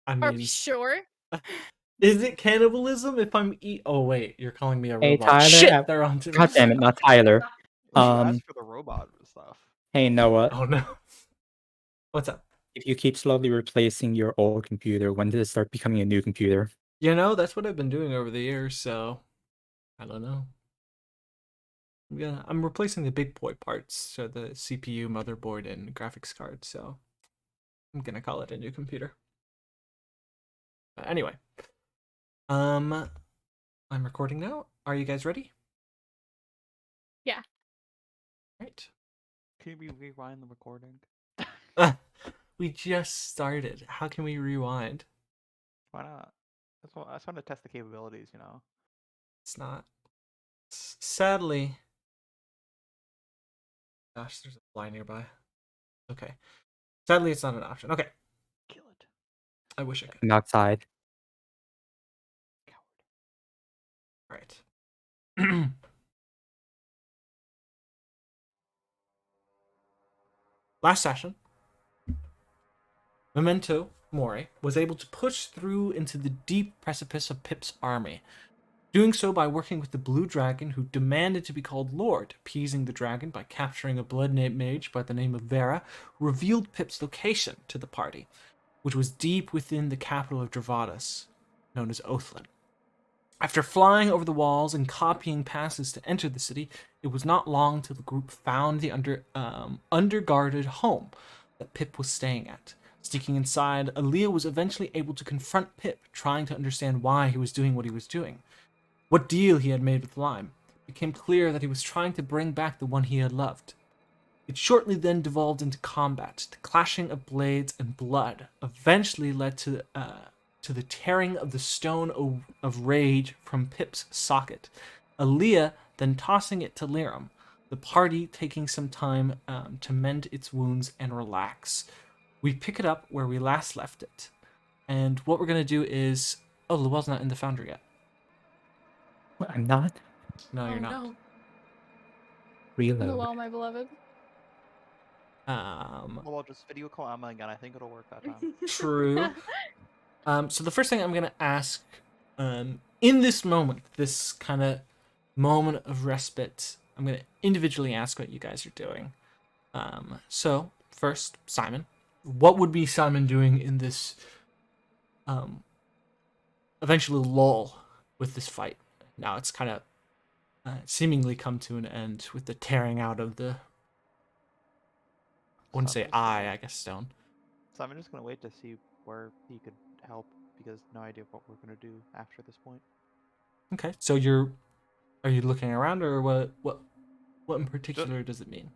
I Are we mean, sure? is it cannibalism if I'm eat? Oh wait, you're calling me a Hey, robot. Tyler. Shit, they're onto me. God damn it, not Tyler. You asked for the robot stuff. Hey, Noah. Oh no. What's up? If you keep slowly replacing your old computer, when does it start becoming a new computer? You know, that's what I've been doing over the years, so I don't know. I'm replacing the big boy parts, so the CPU, motherboard, and graphics card, so I'm gonna call it a new computer. Anyway. I'm recording now. Are you guys ready? Yeah. Right. Can we rewind the recording? We just started. How can we rewind? Why not? I just want to test the capabilities, you know. It's not. Sadly. Gosh, there's a fly nearby. Okay. Sadly, it's not an option. Okay. Kill it. I wish I could. I'm outside. All right. Last session, Memento Mori was able to push through into the deep precipice of Pip's army, doing so by working with the Blue Dragon, who demanded to be called Lord, appeasing the dragon by capturing a blood mage by the name of Vera, who revealed Pip's location to the party, which was deep within the capital of Dravadas, known as Othlin. After flying over the walls and copying passes to enter the city, it was not long till the group found the underguarded home that Pip was staying at. Sneaking inside, Aaliyah was eventually able to confront Pip, trying to understand why he was doing what he was doing. What deal he had made with Lime. It became clear that he was trying to bring back the one he had loved. It shortly then devolved into combat. The clashing of blades and blood eventually led to the tearing of the stone of rage from Pip's socket. Aaliyah then tossing it to Liram, the party taking some time to mend its wounds and relax. We pick it up where we last left it. And what we're going to do is... Oh, Luell's not in the foundry yet. What, I'm not? No, you're not. No. Reload. Noel, my beloved. Well, I'll just video call Emma again. I think it'll work that time. True. So the first thing I'm going to ask, in this moment, this kind of moment of respite, I'm going to individually ask what you guys are doing. So first, Simon. What would be Simon doing in this eventually lull with this fight? Now it's kind of seemingly come to an end with the tearing out of the, I wouldn't say eye, I guess stone. So I'm just gonna wait to see where he could help, because no idea what we're gonna do after this point. Okay, so are you looking around, or what in particular does it mean?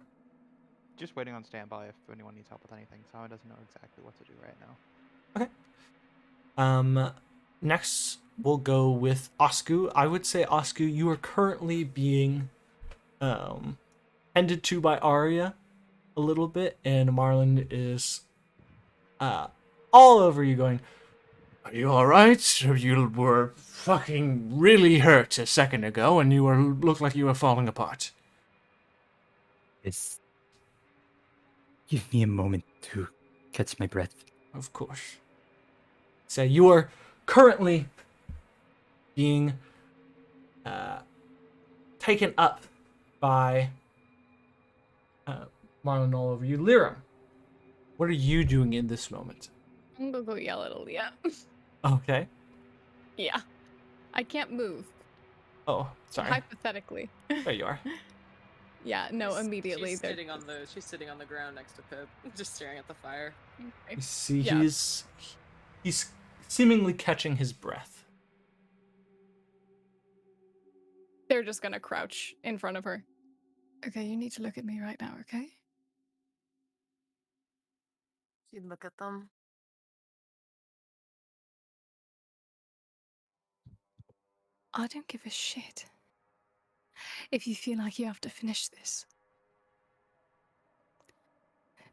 Just waiting on standby if anyone needs help with anything. Simon doesn't know exactly what to do right now. Okay. Next we'll go with Osku. I would say, Osku, you are currently being tended to by Arya a little bit, and Marlon is all over you going, "Are you alright? You were fucking really hurt a second ago, and you looked like you were falling apart." Give me a moment to catch my breath. Of course. So you are currently being taken up by Marlon all over you. Lyra, what are you doing in this moment? I'm gonna go yell at Aaliyah. Okay. Yeah. I can't move. Oh, sorry. Hypothetically. There you are. Yeah, no, immediately. She's sitting on the ground next to Pip, just staring at the fire. Okay. You see, Yeah. he's seemingly catching his breath. They're just gonna crouch in front of her. Okay, you need to look at me right now, okay? She'd look at them. I don't give a shit if you feel like you have to finish this.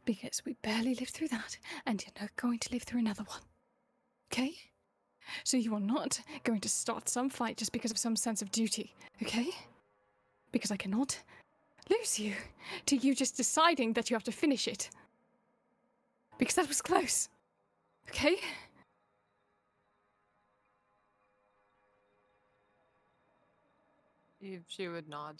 Because we barely lived through that, and you're not going to live through another one. Okay? So you are not going to start some fight just because of some sense of duty, okay? Because I cannot lose you to you just deciding that you have to finish it. Because that was close. Okay? She would nod.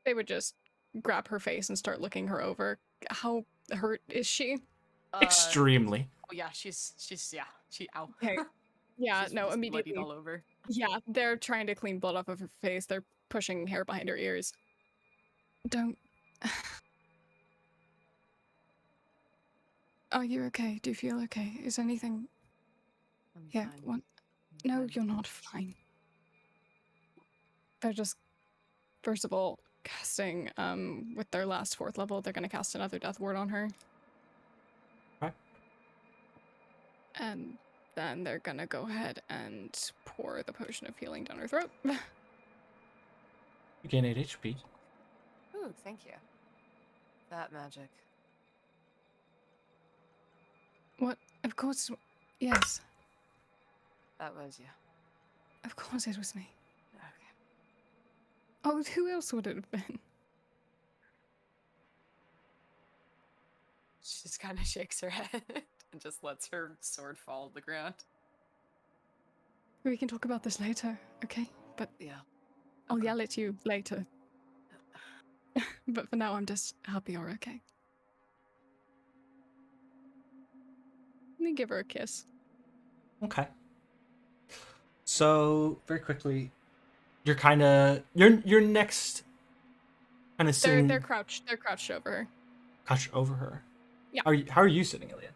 They would just grab her face and start looking her over. How hurt is she? Extremely. Oh yeah, she's yeah. She ow. Okay. Yeah, She's no, just bloodied immediately. all over. Yeah, they're trying to clean blood off of her face. They're pushing hair behind her ears. Don't. Are you okay? Do you feel okay? Is anything? I'm Yeah. fine. What? I'm No, fine. you're not fine. They're just, first of all, casting. With their last 4th level, they're gonna cast another death ward on her. Okay. And then they're gonna go ahead and pour the potion of healing down her throat. You gain 8 HP. Ooh, thank you. That magic. What? Of course. Yes. That was you. Of course it was me. Okay. Oh, who else would it have been? She just kind of shakes her head and just lets her sword fall to the ground. We can talk about this later, okay? But Yeah. I'll Okay. yell at you later. But for now, I'm just happy you're okay. Let me give her a kiss. Okay. So very quickly, you're kind of you're next, kind of sitting They're crouched. They're crouched over her. crouched over her. Yeah. How are you sitting, Ilya?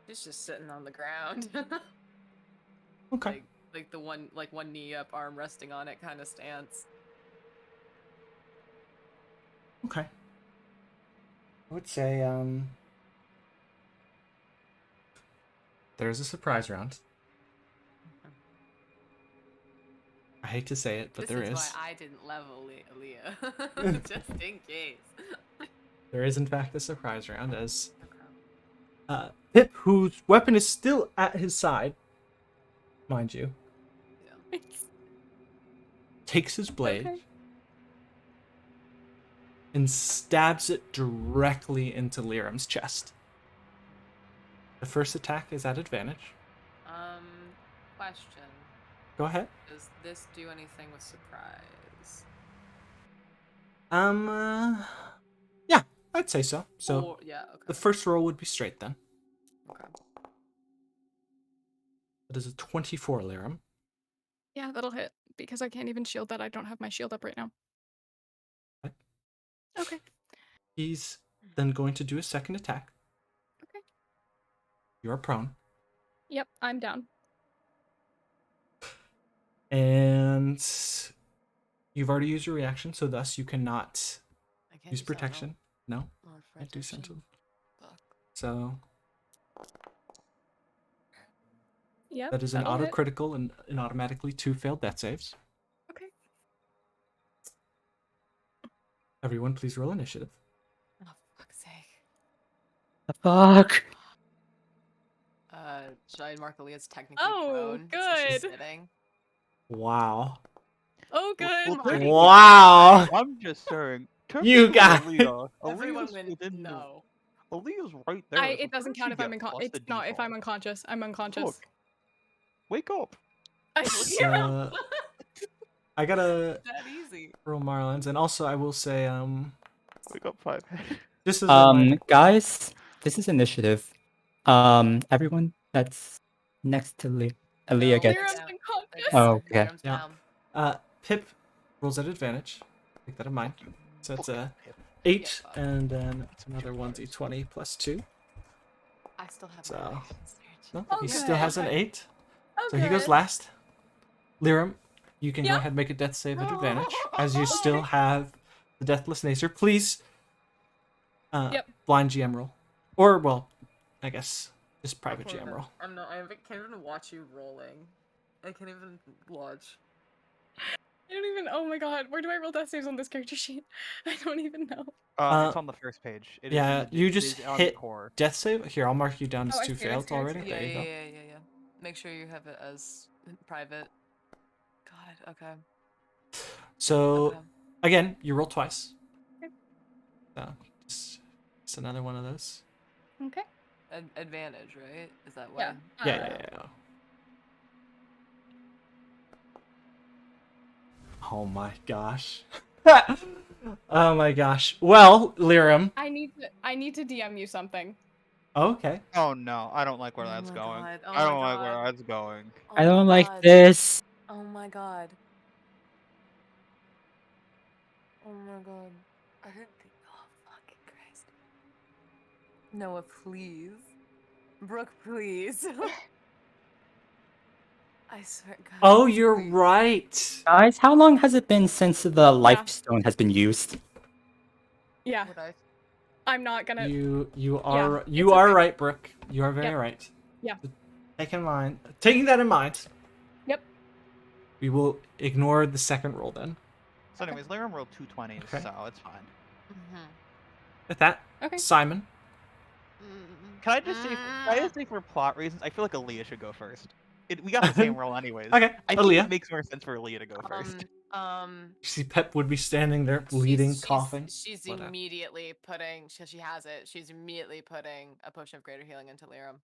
She's just sitting on the ground. Okay. Like the one knee up, arm resting on it kind of stance. Okay. I would say there's a surprise round. I hate to say it, but This there is is. why I didn't level Aaliyah. Just in case. There is in fact a surprise round as Pip, whose weapon is still at his side, mind you, Yeah. takes his blade Okay. and stabs it directly into Liram's chest. The first attack is at advantage. Question. Go ahead. Does this do anything with surprise? Yeah, I'd say so. So Or, yeah, okay. the first roll would be straight then. Okay. That is a 24, Liram. Yeah, that'll hit. Because I can't even shield that. I don't have my shield up right now. Okay. Okay. He's then going to do a second attack. Okay. You're prone. Yep, I'm down. And you've already used your reaction, so thus you cannot I can't use use protection. No, Or I do protection. sentinel. Fuck. So Yep. that is an that'll auto hit. critical and automatically 2 failed death saves. Okay. Everyone, please roll initiative. Oh, fuck's sake. The fuck? Should I mark Aaliyah's technically Oh, prone? So she's good. sitting. Wow. Oh, good. Well, Mark. Wow. I'm just saying. You technically, got- Everyone Aaliyah's went within no. Aaliyah's right there. so It doesn't count if I'm plus the It's not if I'm D5. unconscious. I'm unconscious. Fuck. Wake up. So, I gotta That easy. roll Marlins, and also I will say, Wake up, 5. just as a reminder, Guys, this is initiative. Everyone that's next to Aaliyah No, gets. Lyra's down. unconscious. Oh, okay. Lyram's Yeah. down. Pip rolls at advantage. Take that in mind. So it's a Pip. 8, Yeah. and then it's another 1d20 plus 2. I still have So, my reaction surge. No, Oh, he good. still has an Okay. 8. Oh, So he goes good. last. Liram, you can go Yeah. ahead and make a death save at advantage, as you still have the Deathless Nature. Please, Yep. blind GM roll. Or, well, I guess, just private Hold GM on. roll. I'm not. I can't even watch you rolling. I can't even watch. I don't even. Oh my god. Where do I roll death saves on this character sheet? I don't even know. It's on the first page. It is in Yeah, the, you it just is on the hit core. death save. Here, I'll mark you down as Oh, I 2 see it, I failed see it, I see already. it. There you go. Yeah. Make sure you have it as private. God. Okay. So, Okay. again, you roll twice. Okay. So, just another one of those. Okay. Advantage, right? Is that why? Yeah. Yeah. Oh my gosh. Oh my gosh. Well, Lyram. I need to DM you something. Okay. Oh no, I don't like where Oh that's my going. God, oh I my don't like where God. that's going. Oh I my don't like God. this. Oh my God. Oh my God. I didn't think. Oh fucking Christ. Noah, please. Brooke, please. I swear, God. Oh, you're please. right. Guys, how long has it been since the life stone has been used? Yeah, Would I? I'm not gonna. You Yeah, are it's okay. right, Brooke. You are very Yep. right. Yeah. Taking that in mind, Yep. we will ignore the second roll then. So anyways, Lyram rolled 220s, Okay. so it's fine. Mm-hmm. With that, Okay. Simon. Can I just say for plot reasons, I feel like Aaliyah should go first. We got the same roll anyways. Okay, I think Aaliyah. it makes more sense for Aaliyah to go first. See, Pep would be standing there, bleeding, coughing. She's Whatever. immediately putting. She has it. She's immediately putting a potion of greater healing into Lyram.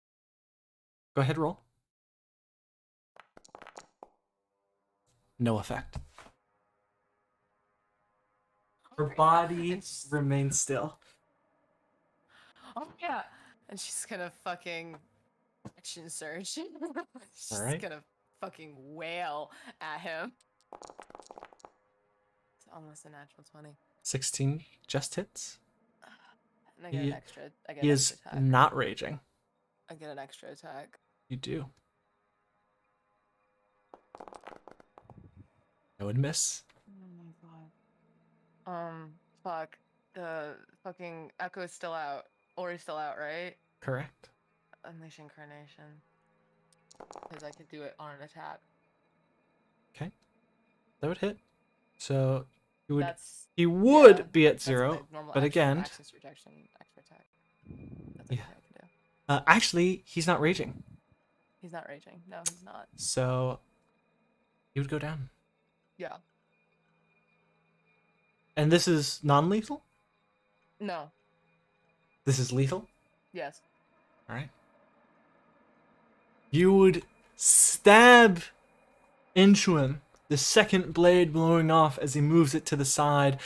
Go ahead, roll. No effect. Her body And she's- remains still. Oh yeah. And she's gonna fucking action surge. She's Alright. gonna fucking wail at him. It's almost a natural 20. 16 just hits. And I get an extra. I get He an is extra attack. not raging. I get an extra attack. You do. I would miss. Oh my god. Fuck. The fucking Echo's still out. Ori's still out, right? Correct. Unleash Incarnation. Because I could do it on an attack. Okay. That would hit. So he would That's be at that's 0, my normal but action, again, access rejection, extra attack. That's Yeah. everything I can do. actually he's not raging. He's not raging. No, he's not. So he would go down. Yeah. And this is non-lethal? No. This is lethal? Yes. All right. You would stab into him, the second blade blowing off as he moves it to the side,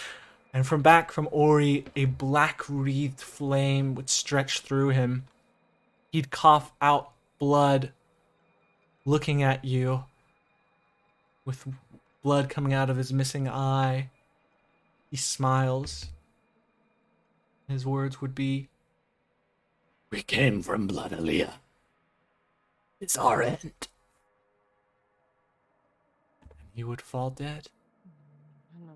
and from Ori, a black wreathed flame would stretch through him. He'd cough out blood, looking at you, with blood coming out of his missing eye. He smiles. His words would be, "We came from blood, Aaliyah. It's our end." And he would fall dead. No.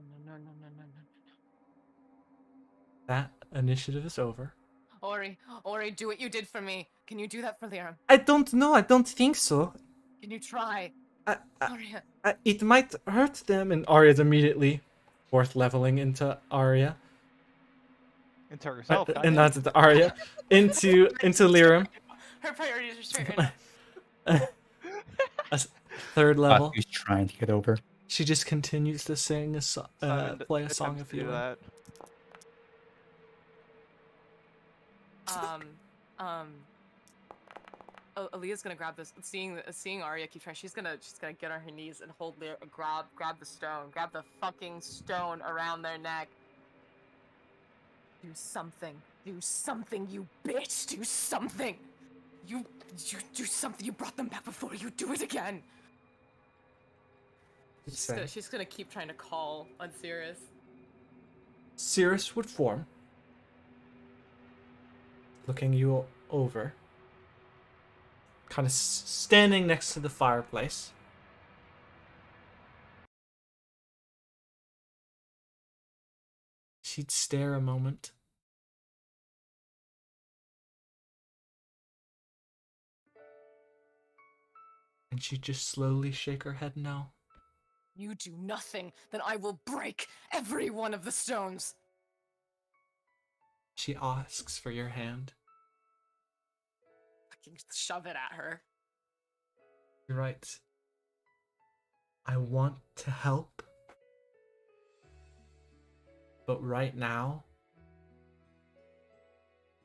That initiative is over. Ori, do what you did for me. Can you do that for Lyram? I don't know. I don't think so. Can you try? Ori. It might hurt them. And Arya's immediately fourth leveling into Arya. Into herself, And not into Arya. into Lyram. Her priorities are straight right now. A third level. Who's trying to get over? She just continues to sing play a song of healing. That. Aaliyah's gonna grab this. Seeing Arya keep trying, she's gonna get on her knees and hold grab the stone, grab the fucking stone around their neck. Do something, you bitch! Do something! You do something! You brought them back before. You do it again. She's gonna keep trying to call on Cirrus. Cirrus would form, looking you over, kind of standing next to the fireplace. She'd stare a moment. And she'd just slowly shake her head no. You do nothing, then I will break every one of the stones. She asks for your hand. Fucking shove it at her. You're right. I want to help. But right now,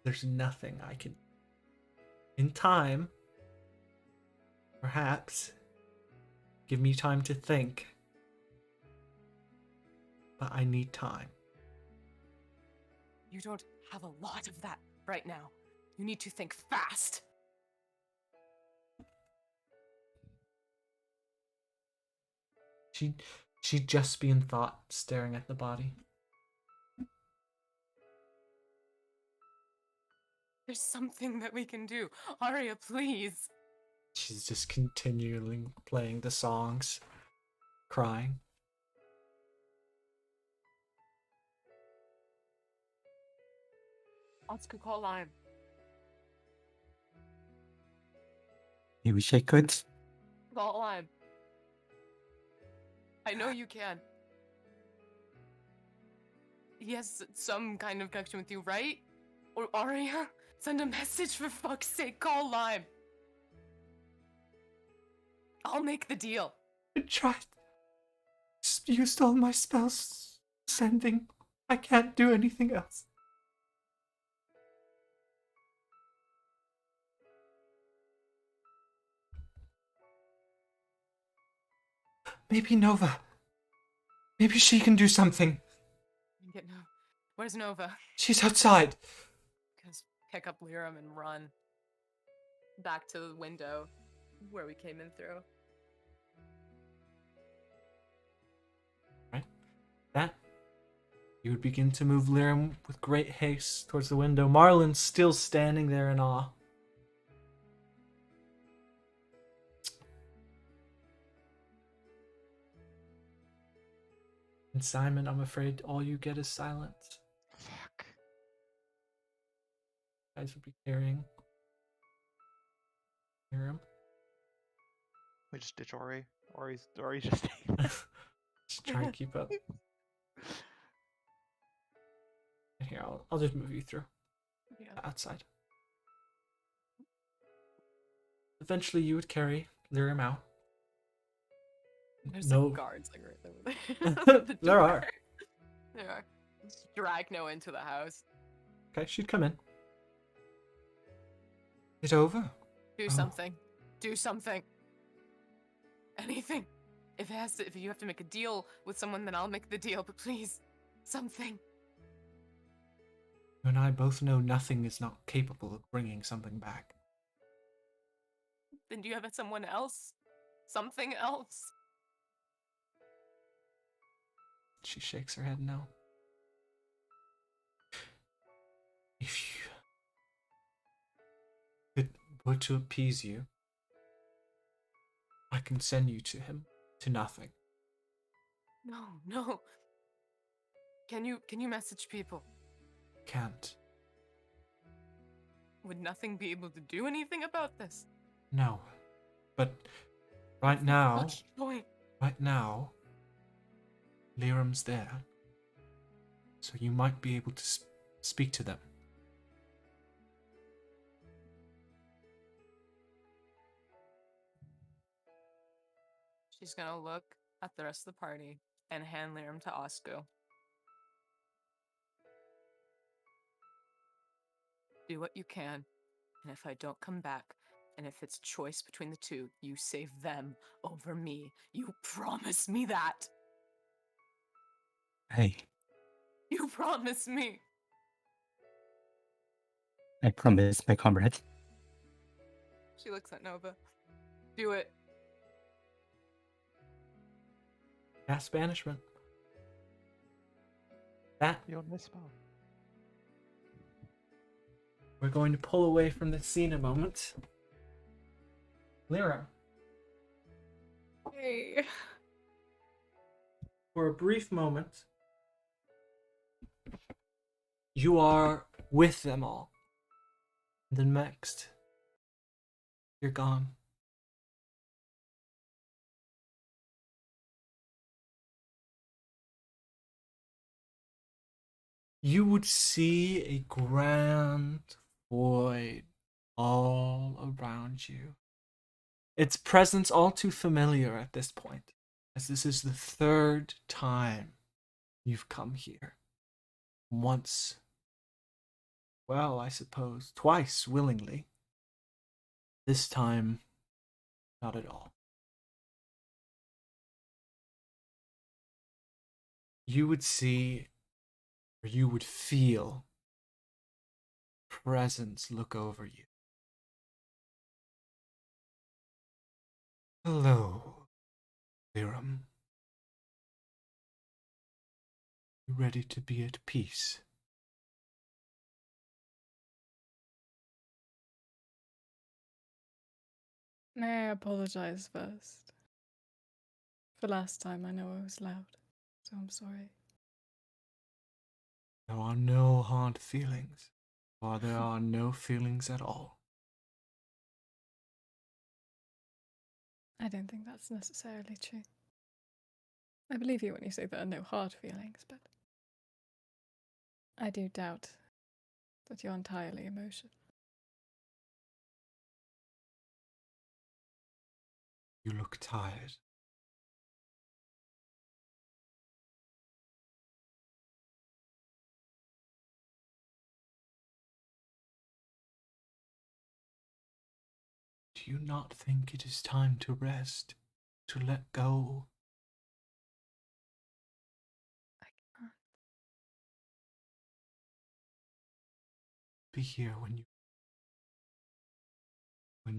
there's nothing I can. In time, perhaps, give me time to think. but I need time. You don't have a lot of that right now. You need to think fast. She'd just be in thought, staring at the body. There's something that we can do. Arya, please. She's just continually playing the songs, crying. Oscar, call Lime. I wish I could. Call Lime. I know you can. He has some kind of connection with you, right? Or Arya? Send a message, for fuck's sake. Call Lime. I'll make the deal. I tried. Used all my spells. Sending. I can't do anything else. Maybe Nova. Maybe she can do something. Where's Nova? She's outside. Because pick up Liram and run back to the window where we came in through. Right. That. You would begin to move Liram with great haste towards the window. Marlin's still standing there in awe. And Simon, I'm afraid all you get is silence. Fuck. You guys would be carrying Liram. We just ditch Ori. Ori's just. Just try and keep up. And here, I'll just move you through. Yeah. Outside. Eventually, you would carry Liram out. There's No. some guards like right there. The There door. are. There are. Just drag No into the house. Okay, she'd come in. It's over. Do Oh. something. Do something. Anything. If you have to make a deal with someone, then I'll make the deal. But please, something. You and I both know nothing is not capable of bringing something back. Then do you have someone else? Something else? She shakes her head no. If you were to appease you, I can send you to him, to nothing. No. Can you message people? Can't. Would nothing be able to do anything about this? No. But right now, Fucking point. Liram's there. So you might be able to speak to them. She's gonna look at the rest of the party and hand Liram to Osco. Do what you can, and if I don't come back, and if it's choice between the two, you save them over me. You promise me that. Hey, You promise me. I promise, my comrade. She looks at Nova. Do it. Cast banishment. That You don't miss spell. we're going to pull away from this scene a moment. Liram, Hey. for a brief moment, you are with them all. And then next, you're gone. You would see a grand void all around you. Its presence all too familiar at this point, as this is the third time you've come here. Once, well, I suppose, twice willingly. This time, not at all. you would see, or you would feel, presence look over you. Hello, Liram. You ready to be at peace? May I apologize first? For last time, I know I was loud, so I'm sorry. There are no hard feelings, or there are no feelings at all. I don't think that's necessarily true. I believe you when you say there are no hard feelings, but I do doubt that you're entirely emotional. You look tired. Do you not think it is time to rest, to let go? I can't. Be here when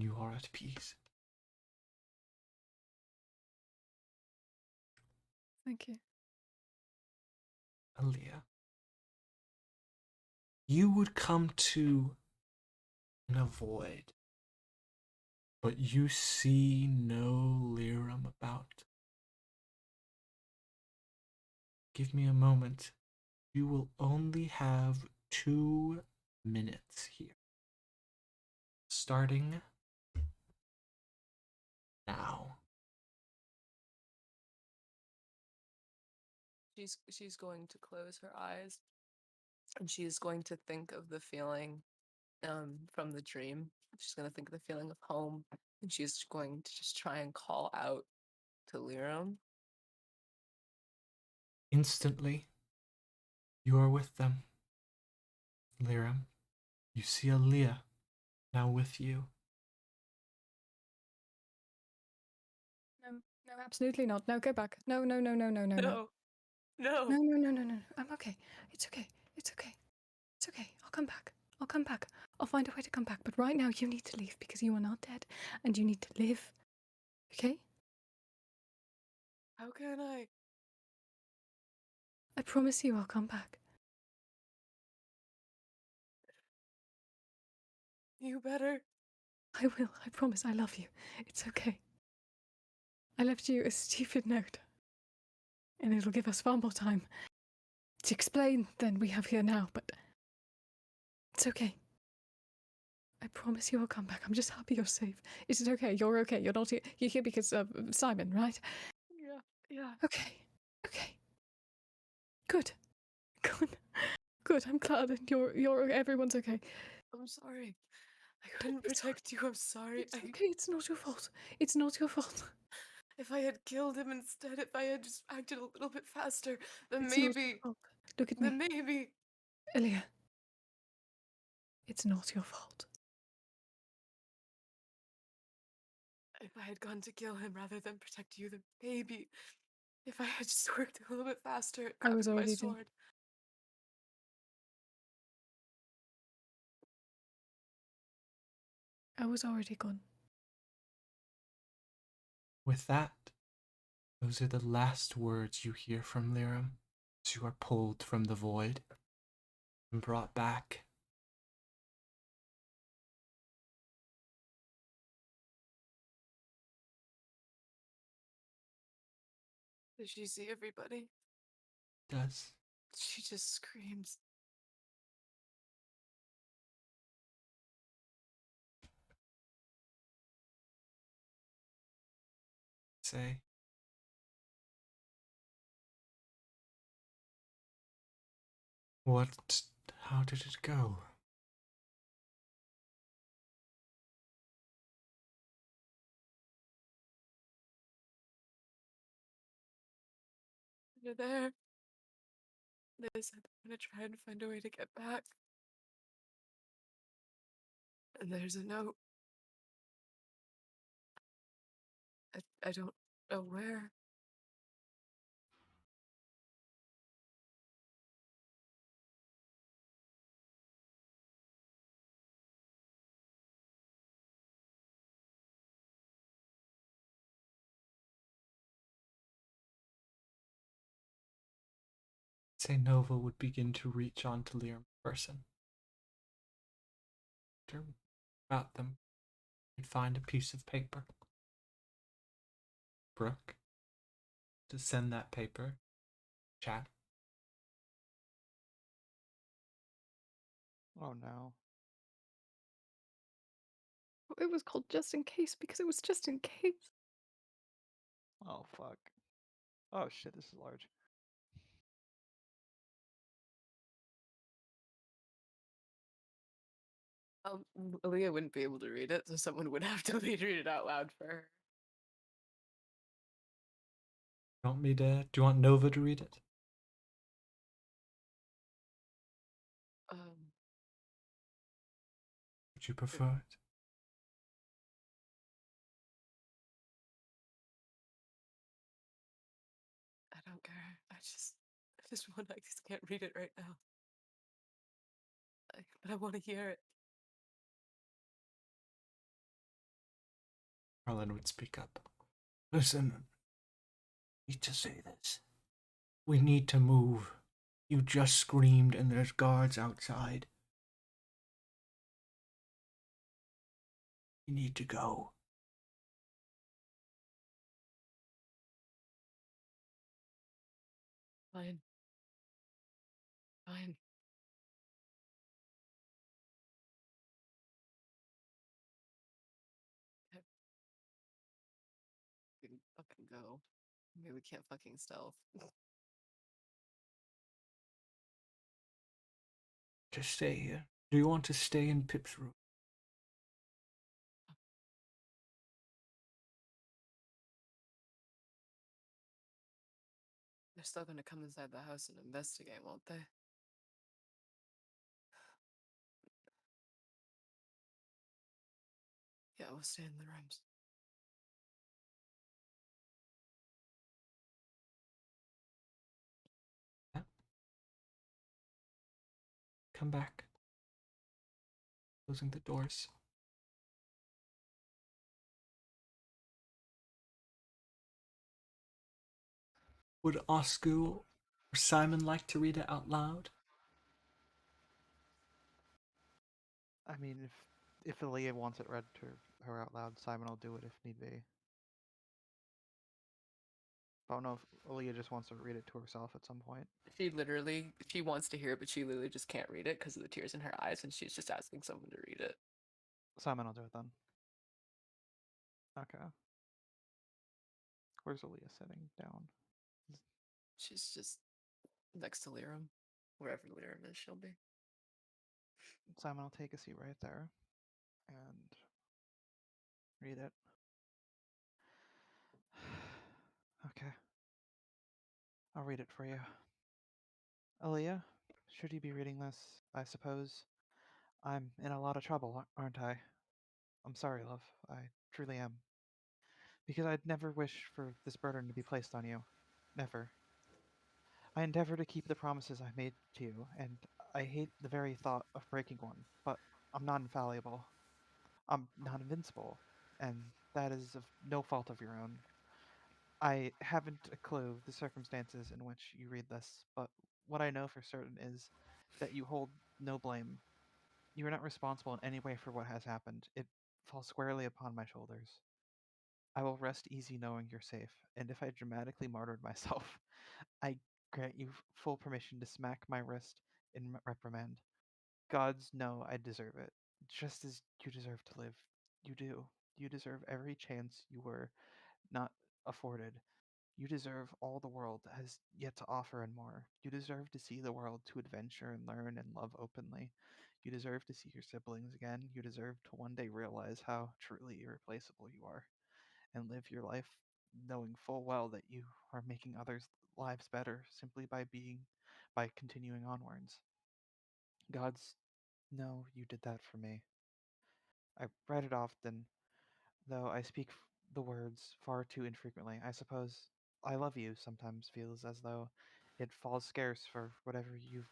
you are at peace. Thank you. Aaliyah, you would come to in a void, but you see no Liram about. Give me a moment. You will only have 2 minutes here. Starting now. She's going to close her eyes, and she's going to think of the feeling from the dream. She's going to think of the feeling of home, and she's going to just try and call out to Liram. Instantly, you are with them. Liram, you see Aaliyah now with you. No, absolutely not. No, go back. No, no, no, no, no, no, no. No. No, no, no, no, no. I'm okay. It's okay. It's okay. It's okay. I'll come back. I'll come back. I'll find a way to come back. But right now, you need to leave because you are not dead and you need to live. Okay? How can I? I promise you I'll come back. You better. I will. I promise. I love you. It's okay. I left you a stupid note. And it'll give us far more time to explain than we have here now, but it's okay. I promise you I'll come back. I'm just happy you're safe. Is it okay? You're okay. You're not here. You're here because of Simon, right? Yeah. Okay. Okay. Good. Good. Good. I'm glad that you're everyone's okay. I'm sorry. I couldn't be sorry. protect you. I'm sorry. It's okay. It's not your fault. It's not your fault. If I had killed him instead, if I had just acted a little bit faster, then It's not your maybe. fault. Look at Then me, maybe. Elia. It's not your fault. If I had gone to kill him rather than protect you, then maybe. If I had just worked a little bit faster at I was grabbing my already dead. sword. I was already gone. With that, those are the last words you hear from Liram as you are pulled from the void and brought back. Does she see everybody? Does. She just screams. Say. What? How did it go? They're there. They said they're gonna try and find a way to get back. And there's a note. I don't know where. say Nova would begin to reach on to Lyra person. About them, you'd find a piece of paper. Brooke, to send that paper. Chat. Oh no. It was called Just in Case because it was just in case. Oh fuck. Oh shit, this is large. Aaliyah wouldn't be able to read it, so someone would have to read it out loud for her. Do you want Nova to read it? Would you prefer it? I don't care. I just want. I just can't read it right now. But I want to hear it. Harlan would speak up. Listen, I need to say this. We need to move. You just screamed and there's guards outside. You need to go. Fine. Fine. We can fucking go. Maybe we can't fucking stealth. Just stay here. Do you want to stay in Pip's room? They're still gonna come inside the house and investigate, won't they? Yeah, we'll stay in the rooms. Yeah. Come back. Closing the doors. Would Oscar or Simon like to read it out loud? I mean, if Aaliyah wants it read to her out loud, Simon will do it if need be. I don't know if Aaliyah just wants to read it to herself at some point. She wants to hear it, but she literally just can't read it because of the tears in her eyes, and she's just asking someone to read it. Simon will do it then. Okay. Where's Aaliyah sitting down? She's just next to Liram. Wherever Liram is, she'll be. Simon will take a seat right there and read it. Okay. I'll read it for you. Aaliyah, should you be reading this, I suppose. I'm in a lot of trouble, aren't I? I'm sorry, love. I truly am. Because I'd never wish for this burden to be placed on you. Never. I endeavor to keep the promises I made to you, and I hate the very thought of breaking one, but I'm not infallible. I'm not invincible, and that is of no fault of your own. I haven't a clue of the circumstances in which you read this, but what I know for certain is that you hold no blame. You are not responsible in any way for what has happened. It falls squarely upon my shoulders. I will rest easy knowing you're safe, and if I dramatically martyred myself, I grant you full permission to smack my wrist in reprimand. Gods know I deserve it, just as you deserve to live. You do. You deserve every chance you were not afforded. You deserve all the world has yet to offer and more. You deserve to see the world, to adventure and learn and love openly. You deserve to see your siblings again. You deserve to one day realize how truly irreplaceable you are and live your life knowing full well that you are making others' lives better simply by continuing onwards. Gods know you did that for me. I write it often, though I speak the words far too infrequently. I suppose I love you sometimes feels as though it falls scarce for whatever you've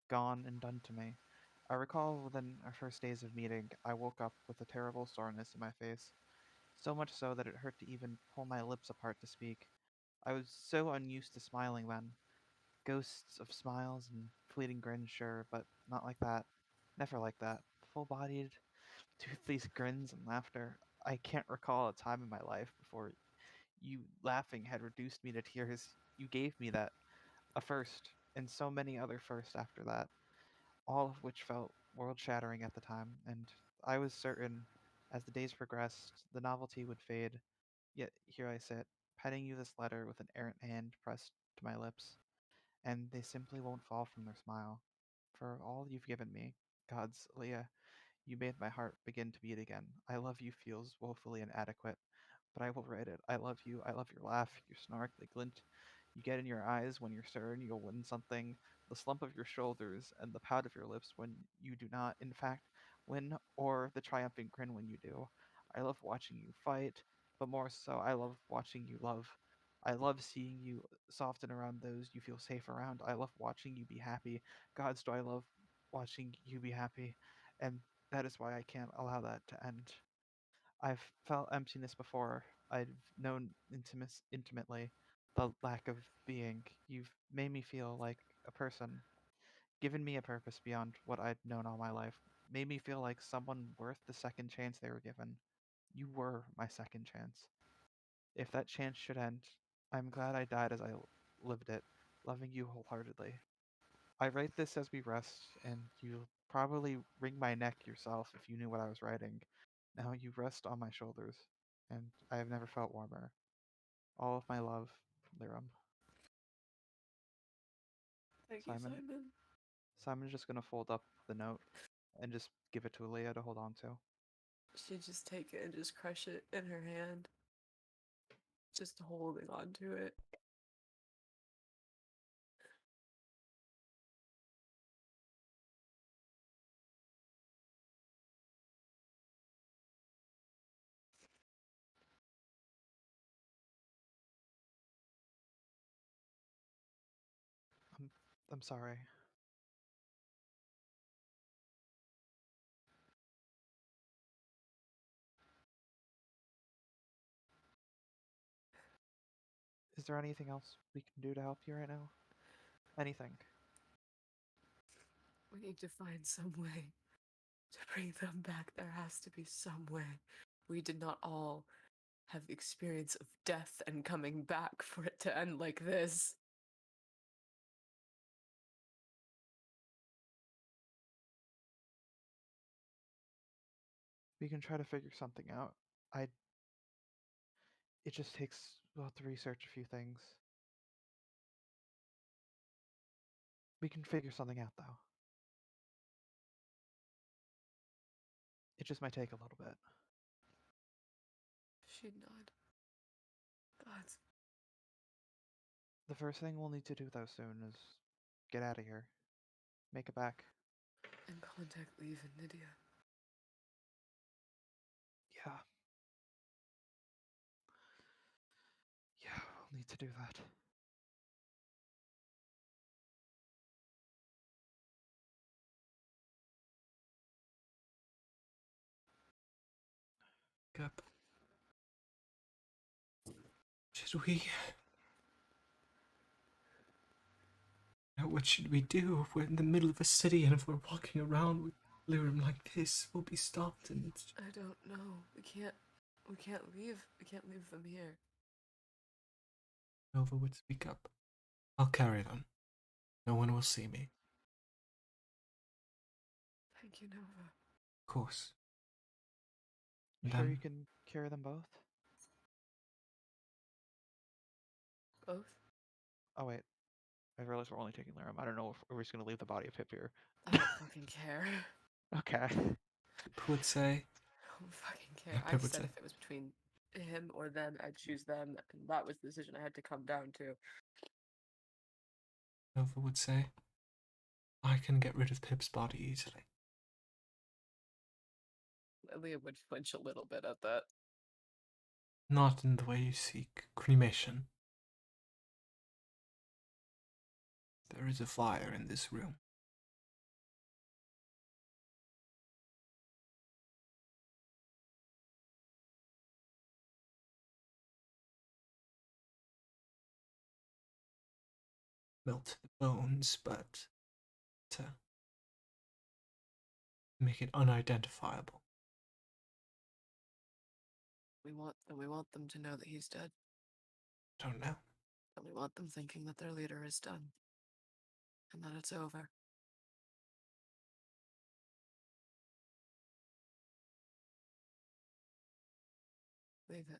gone and done to me. I recall within our first days of meeting, I woke up with a terrible soreness in my face, so much so that it hurt to even pull my lips apart to speak. I was so unused to smiling then. Ghosts of smiles and fleeting grins, sure, but not like that. Never like that. Full-bodied, toothless grins and laughter. I can't recall a time in my life before you laughing had reduced me to tears. You gave me that, a first, and so many other firsts after that, all of which felt world-shattering at the time, and I was certain, as the days progressed, the novelty would fade. Yet here I sit, penning you this letter with an errant hand pressed to my lips, and they simply won't fall from their smile. For all you've given me, gods, Leah, you made my heart begin to beat again. I love you feels woefully inadequate, but I will write it. I love you. I love your laugh, your snark, the glint you get in your eyes when you're certain you'll win something, the slump of your shoulders, and the pout of your lips when you do not, in fact, win, or the triumphant grin when you do. I love watching you fight, but more so, I love watching you love. I love seeing you soften around those you feel safe around. I love watching you be happy. Gods, do I love watching you be happy. And that is why I can't allow that to end. I've felt emptiness before. I've known intimately the lack of being. You've made me feel like a person, given me a purpose beyond what I'd known all my life, made me feel like someone worth the second chance they were given. You were my second chance. If that chance should end, I'm glad I died as I lived it, loving you wholeheartedly. I write this as we rest, and you'll probably wring my neck yourself if you knew what I was writing. Now you rest on my shoulders, and I have never felt warmer. All of my love, Liram. Thank you, Simon. Simon. Simon's just gonna fold up the note and just give it to Leah to hold on to. She'd just take it and just crush it in her hand, just holding on to it. I'm, I'm sorry. Is there anything else we can do to help you right now? Anything? We need to find some way to bring them back. There has to be some way. We did not all have the experience of death and coming back for it to end like this. We can try to figure something out. I. It just takes, well, to research a few things. We can figure something out, though. It just might take a little bit. She'd nod. Gods. The first thing we'll need to do, though, soon is get out of here. Make it back. And contact Leave and Nydia. Yeah. Yeah, we'll need to do that. Up. Should we? Now, what should we do? We're in the middle of a city, and if we're walking around with Lyrim like this, we'll be stopped. And it's I don't know. We can't leave. We can't leave them here. Nova would speak up. I'll carry them. No one will see me. Thank you, Nova. Of course. Sure you can carry them both? Both? Oh, wait. I realize we're only taking Laram. I don't know if we're just going to leave the body of Pip here. I don't fucking care. Okay. Pip would say. I don't fucking care. Yeah, I Pip would said say. if it was between him or them, I'd choose them, and that was the decision I had to come down to. Nova would say. I can get rid of Pip's body easily. Leah would flinch a little bit at that. Not in the way you seek cremation. There is a fire in this room. melt the bones, but to make it unidentifiable. We want them to know that he's dead. Don't know. And we want them thinking that their leader is done. And that it's over. Leave it.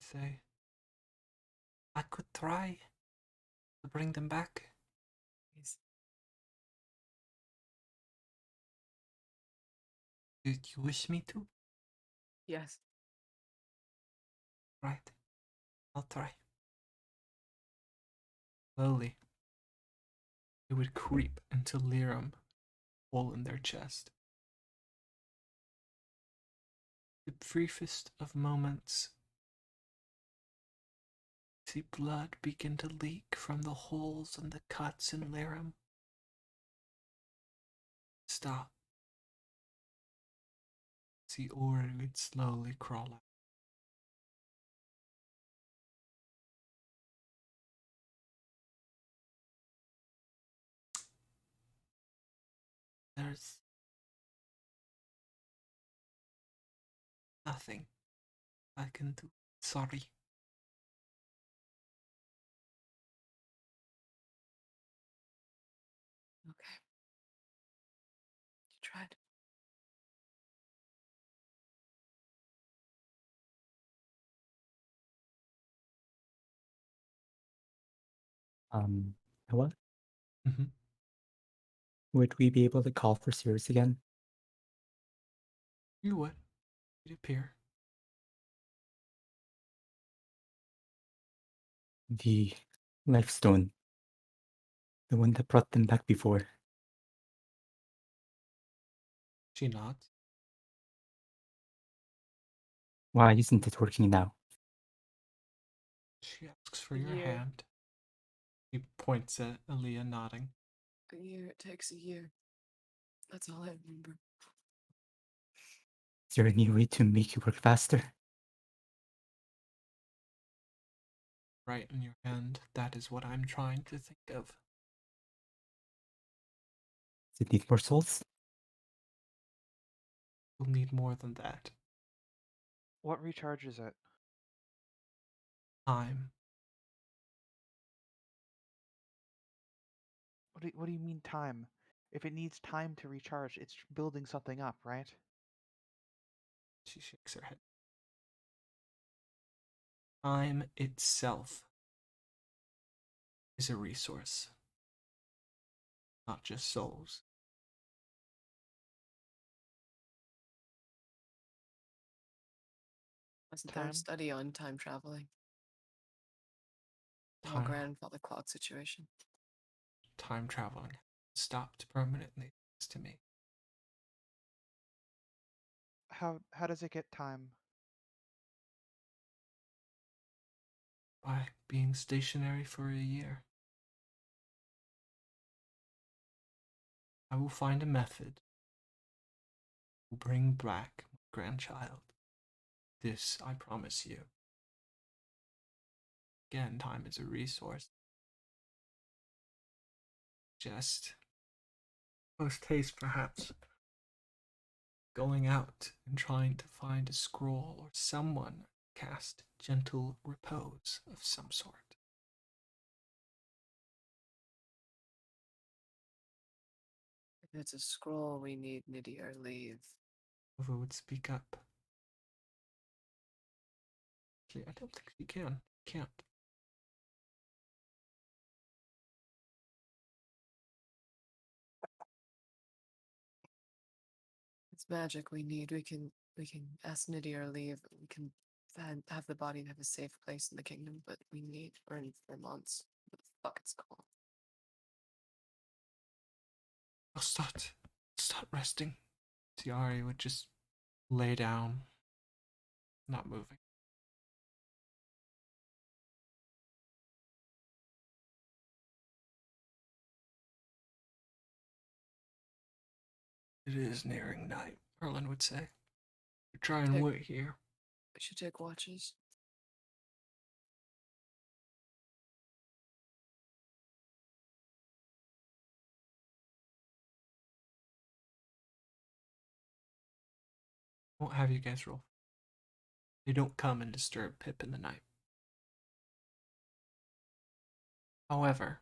Say, I could try to bring them back. Please. Do you wish me to? Yes. Right. I'll try. Slowly, it would creep into Liram, hole in their chest. The briefest of moments, see blood begin to leak from the holes and the cuts in Liram. Stop. See Ori would slowly crawl out. There's nothing I can do. Sorry. Okay. You tried. Noah, Mm-hmm. would we be able to call for Sirius again? You would. It appear. The Lifestone. The one that brought them back before. She nods. Why isn't it working now? She asks for A your year. hand. He points at Aaliyah, nodding. A year. It takes a year. That's all I remember. Is there any way to make it work faster? Right in your hand. That is what I'm trying to think of. Does it need more souls? We'll need more than that. What recharges it? Time. What do you mean time? If it needs time to recharge, it's building something up, right? She shakes her head. Time itself is a resource, not just souls. Wasn't there a Time? study on time traveling? The whole Time, grandfather clock situation. time traveling stopped permanently, thanks to me. How does it get time? By being stationary for a year. I will find a method. Will bring back my grandchild. This I promise you. Again, time is a resource. Just post haste, perhaps. Going out and trying to find a scroll or someone cast gentle repose of some sort. If it's a scroll, we need Niddy or leave. Whoever would speak up. Actually, I don't think she can. Can't. It's magic we need. We can ask Niddy or leave. We can have the body have a safe place in the kingdom, but we need or in 4 months. What the fuck it's called? I'll start resting. Tiari would just lay down, not moving. It is nearing night, Merlin would say. Try and Okay. wait here. We should take watches. Won't have you guys roll. They don't come and disturb Pip in the night. However,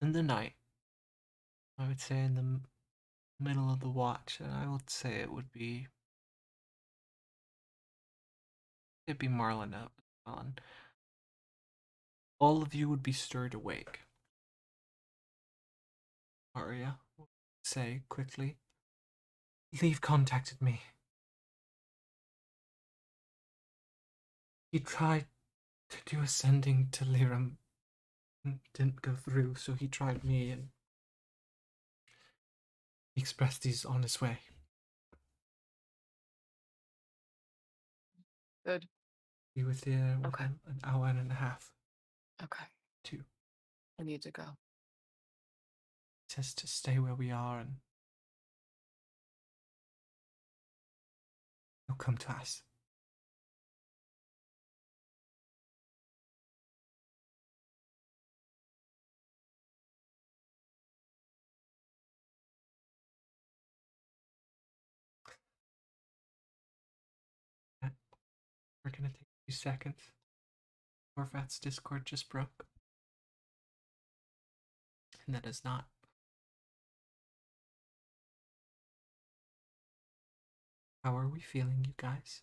in the night, I would say in the middle of the watch, and I would say it'd be Marlon up on. All of you would be stirred awake. Arya would say quickly, Leave contacted me. He tried to do ascending to Liram. Didn't go through, so he tried me and he expressed he's on his way. Good. Be with you Okay. within an hour and a half. Okay. 2. I need to go. Says to stay where we are and he'll come to us. We're gonna take a few seconds. Orvat's Discord just broke. And that is not. How are we feeling, you guys?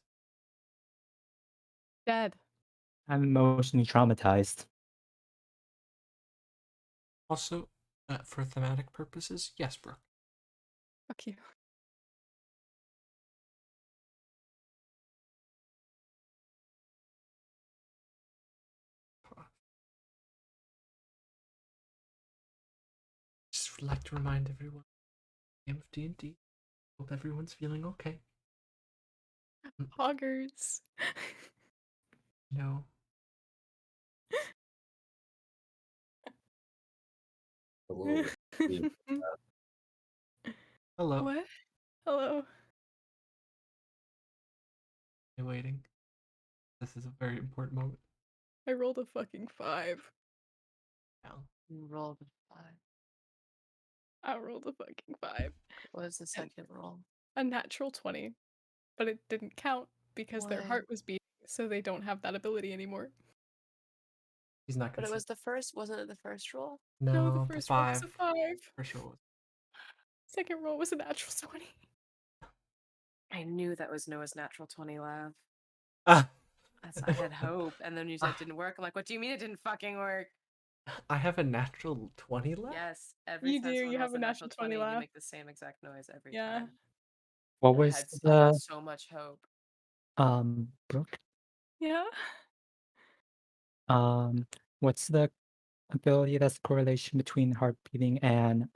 Dead. I'm emotionally traumatized. Also, for thematic purposes, yes, Brooke. Fuck you. Just would like to remind everyone, game of D&D. Hope everyone's feeling okay. Hoggers. No. Hello. Hello. What? Hello. You waiting? This is a very important moment. I rolled a fucking 5. Now. You rolled a 5. I rolled a fucking 5. What is the second roll? A natural 20. But it didn't count because their What? heart was beating, so they don't have that ability anymore. He's not But gonna it was the first, wasn't it the first roll? No, the the first roll was 5. a 5. For sure. Second roll was a natural 20. I knew that was Noah's natural 20 laugh. Ah. I had hope, and then you said it didn't work. I'm like, what do you mean it didn't fucking work? I have a natural 20 left? Yes, every You time do, someone you rolls have a natural 20 you laugh. make the same exact noise every Yeah. time. What I was had the so much hope. Brooke? Yeah. What's the ability that's the correlation between heart beating and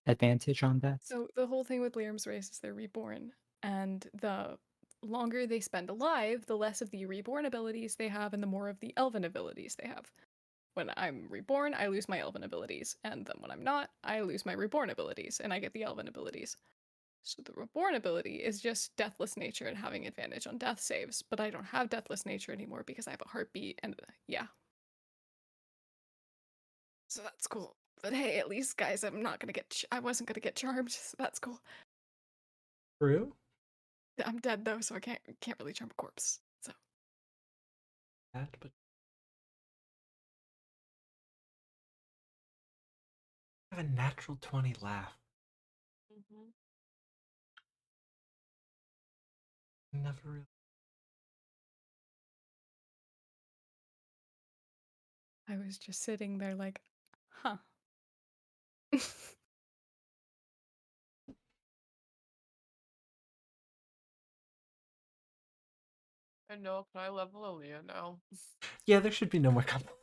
advantage on that? So the whole thing with Liam's race is they're reborn, and the longer they spend alive, the less of the reborn abilities they have and the more of the elven abilities they have. When I'm reborn, I lose my elven abilities, and then when I'm not, I lose my reborn abilities, and I get the elven abilities. So the reborn ability is just deathless nature and having advantage on death saves, but I don't have deathless nature anymore because I have a heartbeat, and yeah. So that's cool. But hey, at least, guys, I'm not gonna get. I wasn't gonna get charmed, so that's cool. True? I'm dead though, so I can't really charm a corpse. So That, but I have a natural 20 laugh. Mm-hmm. Never really. I was just sitting there like, huh. And Noah, can I level Aaliyah now? Yeah, there should be no more combat.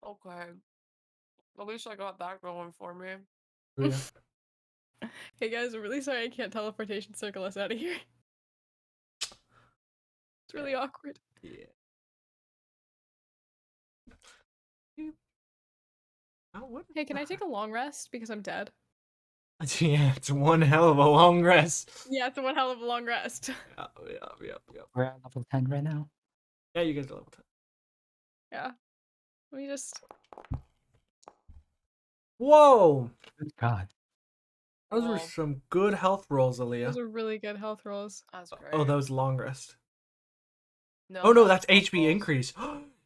Okay. At least I got that going for me. Yeah. Hey guys, I'm really sorry I can't teleportation circle us out of here. It's really awkward. Yeah. Oh, what? Hey, can I take a long rest because I'm dead? Yeah, it's one hell of a long rest. Yeah, it's one hell of a long rest. Yeah. We're at level 10 right now. Yeah, you guys are level 10. Yeah. We just. Whoa! Good God. Those were Cool. some good health rolls, Aaliyah. Those are really good health rolls. That's great. Oh, that was long rest. No, Oh no, that's that's health HP rolls. increase.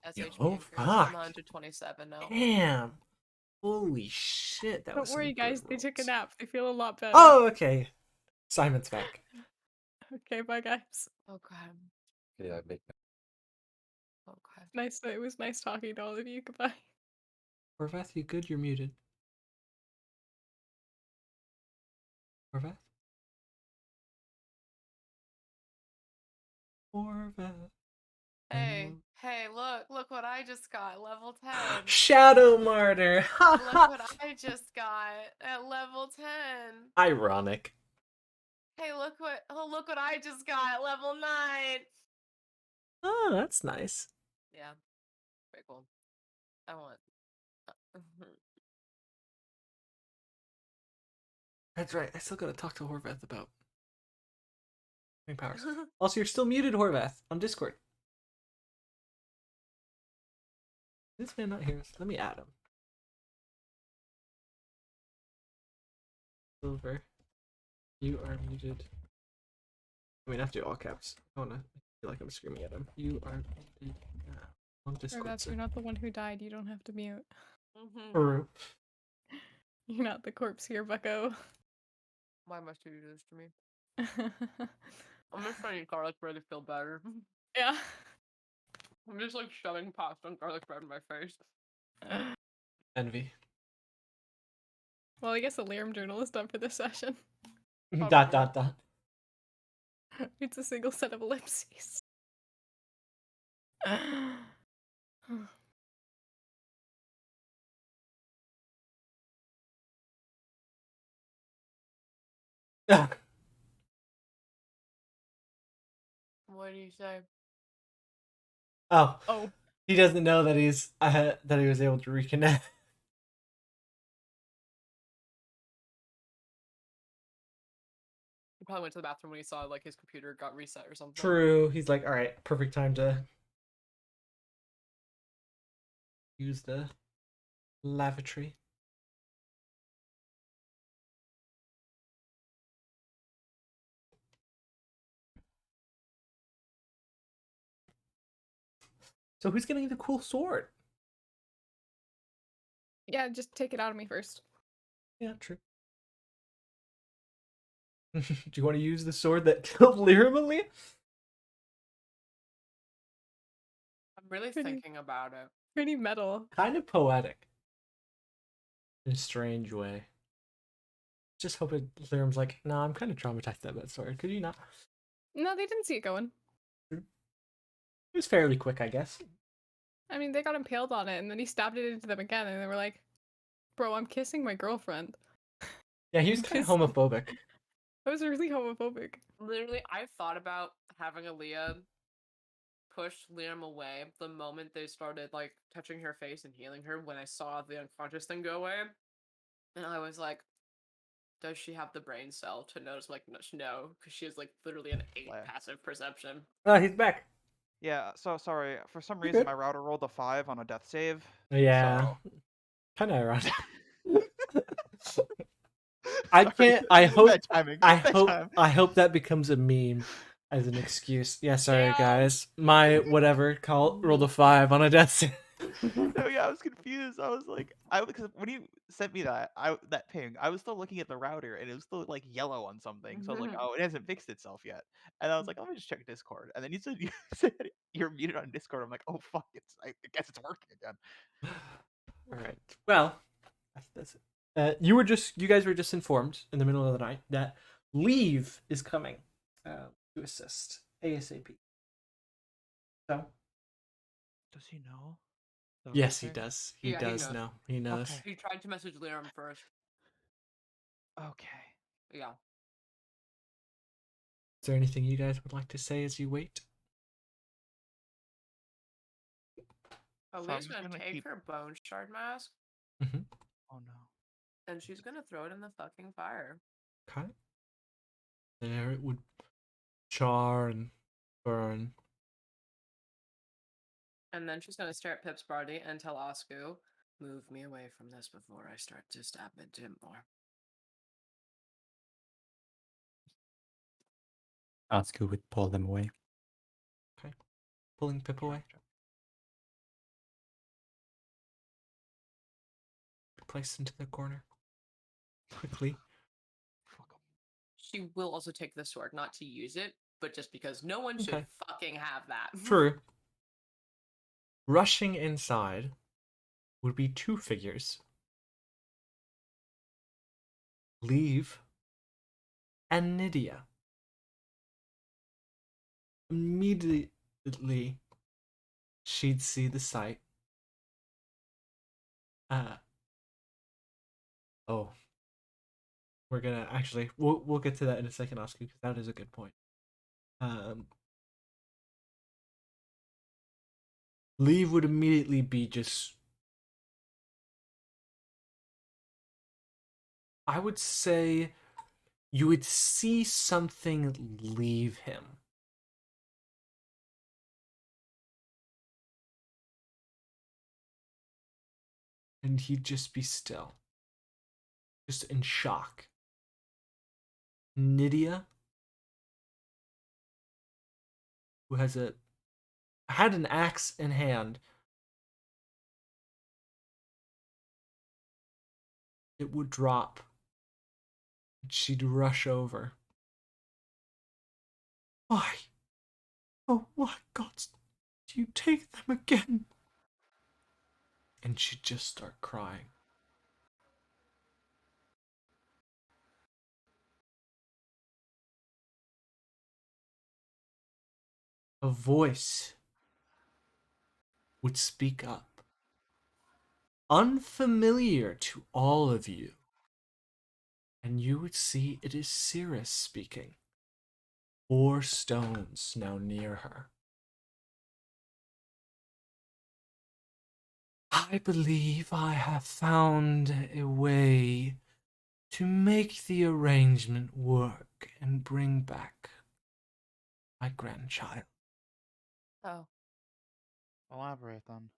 That's Yo, HP increase. I'm fuck. 127 now. Damn. Holy shit, that Don't was some worry, guys. good They took a rolls. nap. They feel a lot better. Oh, okay. Simon's back. Okay, bye, guys. Okay. Yeah, I make Okay. Nice. It was nice talking to all of you. Goodbye. Orveth, you good? You're muted. Orveth? Orveth. Hey, look what I just got, level 10. Shadow Martyr. Look what I just got at level 10. Ironic. Hey, look what I just got at level 9. Oh, that's nice. Yeah. Very cool. I want That's right. I still gotta talk to Horvath about powers. Also, you're still muted, Horvath, on Discord. This man not here. Let me add him. Silver, you are muted. I mean, I have to do all caps. I wanna feel like I'm screaming at him. You are muted on Discord. That's you're not the one who died. You don't have to mute. True. You're not the corpse here, Bucko. Why must you do this to me? I'm just trying to eat garlic bread to feel better. Yeah. I'm just like shoving pasta and garlic bread in my face. Envy. Well, I guess the Liam journal is done for this session. Dot. It's a single set of ellipses. What do you say? Oh, Oh. he doesn't know that that he was able to reconnect. He probably went to the bathroom when he saw like his computer got reset or something. True. He's like, all right, perfect time to use the lavatory. So who's getting the cool sword? Yeah, just take it out of me first. Yeah, true. Do you want to use the sword that killed Lyramali? I'm really Pretty- thinking about it. Pretty metal. Kind of poetic. In a strange way. Just hoping Lyram's like, no, I'm kind of traumatized by that sword. Could you not? No, they didn't see it going. It was fairly quick, I guess. I mean, they got impaled on it, and then he stabbed it into them again, and they were like, bro, I'm kissing my girlfriend. Yeah, he was kind of homophobic. I was really homophobic. Literally, I thought about having Aaliyah push Liam away the moment they started like touching her face and healing her when I saw the unconscious thing go away. And I was like, does she have the brain cell to notice? Like, no, because she has like literally an 8 Like- passive perception. Oh, he's back. Yeah, so sorry. For some You're reason, good. my router rolled a 5 on a death save. Yeah. So... Kind of ironic. Sorry, I can't. I hope. bad timing. Bad time. I hope that becomes a meme as an excuse. Yeah, sorry Yeah. guys. My whatever rolled a 5 on a death save. No, yeah, I was confused. I was like, because when you sent me that ping, I was still looking at the router and it was still like yellow on something. So I was like, oh, it hasn't fixed itself yet. And I was like, let me just check Discord. And then you said you're muted on Discord. I'm like, oh fuck, I guess it's working again. All right. Well, that's it. You guys were just informed in the middle of the night that Leave is coming to assist ASAP. So Does he know? the yes, he router? does. He Yeah, he does knows. know. He knows. Okay. He tried to message Liam first. Okay. Yeah. Is there anything you guys would like to say as you wait? Oh, So I'm Leah's just gonna gonna take keep- her bone shard mask. Mm-hmm. Oh no. And she's gonna throw it in the fucking fire. Okay. There it would char and burn. And then she's gonna stare at Pip's body and tell Oscu, move me away from this before I start to stab into him more. Oscar would pull them away. Pulling Pip away. Placed into the corner. Quickly. Fuck 'em. She will also take the sword, not to use it, but just because no one should Okay. fucking have that. True. Rushing inside would be two figures. Leave and Nydia. Immediately, she'd see the sight. Oh. We're gonna actually we'll get to that in a second, Oscar, because that is a good point. Leave would immediately be just, I would say you would see something leave him. And he'd just be still. Just in shock. Nydia, who had an axe in hand, it would drop. She'd rush over. Why? Oh, why, God, do you take them again? And she'd just start crying. A voice would speak up. Unfamiliar to all of you. And you would see it is Cirrus speaking. 4 stones now near her. I believe I have found a way to make the arrangement work and bring back my grandchild. Oh. Elaborate then.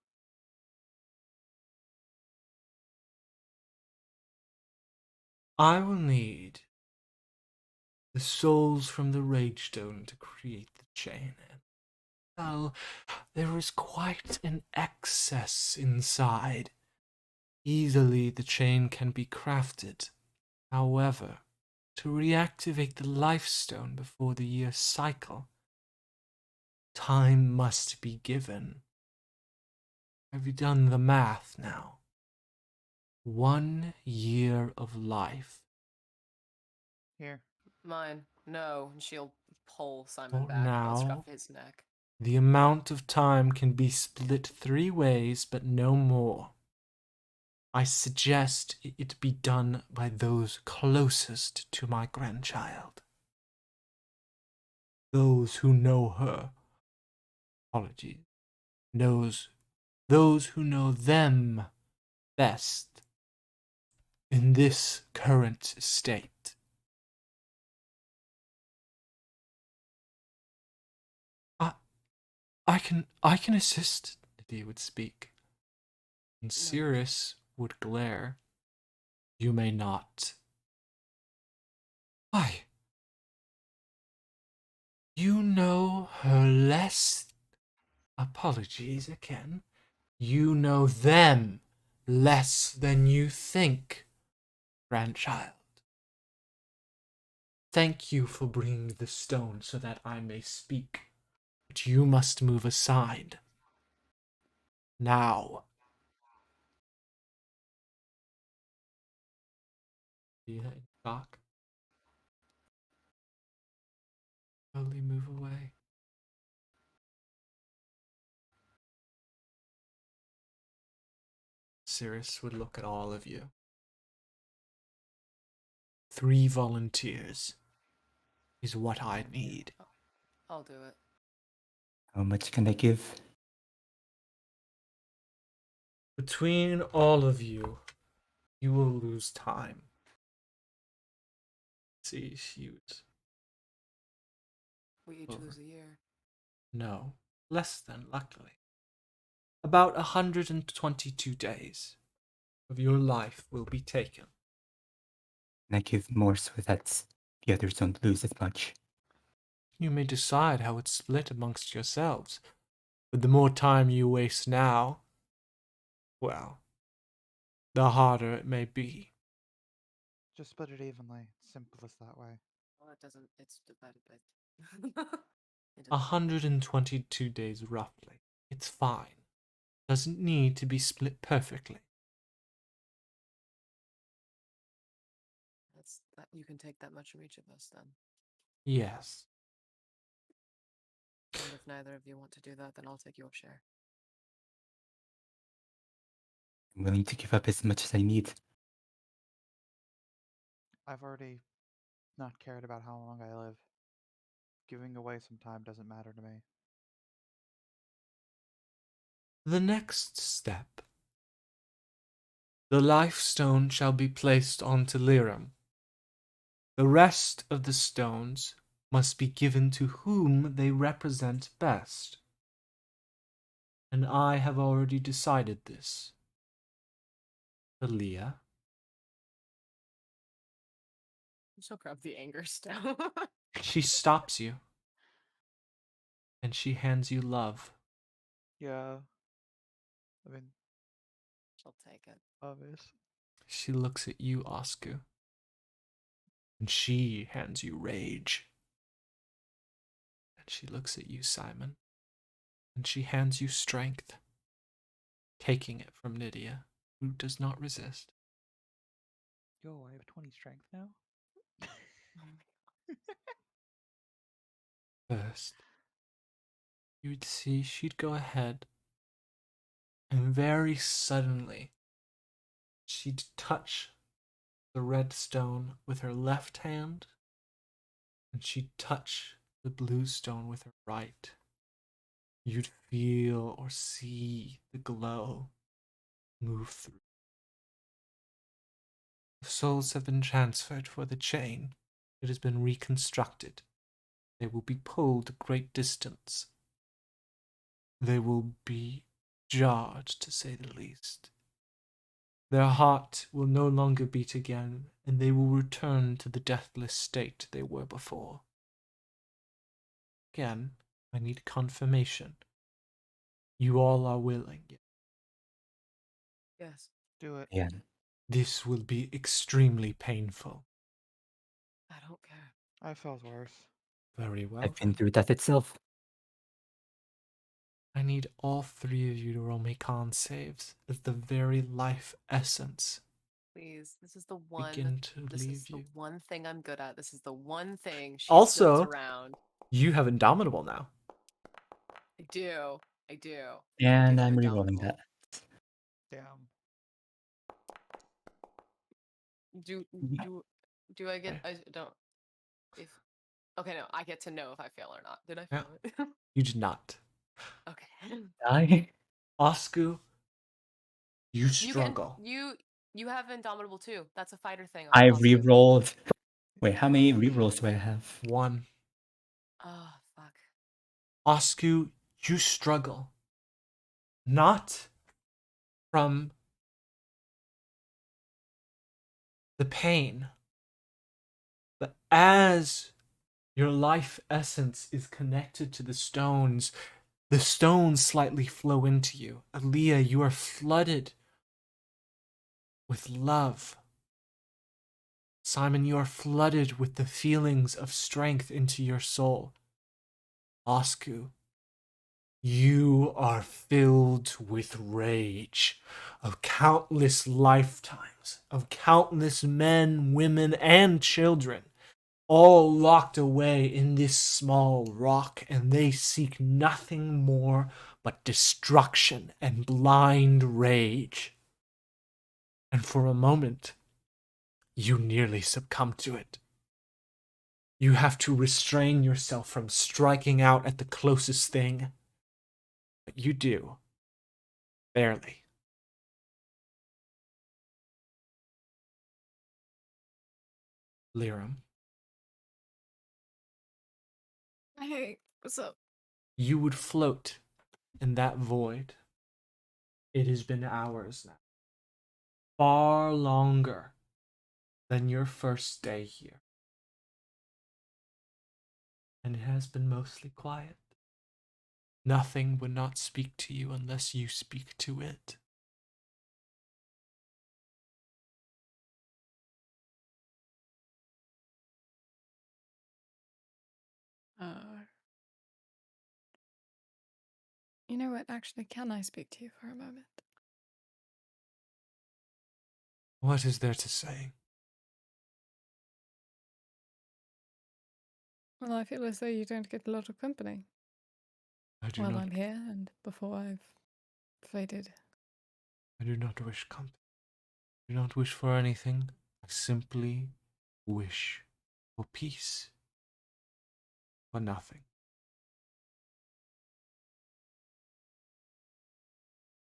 I will need the souls from the Rage Stone to create the chain. Well, there is quite an excess inside. Easily the chain can be crafted. However, to reactivate the Life Stone before the year's cycle, time must be given. Have you done the math now? 1 year of life. Here. Mine. No. And she'll pull Simon For back and I'll now, scruff his neck. the amount of time can be split 3 ways, but no more. I suggest it be done by those closest to my grandchild. Those who know her. Apologies. Those who know them best in this current state. I can assist, Nydia would speak. And Cirrus would glare. You may not. Why? You know her less. Apologies again. You know them less than you think, grandchild. Thank you for bringing the stone so that I may speak. But you must move aside. Now. See that in shock? Slowly move away. Cirrus would look at all of you. 3 volunteers is what I need. I'll do it. How much can I give? Between all of you, You will lose time. See, shoot. We each Over. lose a year. No, less than, luckily. About 122 days of your life will be taken. And I give more so that the others don't lose as much. You may decide how it's split amongst yourselves, but the more time you waste now, well, the harder it may be. Just split it evenly. Simplest that way. Well, it doesn't. It's divided by. It doesn't- 122 days roughly. It's fine. Doesn't need to be split perfectly. That's that. You can take that much from each of us then. Yes. And if neither of you want to do that, then I'll take your share. I'm willing to give up as much as I need. I've already not cared about how long I live. Giving away some time doesn't matter to me. The next step. The life stone shall be placed onto Lirum. The rest of the stones must be given to whom they represent best. And I have already decided this. Aaliyah, She'll grab the anger stone. she stops you. And she hands you love. Yeah. I mean, She'll take it. obvious. She looks at you, Oscar. And she hands you rage. And she looks at you, Simon. And she hands you strength. Taking it from Nydia, who does not resist. Yo, I have 20 strength now? First, you would see she'd go ahead, and very suddenly, she'd touch the red stone with her left hand, and she'd touch the blue stone with her right. You'd feel or see the glow move through. The souls have been transferred for the chain. It has been reconstructed. They will be pulled a great distance. They will be jarred, to say the least. Their heart will no longer beat again, and they will return to the deathless state they were before. Again, I need confirmation. You all are willing. Yes. Do it. Yeah. This will be extremely painful. I don't care. I felt worse. Very well. I've been through death itself. I need all three of you to roll me con saves as the very life essence Please. This is the one. begin to This is leave the you. one thing I'm good at. This is the one thing she's Also- built around. You have Indomitable now. I do. I do. And I I'm do have rerolling Indomitable. that. Damn. Do I get? I don't. If okay, no, I get to know if I fail or not. Did I Yeah. fail it? You did not. Okay. Die? Oscar, you You struggle. you have Indomitable too. That's a fighter thing. I also. rerolled. Wait, how many rerolls do I have? One. Oh fuck. Oscar, you struggle. Not from the pain, but as your life essence is connected to the stones slightly flow into you. Aaliyah, you are flooded with love. Simon, you are flooded with the feelings of strength into your soul. Osku, you are filled with rage of countless lifetimes, of countless men, women, and children, all locked away in this small rock, and they seek nothing more but destruction and blind rage. And for a moment, you nearly succumb to it. You have to restrain yourself from striking out at the closest thing. But you do. Barely. Liram, Hey, what's up? you would float in that void. It has been hours now. Far longer than your first day here. And it has been mostly quiet. Nothing would not speak to you unless you speak to it. You know what? Actually, can I speak to you for a moment? What is there to say? Well, I feel as though you don't get a lot of company I do while not I'm here and before I've faded. I do not wish company. I do not wish for anything. I simply wish for peace. For nothing.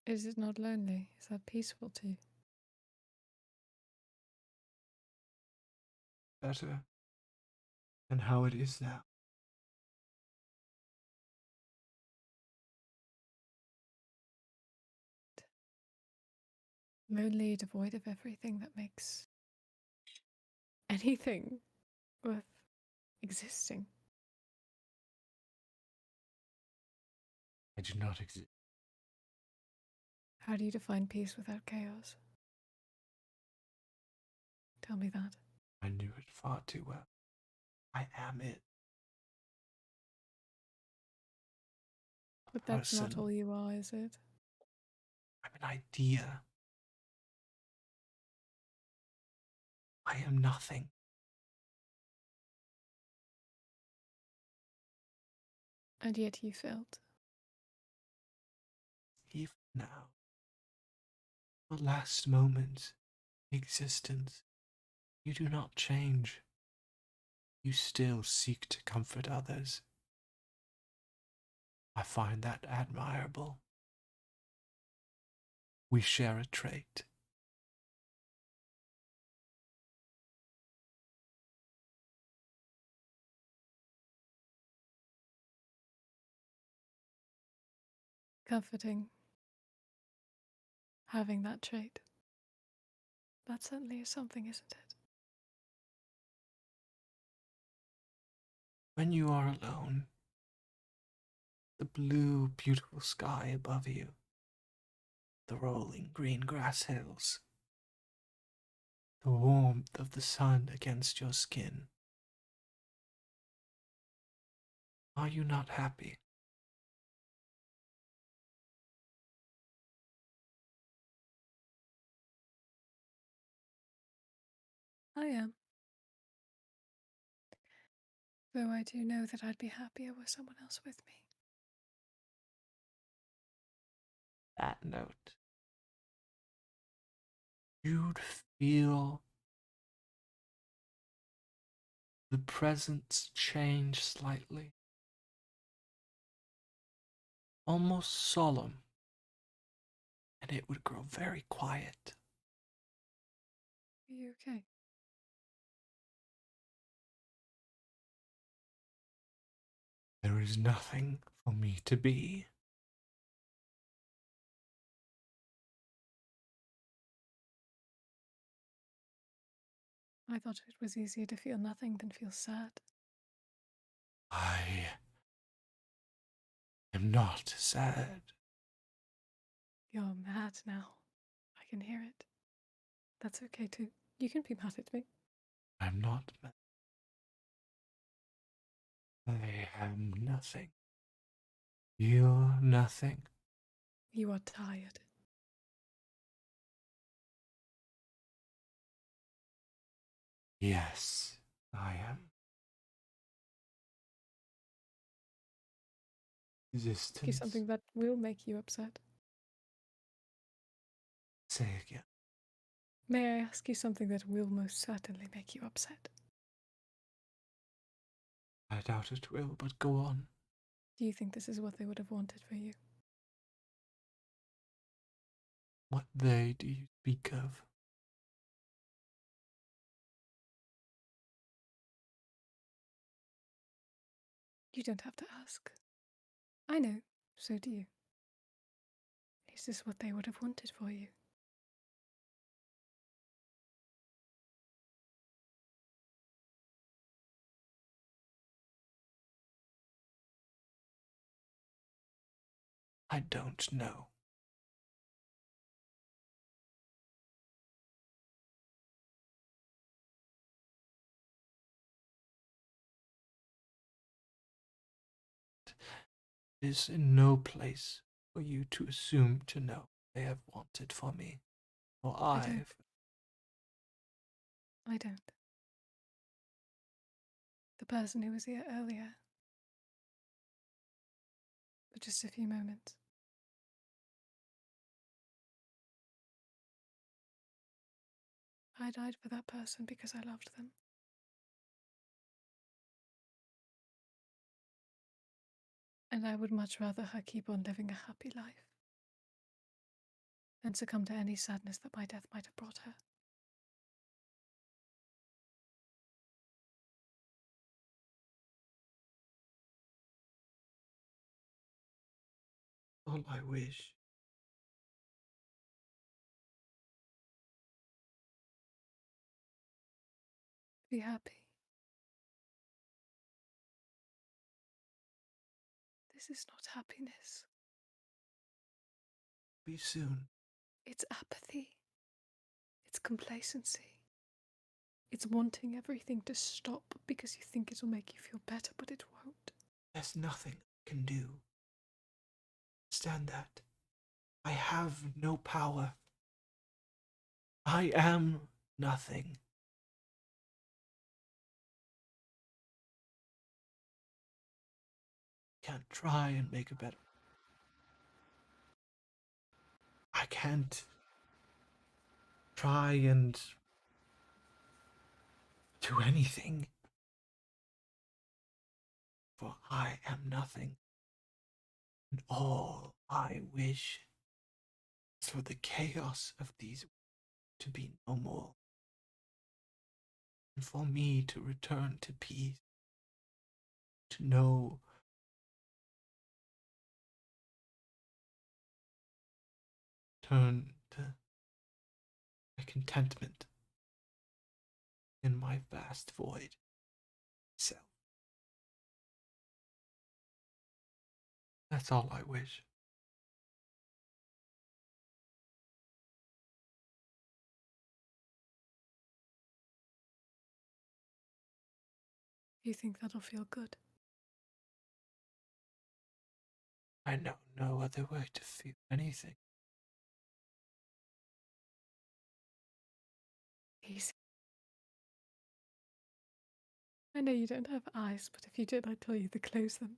Is it not lonely? Is that peaceful to you? Better than how it is now. Lonely, devoid of everything that makes anything worth existing. I do not exist. How do you define peace without chaos? Tell me that. I knew it far too well. I am it. But that's not Person. all you are, is it? I'm an idea. I am nothing. And yet you felt. Even now, the last moment, existence, you do not change. You still seek to comfort others. I find that admirable. We share a trait. Comforting. Having that trait. That certainly is something, isn't it? When you are alone, the blue, beautiful sky above you, the rolling green grass hills, the warmth of the sun against your skin. Are you not happy? I am. Though I do know that I'd be happier with someone else with me. That note. You'd feel the presence change slightly, almost solemn, and it would grow very quiet. Are you okay? There is nothing for me to be. I thought it was easier to feel nothing than feel sad. I am not sad. You're mad now. I can hear it. That's okay too. You can be mad at me. I'm not mad. I am nothing. You're nothing. You are tired. Yes, I am. Ask you Existence. something that will make you upset. Say again. May I ask you something that will most certainly make you upset? I doubt it will, but go on. Do you think this is what they would have wanted for you? What they do you speak of? You don't have to ask. I know, so do you. Is this what they would have wanted for you? I don't know. It is in no place for you to assume to know what they have wanted for me, or I don't. The person who was here earlier, for just a few moments, I died for that person because I loved them. And I would much rather her keep on living a happy life than succumb to any sadness that my death might have brought her. all I wish. Be happy. This is not happiness. Be soon. It's apathy. It's complacency. It's wanting everything to stop because you think it'll make you feel better, but it won't. There's nothing I can do. Stand that. I have no power. I am nothing. Can't try and make it better. I can't try and do anything. For I am nothing. And all I wish is for the chaos of these to be no more. And for me to return to peace. To know turn to my contentment in my vast void self. That's all I wish. You think that'll feel good? I know no other way to feel anything. Easy. I know you don't have eyes, but if you did, I'd tell you to close them.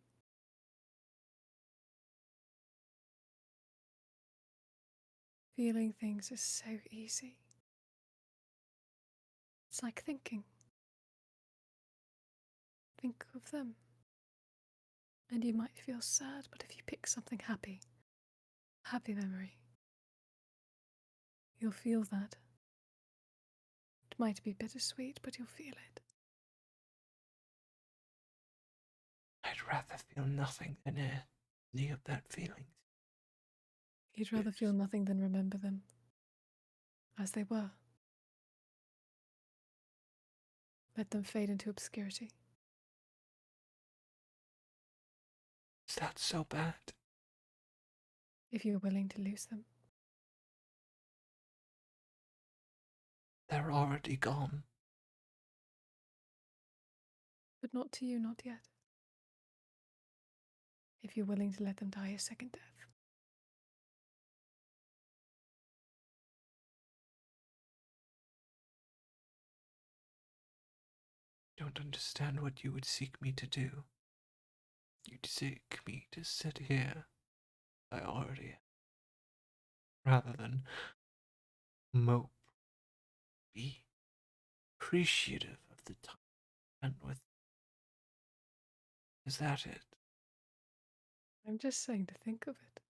Feeling things is so easy. It's like thinking. Think of them. And you might feel sad, but if you pick something happy, happy memory, you'll feel that. It might be bittersweet, but you'll feel it. I'd rather feel nothing than any of that feeling. You'd rather feel nothing than remember them as they were. Let them fade into obscurity. Is that so bad? If you're willing to lose them. They're already gone. But not to you, not yet. If you're willing to let them die a second death. I don't understand what you would seek me to do. You'd seek me to sit here. I already am. Rather than mope. Be appreciative of the time spent with. Is that it? I'm just saying to think of it.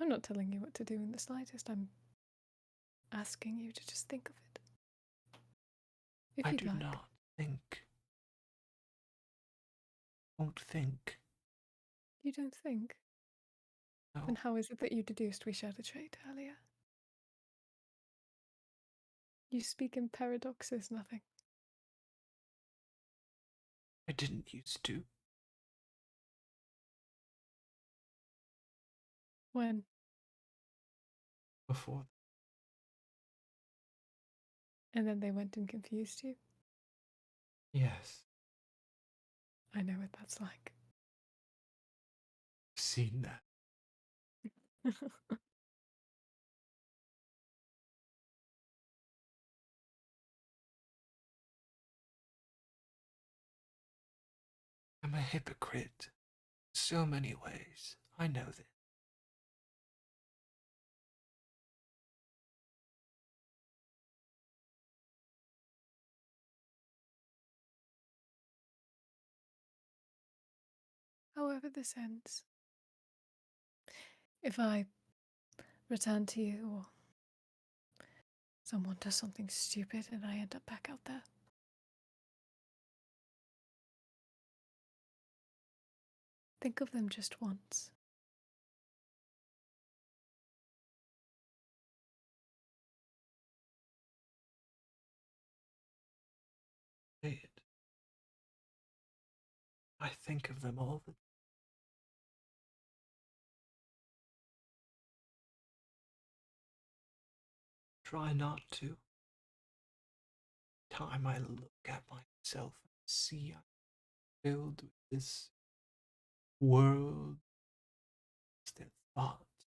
I'm not telling you what to do in the slightest. I'm asking you to just think of it. If I you'd do like. not think. Won't think. You don't think? No. And how is it that you deduced we shared a trait earlier? You speak in paradoxes, nothing. I didn't used to. When? Before. And then they went and confused you? Yes. I know what that's like. I've seen that. I'm a hypocrite. So many ways. I know that. However this ends, if I return to you or someone does something stupid and I end up back out there, think of them just once. Say it. I think of them all the try not to. Time I look at myself and see I'm filled with this world, their thoughts.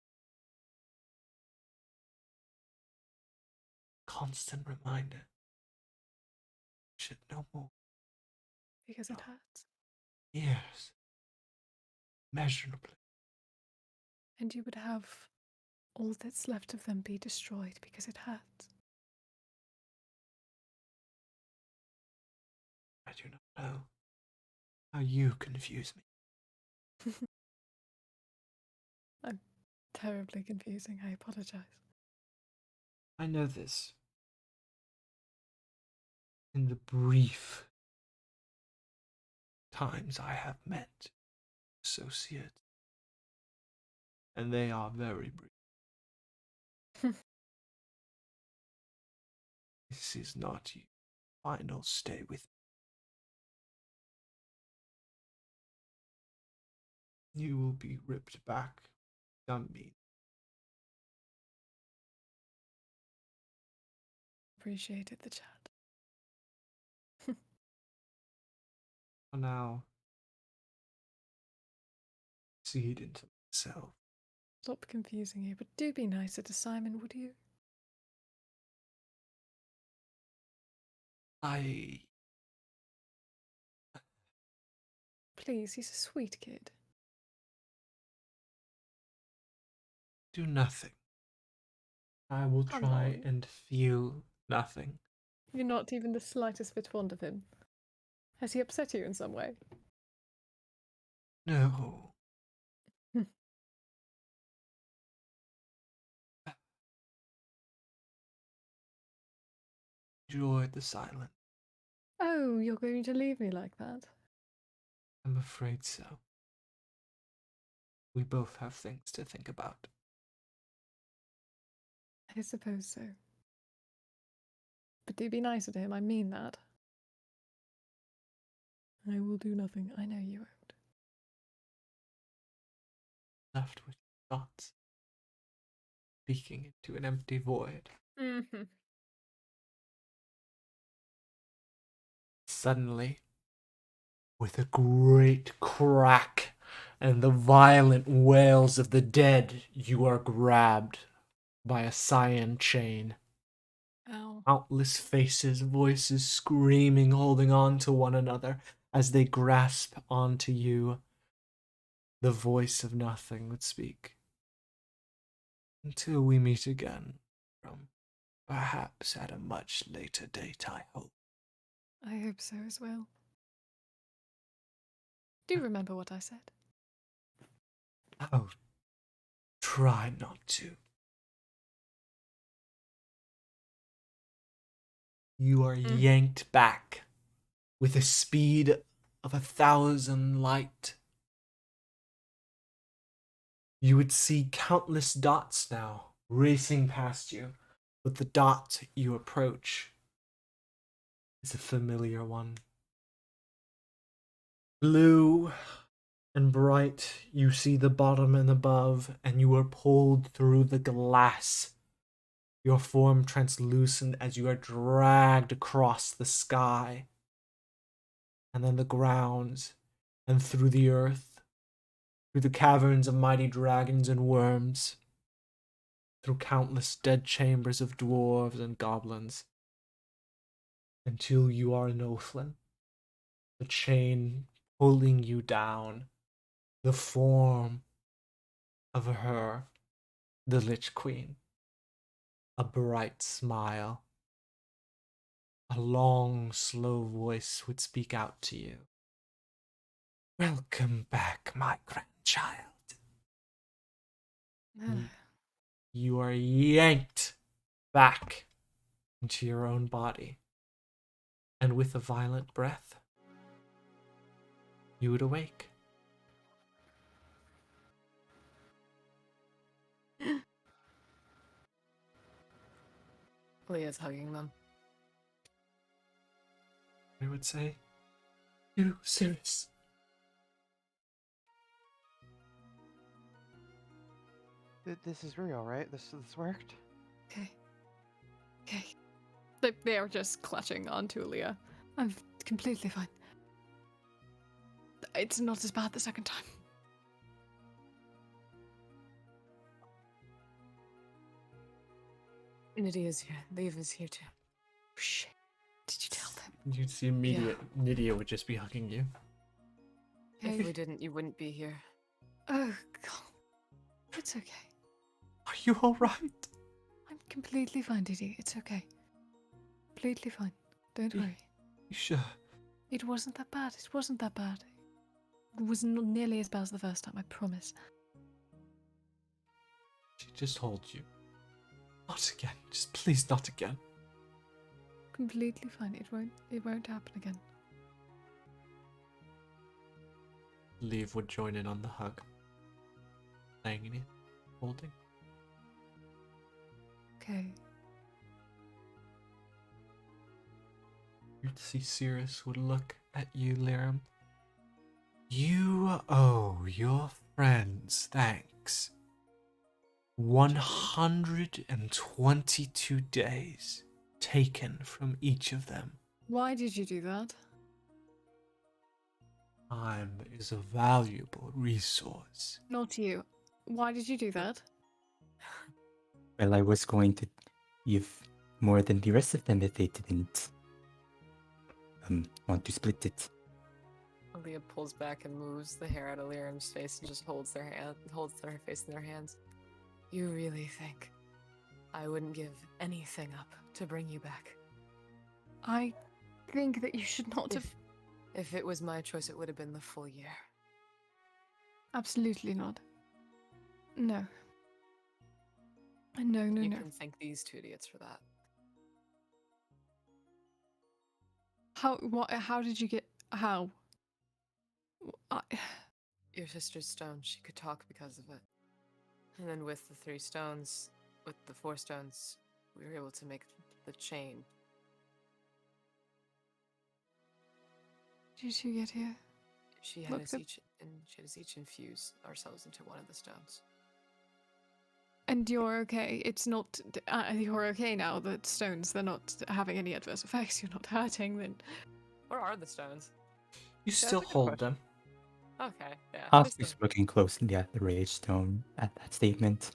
Constant reminder. Should know more. Because it hurts. Yes. Measurably. And you would have all that's left of them be destroyed because it hurts. I do not know how you confuse me. I'm terribly confusing, I apologize. I know this. In the brief times I have met associates, and they are very brief. This is not your final stay with me. You will be ripped back. Done me. Appreciated the chat. For now, seed into myself. Stop confusing you, but do be nicer to Simon, would you? I Please, he's a sweet kid. do nothing. I will Come try on. and feel nothing. You're not even the slightest bit fond of him. Has he upset you in some way? No. Enjoy the silence. Oh, you're going to leave me like that? I'm afraid so. We both have things to think about. I suppose so. But do be nicer to him, I mean that. I will do nothing, I know you won't. Left with thoughts, speaking into an empty void. Mm-hmm. Suddenly, with a great crack and the violent wails of the dead, you are grabbed by a cyan chain. Ow. Countless faces, voices screaming, holding on to one another as they grasp onto you. The voice of nothing would speak. Until we meet again, from perhaps at a much later date, I hope. I hope so as well. Do remember what I said. I'll try not to. You are yanked back with a speed of 1,000 light. You would see countless dots now racing past you, but the dot you approach is a familiar one. Blue and bright, you see the bottom and above, and you are pulled through the glass. Your form translucent as you are dragged across the sky, and then the grounds, and through the earth, through the caverns of mighty dragons and worms, through countless dead chambers of dwarves and goblins, until you are in Oathlin, the chain pulling you down, the form of her, the Lich Queen. A bright smile, a long, slow voice would speak out to you. Welcome back, my grandchild. You are yanked back into your own body, and with a violent breath, you would awake. Leah's hugging them. I would say, you serious? This is real, right? This worked? Okay. Okay. They are just clutching onto Leah. I'm completely fine. It's not as bad the second time. Nydia's here. Leave is here too. Shit. Did you tell them? You'd see immediate. Nydia would just be hugging you. If Hey. we didn't, you wouldn't be here. Oh, God. It's okay. Are you alright? I'm completely fine, Didi. It's okay. Completely fine. Don't worry. You sure? It wasn't that bad. It wasn't that bad. It was not nearly as bad as the first time, I promise. She just holds you. Not again. Just please not again. Completely fine. It won't happen again. Leave would join in on the hug. Laying in it, holding. Okay. You'd see Cirrus would look at you, Liram. You owe your friends thanks. 122 days taken from each of them. Why did you do that? Time is a valuable resource. Not you. Why did you do that? Well, I was going to give more than the rest of them if they didn't want to split it. Leah pulls back and moves the hair out of Liram's face and just holds her face in their hands. You really think I wouldn't give anything up to bring you back? I think that you should not have. If it was my choice, it would have been the full year. Absolutely not. No. No, no, You no. can thank these two idiots for that. How did you get. How? Your sister's stone, she could talk because of it. And then with the 3 stones, with the 4 stones, we were able to make the chain. Did you get here? She had Look, us each infuse ourselves into one of the stones. And you're okay. It's not. You're okay now. The stones, they're not having any adverse effects. You're not hurting. Then. Where are the stones? You that's still a good hold question. them. Okay, yeah. Oscar's looking closely at the Rage Stone at that statement.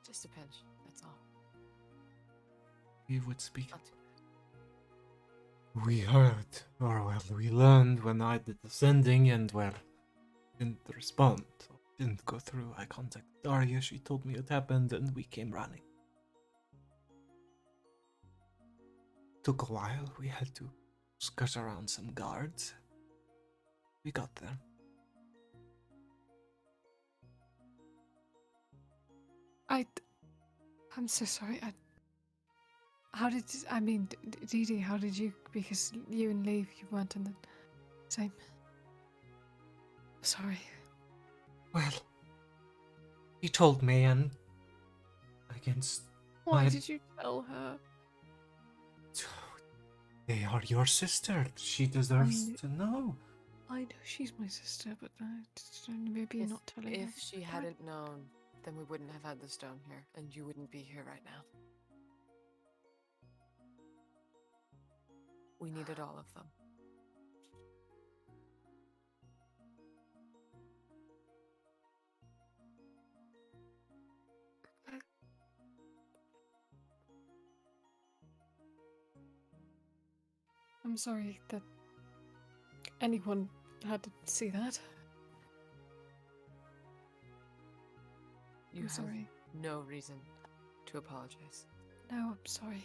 Just a pinch, that's all. We would speak. Not too We heard, or well, we learned when I did the sending, and well, didn't respond. Didn't go through. I contacted Daria, she told me it happened, and we came running. Took a while, we had to skirt around some guards. We got there. I'm so sorry. How did I mean, Dee Dee? How did you? Because you and Lee, you weren't in the same. Sorry. Well, he told me, and against Why my... did you tell her? They are your sister. She deserves to know. I know she's my sister, but maybe not telling her. If she hadn't known, then we wouldn't have had the stone here, and you wouldn't be here right now. We needed all of them. I'm sorry that anyone had to see that. You I'm have sorry. no reason to apologize. No, I'm sorry.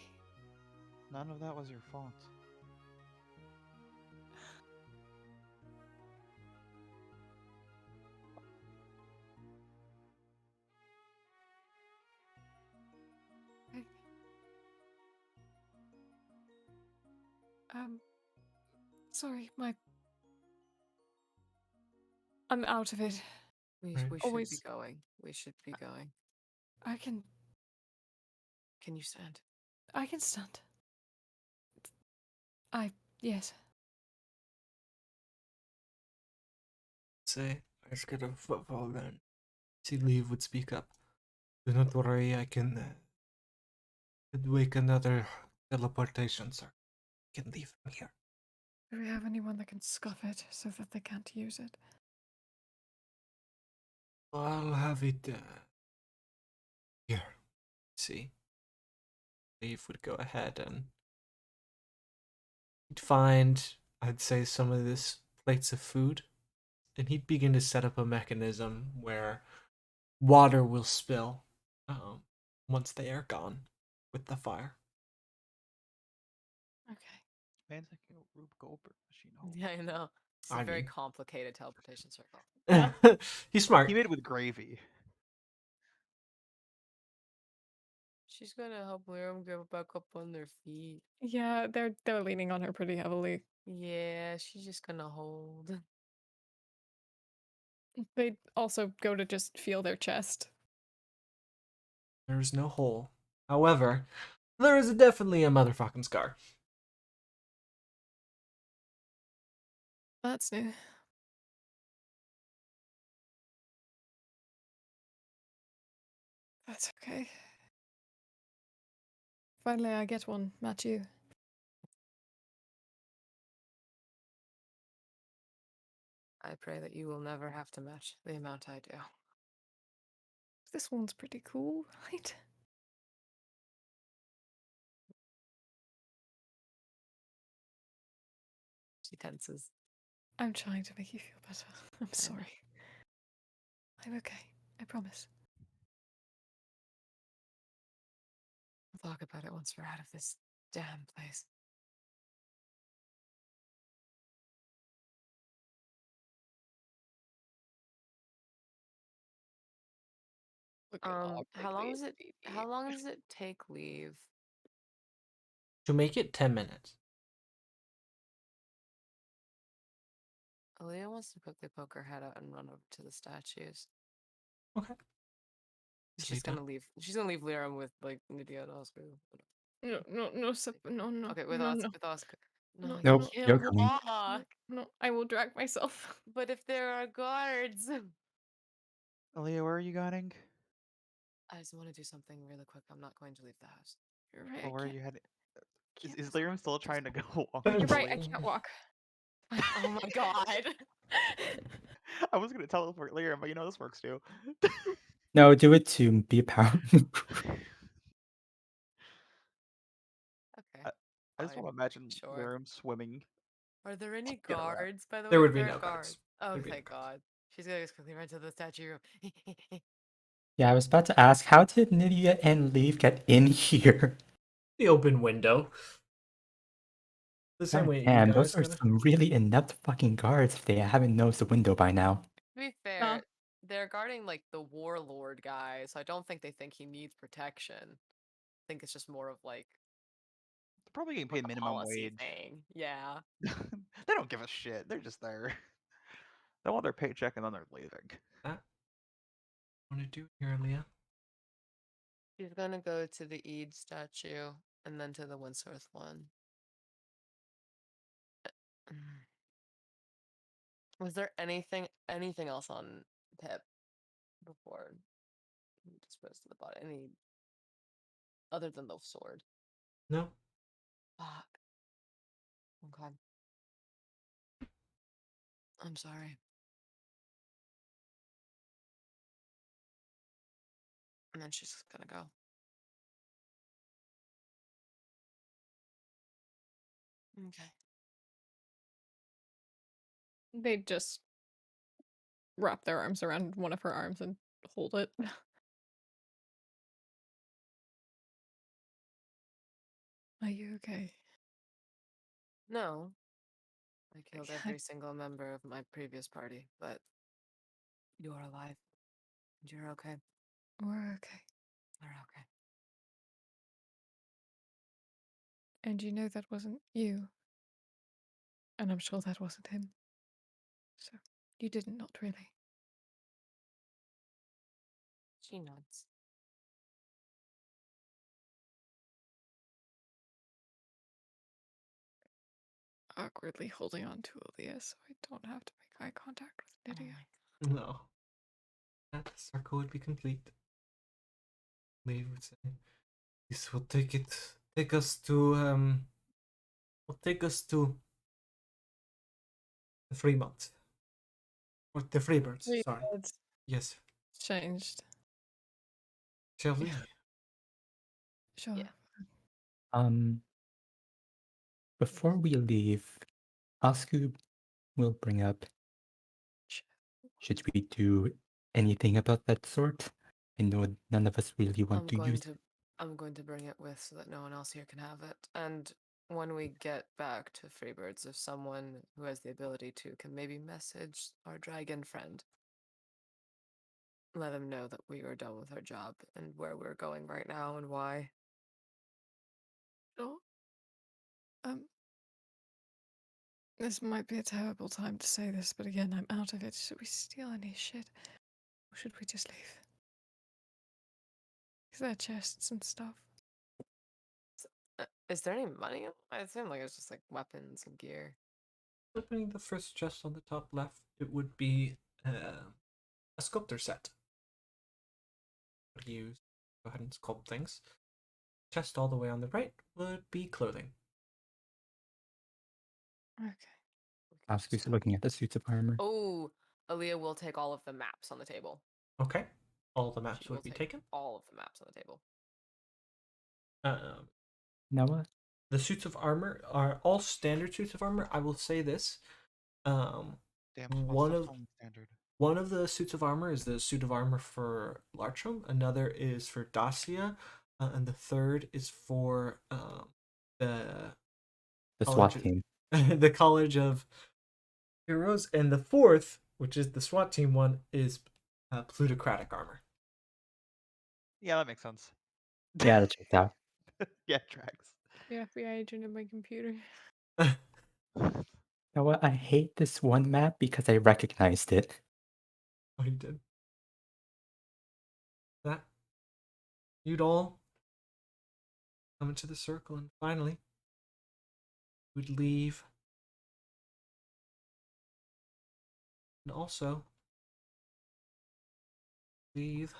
None of that was your fault. Sorry, I'm out of it. We Right. should be Always. going. We should be going. I can Can you stand? stand. Yes. Say, I just got a footfall then. See, Leave would speak up. Do not worry, I can wake another teleportation, sir. I can leave from here. Do we have anyone that can scuff it so that they can't use it? I'll have it here. See, Leave would go ahead and he'd find, I'd say, some of this plates of food, and he'd begin to set up a mechanism where water will spill once they are gone with the fire. Okay. Man's like a Rube Goldberg machine. Oh. Yeah, I know. It's a I very mean- complicated teleportation circle. He's smart. He made it with gravy. She's gonna help Liam get back up on their feet. Yeah, they're leaning on her pretty heavily. Yeah, she's just gonna hold. They also go to just feel their chest. There's no hole. However, there is definitely a motherfucking scar. That's new. That's okay. Finally, I get one. Match you. I pray that you will never have to match the amount I do. This one's pretty cool, right? She tenses. I'm trying to make you feel better. I'm know. sorry. I'm okay. I promise. We'll talk about it once we're out of this damn place. How long does it take Leave? To make it 10 minutes. Aaliyah wants to quickly poke her head out and run over to the statues. Okay. She's gonna leave. She's gonna leave Liam with like Nydia and Oscar. No, no. Okay, with no, Oscar. no. With Oscar. No, No, you Nope, can't you're coming. walk. No, I will drag myself. But if there are guards, Aaliyah, where are you going? I just want to do something really quick. I'm not going to leave the house. You're right. Well, where are you headed? can't Is just- Liam still trying to go along? You're right. I can't walk. Oh my god. I was gonna teleport Liam, but you know this works too. No, do it to be power. Okay. I just fine. want to imagine Sure. Liam swimming. Are there any Get around. guards, by the way? There would be There no are guards. Oh, There'd be no thank guards. God. She's gonna just quickly run to the statue room. Yeah, I was about to ask, how did Nydia and Leaf get in here? The open window. The same way you Damn, guys those are gotta. some really inept fucking guards if they haven't noticed the window by now. To be fair, they're guarding like the warlord guy, so I don't think they think he needs protection. I think it's just more of like probably getting like paid a minimum policy wage. thing. Yeah. They don't give a shit. They're just there. They want their paycheck and then they're leaving. That want to do here, Leah? She's gonna go to the Eid statue and then to the Windsworth one. Was there anything else on Pip before he disposed of the body? Any other than the sword? No. Fuck. Okay. I'm sorry. And then she's just gonna go. Okay. They just wrap their arms around one of her arms and hold it. Are you okay? No. I killed Okay. every single member of my previous party, but you're alive. And you're okay. We're okay. We're okay. And you know that wasn't you. And I'm sure that wasn't him. So, you didn't, not really. She nods. Awkwardly holding on to Aaliyah so I don't have to make eye contact with Oh Lydia. my No. That circle would be complete. Leah would say, "This will take us to will take us to the Fremont. Or the Freebirds, sorry. It's Yes. changed. Shall we? Sure. Yeah. Before we leave, Asku will bring up, should we do anything about that sort? I know none of us really want to use it. I'm going to bring it with so that no one else here can have it. And when we get back to Freebirds, if someone who has the ability to can maybe message our dragon friend, let him know that we are done with our job and where we're going right now and why. Sure. This might be a terrible time to say this, but again, I'm out of it. Should we steal any shit? Or should we just leave? Is there chests and stuff? Is there any money? I assume like it's just like weapons and gear. Opening the first chest on the top left, it would be a sculptor set. Would use go ahead and sculpt things. Chest all the way on the right would be clothing. Okay. Asku's looking at the suits of armor. Oh, Aaliyah will take all of the maps on the table. Okay. All the maps She will would be take taken. all of the maps on the table. Noah? The suits of armor are all standard suits of armor. I will say this. Damn, One of standard. one of the suits of armor is the suit of armor for Lartrum. Another is for Dacia, and the third is for the The SWAT college, team. the College of Heroes, and the fourth, which is the SWAT team one, is plutocratic armor. Yeah, that makes sense. Yeah, that checked out. Yeah, it tracks. The FBI agent in my computer. Noah, I hate this one map because I recognized it. Oh, you did. That you'd all come into the circle, and finally, we'd leave. And also leave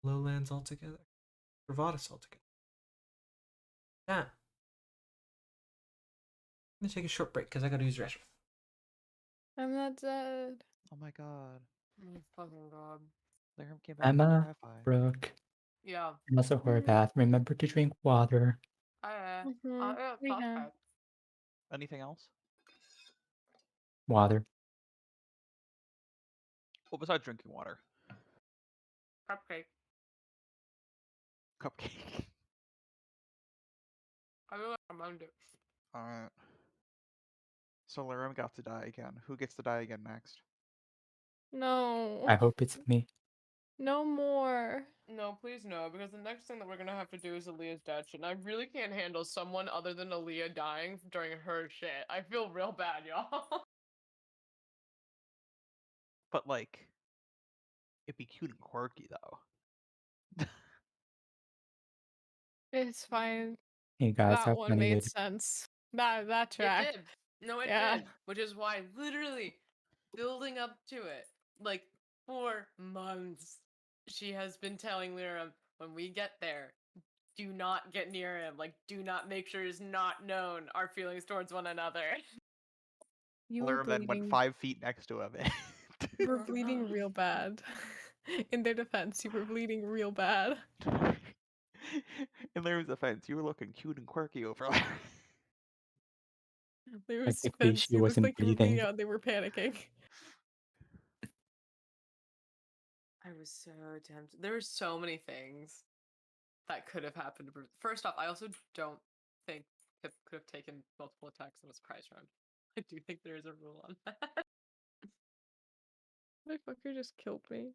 Lowlands altogether. Bravadus altogether. Yeah. I'm gonna take a short break because I gotta use the restroom. I'm not dead. Oh my god. Oh, fucking god. Lyram came back Emma, from Wi-Fi. Brooke, Yeah. and also Horvath, remember to drink water. Yeah, We have. perfect. Anything else? Water. Well, besides drinking water. Cupcake. Cupcake. I really recommend it. Alright. So Lyram got to die again. Who gets to die again next? No. I hope it's me. No more. No, please no, because the next thing that we're gonna have to do is Aaliyah's death shit, and I really can't handle someone other than Aaliyah dying during her shit. I feel real bad, y'all. But like, it'd be cute and quirky though. It's fine. Hey guys, That have one fun made with sense. That It track. did. No, it Yeah. did. Which is why, literally, building up to it, like, for months, she has been telling Lyra, when we get there, do not get near him. Like, do not make sure he's not known our feelings towards one another. You were Lyra then went bleeding. 5 feet next to him. You were bleeding real bad. In their defense, you were bleeding real bad. In Lyra's defense, you were looking cute and quirky over there. There's technically defense. she You looked wasn't like you were bleeding bleeding. out. They were panicking. I was so tempted. There were so many things that could have happened. First off, I also don't think Pip could have taken multiple attacks in a surprise round. I do think there is a rule on that. Motherfucker just killed me.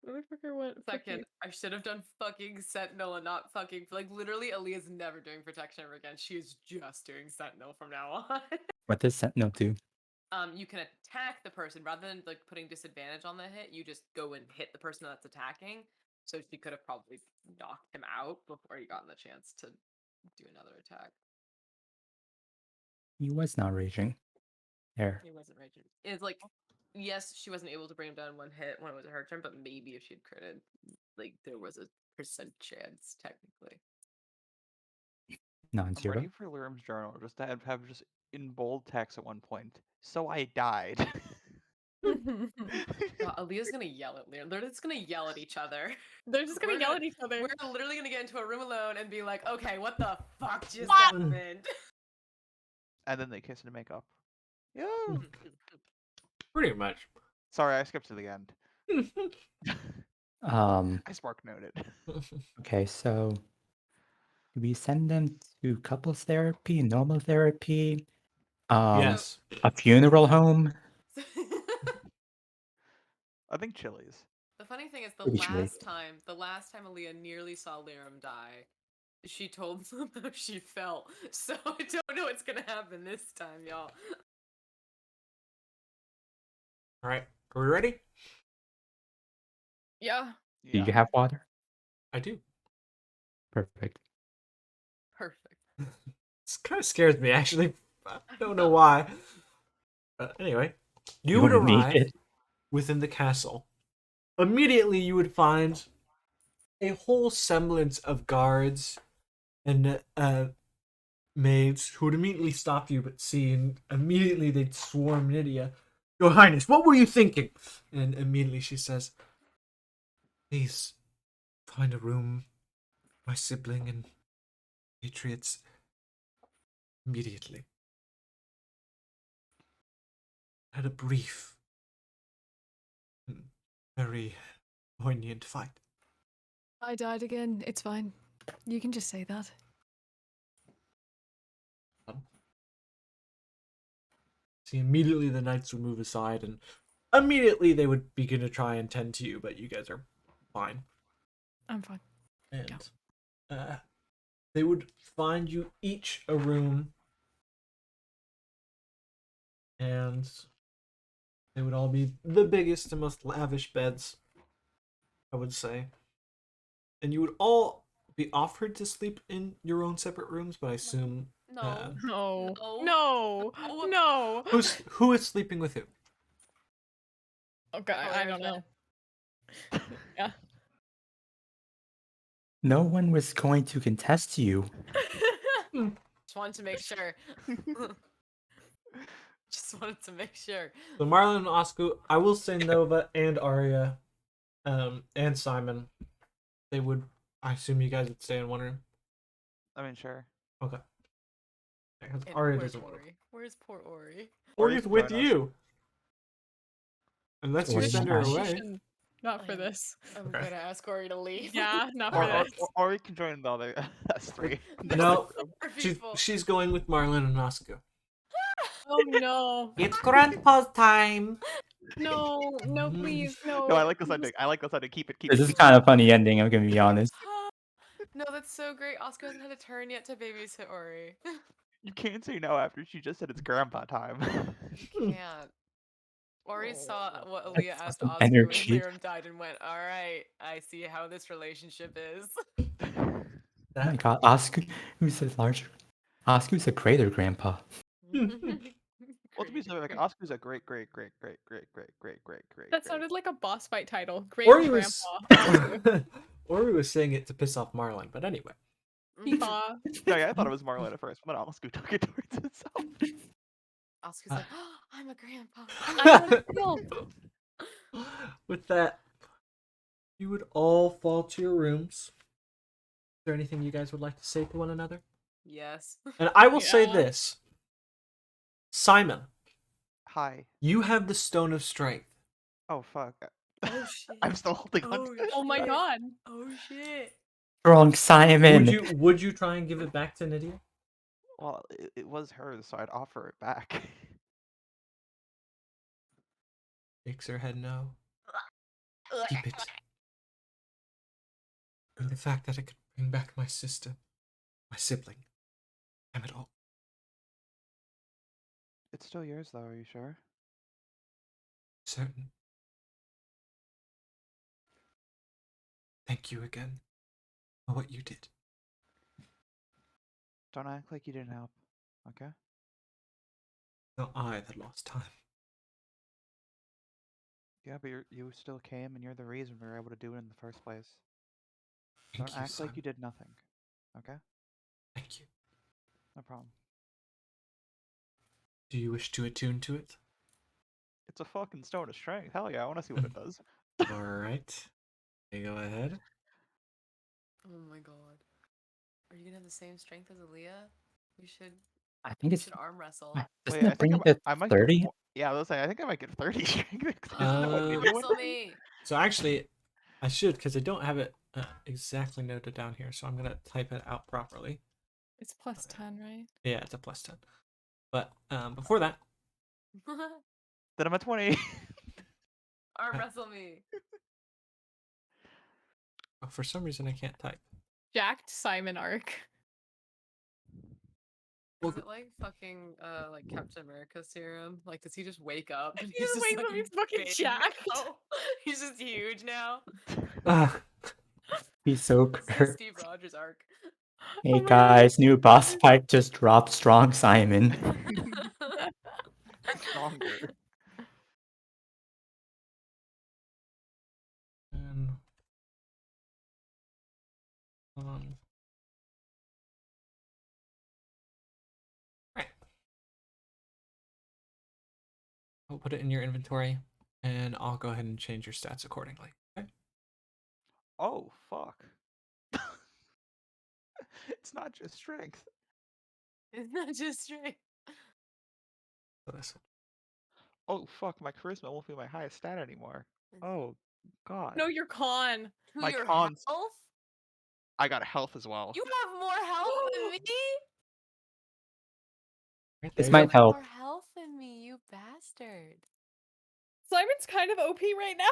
Motherfucker went Second, fucking. I should have done fucking Sentinel and not fucking like literally. Aaliyah's never doing protection ever again. She is just doing Sentinel from now on. What does Sentinel do? You can attack the person rather than like putting disadvantage on the hit. You just go and hit the person that's attacking. So she could have probably knocked him out before he gotten the chance to do another attack. He was not raging. There. He wasn't raging. It's like, yes, she wasn't able to bring him down in one hit when it was her turn, but maybe if she'd critted, like there was a percent chance technically. Non I'm zero. ready for Lyram's journal just to have just in bold text at one point. So I died. Aaliyah's gonna yell at Lyra. They're just gonna yell at each other. They're just gonna We're yell gonna- at each other. We're literally gonna get into a room alone and be like, okay, what the fuck just What? happened? And then they kiss and make up. Yeah. Pretty much. Sorry, I skipped to the end. I spark noted. Okay, so do we send them to couples therapy, normal therapy, Yes. a funeral home? I think Chili's. The funny thing is, Pretty sure. the last time Aaliyah nearly saw Lyram die, she told them how she felt. So I don't know what's gonna happen this time, y'all. All right. Are we ready? Yeah. Do Yeah. you have water? I do. Perfect. Perfect. This kind of scares me, actually. I don't know why. But anyway, you would don't need arrive it. within the castle. Immediately, you would find a whole semblance of guards and maids who would immediately stop you, but see, and immediately they'd swarm Nydia. Your Highness, what were you thinking? And immediately she says, please find a room, my sibling and patriots, immediately. Had a brief, very poignant fight. I died again. It's fine. You can just say that. See, immediately the knights would move aside, and immediately they would begin to try and tend to you, but you guys are fine. I'm fine. And they would find you each a room, and they would all be the biggest and most lavish beds, I would say. And you would all be offered to sleep in your own separate rooms, but I assume No. No. No. No. No. No. who is sleeping with who? Okay, I don't know. Yeah. No one was going to contest you. Just wanted to make sure. Just wanted to make sure. So Marlon and Oscar, I will say Nova and Arya, and Simon. They would. I assume you guys would stay in one room. I mean, sure. Okay. Because And Arya where's doesn't want to. Ori? Where's poor Ori? Arya's can with join us. you. Unless you Ori send her not. away. Not for this. I'm Okay. gonna ask Ori to leave. Yeah, not Or, for or, this. or we can join the other us three. No, Poor she's people. she's going with Marlon and Oscar. Oh no. It's grandpa's time. No, no, please, no. No, I like this ending. I like this ending. Keep it. Keep This it. is keep it. kind of funny ending. I'm gonna be honest. No, that's so great. Oscar hasn't had a turn yet to babysit Ori. You can't say no after she just said it's grandpa time. You can't. Ori saw what Aaliyah That's asked some Oscar when energy. Lyram died and went, "Alright, I see how this relationship is." Oh my god, Oscar, who's a larger? Oscar's a greater grandpa. Well, to be fair, like Oscar's a great, great, great, great, great, great, great, great, great. That sounded like a boss fight title. Great Ori grandpa. was Oscar. Ori was saying it to piss off Marlon, but anyway. Hee-haw. No, yeah, I thought it was Marlon at first, but then Oscar took it towards himself. Oscar's like, oh, I'm a grandpa. I'm gonna kill. With that, you would all fall to your rooms. Is there anything you guys would like to say to one another? Yes. And I will say Yeah. this. Simon, Hi. you have the Stone of Strength. Oh fuck. Oh shit. I'm still holding on to that. Oh my shit. god. Oh shit. Strong Simon. Would you try and give it back to Nydia? Well, it was hers, so I'd offer it back. Shakes her head no. Keep it. And the fact that it could bring back my sister, my sibling, damn it all. It's still yours, though. Are you sure? Certain. Thank you again for what you did. Don't act like you didn't help. Okay. Not I that lost time. Yeah, but you still came, and you're the reason we were able to do it in the first place. Thank Don't you, act Simon. like you did nothing. Okay. Thank you. No problem. Do you wish to attune to it? It's a fucking stone of strength. Hell yeah, I want to see what it does. All right. You go ahead. Oh my god. Are you gonna have the same strength as Aaliyah? We should I think it's arm wrestle. doesn't Wait, I it bring think it to I might 30? get. Yeah, I was saying I think I might get 30 strength. Isn't that what Uh, you Arm do? wrestle me. So actually, I should, because I don't have it exactly noted down here. So I'm going to type it out properly. It's plus 10, right? Yeah, it's a plus 10. But before that, Then I'm at 20. Arm wrestle me. oh, for some reason I can't type. Jacked Simon arc. Well, Is it like fucking like Captain America serum? Like, does he just wake up and He just wakes up, he's fucking big jacked. now? He's just huge now. He's so It's like good. Steve Rogers arc. Hey Oh my guys, new boss fight just dropped. Strong Simon. Stronger. and right. I'll put it in your inventory, and I'll go ahead and change your stats accordingly. Okay. Oh fuck. It's not just strength. It's not just strength. So this Oh fuck, my charisma won't be my highest stat anymore. Oh god. No, you're con. To My your cons- health? I got health as well. You have more health than me? right, This there you might go. help. More health than me, you bastard. Simon's kind of OP right now.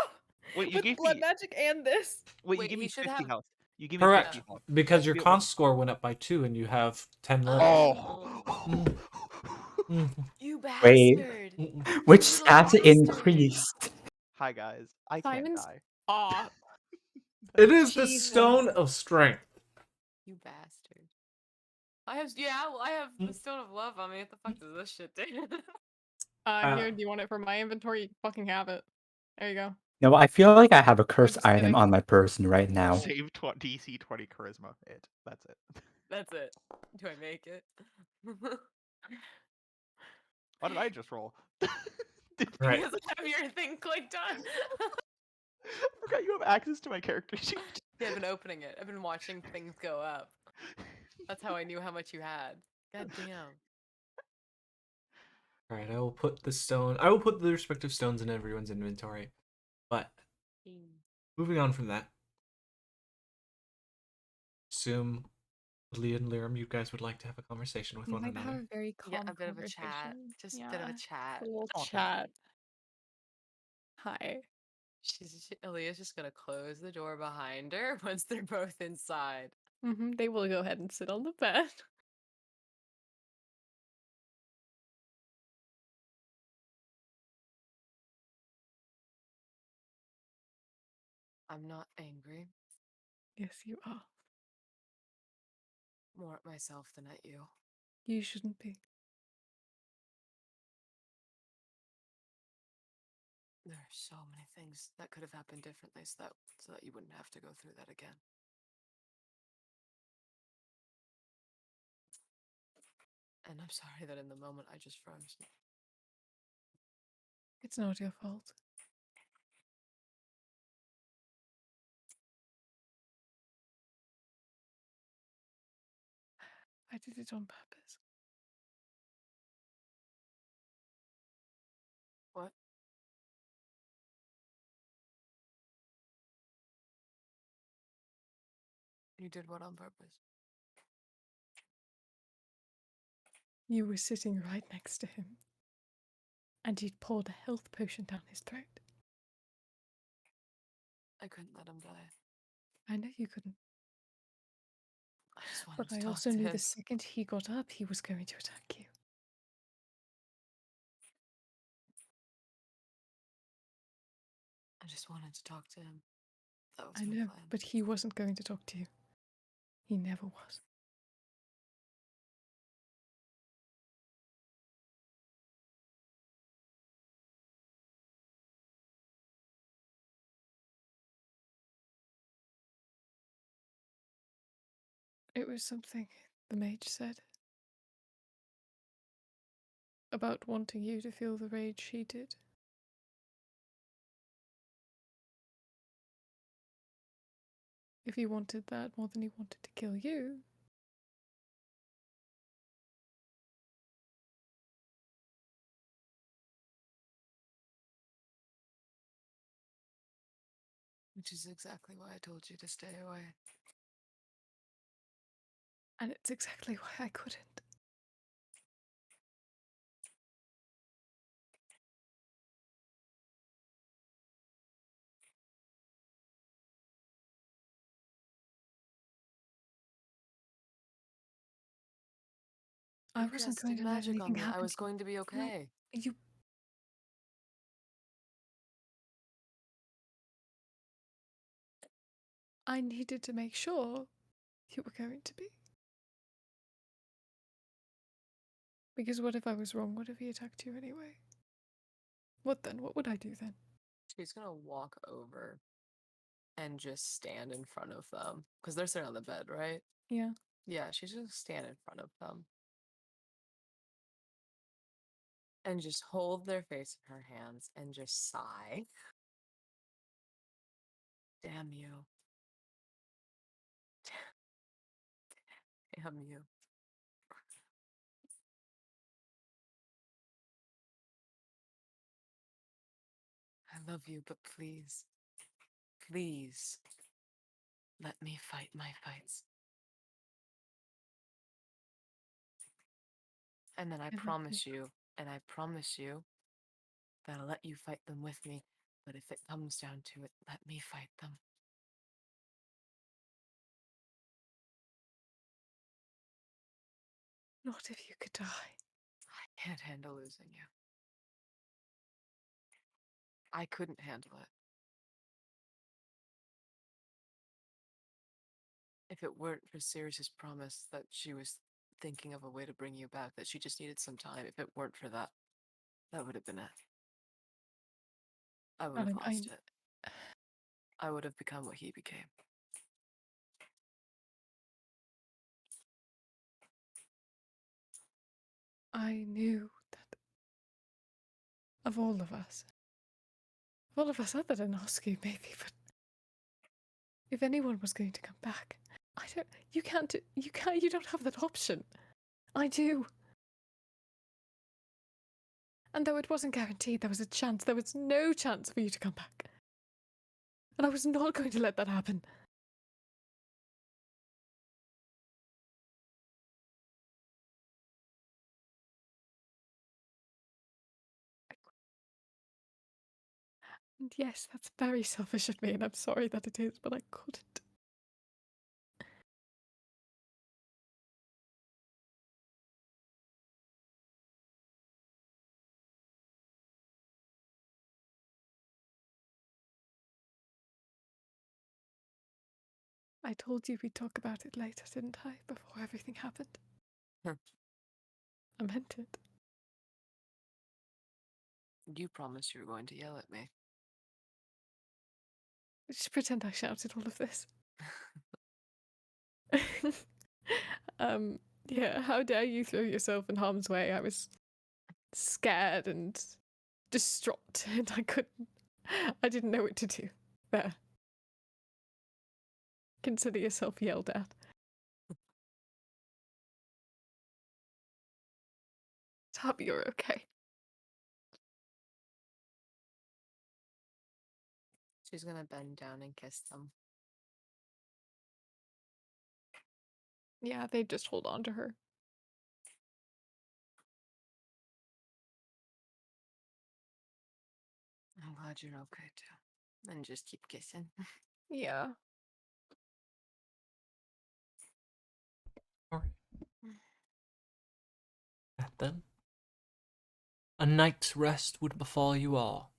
Wait, you with gave blood me. magic and this. Wait, you Wait, give he me should 50 have- health. You give me Correct, 50 health. because your Yeah, con score went up by 2, and you have 10 more. Oh. You Wait. bastard. Which Little stats bastard. increased? Hi guys, I can't Simon's die. aw. It is the Jesus. Stone of Strength. You bastard. I have the Stone of Love on me. What the fuck does this shit do? Here, do you want it from my inventory? You fucking have it. There you go. No, I feel like I have a cursed just item kidding. on my person right now. Save DC 20 charisma. That's it. That's it. Do I make it? What did I just roll? Right. Because I have your thing clicked on. I forgot you have access to my character sheet. Yeah, I've been opening it. I've been watching things go up. That's how I knew how much you had. God damn. All right, I will put the respective stones in everyone's inventory. But moving on from that, assume Lee and Liram, you guys would like to have a conversation with We one might have another. a very calm Yeah, a bit of a chat. conversation. Just a Yeah, bit of a chat. a little Okay. chat. Hi. Aaliyah's just gonna close the door behind her once they're both inside. They will go ahead and sit on the bed. I'm not angry. Yes, you are. More at myself than at you. You shouldn't be. There are so many things that could have happened differently so that you wouldn't have to go through that again. And I'm sorry that in the moment I just froze. It's not your fault. I did it on purpose. What? You did what on purpose? You were sitting right next to him, and you'd poured a health potion down his throat. I couldn't let him die. I know you couldn't, I just wanted but to I talk also to knew him. the second he got up, he was going to attack you. I just wanted to talk to him. That was I my know, plan. but he wasn't going to talk to you. He never was. It was something the mage said about wanting you to feel the rage he did. If he wanted that more than he wanted to kill you, Which is exactly why I told you to stay away. and it's exactly why I couldn't. I You wasn't casted going to let magic on anything me. I happen was to you. going to be okay. You. I needed to make sure you were going to be. Because what if I was wrong? What if he attacked you anyway? What then? What would I do then? She's gonna walk over and just stand in front of them. Because they're sitting on the bed, right? Yeah. Yeah, she's just stand in front of them. And just hold their face in her hands and just sigh. Damn you. Damn you. I love you, but please, please, let me fight my fights. And then I love you. promise you that I'll let you fight them with me. But if it comes down to it, let me fight them. Not if you could die. I can't handle losing you. I couldn't handle it. If it weren't for Sirius's promise that she was thinking of a way to bring you back, that she just needed some time, if it weren't for that, that would have been it. I would have lost it. I would have become what he became. I knew that of all of us, other than Oscar, maybe, but if anyone was going to come back, you don't have that option. I do. And though it wasn't guaranteed, there was no chance for you to come back. And I was not going to let that happen. And yes, that's very selfish of me, and I'm sorry that it is, but I couldn't. I told you we'd talk about it later, didn't I? Before everything happened. Hmm. I meant it. You promised you were going to yell at me. Just pretend I shouted all of this. Yeah, how dare you throw yourself in harm's way? I was scared and distraught, and I didn't know what to do. There. Consider yourself yelled at. Hope you're okay. She's gonna bend down and kiss them. Yeah, they just hold on to her. I'm glad you're okay too. And just keep kissing. Yeah. All right. That then. A night's rest would befall you all.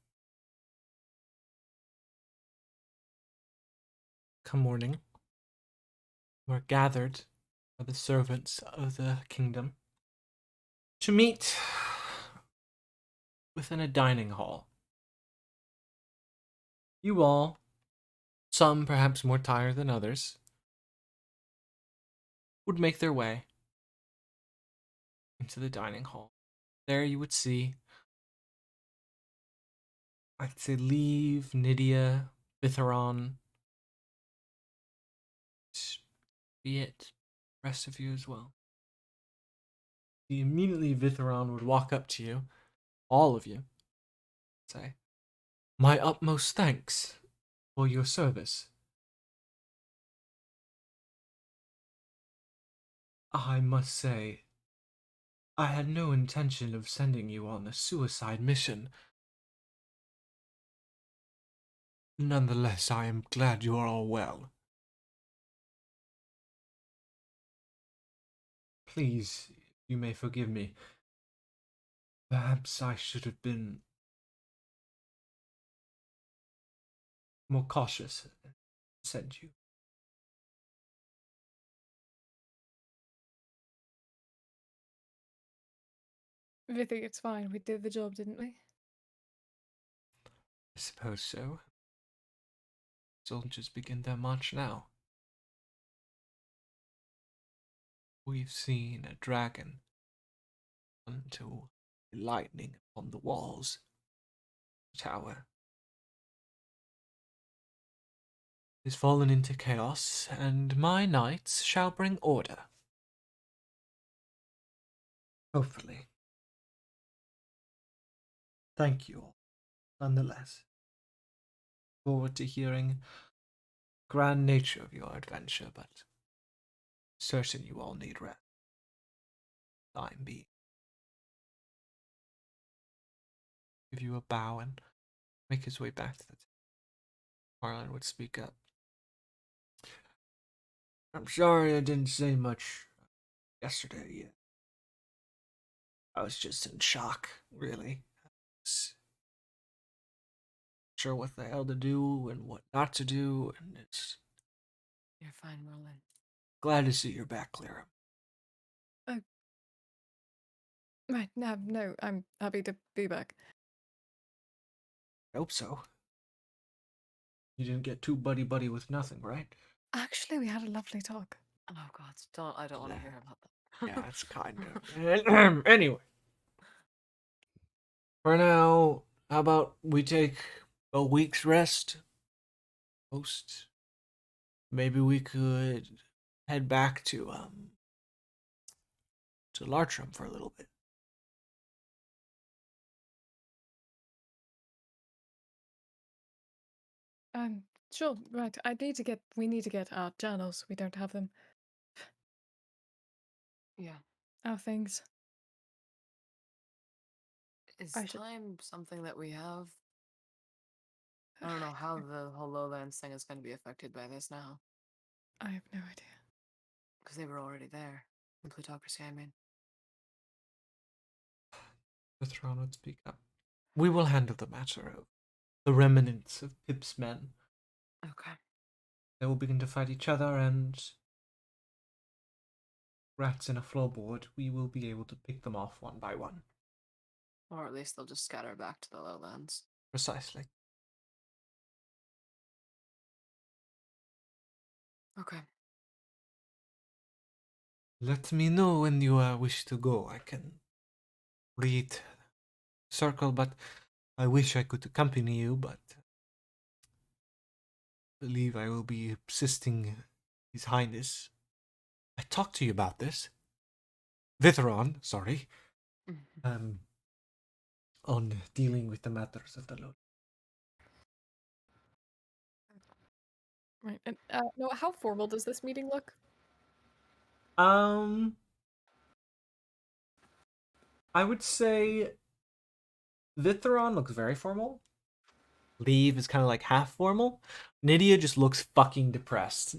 Come morning, you are gathered by the servants of the kingdom to meet within a dining hall. You all, some perhaps more tired than others, would make their way into the dining hall. There you would see, I'd say, Leave, Nydia, Bitheron, be it rest of you as well. Immediately Vitheron would walk up to you, all of you, say, "My utmost thanks for your service. I must say, I had no intention of sending you on a suicide mission. Nonetheless, I am glad you are all well. Please, you may forgive me. Perhaps I should have been more cautious and sent you." I think it's fine. We did the job, didn't we? I suppose so. Soldiers begin their march now. We've seen a dragon until lightning on the walls of the tower is fallen into chaos, and my knights shall bring order. Hopefully. Thank you all, nonetheless. Forward to hearing the grand nature of your adventure, but certain you all need rest. Time being. Give you a bow and make his way back to the table. Marlon would speak up. I'm sorry I didn't say much yesterday. I was just in shock, really. Sure what the hell to do and what not to do, and it's You're fine, Merlin. glad to see you're back, Clara. Right, no, I'm happy to be back. I hope so. You didn't get too buddy-buddy with nothing, right? Actually, we had a lovely talk. Oh God, I don't want to hear about that. Yeah, it's kind of. Anyway. For now, how about we take a week's rest? Post. Maybe we could head back to Lartram for a little bit. Sure, right. We need to get our journals. We don't have them. Yeah. Our things. Is I should- time something that we have? I don't know how the whole lowlands thing is going to be affected by this now, I have no idea. because they were already there. In plutocracy, I mean. The throne would speak up. We will handle the matter of the remnants of Pip's men. Okay. They will begin to fight each other, and rats in a floorboard, we will be able to pick them off one by one. Or at least they'll just scatter back to the lowlands. Precisely. Okay. Let me know when you wish to go. I can read circle, but I wish I could accompany you, but I believe I will be assisting His Highness. I talked to you about this. Vitheron, sorry. On dealing with the matters of the Lord. Right. And no, how formal does this meeting look? I would say Vitheron looks very formal. Leave is kind of like half formal. Nydia just looks fucking depressed.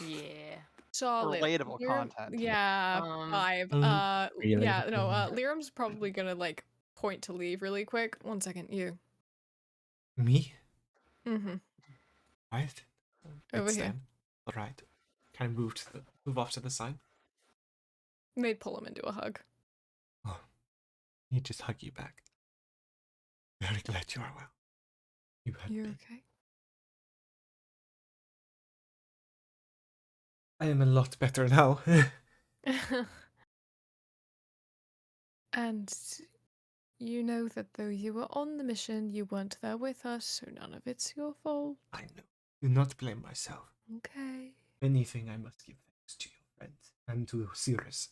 Yeah. Solid. Relatable content. Yeah, Um, vibe. Really Yeah, no, good. Liram's probably gonna like point to leave really quick. 1 second, you. Me? Mm-hmm. Right? Over It's here. them. Alright. Kind of move off to the side. They'd pull him into a hug. Oh, he just hug you back. Very glad you are well. You had You me. okay? I am a lot better now. And you know that though you were on the mission, you weren't there with us, so none of it's your fault. I know. Do not blame myself. Okay. If anything, I must give thanks to your friends and to Cirrus,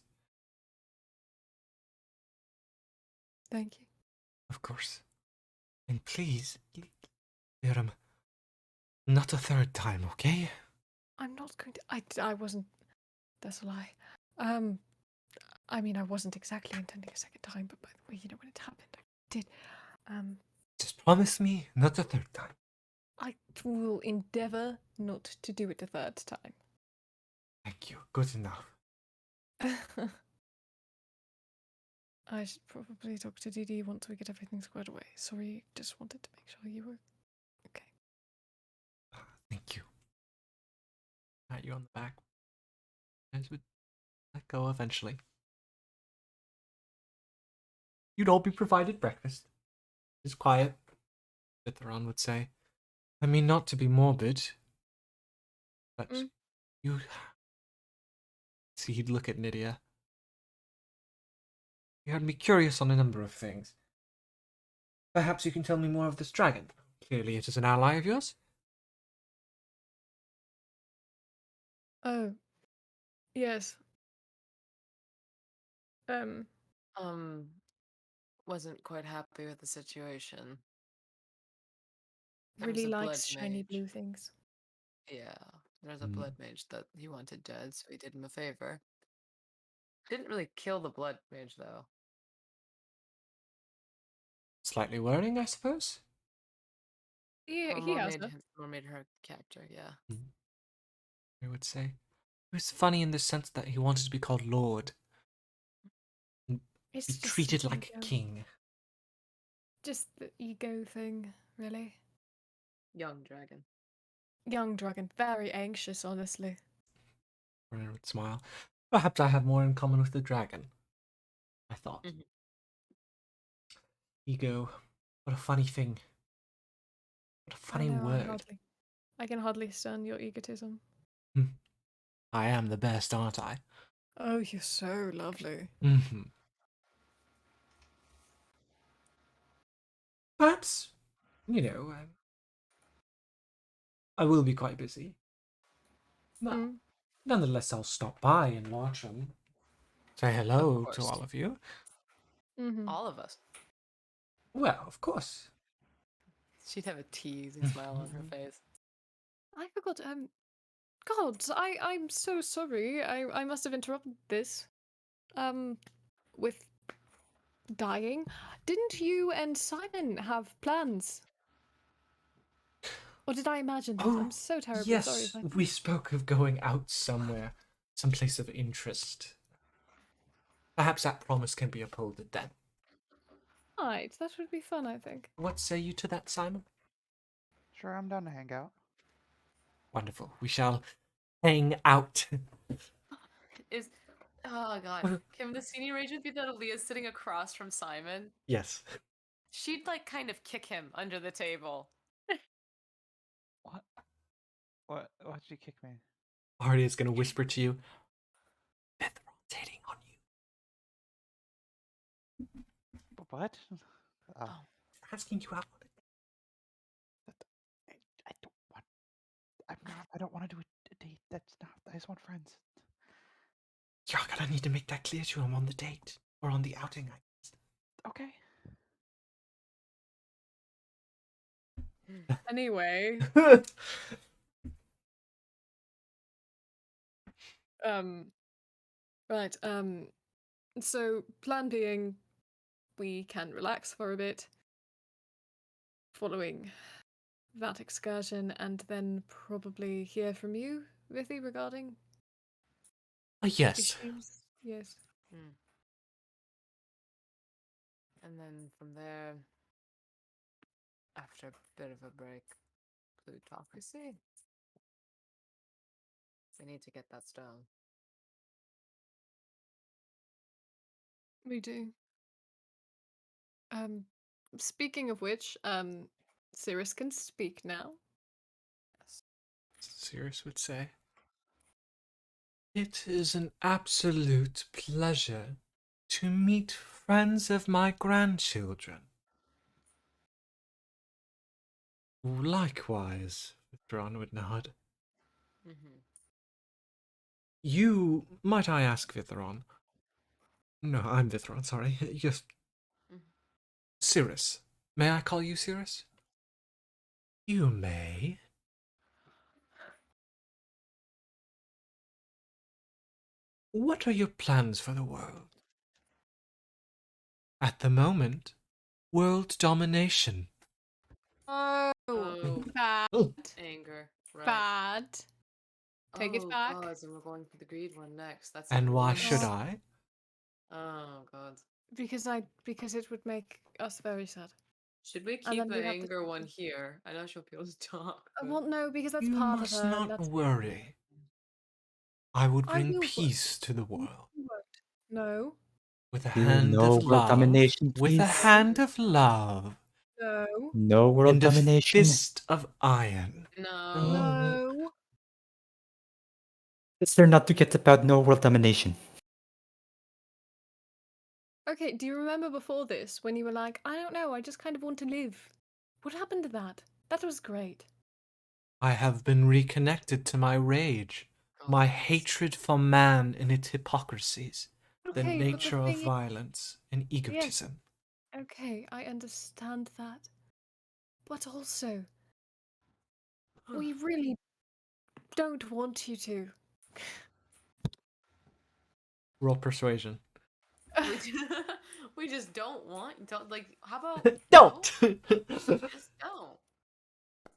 Thank you. of course. And please, Liram, not a third time, okay? I'm not going to. I wasn't. That's a lie. I mean, I wasn't exactly intending a second time, but by the way, you know, when it happened, I did. Just promise me not a third time. I will endeavour not to do it a third time. Thank you. Good enough. I should probably talk to Didi once we get everything squared away. Sorry, just wanted to make sure you were okay. Thank you. Pat you on the back. You guys would let go eventually. You'd all be provided breakfast. It's quiet, Vitheron would say. I mean, not to be morbid, but you... See, he'd look at Nydia. You had me curious on a number of things. Perhaps you can tell me more of this dragon. Clearly it is an ally of yours. Oh, yes. Wasn't quite happy with the situation. There was Really a blood likes shiny mage. blue things. Yeah, there's a blood mage that he wanted dead, so he did him a favor. Didn't really kill the blood mage, though. Slightly worrying, I suppose. He More has made her. more made her capture, yeah. I would say. It was funny in the sense that he wanted to be called Lord. And It's be just treated the like a ego. king. Just the ego thing, really. Young dragon. Young dragon, very anxious, honestly. Brennan would smile. Perhaps I have more in common with the dragon. I thought. Mhm. Ego. What a funny thing. What a funny I know, word. I can hardly stand your egotism. I am the best, aren't I? Oh, you're so lovely. Mm-hmm. Perhaps, you know, I will be quite busy. But nonetheless, I'll stop by and watch them. Say hello to course. all of you. All of us. Well, of course. She'd have a teasing smile on her face. I forgot, God, I'm so sorry. I must have interrupted this. With dying. Didn't you and Simon have plans? Or did I imagine that? Oh, I'm so terribly sorry yes, if I... we spoke of going out somewhere, some place of interest. Perhaps that promise can be upholded then. Right, that would be fun, I think. What say you to that, Simon? Sure, I'm down to hang out. Wonderful. We shall hang out. Is oh god. Well, Can the senior arrangement be that Aaliyah's sitting across from Simon? yes. She'd like kind of kick him under the table. What? Why'd you kick me? Arya is going to whisper to you, Bethron's hitting on you. What? Oh. Asking you out on a date. I don't want. I'm not. I don't want to do a date. That's not. I just want friends. You're going to need to make that clear to him on the date. Or on the outing, I Okay. Anyway, guess. right, so plan being, we can relax for a bit following that excursion and then probably hear from you, Vithi, regarding Yes. issues. Yes. And then from there, after a bit of a break, plutocracy. We need to get that stone. We do. Speaking of which, Cirrus can speak now. Yes. Sirius would say, it is an absolute pleasure to meet friends of my grandchildren. Likewise, Vithron would nod. You, might I ask, Vithron? No, I'm Vithron, sorry. Just Cirrus. May I call you Cirrus? You may. What are your plans for the world? At the moment, world domination. Oh, bad. Anger. Right. Bad. Take it back. God, and we're going for the greed one next. That's And even why worse. should I? Oh god. Because it would make us very sad. Should we And keep then the we'd have to anger take one it. here? I know she'll be able to talk. but- Well, no, because that's You part of must her. not and that's... worry. I would I bring will peace to the world. No, With a Do hand no of world love. domination, With a please. hand of love. no, No world And a domination. fist of iron. No. no. Is there not to get about no world domination? Okay, do you remember before this when you were like, I don't know, I just kind of want to live? What happened to that? That was great. I have been reconnected to my rage, my God. hatred for man and its hypocrisies, the Okay, but the nature of thing is- violence and egotism. Okay, I understand that. But also, we really don't want you to. Roll persuasion. We just don't like. How about Don't! Just don't.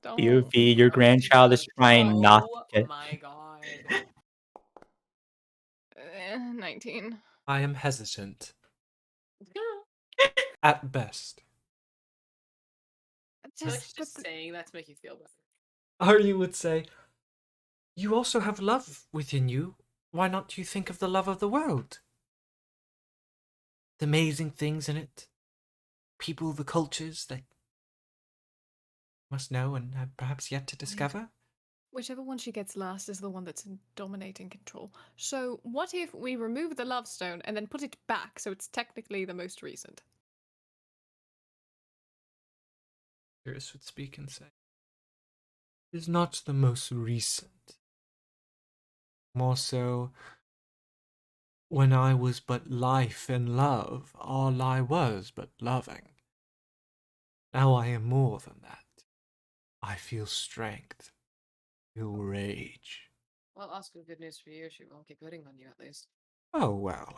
Don't. POV, your grandchild is trying not Oh to get. my god. 19. I am hesitant. At best. I feel like she's Just, just saying that to make you feel better. Arya would say, you also have love within you. Why not do you think of the love of the world? The amazing things in it. People, the cultures that must know and have perhaps yet to discover. whichever one she gets last is the one that's in dominating control. So, what if we remove the love stone and then put it back so it's technically the most recent? Cirrus would speak and say, it is not the most recent. More so, when I was but life and love, all I was but loving. Now I am more than that. I feel strength, feel rage. Well, Oscar, good news for you. She won't keep hitting on you at least. Oh well,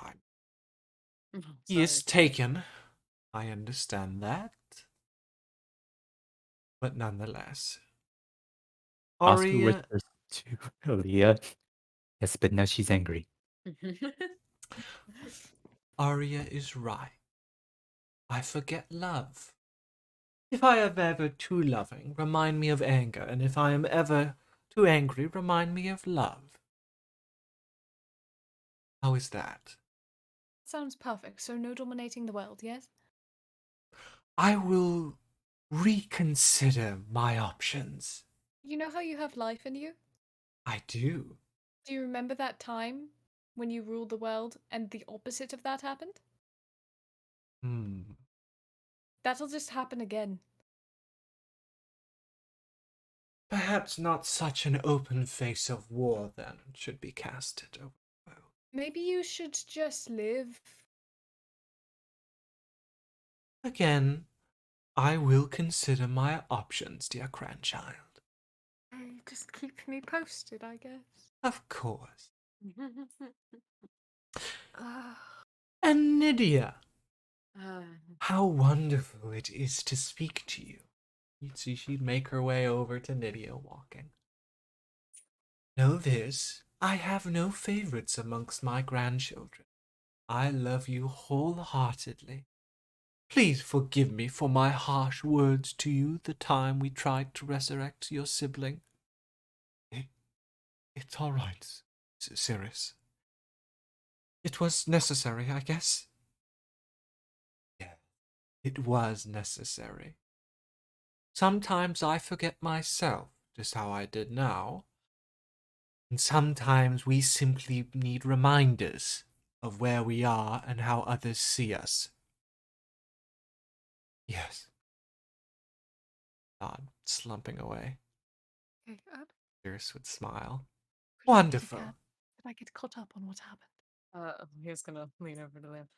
he Sorry. is taken. I understand that. But nonetheless, Oscar Arya, whispers to Aaliyah. Yes, but now she's angry. Arya is right. I forget love. If I am ever too loving, remind me of anger, and if I am ever too angry, remind me of love. How is that? Sounds perfect. So no dominating the world, yes? I will reconsider my options. You know how you have life in you? I do. Do you remember that time when you ruled the world and the opposite of that happened? That'll just happen again. Perhaps not such an open face of war, then, should be casted over the world. Maybe you should just live. Again, I will consider my options, dear grandchild. Just keep me posted, I guess. Of course. Ah, And Nydia, Uh, how wonderful it is to speak to you. You'd see she'd make her way over to Nydia walking. Know this, I have no favorites amongst my grandchildren. I love you wholeheartedly. Please forgive me for my harsh words to you the time we tried to resurrect your sibling. It's all right, Cirrus. It was necessary, I guess. Yeah, it was necessary. Sometimes I forget myself, just how I did now. And sometimes we simply need reminders of where we are and how others see us. Yes. Nod, slumping away. okay, Cirrus would smile. repeat it Wonderful. again. Did I get caught up on what happened? he's gonna lean over to Liam.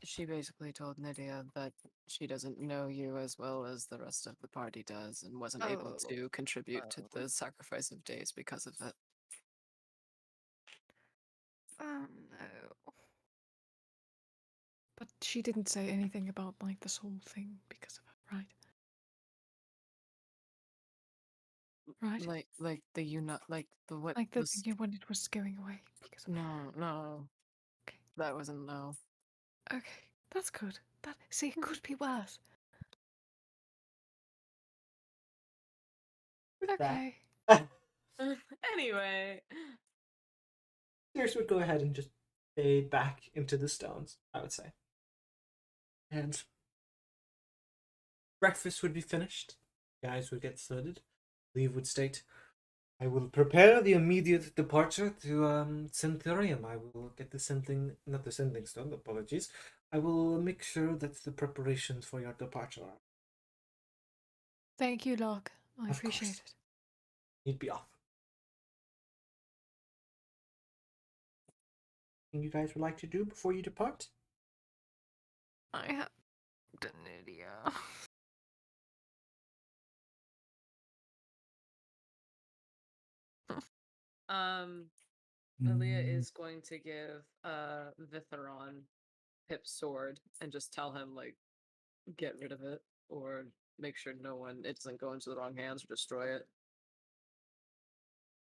She basically told Nydia that she doesn't know you as well as the rest of the party does and wasn't able to contribute to the sacrifice of days because of it. Oh no. But she didn't say anything about like this whole thing because of it, right? Right? Like the like the what Like the was thing when it was going away because of no. Okay. That wasn't no. Okay, that's good. That see, it could be worse. Okay. Anyway. Cirrus would go ahead and just fade back into the stones, I would say. And breakfast would be finished. Guys would get sorted. Leave would state, I will prepare the immediate departure to Centurium. I will get the sending, not the sending stone, apologies. I will make sure that the preparations for your departure are. Thank you, Locke. I Of appreciate course. it. He'd be off. Anything you guys would like to do before you depart? I have an idiot. Aaliyah is going to give Vitheron Pip's sword and just tell him like get rid of it or make sure it doesn't go into the wrong hands or destroy it.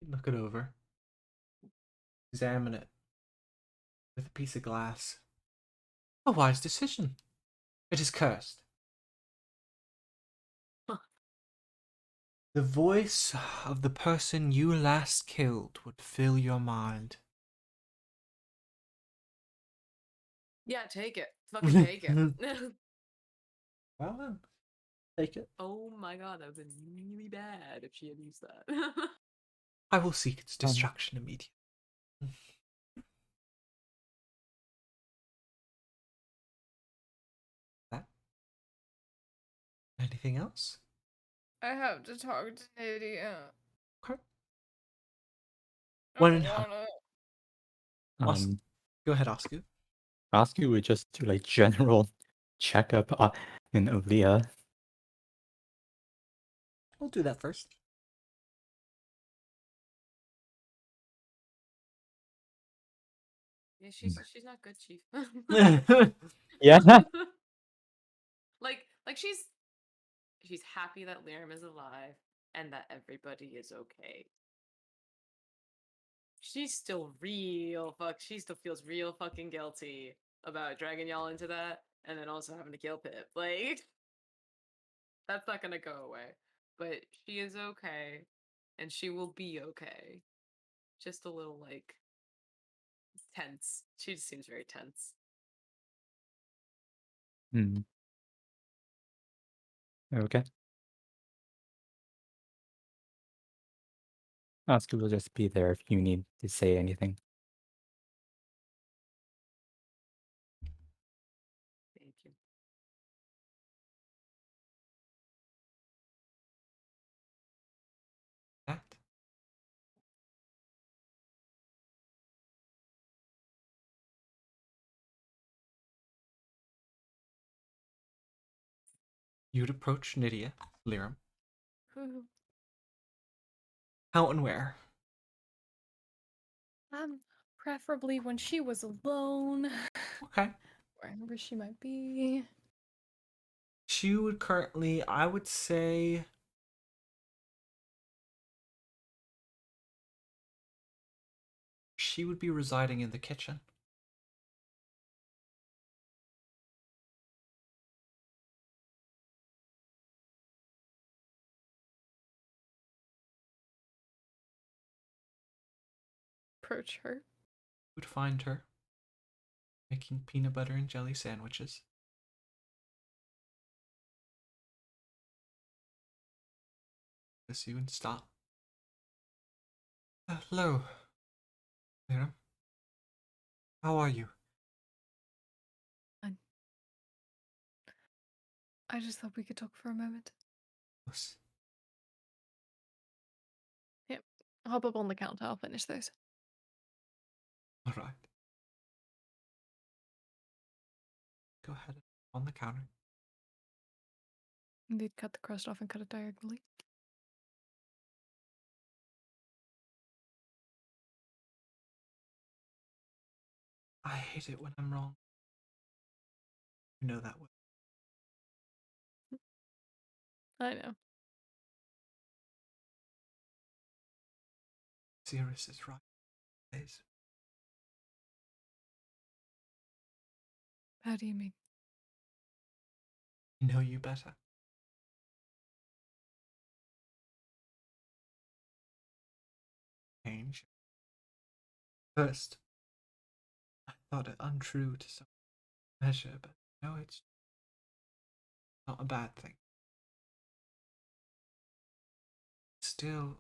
Look it over. Examine it. With a piece of glass. A wise decision. It is cursed. The voice of the person you last killed would fill your mind. Yeah, take it. Fucking take it. Well then, take it. Oh my god, that would have been really bad if she had used that. I will seek its destruction immediately. That? Anything else? I have to talk to Nydia. Okay. I When wanna. go ahead, Oscar. Ask you would just do like general checkup in Aaliyah. We'll do that first. Yeah, she's not good, Chief. Yeah. like she's happy that Liam is alive. and that everybody is okay. She's still she still feels real fucking guilty about dragging y'all into that and then also having to kill Pip. Like, that's not gonna go away. But she is okay, and she will be okay. Just a little, like, tense. She just seems very tense. Hmm. Okay. Asuka will just be there if you need to say anything. Thank you. That. You'd approach Nydia, Lyram. How and where? Preferably when she was alone. Okay. Wherever she might be. She would currently, I would say, she would be residing in the kitchen. Approach her. You would find her making peanut butter and jelly sandwiches. Notice you and stop. Hello, Lyram. How are you? I just thought we could talk for a moment. Yes. Yep. Hop up on the counter. I'll finish those. All right. Go ahead on the counter. Indeed, cut the crust off and cut it diagonally. I hate it when I'm wrong. You know that way. I know. Cirrus is right. Please. How do you mean? I know you better. Change. First, I thought it untrue to some measure, but no, it's not a bad thing. Still,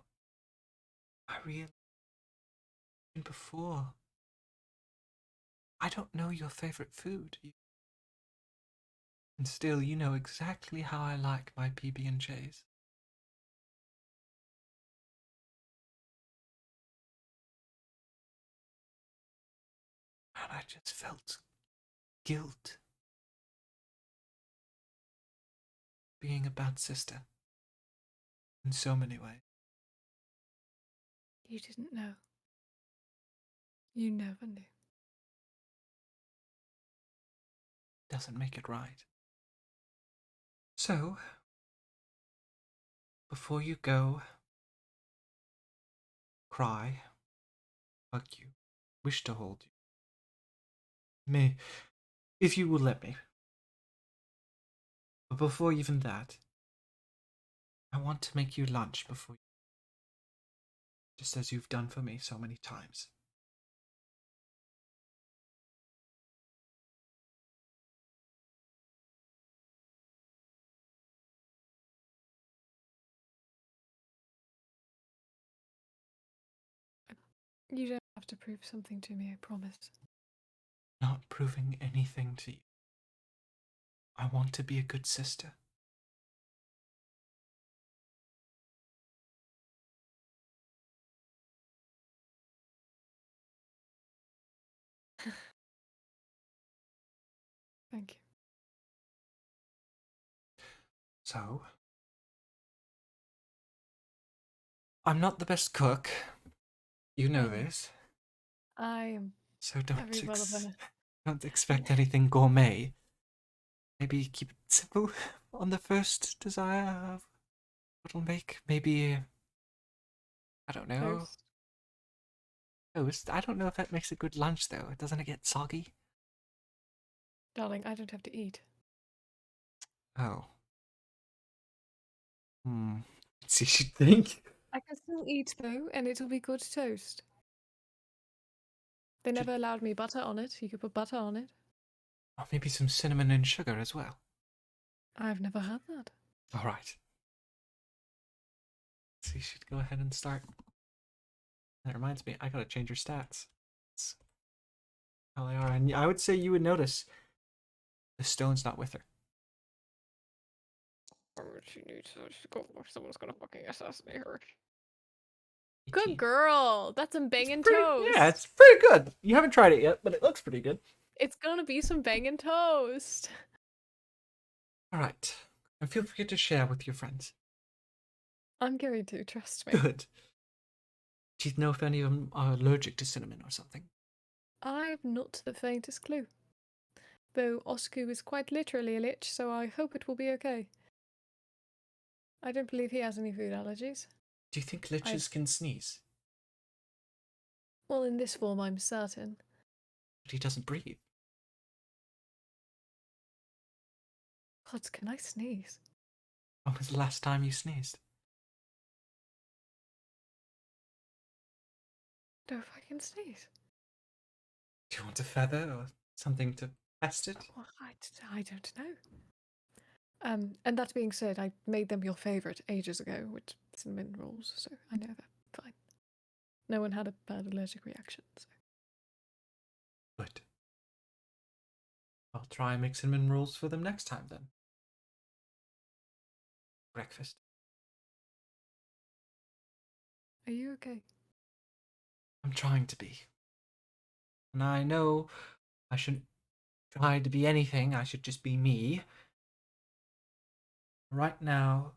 I realized before, I don't know your favorite food. And still, you know exactly how I like my PB&Js. And I just felt guilt being a bad sister in so many ways. You didn't know. You never knew. Doesn't make it right. So, before you go, cry, hug you, wish to hold you. May, if you will let me. But before even that, I want to make you lunch before you, just as you've done for me so many times. You don't have to prove something to me, I promise. Not proving anything to you. I want to be a good sister. Thank you. So, I'm not the best cook. You know this. I am So don't every bit of a... don't expect anything gourmet. Maybe keep it simple on the first desire of It'll make maybe, I don't know, Toast. toast. I don't know if that makes a good lunch though. Doesn't it get soggy? Darling, I don't have to eat. Oh. Let's see, she'd think. I can still eat though, and it'll be good toast. They never allowed me butter on it. You could put butter on it. Or maybe some cinnamon and sugar as well. I've never had that. All right. See, she'd go ahead and start. That reminds me, I gotta change your stats. It's how they are, and I would say you would notice the stone's not with her. She needs to go. Someone's gonna fucking assassinate her. 18. Good girl. That's some It's banging pretty- toast. Yeah, it's pretty good. You haven't tried it yet, but it looks pretty good. It's gonna be some banging toast. All right, and feel free to share with your friends. I'm going to, trust me. Good. Do you know if any of them are allergic to cinnamon or something? I've not the faintest clue. Though Osku is quite literally a lich, so I hope it will be okay. I don't believe he has any food allergies. Do you think liches can sneeze? Well, in this form, I'm certain. But he doesn't breathe. God, can I sneeze? When was the last time you sneezed? I don't know if I can sneeze. Do you want a feather or something to test it? Well, I don't know. And that being said, I made them your favourite ages ago with cinnamon rolls, so I know that. Fine. No one had a bad allergic reaction, so. Good. I'll try and make cinnamon rolls for them next time then. Breakfast. Are you okay? I'm trying to be. And I know I shouldn't try to be anything, I should just be me. Right now,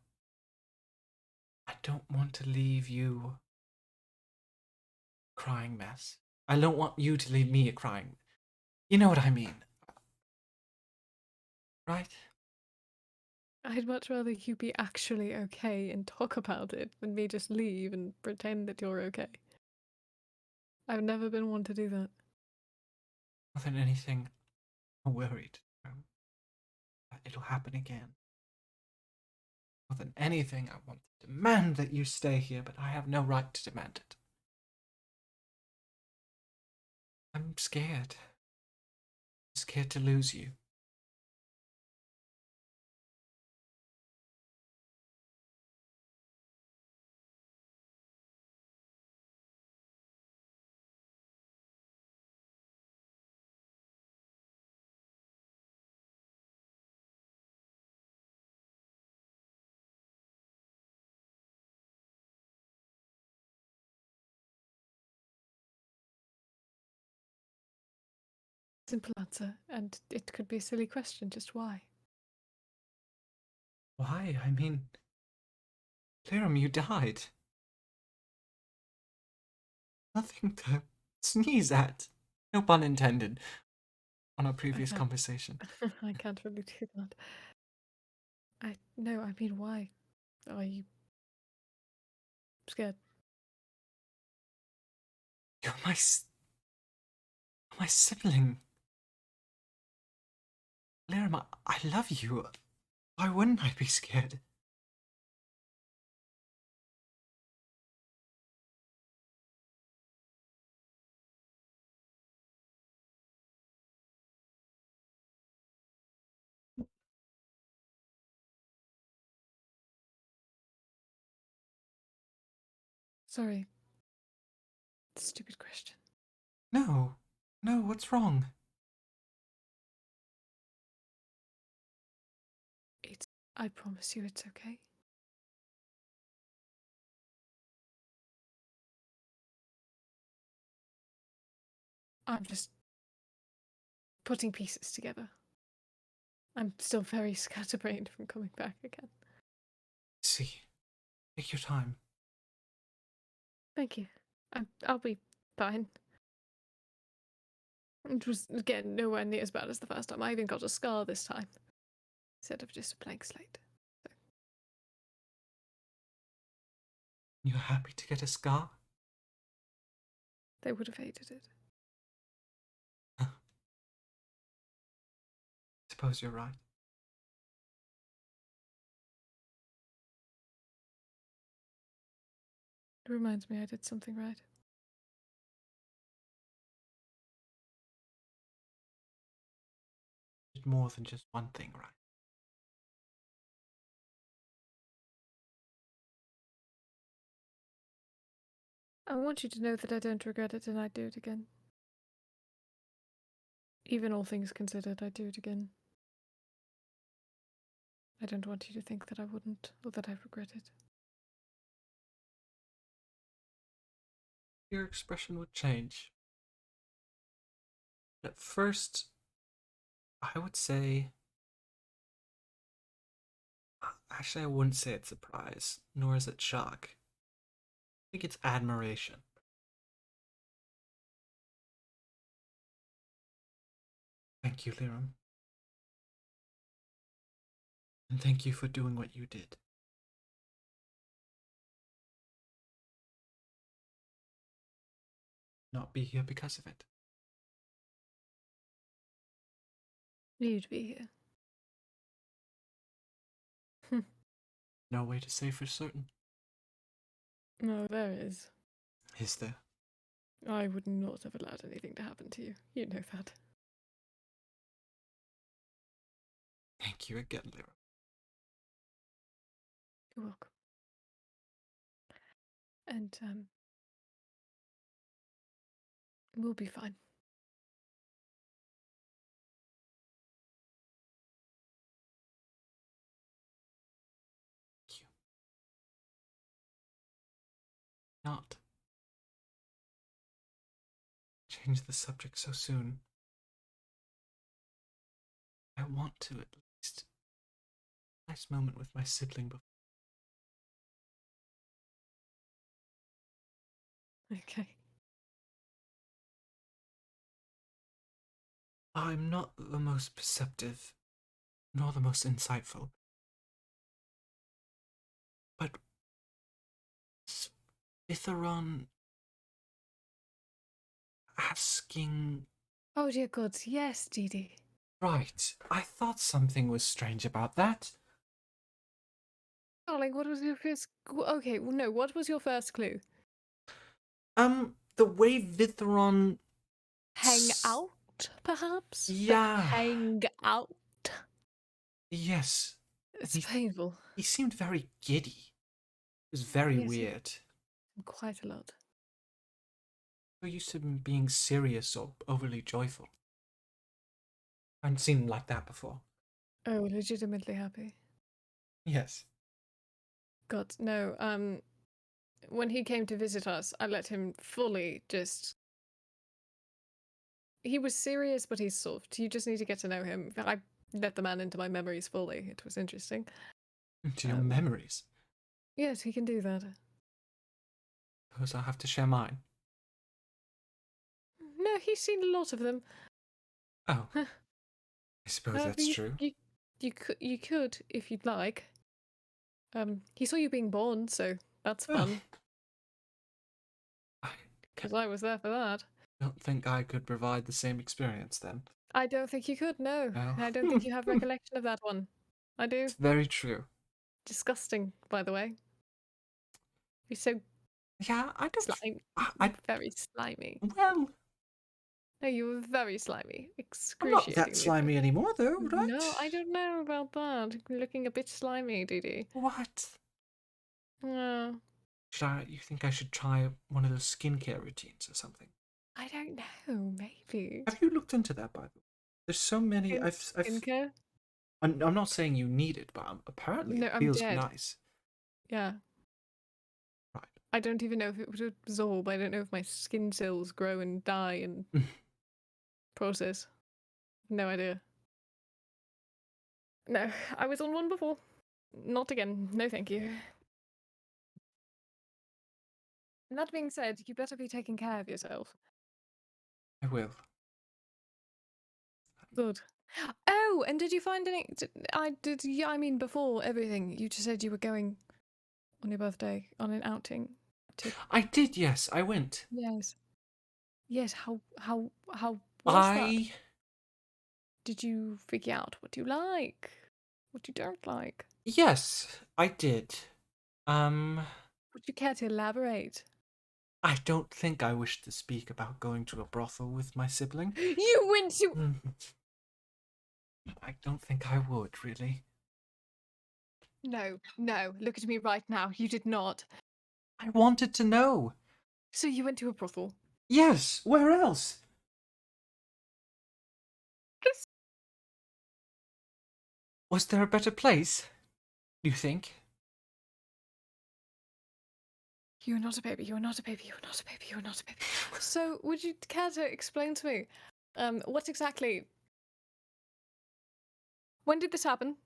I don't want to leave you a crying mess. I don't want you to leave me a crying. You know what I mean. Right? I'd much rather you be actually okay and talk about it than me just leave and pretend that you're okay. I've never been one to do that. More than anything, I'm worried that it'll happen again. More than anything, I want to demand that you stay here, but I have no right to demand it. I'm scared. I'm scared to lose you. Simple answer, and it could be a silly question, just why? Why? I mean, Liram, you died. Nothing to sneeze at. No pun intended on our previous can't- conversation. I can't really do that. No, I mean, why? Are you scared? You're my sibling. Liram, I love you. Why wouldn't I be scared? Sorry. Stupid question. No. No, what's wrong? I promise you it's okay. I'm just putting pieces together. I'm still very scatterbrained from coming back again. See. Take your time. Thank you. I'll be fine. It was, again, nowhere near as bad as the first time. I even got a scar this time, instead of just a blank slate. So. You're happy to get a scar? They would have hated it. Suppose you're right. It reminds me I did something right. You did more than just one thing right. I want you to know that I don't regret it and I'd do it again. Even all things considered, I'd do it again. I don't want you to think that I wouldn't, or that I regret it. Your expression would change. At first, I would say... Actually, I wouldn't say it's surprise, nor is it shock. I think it's admiration. Thank you, Liram. And thank you for doing what you did. Not be here because of it. You'd be here. No way to say for certain. No, there is. Is there? I would not have allowed anything to happen to you. You know that. Thank you again, Liram. You're welcome. And, we'll be fine. Thank you. Not change the subject so soon. I want to at least a nice moment with my sibling before. Okay. I'm not the most perceptive, nor the most insightful. But Itheron asking... Oh dear God, yes, Dee Dee. Right, I thought something was strange about that. Darling, what was your first... Okay, well, no, what was your first clue? The way Vitheron... Hang out, perhaps? Yeah. Hang out? Yes. It's He- painful. He seemed very giddy. It was very Yes, he- weird. Quite a lot. So used to him being serious or overly joyful. I hadn't seen him like that before. Oh, legitimately happy. Yes. God, no, when he came to visit us, I let him fully just... He was serious, but he's soft. You just need to get to know him. I let the man into my memories fully. It was interesting. Into your Um, memories. Yes, he can do that. Suppose I'll have to share mine. No, he's seen a lot of them. Oh. I suppose that's true. You could, if you'd like. He saw you being born, so that's fun. I Because I was there for that. don't think I could provide the same experience then. I don't think you could, no. No. I don't think you have recollection of that one. I do. It's very true. Disgusting, by the way. You're so Yeah, I don't... slimy. I Very slimy. well, No, you were very slimy. I'm Excruciatingly. not that slimy anymore, though, right? No, I don't know about that. You're looking a bit slimy, Dee Dee. What? Oh, You think I should try one of those skincare routines or something? I don't know. Maybe. Have you looked into that, by the way? There's so many. Skincare? I'm not saying you need it, but apparently No, it I'm feels dead. nice. Yeah. Right. I don't even know if it would absorb. I don't know if my skin cells grow and die and process. No idea. No, I was on one before. Not again. No, thank you. And that being said, you better be taking care of yourself. I will. Good. Oh, and did you find any? I did. Yeah, I mean, before everything, you just said you were going on your birthday on an outing. to? I did, yes, I went. Yes. Yes, how was that? I Did you figure out what you like? What you don't like? yes, I did. Would you care to elaborate? I don't think I wish to speak about going to a brothel with my sibling. You went to Mm. I don't think I would, really. No, look at me right now. You did not. I wanted to know. So you went to a brothel. Yes, where else? Yes. Was there a better place? You think? You're not a baby, you're not a baby, you're not a baby, you're not a baby. So would you care to explain to me, what exactly when did this happen?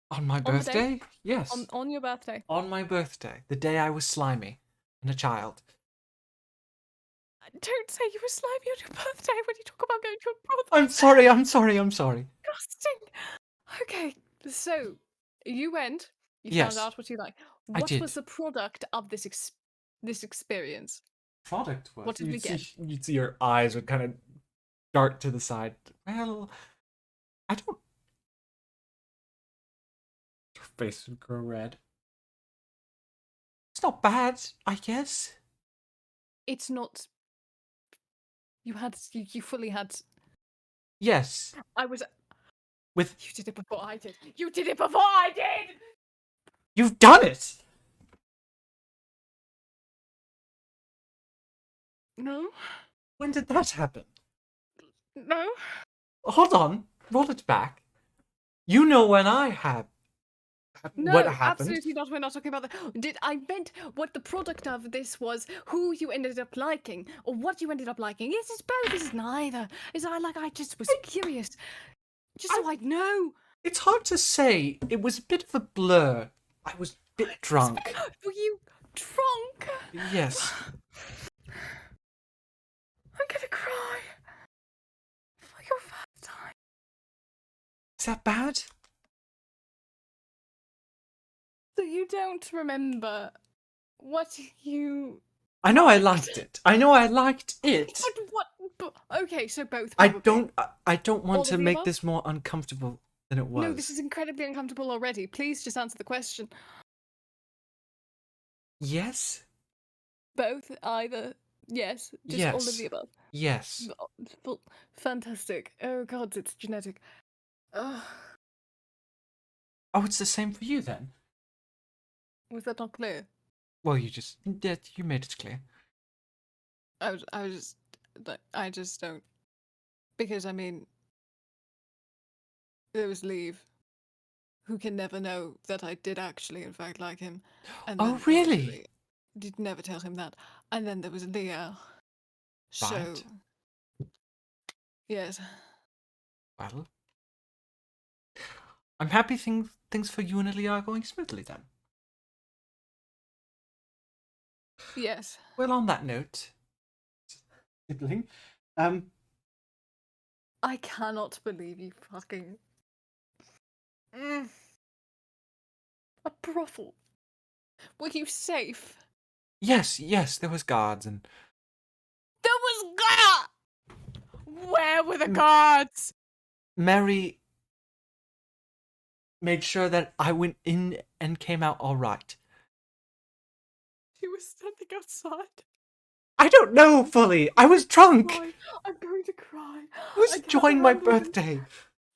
On my On the day? birthday? Yes. On your birthday? On my birthday. The day I was slimy. And a child. Don't say you were slimy on your birthday when you talk about going to a brothel. I'm sorry, I'm sorry, I'm sorry. Disgusting. Okay, so you went, you Yes, found out what you like. I What did. was the product of this this experience? Product was. What did we get? You'd see your eyes would kind of dart to the side. Well, I don't. Her face would grow red. It's not bad, I guess. It's not. You fully had. Yes, I was. with You did it before I did. You did it before I did. you've done it. No, When did that happen? no. Hold on, roll it back. You know when I had No, what happened. absolutely not. We're not talking about that. I meant what the product of this was, who you ended up liking, or what you ended up liking. Yes, it's both. This is neither. I just was curious, just so I'd know. It's hard to say. It was a bit of a blur. I was a bit drunk. Were you drunk? Yes. I'm gonna cry. For your first time. Is that bad? So you don't remember what you. I know I liked it. I know I liked it. But what? Okay, so both. I Probably. don't want All to of the make above? this more uncomfortable than it was. No, this is incredibly uncomfortable already. Please just answer the question. Yes? Both, either. Yes, just all of Yes. the above. Yes. Fantastic. Oh god, it's genetic. Ugh. Oh, it's the same for you then? Was that not clear? Well, you made it clear. I just don't. Because, I mean, there was Leave, who can never know that I did actually, in fact, like him. And Oh, then, really? obviously, did never tell him that. And then there was Leah. So, Right. yes. Well, I'm happy things for you and Ilya are going smoothly then. Yes. Well, on that note, sibling, I cannot believe you fucking. A brothel. Were you safe? yes, there was guards and There was guards. Where were the guards? Mary made sure that I went in and came out all right. She was standing outside. I don't know fully. I was drunk. Cry. I'm going to cry. I was can't enjoying my remember this. birthday.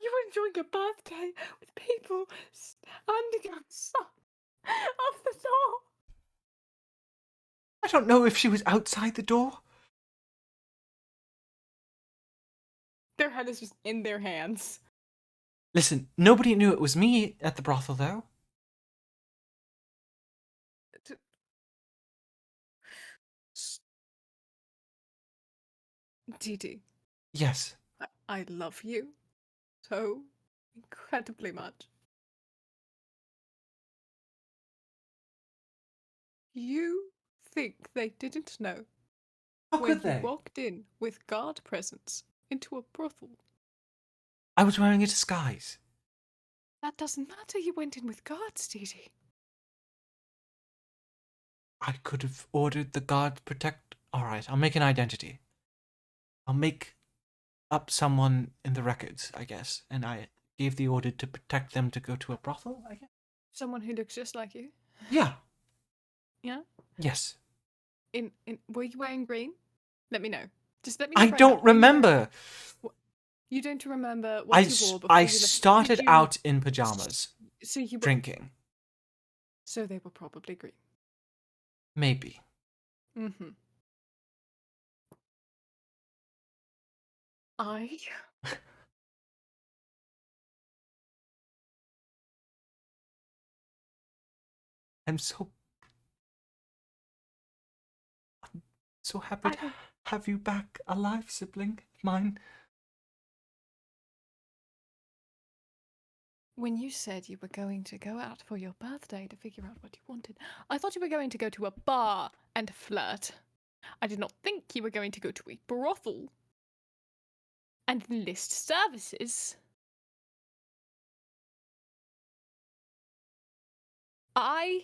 You were enjoying a birthday with people standing outside of the door. I don't know if she was outside the door. Their head is just in their hands. Listen, nobody knew it was me at the brothel, though. Didi, Yes. I love you so incredibly much. You think they didn't know How when could they? you walked in with guard presence into a brothel? I was wearing a disguise. That doesn't matter. You went in with guards, Didi. I could have ordered the guard protect. Alright, I'll make an identity. I'll make up someone in the records, I guess. And I gave the order to protect them to go to a brothel, I guess. Someone who looks just like you. Yeah. Yeah. Yes. Were you wearing green? Let me know. Just let me know. I right don't now. remember. You don't remember what you wore before I you left? started Did you- out in pajamas, So you were, drinking. So they were probably green. Maybe. Mm-hmm. I'm so happy to have you back alive, sibling of mine. When you said you were going to go out for your birthday to figure out what you wanted, I thought you were going to go to a bar and flirt. I did not think you were going to go to a brothel and enlist services. I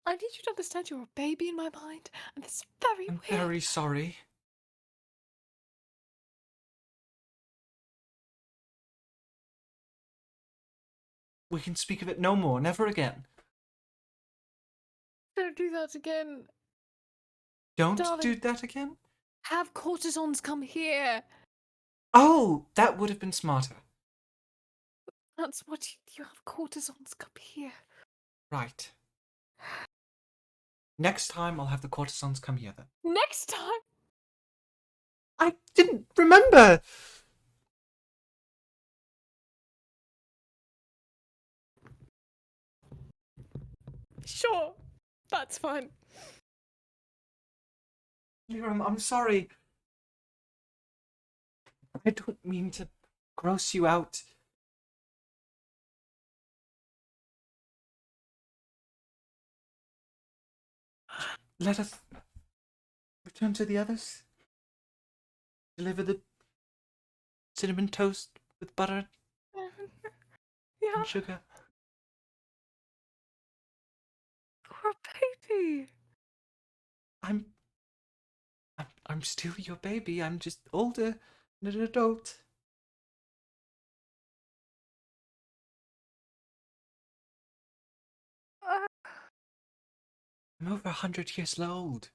need you to understand you're a baby in my mind, and it's very I'm weird. very sorry. We can speak of it no more, never again. Don't do that again. Don't Darling. do that again? Have courtesans come here. Oh, that would have been smarter. That's what you have courtesans come here. Right. Next time I'll have the courtesans come here then. Next time. I didn't remember! Sure. That's fine. Liram, I'm sorry. I don't mean to gross you out. Let us return to the others. Deliver the cinnamon toast with butter Yeah. and sugar. You're a baby. I'm still your baby. I'm just older than an adult. I'm over 100 years old.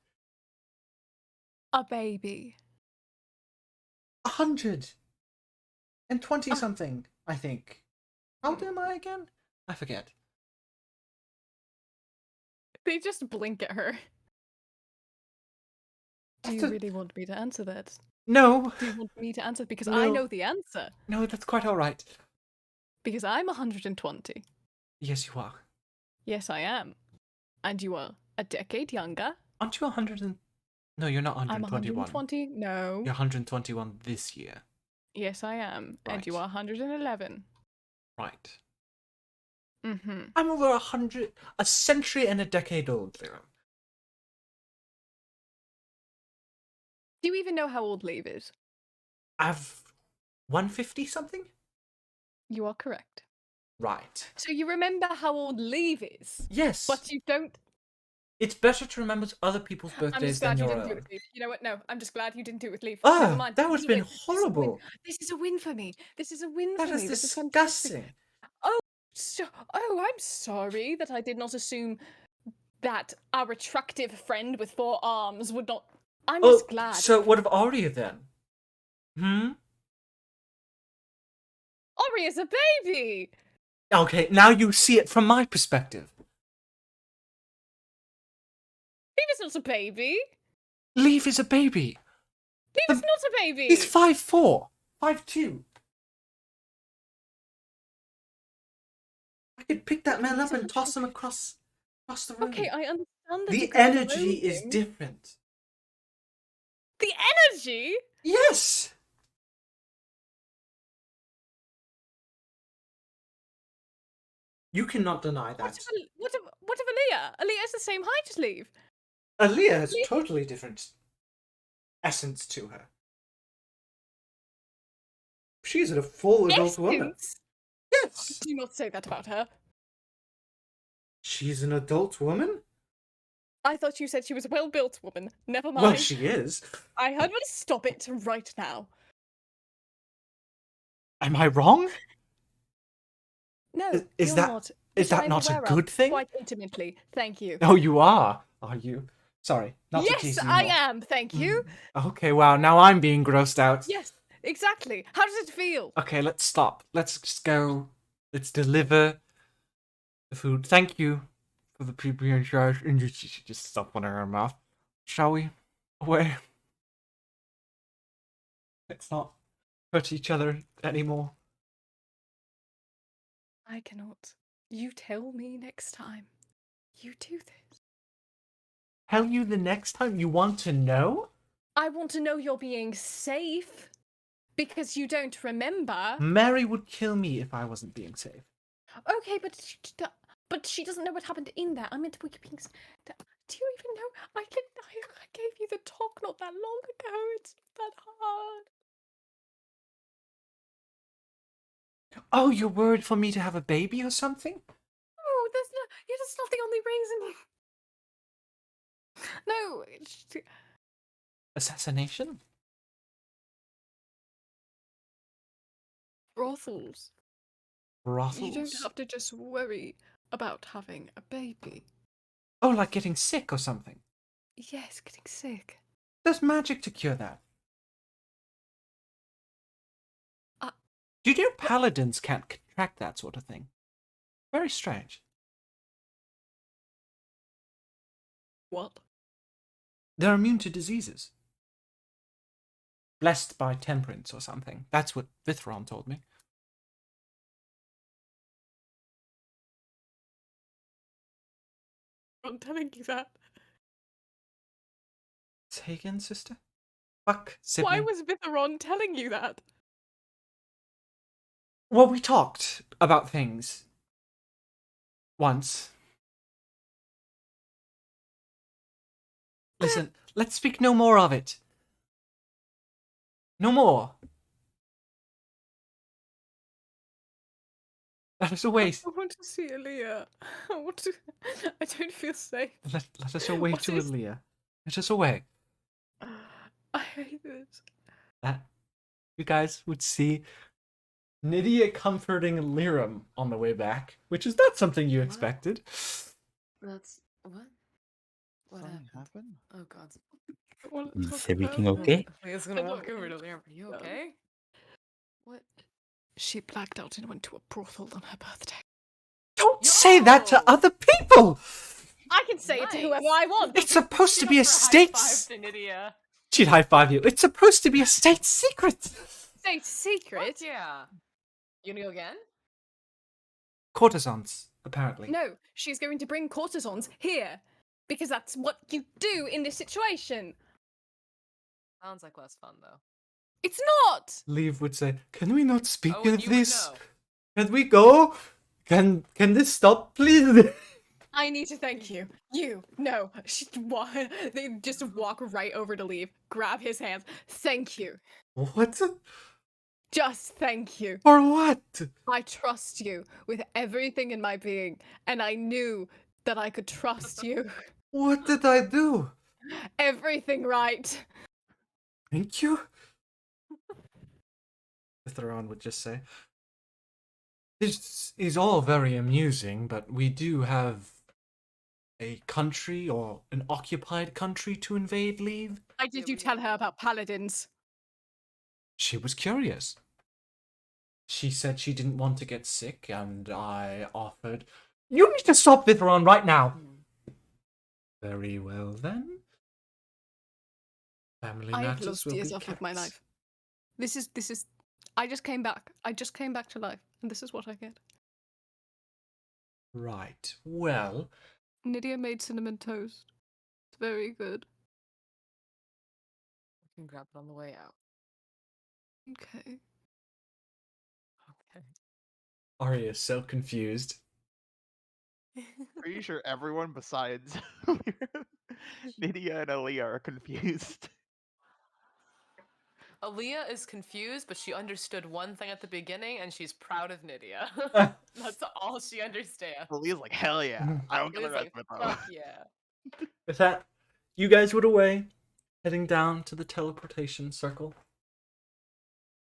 A baby. 120 something, I think. How old am I again? I forget. They just blink at her. Do you really want me to answer that? No. Do you want me to answer? Because No. I know the answer. No, that's quite all right. Because I'm 120. Yes, you are. Yes, I am. And you are a decade younger. Aren't you 100 and... No, you're not I'm 121. 120. No. You're 121 this year. Yes, I am. Right. And you are 111. Right. Mm-hmm. I'm over a century and a decade old, Liram. Do you even know how old Leave is? I've 150 something? You are correct. Right. So you remember how old Leave is? Yes. But you don't. It's better to remember other people's I'm birthdays just than glad you your didn't do it own. with Leave. You know what? No, I'm just glad you didn't do it with Leave. Ah, Never mind. that would have been horrible. This is a win for me. This is a win That for is me. This is fantastic. disgusting. I'm sorry that I did not assume that our attractive friend with 4 arms would not. I'm just glad. So what of Arya then? Ori is a baby! Okay, now you see it from my perspective. Leave is not a baby! Leave is a baby. Leave is not a baby! He's 5'4", 5'2". I could pick that man up and toss him across the room. Okay, I understand that. The you can energy throw is him. different. The energy? Yes! You cannot deny that. What of Aaliyah? Aaliyah is the same height as Leave. Aaliyah has a totally different essence to her. She's a full adult woman. Essence? Yes! Do not say that about her. She's an adult woman? I thought you said she was a well-built woman. Never mind. Well, she is. I heard to stop it right now. Am I wrong? No, Is you're that- not. is Which that I'm not a aware of good thing? Quite intimately. Thank you. Oh, you are you? Sorry, not to tease Yes, you I more. am. Thank you. Okay, wow, now I'm being grossed out. Yes, exactly. How does it feel? Okay, let's stop. Let's just go. Let's deliver the food. Thank you for the people in charge. And she just stuff one in her mouth. Shall we? Away. Let's not hurt each other anymore. I cannot. You tell me next time. You do this. Tell you the next time you want to know? I want to know you're being safe. Because you don't remember. Mary would kill me if I wasn't being safe. Okay, but she doesn't know what happened in there. I meant we being. Do you even know? I gave you the talk not that long ago. It's not that hard. Oh, you're worried for me to have a baby or something? No, that's not the only reason. No. Assassination? Brothels. Brothels? You don't have to just worry about having a baby. Oh, like getting sick or something? Yes, getting sick. There's magic to cure that. Do you know paladins can't contract that sort of thing? Very strange. What? They're immune to diseases. Blessed by temperance or something. That's what Vithron told me. I'm telling you that. Say again, sister? Fuck, sibling. Why was Vitheron telling you that? Well, we talked about things. Once. Listen, let's speak no more of it. No more. Let us away. I want to see Aaliyah. I want to. I don't feel safe. Let us away What to is- Aaliyah. Let us away. I hate this. That you guys would see Nydia comforting Lyram on the way back, which is not something you What? expected. That's what? What Something happened? happened? Oh god. I want to Is talk everything about okay? I was gonna I walk don't over to want Liam. Are you to- okay? What? She blacked out and went to a brothel on her birthday. Don't say that to Yo! other people! I can say it to whoever Nice. I want. It's supposed to be a state. state... Nydia. She'd high-five you. It's supposed to be a state secret! State secret. Yeah. You gonna go again? Courtesans, apparently. No, she's going to bring courtesans here because that's what you do in this situation. Sounds like less fun though. It's not. Leave would say, can we not speak Oh, and of you would this? know. Can we go? Can this stop, please? I need to thank you. You. No. They just walk right over to leave. Grab his hands. Thank you. What? Just thank you. For what? I trust you with everything in my being, and I knew that I could trust you. What did I do? Everything right. Thank you? Theron would just say. This is all very amusing, but we do have a country or an occupied country to invade, Leave. Why did Yeah, you tell her about paladins? She was curious. She said she didn't want to get sick, and I offered. You need to stop Vithron right now! Very well then. Family I have matters lost will years be off of my kept. life. This is. I just came back. I just came back to life, and this is what I get. Right. Well, Nydia made cinnamon toast. It's very good. We can grab it on the way out. Okay. Okay. Arya is so confused. Pretty sure everyone besides Nydia and Aaliyah are confused. Aaliyah is confused, but she understood one thing at the beginning, and she's proud of Nydia. That's all she understands. Lee's like, hell yeah. I don't get the Aaliyah's rest like, of it though. fuck yeah. With that, you guys would away, heading down to the teleportation circle.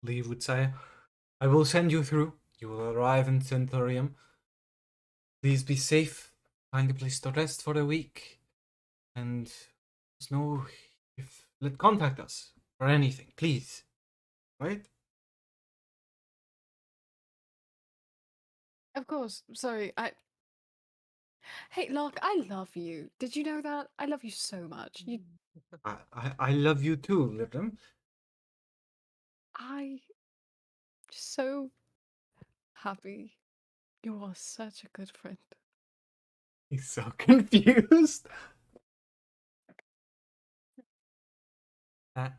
Leave would say, I will send you through. You will arrive in Centurium. Please be safe. Find a place to rest for a week. And just know if contact us for anything, please. Right? Of course. Sorry, Hey, Lark, I love you. Did you know that? I love you so much. I love you too, Lirim. I so happy. You are such a good friend. He's so confused. That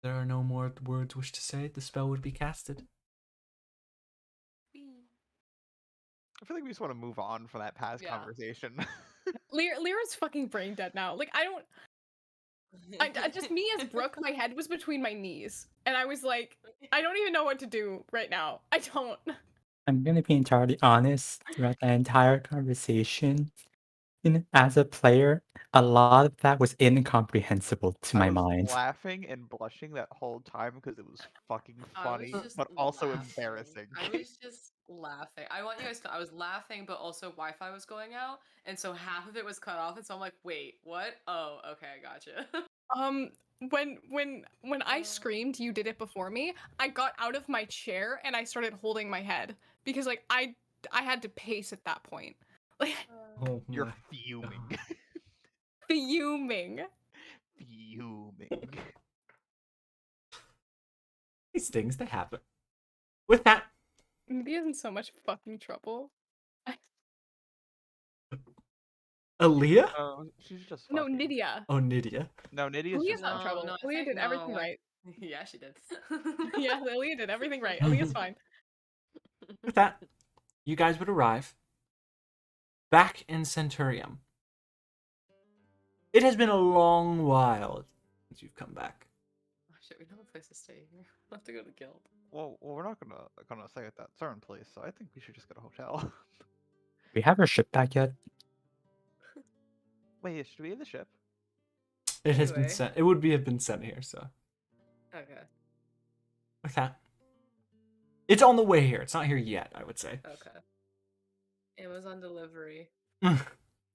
there are no more words wish to say, the spell would be casted. I feel like we just want to move on from that past Yeah. conversation. Lyra's fucking brain dead now. Like, I just me as Brooke, my head was between my knees. And I was like, I don't even know what to do right now. I don't. I'm gonna be entirely honest. Throughout the entire conversation, as a player, a lot of that was incomprehensible to I my was mind. laughing and blushing that whole time because it was fucking I was funny, just but also laughing. embarrassing. I was just laughing. I want you guys to. I was laughing, but also Wi-Fi was going out, and so half of it was cut off, and so I'm like, wait, what? Oh, okay, gotcha. When I screamed, you did it before me. I got out of my chair and I started holding my head because like I had to pace at that point. Like Oh You're my fuming. God. fuming. Fuming. These things, they happen. With that, Nydia's in so much fucking trouble. Aaliyah? Oh, she's just No, fucking. Nydia. Oh, Nydia. No, Nydia's Aaliyah's just not in No, trouble. no, I Aaliyah think did no. everything right. Yeah, she did. Yeah, Aaliyah did everything right. Aaliyah's fine. With that, you guys would arrive back in Centurium. It has been a long while since you've come back. Oh, shit, we don't have a place to stay here. We'll have to go to the guild. well, we're not gonna stay at that certain place, so I think we should just get a hotel. We have our ship back yet? Wait, should we have the ship? It has been Anyway. sent. It would have been sent here. So Okay. with that, it's on the way here. It's not here yet. I would say. Okay. Amazon delivery.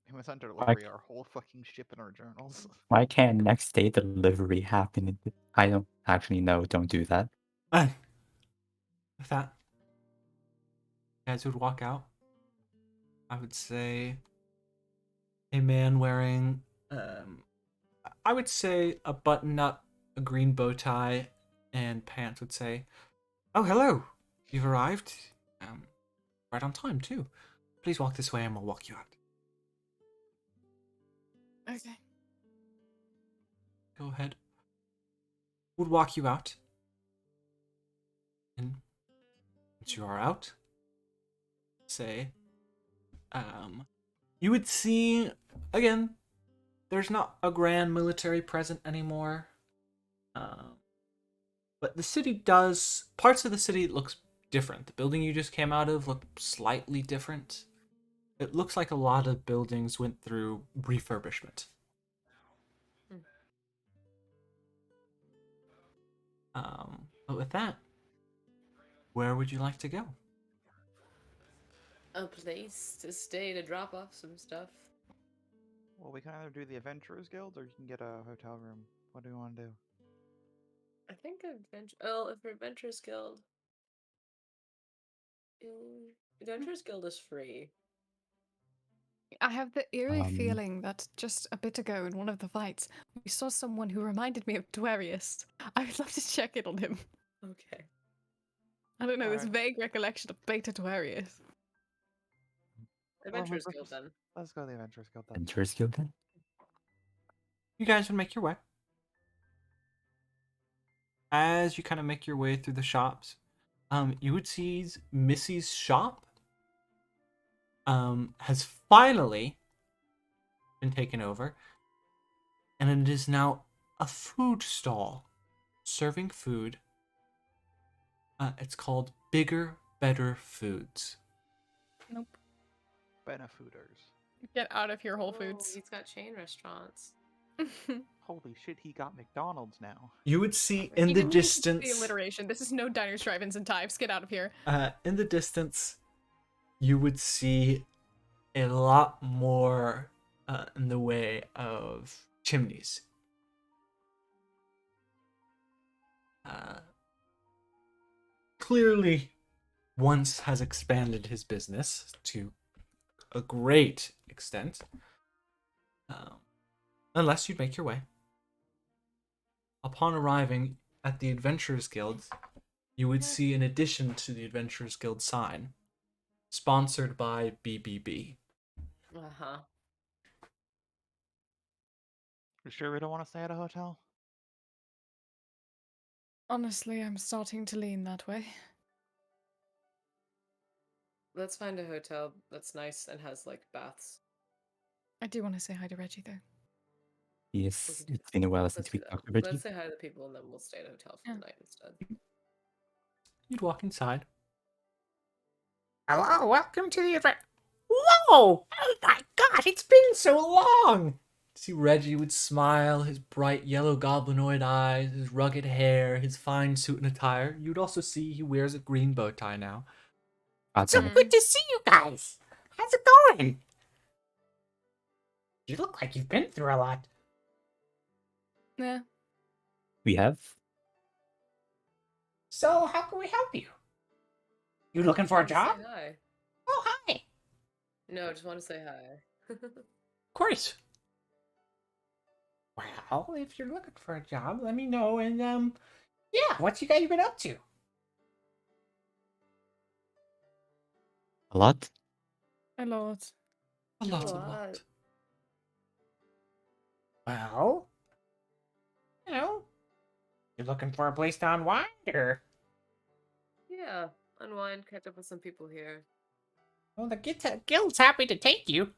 Amazon delivery our whole fucking ship in our journals. Why can't next day delivery happen? I don't actually know. Don't do that. With that, you guys would walk out. I would say a man wearing, I would say a button-up, a green bow tie, and pants would say, "Oh, hello. You've arrived. Right on time too. Please walk this way, and we'll walk you out." Okay. Go ahead. Would walk you out. And once you are out, say, you would see, again, there's not a grand military present anymore. But the city does, parts of the city looks different. The building you just came out of looked slightly different. It looks like a lot of buildings went through refurbishment. But with that, where would you like to go? A place to stay to drop off some stuff. Well, we can either do the Adventurers Guild or you can get a hotel room. What do you want to do? I think Adventure. Oh, if Adventurers Guild. Adventurers Guild is free. I have the eerie Um, feeling that just a bit ago in one of the fights, we saw someone who reminded me of Dwarius. I would love to check in on him. Okay. I don't know, this Alright. vague recollection of Beta Dwarius. Adventurers Guild then. Let's go to the Adventurers Guild then. Adventurers Guild then? You guys would make your way. As you kind of make your way through the shops, you would see Missy's shop has finally been taken over, and it is now a food stall serving food. It's called Bigger, Better Foods. Nope. Benefooders. Get out of here, Whole Oh, Foods. he's got chain restaurants. Holy shit, he got McDonald's now. You would see in Even the the distance, alliteration. This is no diners, drive-ins, and dives. Get out of here. in the distance, you would see a lot more in the way of chimneys. Clearly, once has expanded his business to a great extent. Unless you'd make your way. Upon arriving at the Adventurers Guild, you would see an addition to the Adventurers Guild sign, sponsored by BBB. Uh-huh. You sure we don't want to stay at a hotel? Honestly, I'm starting to lean that way. Let's find a hotel that's nice and has like baths. I do want to say hi to Reggie, though. Yes, can do it's been a while Let's since do we that. talked about Let's you. say hi to the people and then we'll stay at a hotel for Yeah. the night instead. You'd walk inside. Hello, welcome to the adventure. Whoa! Oh my god, it's been so long! See, Reggie would smile, his bright yellow goblinoid eyes, his rugged hair, his fine suit and attire. You'd also see he wears a green bow tie now. So Awesome. good to see you guys. How's it going? You look like you've been through a lot. Yeah. We have. So how can we help you? You looking for a Say job? hi. Oh, hi. No, I just want to say hi. Of course. Well, if you're looking for a job, let me know. And yeah, what you guys been up to? A lot. A lot. A lot, a lot. lot. Well, you know, you're looking for a place to unwind, or Yeah, unwind, catch up with some people here. well, the guild's happy to take you.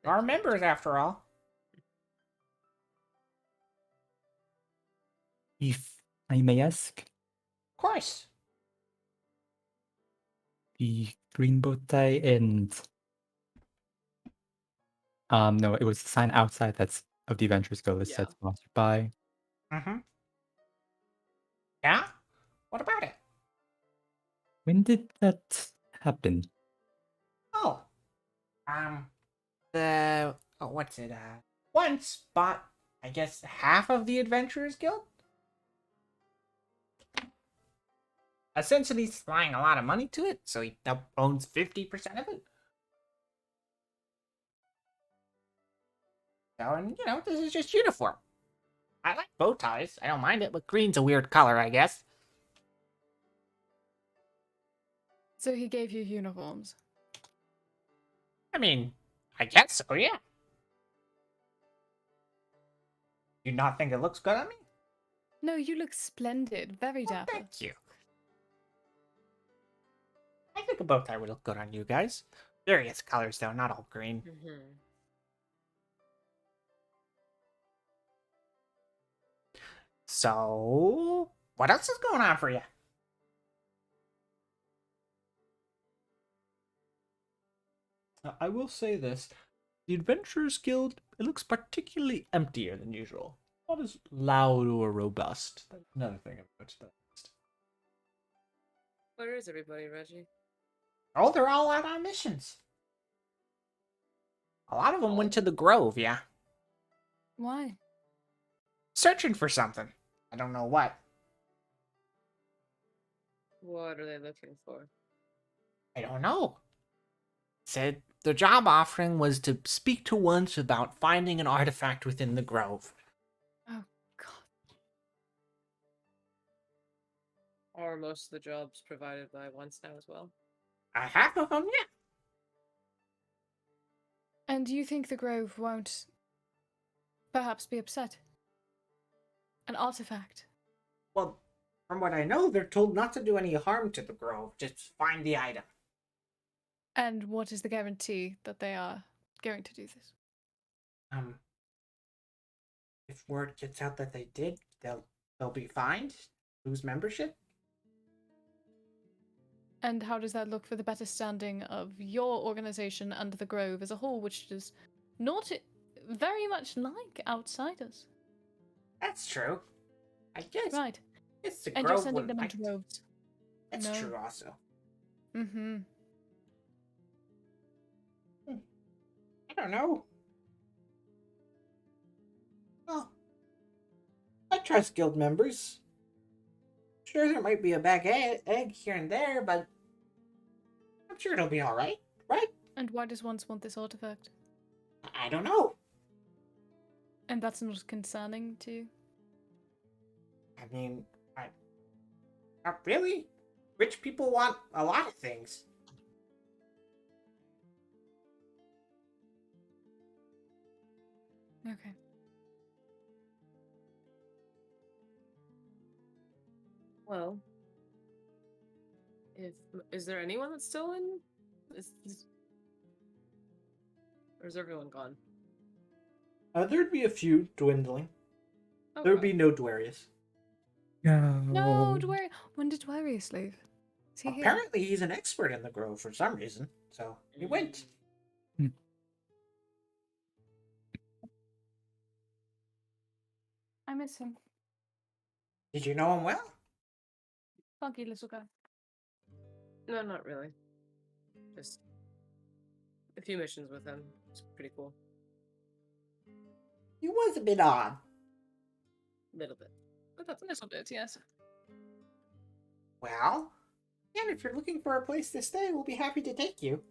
Thank Our you. members, after all. If I may ask, Of course. the green bow tie and no, it was the sign outside that's of the Adventurers Guild that Yeah. said sponsored by. Mm-hmm. Yeah? What about it? When did that happen? Oh. What's it, once bought, I guess, half of the Adventurers Guild? Essentially supplying a lot of money to it, so he now owns 50% of it. So, and, you know, this is just uniform. I like bow ties. I don't mind it, but green's a weird color, I guess. So he gave you uniforms. I mean, I guess so, yeah. You not think it looks good on me? No, you look splendid. Very Well, dapper. thank you. I think a bow tie would look good on you guys. Various colors, though, not all green. Mm-hmm. So, what else is going on for you? I will say this. The Adventurers Guild, it looks particularly emptier than usual. Not as loud or robust. That's another thing I've noticed. Where is everybody, Reggie? Oh, they're all out on missions. A lot of them went to the Grove, yeah. Why? Searching for something. I don't know what. What are they looking for? I don't know. Said the job offering was to speak to once about finding an artifact within the Grove. Oh, God. Are most of the jobs provided by once now as well? Half of them, yeah. And do you think the Grove won't perhaps be upset? An artifact. Well, from what I know, they're told not to do any harm to the Grove. Just find the item. And what is the guarantee that they are going to do this? If word gets out that they did, they'll be fined, lose membership. And how does that look for the better standing of your organization and the Grove as a whole, which is not very much like outsiders? That's true. I guess Right. it's the And you're Grove sending them in wouldn't like. droves. That's No. true also. Mm-hmm. I don't know. Well, I trust guild members. Sure, there might be a bag egg here and there, but I'm sure it'll be all right, right? And why does one want this artifact? I don't know. And that's not concerning to you? I mean, not really. Rich people want a lot of things. Okay. Well, is there anyone that's still in? Or is everyone gone? There'd be a few dwindling. There would be no Dwarius. No, when did Dwarius leave? Is he here? Apparently, he's an expert in the Grove for some reason, so he went. I miss him. Did you know him well? Funky little guy. No, not really. Just a few missions with him. It's pretty cool. He was a bit odd. Little bit. But that's a little bit, yes. Well, and if you're looking for a place to stay, we'll be happy to take you.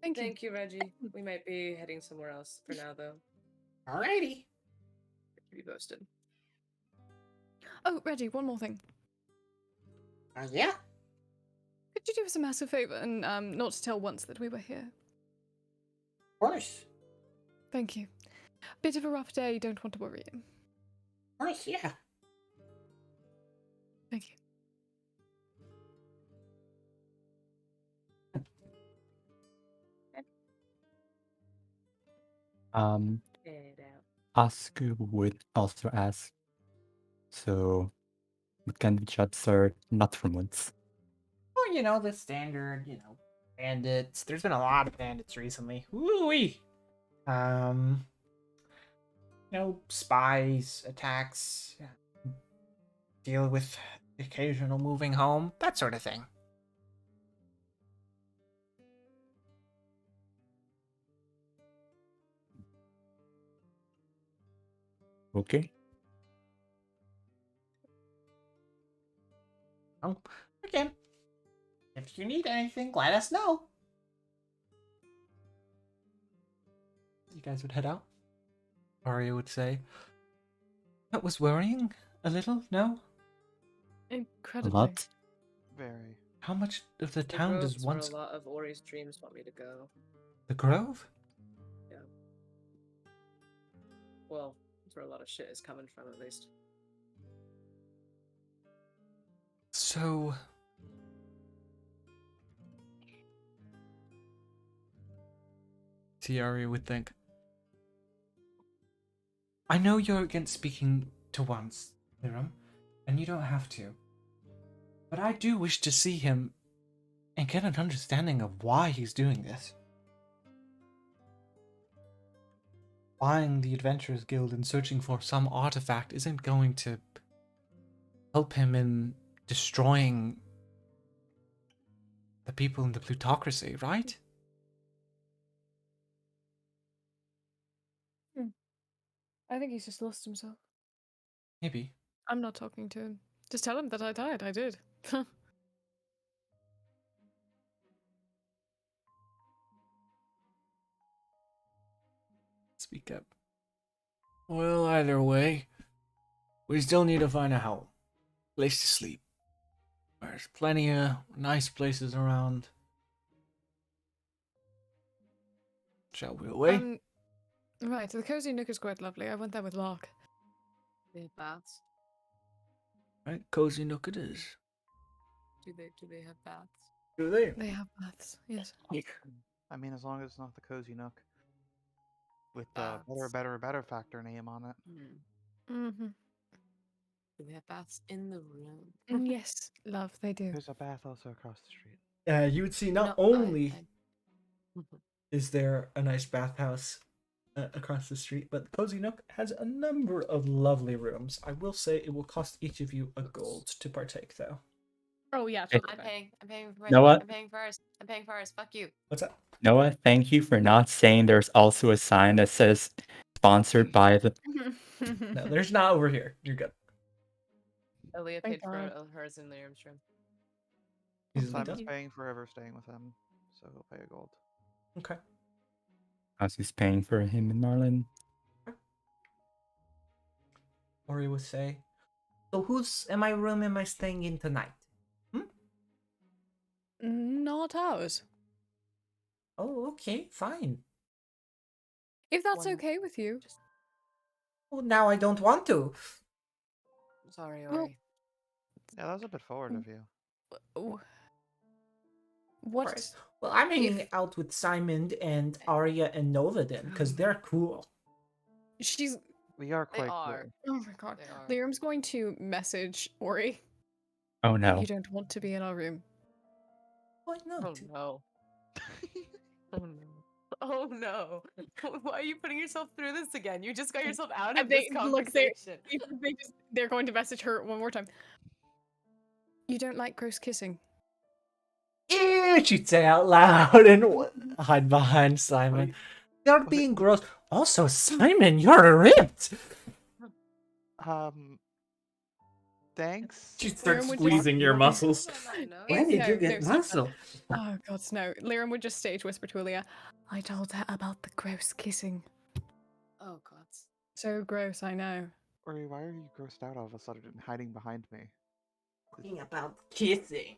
Thank you, Reggie. We might be heading somewhere else for now, though. Alrighty. Be posted. Oh, Reggie, one more thing. Yeah? Could you do us a massive favor and not to tell once that we were here? Of course. Thank you. Bit of a rough day, don't want to worry you. Of course, yeah. Thank you. Head out. Asku would also ask, so what kind of jobs are not from once? Well, you know, the standard, bandits. There's been a lot of bandits recently. Woo-wee! Spies, attacks, deal with occasional moving home, that sort of thing. Okay. Oh, again, if you need anything, let us know. You guys would head out. Arya would say, "That was worrying a little, no? A Incredibly. lot. Very. How much of the The town does groves where once... a lot of Ori's dreams want me to go. The Grove? Well, that's where a lot of shit is coming from, at least. So... Arya would think, I know you're against speaking to once, Liram, and you don't have to. But I do wish to see him and get an understanding of why he's doing this. Buying the Adventurers Guild and searching for some artifact isn't going to help him in destroying the people in the plutocracy, right? I think he's just lost himself. Maybe. I'm not talking to him. Just tell him that I died. I did. Speak up. Well, either way, we still need to find a home. Place to sleep. There's plenty of nice places around. Shall we away? Right, the Cozy Nook is quite lovely. I went there with Lark. They have baths. Right, Cozy Nook it is. Do they have baths? Do they? They have baths, yes. I mean, as long as it's not the Cozy Nook. With the Baths. better factor name on it. Mm-hmm. Do they have baths in the room? Yes, love, they do. There's a bath also across the street. You would see not No, only I- is there a nice bathhouse across the street, but the Cozy Nook has a number of lovely rooms. I will say it will cost each of you a gold to partake, though. Oh yeah, Hey. totally. I'm fine. paying. I'm paying for Noah? I'm paying first. I'm paying first. Fuck you. What's that? Noah, thank you for not saying there's also a sign that says sponsored by the. No, there's not over here. You're good. Aaliyah Thank paid for God. hers in Liam's room. Easily Simon's done. paying for ever staying with him, so he'll pay a gold. Okay. Asu's paying for him and Marlon. Ori will say, so whose my room am I staying in tonight? Not ours. Oh, okay, fine. If that's One- okay with you. Well, now I don't want to. Sorry, Well, Ori. Yeah, that was a bit forward of you. Oh. What? Alright. Well, I'm hanging If- out with Simon and Arya and Nova then, because they're cool. She's. We are They quite are. cool. Oh my god. They are. Liam's going to message Ori. Oh no. You don't want to be in our room. Why not? Oh no. Oh no. Oh no. Why are you putting yourself through this again? You just got yourself out of this conversation. They're going to message her one more time. You don't like gross kissing. Ew, she'd say out loud and hide behind Simon. They're being gross. Also, Simon, you're ripped. Thanks. She Liam starts would squeezing just- your muscles. When did No, you get no, stop muscle? Oh god, no. Liam would just stage whisper to Aaliyah. I told her about the gross kissing. Oh god. So gross, I know. Ori, why are you grossed out all of a sudden and hiding behind me? Talking about kissing.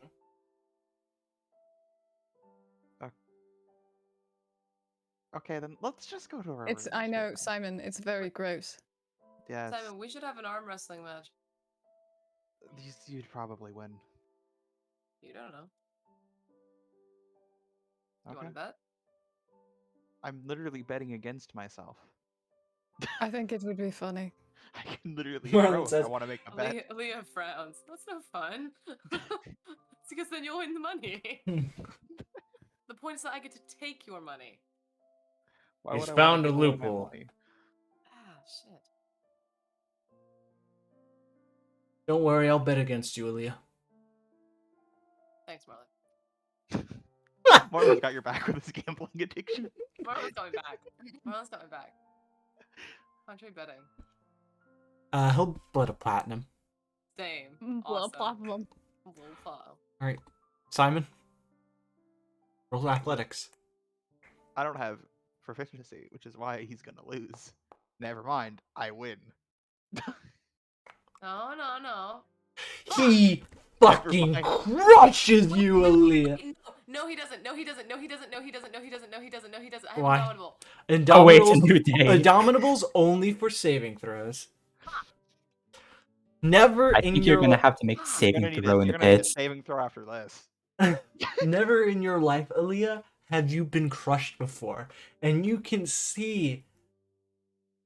Okay, then let's just go to our It's rooms, I know, okay? Simon, it's very gross. Yes. Simon, we should have an arm wrestling match. You'd probably win. You don't know. You Okay. want to bet? I'm literally betting against myself. I think it would be funny. I can literally Marlon throw if says- I want to make a bet. Aaliyah frowns. That's no fun. It's because then you'll win the money. The point is that I get to take your money. Why He's would I wanna found a give away my loophole. money? Ah, shit. Don't worry, I'll bet against you, Aaliyah. Thanks, Marlon. Marlon's got your back with his gambling addiction. Marlon's coming back. Marlon's coming back. Contrary betting. He'll bet a platinum. Same. Well, Awesome. problem. Low file. All right, Simon. Roll athletics. I don't have proficiency, which is why he's gonna lose. Never mind, I win. No, no, no. He fucking mind. crushes you, Aaliyah. Wait, no, he doesn't. No, he doesn't. No, he doesn't. No, he doesn't. No, he doesn't. No, he doesn't. No, he doesn't. I have Why? Indomitable. Oh wait, it's a Indomitables, new day. Indomitables only for saving throws. Never I in think your you're gonna have to make You're saving You're throw in a gonna need a bit. saving throw after this. never in your life, Aaliyah, have you been crushed before, and you can see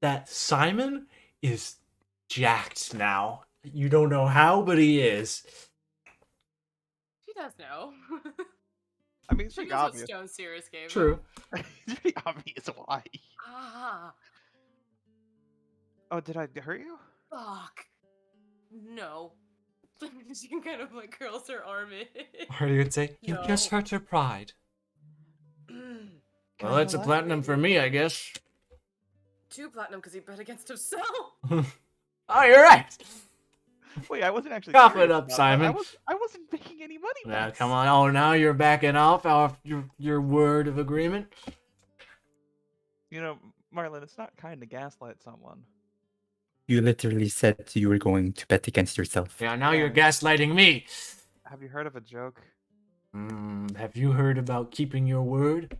that Simon is jacked now. You don't know how, but he is. She does know. I mean, it's She pretty knows what obvious. Stone Sirius gave True. him. It's pretty obvious why. Ah, Oh, did I hurt you? fuck. No. She kind of like curls her arm in. Or you would say, you No. just hurt her pride. Can Well, I that's a know that? platinum for me, I guess. 2 platinum because he bet against himself. Oh, you're right. Wait, I wasn't actually. Cough it serious up, about that. Simon. I wasn't making any money. Yeah, bets. come on. Oh, now you're backing off your word of agreement. You know, Marlon, it's not kind to gaslight someone. You literally said you were going to bet against yourself. Yeah, now Yeah. you're gaslighting me. Have you heard of a joke? Have you heard about keeping your word?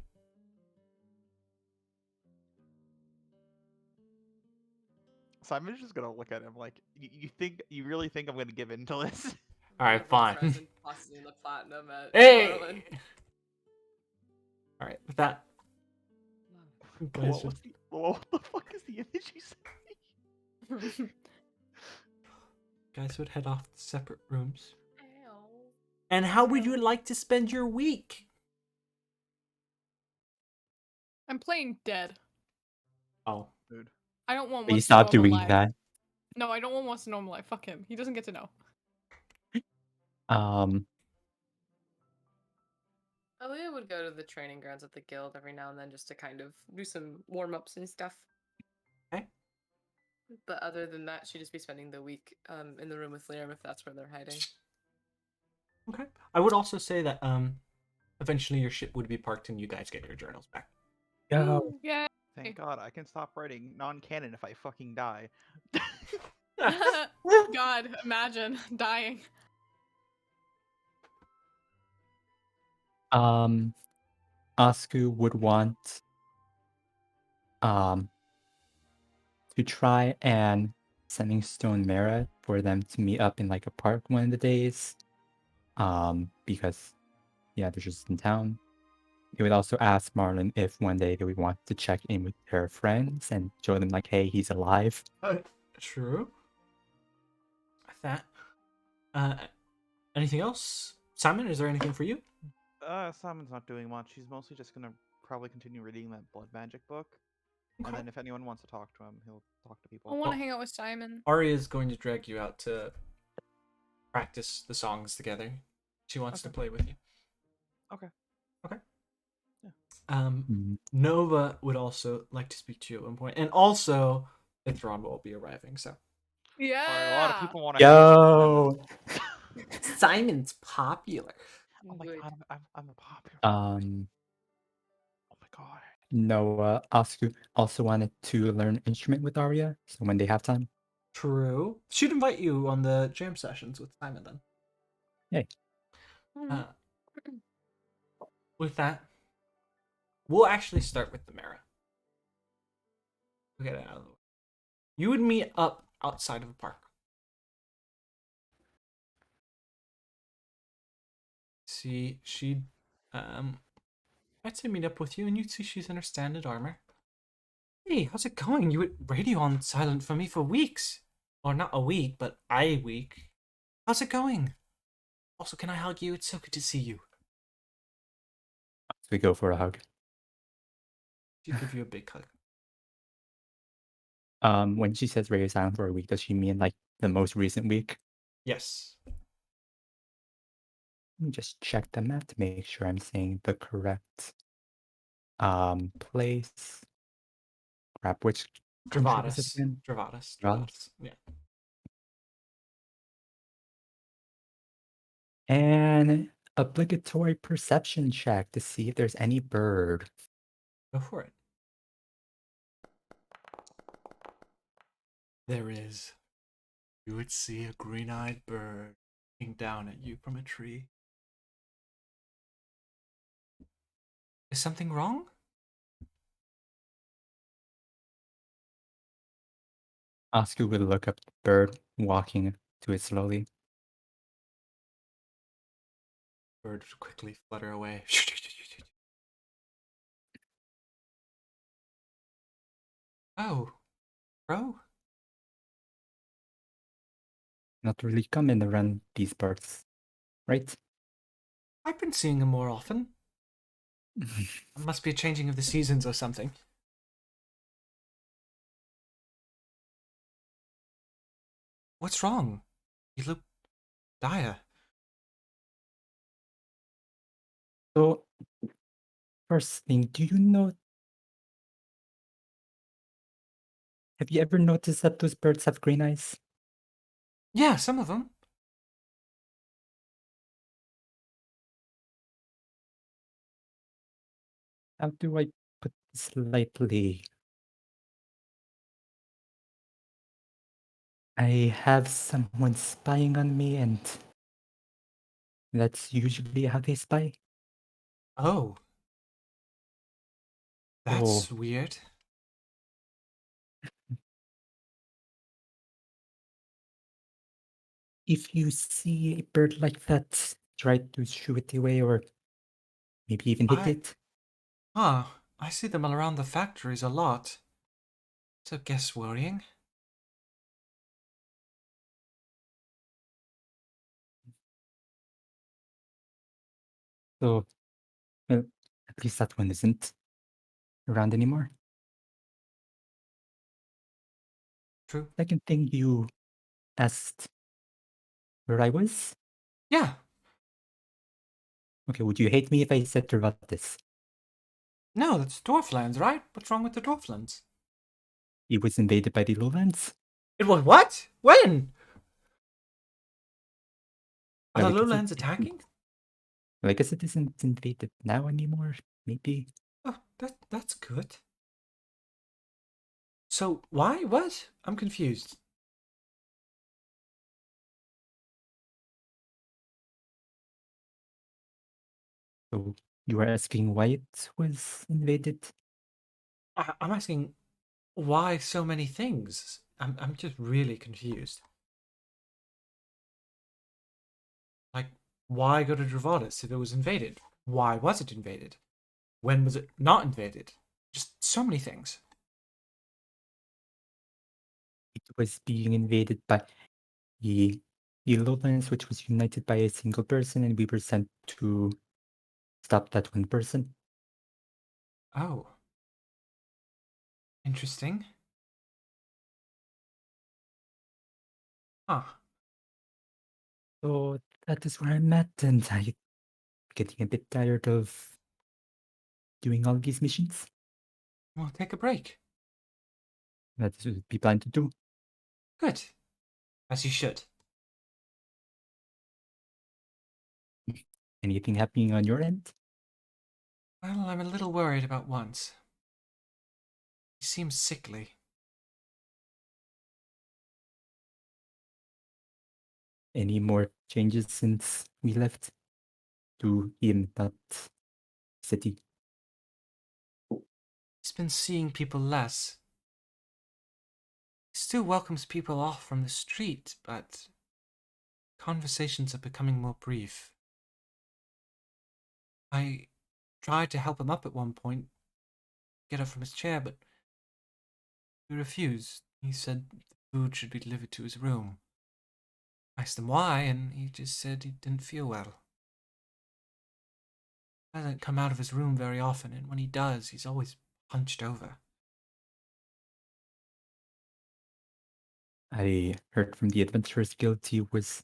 Simon's just gonna look at him like, you really think I'm gonna give in to this? All right, fine. Present tossing the platinum at Hey. Marlon. All right, with that. you guys What the fuck is the image you sent me? guys would head off to separate rooms. Ow. And how would you like to spend your week? I'm playing dead. Oh, Mood. I don't want Please what's stop normal doing life. that. No, I don't want what's normal life. Fuck him. He doesn't get to know. Aaliyah would go to the training grounds at the guild every now and then just to kind of do some warm ups and stuff. okay. But other than that, she'd just be spending the week in the room with Liam if that's where they're hiding. Okay. I would also say that eventually your ship would be parked and you guys get your journals back. Yo. Ooh, yeah. Thank God I can stop writing non-canon if I fucking die. God, imagine dying. Asku would want to try and sending Stone Mara for them to meet up in like a park one of the days. Because yeah, they're just in town. He would also ask Marlon if one day they would want to check in with her friends and show them like, hey, he's alive. True. That. Anything else? Simon, is there anything for you? Simon's not doing much. He's mostly just gonna probably continue reading that blood magic book. Okay. And then if anyone wants to talk to him, he'll talk to people. I want to hang out with Simon. Ari is going to drag you out to practice the songs together. She wants to Okay. play with you. Okay. Okay. Yeah. Nova would also like to speak to you at one point, and also Ithron will be arriving. So Yeah. Sorry, a lot of people want to hang out with Yo. Simon's popular. Simon. Oh my Wait. God, I'm a popular. Oh my God. Noah Asku also wanted to learn instrument with Arya, so when they have time. True. She'd invite you on the jam sessions with Simon then. Yay. With that, we'll actually start with the Mara. We'll get it out of the way. You would meet up outside of a park. See, she'd I'd say meet up with you, and you'd see she's in her standard armor. Hey, how's it going? You would radio on silent for me for weeks. Or not a week, but a week. How's it going? Also, can I hug you? It's so good to see you. So we go for a hug. She'd give you a big hug. When she says radio silent for a week, does she mean like the most recent week? Yes. Let me just check the map to make sure I'm saying the correct place. Crap, which country was it Dravatus. again? Dravatus. Dravatus? Dravatus. Yeah. And obligatory perception check to see if there's any bird. Go for it. There is. You would see a green-eyed bird looking down at you from a tree. Is something wrong? Oscar would look up the bird, walking to it slowly. Bird would quickly flutter away. Oh, bro. Not really common around these parts, right? I've been seeing him more often. It must be a changing of the seasons or something. What's wrong? You look dire. So, first thing, do you know? Have you ever noticed that those birds have green eyes? Yeah, some of them. How do I put this lightly? I have someone spying on me, and that's usually how they spy. Oh, that's Oh, weird. if you see a bird like that, try to shoo it away or maybe even hit it. I see them around the factories a lot. So guess worrying. So, well, at least that one isn't around anymore. True. Second thing, you asked where I was? Yeah. Okay, would you hate me if I said Tervatis? No, that's Dwarflands, right? What's wrong with the Dwarflands? It was invaded by the lowlands? It was what? When? Are Well, the I guess lowlands attacking? well, I guess it isn't invaded now anymore, maybe. Oh, that's good. So why? What? I'm confused. So you were asking why it was invaded? I'm asking why so many things. I'm just really confused. Like, why go to Dravadas if it was invaded? Why was it invaded? When was it not invaded? Just so many things. It was being invaded by the, the lowlands, which was united by a single person, and we were sent to stop that one person. Oh. Interesting. Huh. So that is where I'm at, and I'm getting a bit tired of doing all these missions. Well, take a break. That is what we plan to do. Good. As you should. Anything happening on your end? Well, I'm a little worried about once. He seems sickly. Any more changes since we left to in that city? He's been seeing people less. He still welcomes people off from the street, but conversations are becoming more brief. I tried to help him up at one point, get up from his chair, but he refused. He said the food should be delivered to his room. I asked him why, and he just said he didn't feel well. He doesn't come out of his room very often, and when he does, he's always hunched over. I heard from the Adventurers Guild he was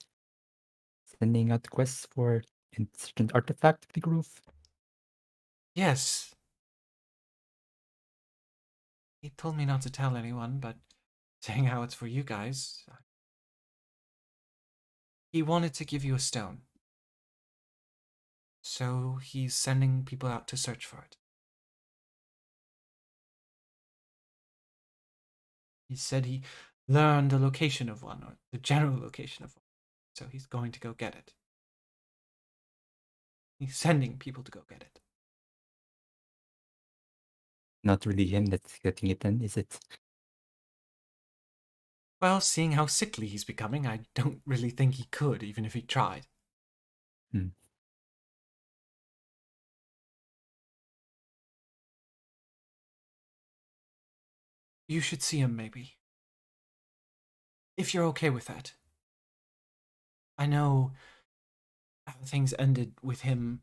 sending out quests for a certain artifact of the grove. Yes. He told me not to tell anyone, but saying how it's for you guys. He wanted to give you a stone. So he's sending people out to search for it. He said he learned the location of one, or the general location of one. So he's going to go get it. He's sending people to go get it. Not really him that's getting it then, is it? Well, seeing how sickly he's becoming, I don't really think he could, even if he tried. Hmm. You should see him, maybe. If you're okay with that. I know how things ended with him.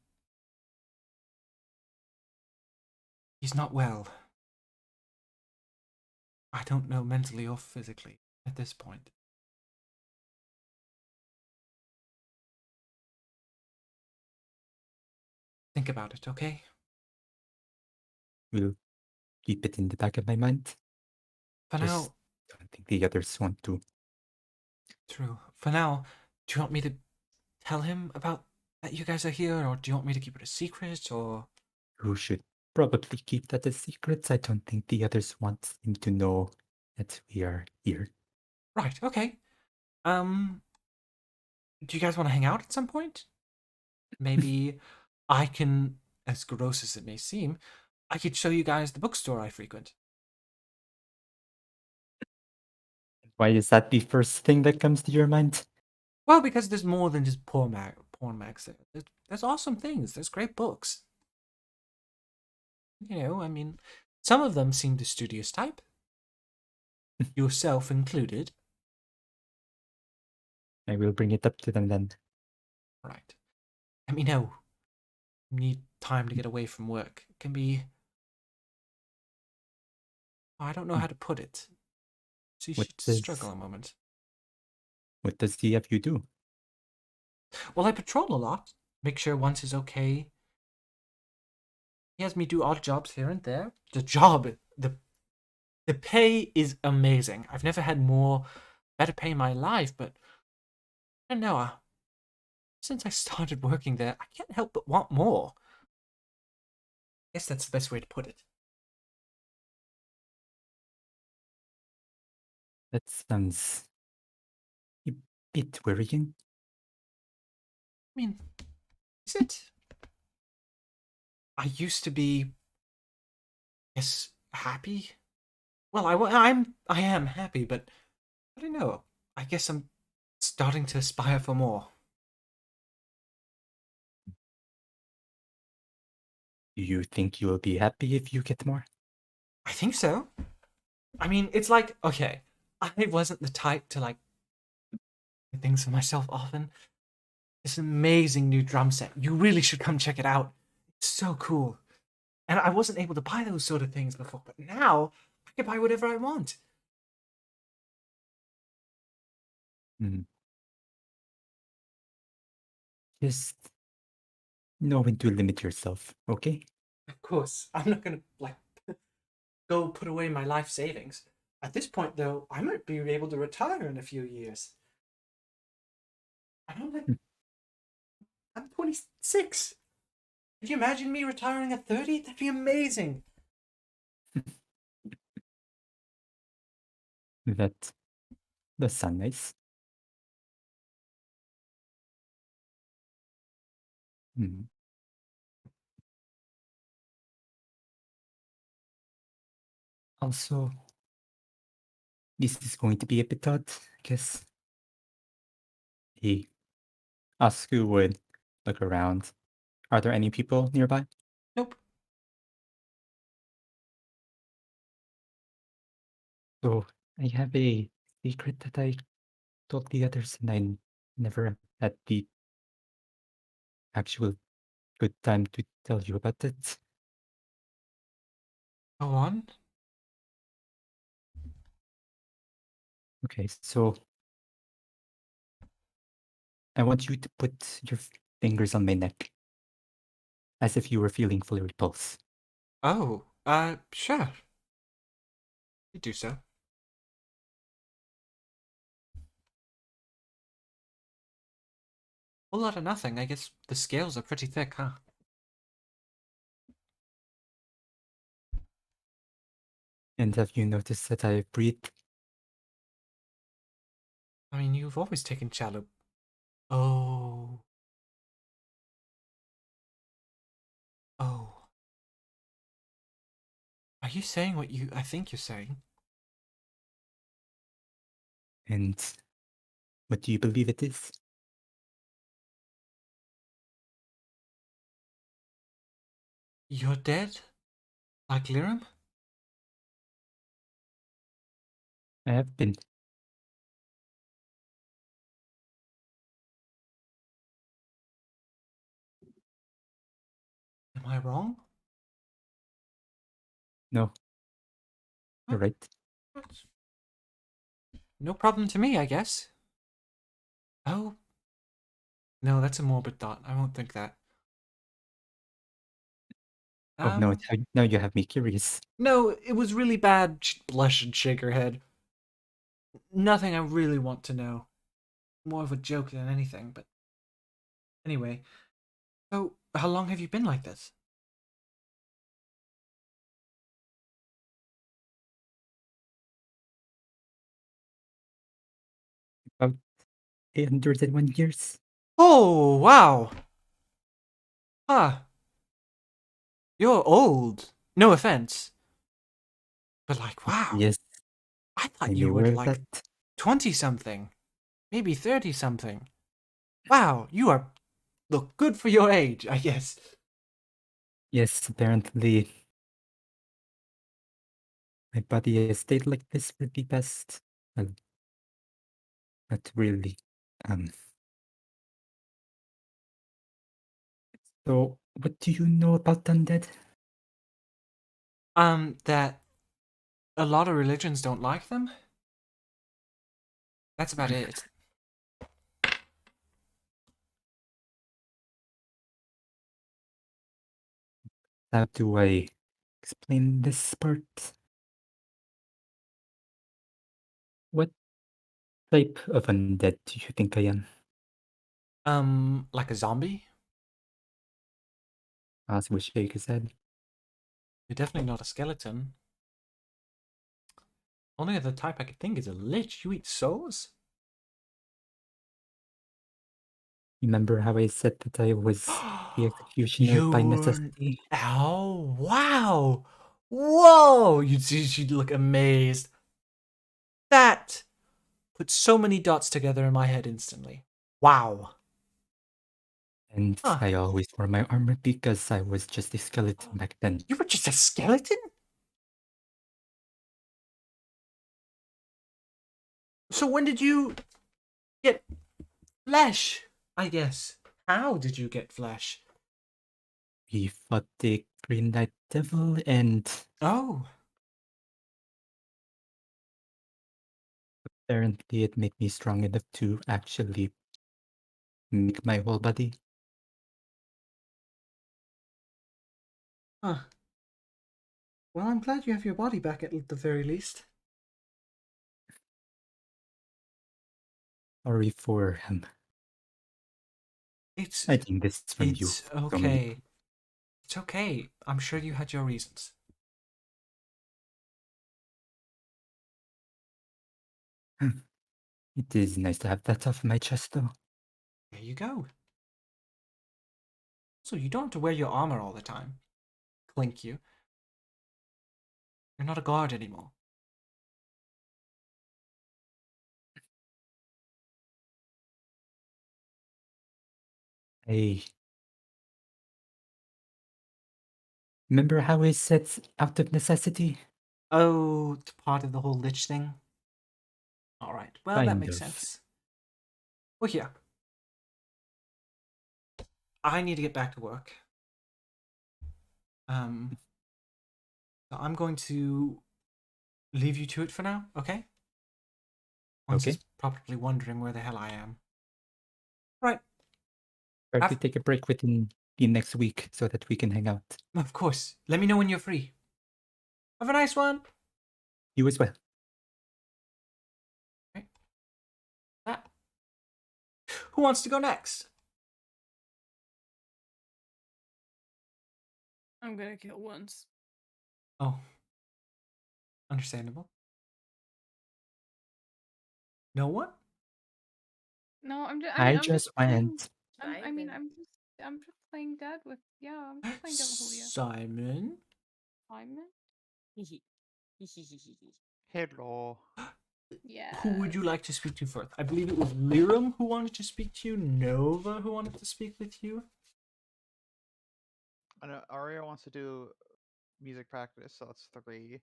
He's not well. I don't know mentally or physically at this point. Think about it, okay? We'll keep it in the back of my mind. For Just now, don't think the others want to. true. For now, do you want me to tell him about that you guys are here, or do you want me to keep it a secret, or... Who should probably keep that a secret. I don't think the others want him to know that we are here. Right, okay. Do you guys want to hang out at some point? Maybe I can, as gross as it may seem, I could show you guys the bookstore I frequent. Why is that the first thing that comes to your mind? Well, because there's more than just porn mags there. There's awesome things. There's great books. You know, I mean, some of them seem the studious type. Yourself included. I will bring it up to them then. Right. Let me know. need time to get away from work. It can be. I don't know how to put it. So you What should does struggle a moment. he have you do? Well, I patrol a lot. Make sure once is okay. He has me do odd jobs here and there. The pay is amazing. I've never had better pay in my life, but I don't know. Since I started working there, I can't help but want more. I guess that's the best way to put it. That sounds a bit worrying. I mean, is it? I used to be, yes, happy. Well, I am happy, but I don't know. I guess I'm starting to aspire for more. Do you think you will be happy if you get more? I think so. I mean, it's like, okay, I wasn't the type to like do things for myself often. This amazing new drum set. You really should come check it out. It's so cool. And I wasn't able to buy those sort of things before, but now I can buy whatever I want. Hmm. Just know when to limit yourself, okay? Of course, I'm not gonna like go put away my life savings. At this point, though, I might be able to retire in a few years. And I'm 26. Could you imagine me retiring at 30? That'd be amazing. That does sound nice. Hmm. Also, this is going to be a bit odd, I guess. Hey, Asku would look around. Are there any people nearby? Nope. So, I have a secret that I told the others, and I never had the actual good time to tell you about it. Go on. Okay, so I want you to put your fingers on my neck, as if you were feeling full repulse. Oh, sure. You do so. Whole lot of nothing. I guess the scales are pretty thick, huh? And have you noticed that I breathe? I mean, you've always taken shallow. Oh. Oh. Are you saying what I think you're saying? And what do you believe it is? You're dead? Like Lirim? I have been. Am I wrong? No, Huh? you're right. That's no problem to me, I guess. Oh. No, that's a morbid thought. I won't think that. Oh no, Um, now you have me curious. no, it was really bad. She'd blush and shake her head. Nothing I really want to know. More of a joke than anything, but anyway. So, how long have you been like this? About 801 years? Oh, wow. Huh. You're old. No offense. But like, wow. Yes, I thought I you may were wear like that. 20 something. Maybe 30 something. Wow, you look good for your age, I guess. Yes, apparently my body has stayed like this for the past, well, not really. It's So, what do you know about undead? That a lot of religions don't like them. That's about it. How do I explain this part? What type of undead do you think I am? Like a zombie? As we shake his head. You're definitely not a skeleton. Only other type I could think is a lich. You eat souls? Remember how I said that I was the executioner You by were. necessity? Oh, wow. Whoa! You'd look amazed. That put so many dots together in my head instantly. Wow. And Huh. I always wore my armor because I was just a skeleton back then. You were just a skeleton? So when did you get flesh? I guess. How did you get flesh? We fought the Green Knight Devil and Oh. apparently it made me strong enough to actually make my whole body. Huh. Well, I'm glad you have your body back at the very least. Sorry for him. It's Hiding this from you it's so many okay. It's okay. I'm sure you had your reasons. times. It is nice to have that off my chest though. There you go. So you don't have to wear your armor all the time. Clink you. You're not a guard anymore. I remember how I said out of necessity? Oh, it's part of the whole lich thing. All right. Well, that Kind makes of. sense. Well, here. I need to get back to work. So I'm going to leave you to it for now, okay? Once Okay. he's probably wondering where the hell I am. Right. Try to Have- take a break within the next week so that we can hang out. Of course. Let me know when you're free. Have a nice one. You as well. Right. Ah. Who wants to go next? I'm gonna kill once. Oh. Understandable. No one? No, I'm just. I I'm just playing. went. I'm just playing dead with. Yeah, I'm just playing dead with Julia. Simon? Simon. Hello. Yeah. Who would you like to speak to first? I believe it was Liram who wanted to speak to you, Nova who wanted to speak with you. I know Aria wants to do music practice, so that's 3.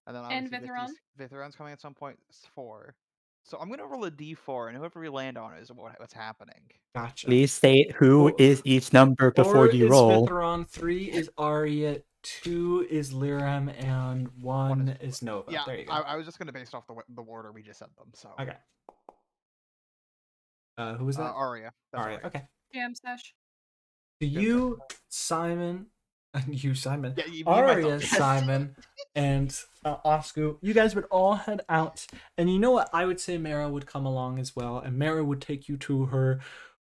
And then And obviously Vithron? Vithron's coming at some point, it's 4. So I'm gonna roll a d4, and whoever we land on is what's happening. Gotcha. Please state who Four- is each number before 4 you is roll. Vithron, 3 is Arya, 2 is Liram, and 1 is Nova. Yeah, There you go. I was just gonna base off the order we just said them. So Okay. Who was that? Aria. That's Arya. Aria. Okay. Jam sesh. To Jam you, Simon, and you, Simon, Yeah, you Arya, myself, yes. Simon, and Oscar, you guys would all head out. And you know what? I would say Mara would come along as well, and Mara would take you to her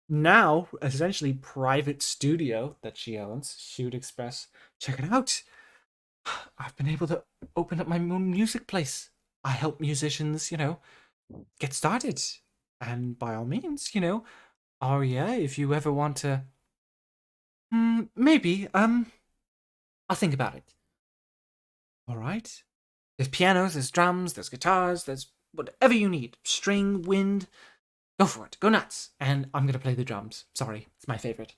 now essentially private studio that she owns. She would express, check it out. I've been able to open up my own music place. I help musicians, get started. And by all means, Arya, if you ever want to maybe. I'll think about it. All right. There's pianos, there's drums, there's guitars, there's whatever you need. String, wind. Go for it. Go nuts. And I'm gonna play the drums. Sorry, it's my favorite.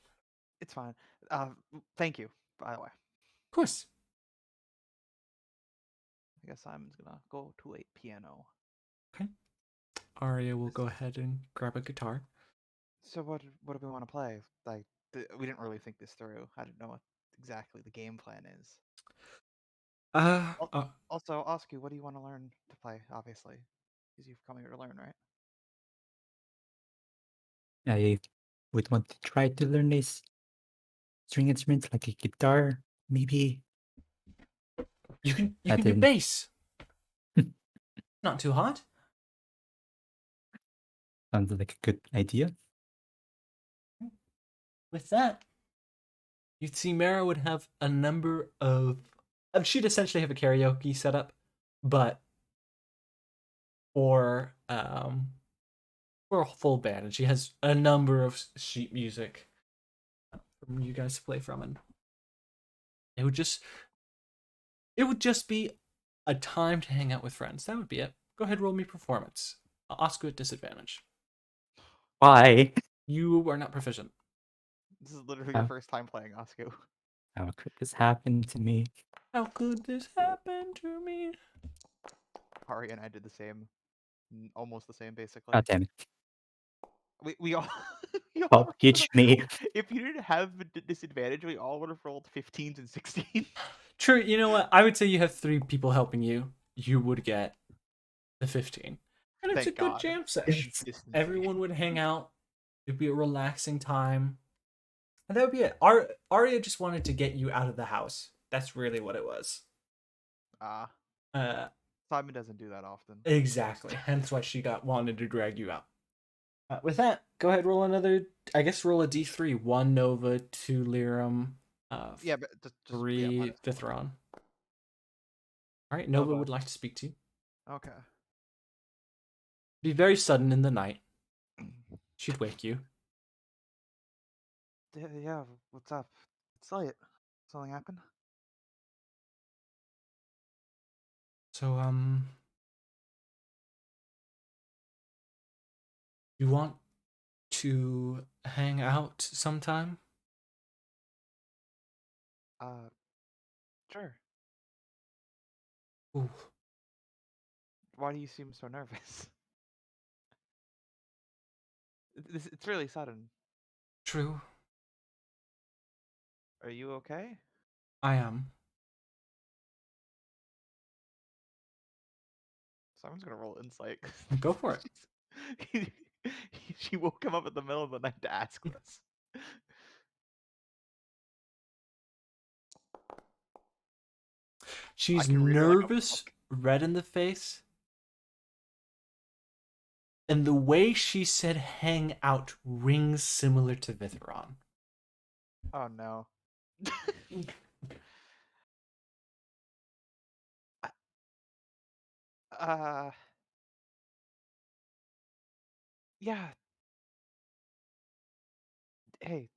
It's fine. Thank you, by the way. Of course. I guess Simon's gonna go to a piano. Okay. Arya will go ahead and grab a guitar. So what do we want to play? Like we didn't really think this through. I didn't know what exactly the game plan is. Uh, Al- uh, Also, Oscu, what do you want to learn to play? Obviously, because you've come here to learn, right? I would want to try to learn a string instrument like a guitar, maybe. you can That do didn't. bass. Not too hard. Sounds like a good idea. With that, you'd see Mara would have a number of. She'd essentially have a karaoke setup, but for a full band, and she has a number of sheet music from you guys to play from, and it would just be a time to hang out with friends. That would be it. Go ahead, roll me performance. Oscar at disadvantage. Why? You are not proficient. This is literally your Oh. first time playing Oscu. How could this happen to me? How could this happen to me? Ari and I did the same, almost the same, basically. Oh, damn it. We all we all Oh, rolled teach me. If you didn't have a disadvantage, we all would have rolled 15s and 16s. True. You know what? I would say you have 3 people helping you. You would get the 15, and it's a Thank good God. jam session. Consistency. Everyone would hang out. It'd be a relaxing time, and that would be it. Arya just wanted to get you out of the house. That's really what it was. Ah, Uh, Simon doesn't do that often. exactly. Hence why she wanted to drag you out. With that, go ahead, roll another. I guess roll a d3. 1 Nova, 2 Lyrum, Yeah, but just 3 minus one. Vithron. All right, Nova Nova. would like to speak to you. Okay. Be very sudden in the night. She'd wake you. Yeah, what's up? It's late. Something happened? So, you want to hang out sometime? Sure. Ooh, Why do you seem so nervous? It's really sudden. true. Are you okay? I am. Someone's gonna roll insight. Go for it. She woke him up in the middle of the night to ask this. She's can read her like a nervous, book. red in the face. And the way she said hang out rings similar to Vithron. Oh no. uh, yeah. Hey,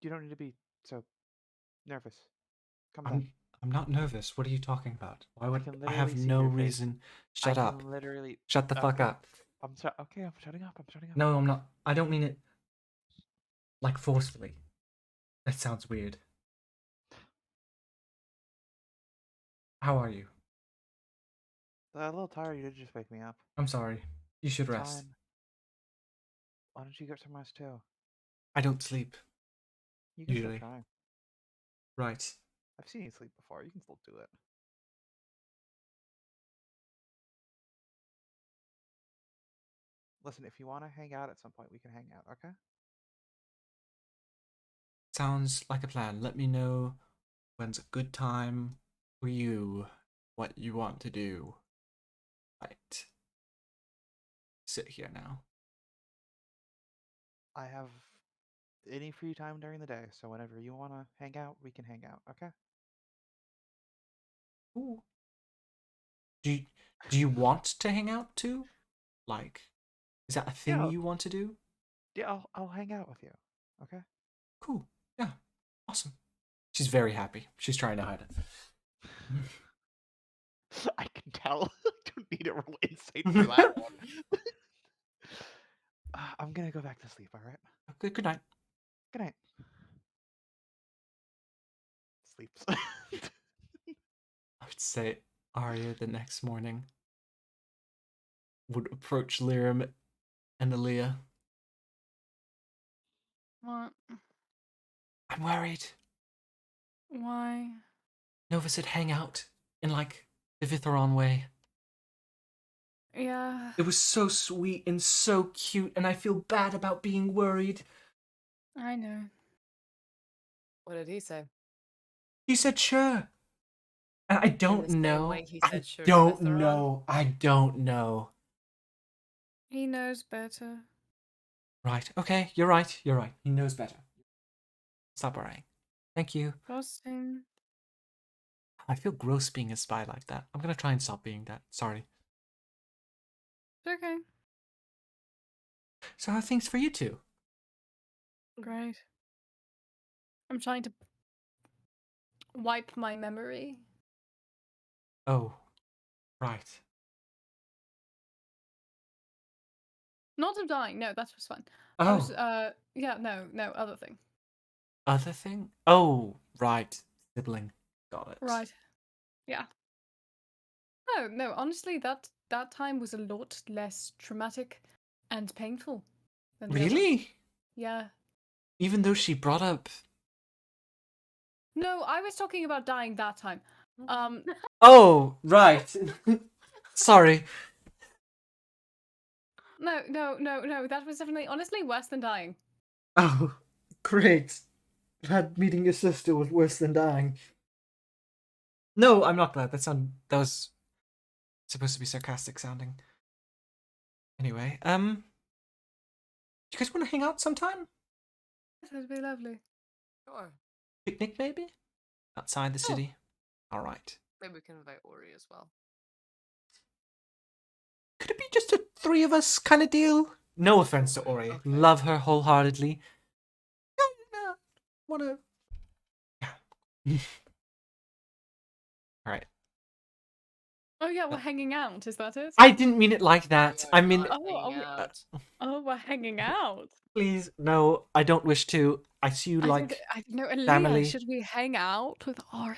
you don't need to be so nervous. Calm down. I'm not nervous. What are you talking about? Why would can I have literally see no your face. reason? I Shut up. can literally. Shut the fuck Okay. up. Okay, I'm shutting up. I'm shutting up. No, I'm not. I don't mean it like forcefully. That sounds weird. How are you? A little tired. You did just wake me up. I'm sorry. You should It's rest. fine. Why don't you get some rest too? I don't sleep. You can Usually. still try. Right. I've seen you sleep before. You can still do it. Listen, if you want to hang out at some point, we can hang out, okay? Sounds like a plan. Let me know when's a good time for you. What you want to do. Right. Sit here now. I have any free time during the day, so whenever you want to hang out, we can hang out, okay? Ooh. Do you want to hang out too? Like, is that a thing Yeah, you want to do? yeah, I'll hang out with you, okay? Cool. Yeah. Awesome. She's very happy. She's trying to hide it. I can tell. I don't need a roll insight for that one. I'm gonna go back to sleep, alright? Good night. Good night. Sleeps. I would say Arya the next morning would approach Lirim and Aaliyah. What? I'm worried. Why? Nova said hang out in, like, the Vitheron way. Yeah. It was so sweet and so cute, and I feel bad about being worried. I know. What did he say? He said sure. And I In don't the same know. way he I said sure to don't Vitheron? know. I don't know. He knows better. Right. Okay, you're right. You're right. He knows better. Stop worrying. Thank you. Trusting. I feel gross being a spy like that. I'm gonna try and stop being that. Sorry. It's okay. So how are things for you two? Great. I'm trying to wipe my memory. Oh, right. Not of dying. No, that was fun. Oh, I was, yeah, no, other thing. other thing? Oh, right. Sibling. Got it. Right. Yeah. No, honestly, that time was a lot less traumatic and painful than the other. Really? Yeah. Even though she brought up... No, I was talking about dying that time. Oh, right. Sorry. No, that was definitely, honestly, worse than dying. Oh, great. Glad meeting your sister was worse than dying. No, I'm not glad. That was supposed to be sarcastic sounding. Anyway, do you guys want to hang out sometime? That would be lovely. Sure. Picnic, maybe? Outside the city? Alright. Maybe we can invite Ori as well. Could it be just a three of us kind of deal? No offense to Ori. Okay. Love her wholeheartedly. No, wanna... Yeah. Alright. Oh yeah, we're hanging out. Is that it? I didn't mean it like that. We are I mean... not Oh, hanging are we- out. Oh, we're hanging out. Please, no, I don't wish to. I see you like... I don't know, Aaliyah, family. should we hang out with Arya?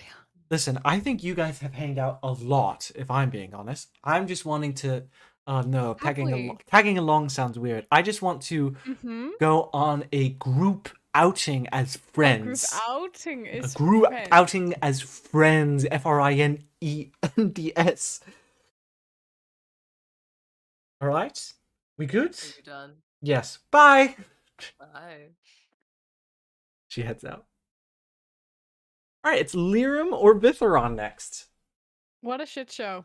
Listen, I think you guys have hanged out a lot, if I'm being honest. I'm just wanting to... Oh no, we? tagging along sounds weird. I just want to Mm-hmm. go on a group outing as friends. Group outing is A group friends. outing as friends. FRIENDS. Alright? We good? Are you done? Yes. Bye! Bye. She heads out. Alright, it's Lyrum or Vitheron next. What a shit show.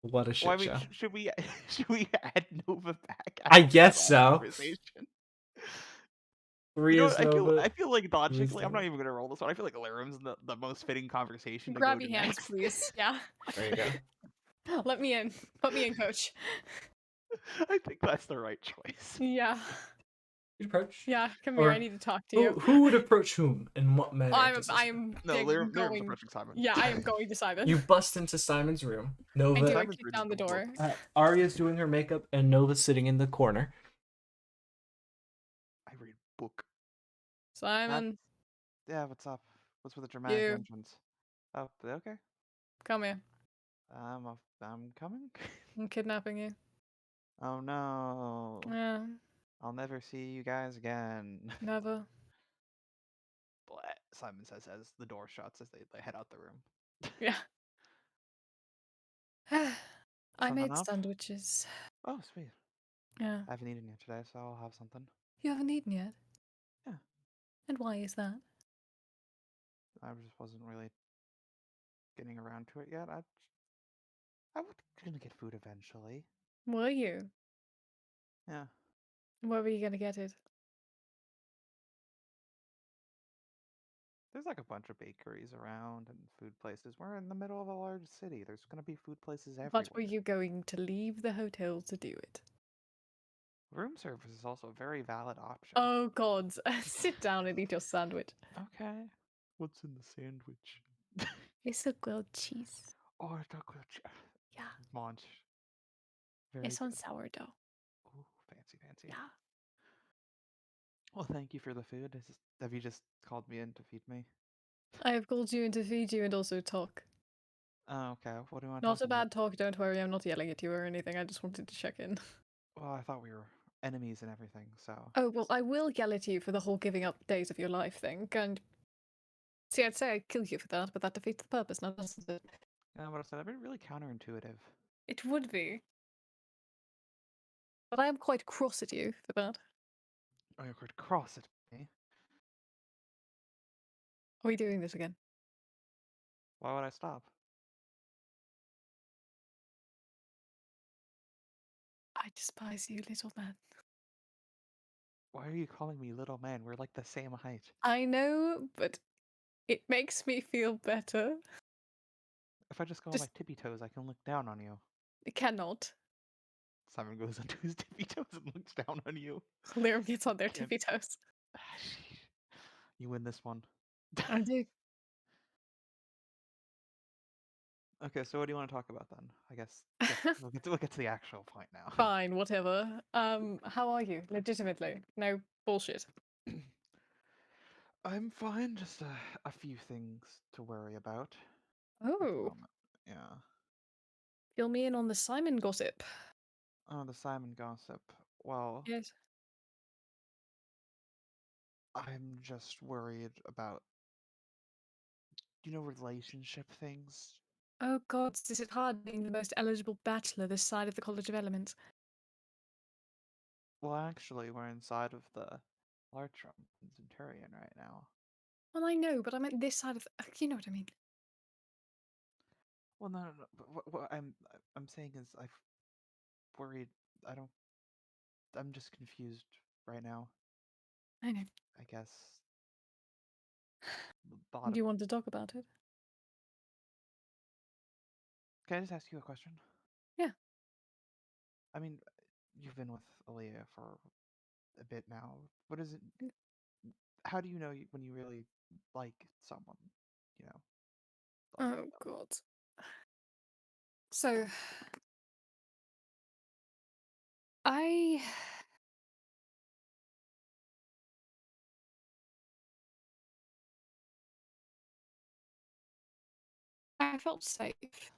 What a shit Well, I mean, show. should we should we add Nova back? I after guess that so. conversation? Three You know is what, Nova. I feel like logically, I'm Nova. not even gonna roll this one. I feel like Alarum's the most fitting conversation to Grab go your to hands, next. please. Yeah. There you go. Let me in. Put me in, coach. I think that's the right choice. Yeah. You'd approach. Yeah, come Or here. I need to talk to you. Who would approach whom? In what manner? I does this am No, going. Alarum's approaching Simon. Yeah, I am going to Simon. You bust into Simon's room. I do. Nova. I Simon's kick reading down the a book. door. Arya's doing her makeup, and Nova's sitting in the corner. I read book. Simon, Yeah, what's up? What's with the dramatic You. entrance? Oh, okay. come here. I'm coming. I'm kidnapping you. Oh no. Yeah, I'll never see you guys again. never. Blah, Simon says as the door shuts as they head out the room. Yeah. I Something made up? sandwiches. Oh, sweet. Yeah. I haven't eaten yet today, so I'll have something. You haven't eaten yet? Yeah. And why is that? I just wasn't really getting around to it yet. I was gonna get food eventually. Were you? Yeah. Where were you gonna get it? There's like a bunch of bakeries around and food places. We're in the middle of a large city. There's gonna be food places everywhere. But were you going to leave the hotel to do it? Room service is also a very valid option. Oh god, sit down and eat your sandwich. Okay. What's in the sandwich? It's a grilled cheese. Oh, it's not good. Yeah, Munch. Very it's on good. sourdough. Ooh, fancy. Yeah. Well, thank you for the food. Have you just called me in to feed me? I have called you in to feed you and also talk. Oh, okay. What do you want to Not talk a bad talk, don't worry, I'm not yelling at you or anything, I just wanted to check in. Well, I thought we were enemies and everything. So Oh, well, I will yell at you for the whole giving up days of your life thing. And see, I'd say I'd kill you for that, but that defeats the purpose, now doesn't it? what I said, I've been really counterintuitive. It would be. But I am quite cross at you for that. Oh, you're quite cross at me. Are we doing this again? Why would I stop? I despise you, little man. Why are you calling me little man? We're like the same height. I know, but it makes me feel better. If I just go on my Just tippy toes, I can look down on you. it cannot. Simon goes onto his tippy toes and looks down on you. Lyra gets on their Can't- tippy toes. You win this one. I do. Okay, so what do you want to talk about then? I guess we'll get to the actual point now. Fine, whatever. How are you? Legitimately. No bullshit. I'm fine, just a few things to worry about at the Oh. moment. Yeah. Fill me in on the Simon gossip. Oh, the Simon gossip. Well, Yes. I'm just worried about, relationship things. Oh god, is it hard being the most eligible bachelor this side of the College of Elements? Well, actually, we're inside of the Lartrum in Centurion right now. Well, I know, but I meant this side of the... You know what I mean. Well, no, no, no. But what I'm saying is I've worried. I don't. I'm just confused right now. I know. I guess the thought Do of. you want to talk about it? Can I just ask you a question? Yeah. I mean, you've been with Aaliyah for a bit now. What is it? How do you know when you really like someone? You know, like Oh god. So... I... I felt safe.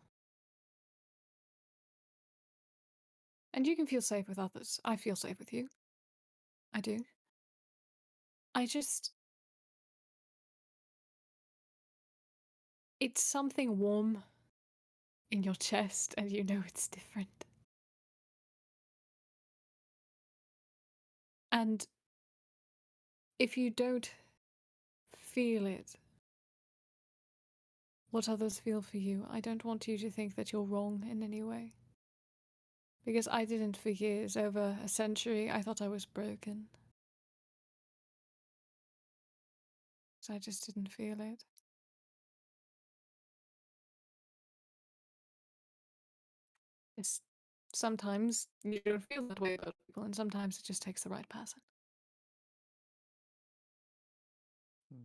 And you can feel safe with others. I feel safe with you. I do. I just... It's something warm in your chest, and you know it's different. And if you don't feel it, what others feel for you, I don't want you to think that you're wrong in any way. Because I didn't for years, over a century, I thought I was broken. So I just didn't feel it. It's, sometimes you don't feel that way about people, and sometimes it just takes the right person. Hmm.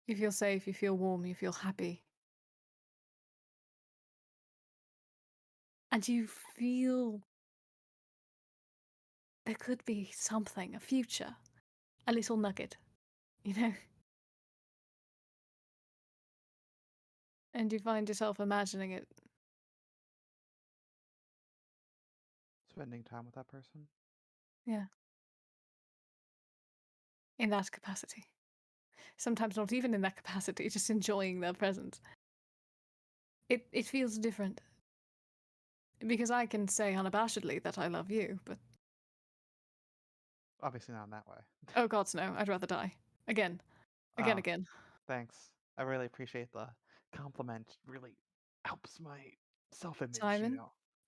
You feel safe, you feel warm, you feel happy. And you feel there could be something, a future, a little nugget, you know? And you find yourself imagining it. spending time with that person. Yeah. In that capacity. Sometimes not even in that capacity, just enjoying their presence. It feels different. Because I can say unabashedly that I love you, but Obviously not in that way. oh gods no, I'd rather die. Again. Oh, Again. thanks. I really appreciate the compliment. Really helps my self-image. Simon?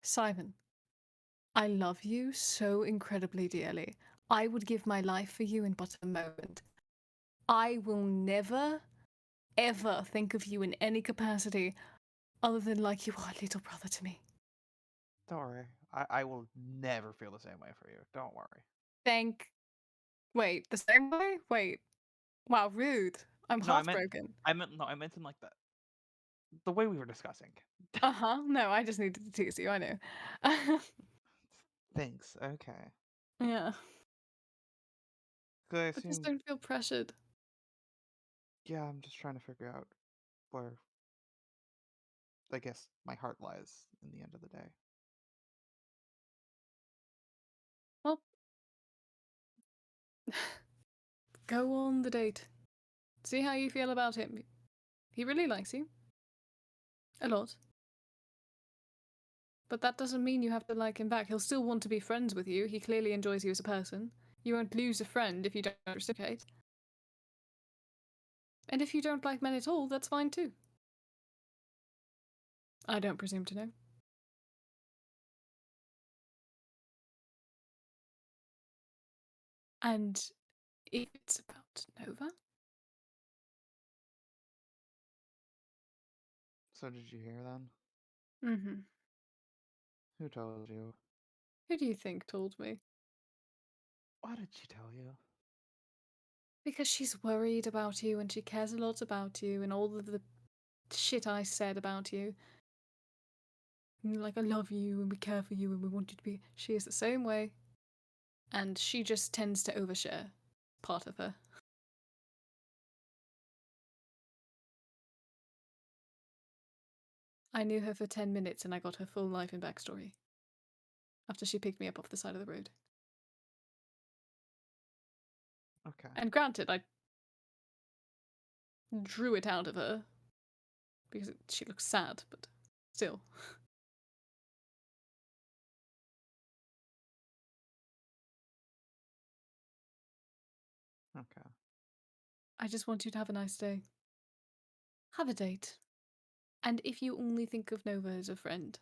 Simon. I love you so incredibly dearly. I would give my life for you in but a moment. I will never, ever think of you in any capacity other than like you are a little brother to me. Don't worry. I will never feel the same way for you. Don't worry. Wait, the same way? Wait. Wow, rude. I'm No, heartbroken. I meant in like the way we were discussing. Uh-huh. No, I just needed to tease you, I know. Thanks. Okay. Yeah. 'Cause I I just assume. don't feel pressured. Yeah, I'm just trying to figure out where I guess my heart lies in the end of the day. Well, go on the date. See how you feel about him. He really likes you. A lot. But that doesn't mean you have to like him back. He'll still want to be friends with you. He clearly enjoys you as a person. You won't lose a friend if you don't reciprocate. And if you don't like men at all, that's fine too. I don't presume to know. And if it's about Nova, So did you hear then? mm-hmm. Who told you? Who do you think told me? What did she tell you? Because she's worried about you and she cares a lot about you and all of the shit I said about you. And like, I love you and we care for you and we want you to be. She is the same way. And she just tends to overshare. Part of her. I knew her for 10 minutes and I got her full life and backstory. After she picked me up off the side of the road. Okay. And granted, I drew it out of her. Because she looks sad, but still. Okay. I just want you to have a nice day. Have a date. And if you only think of Nova as a friend,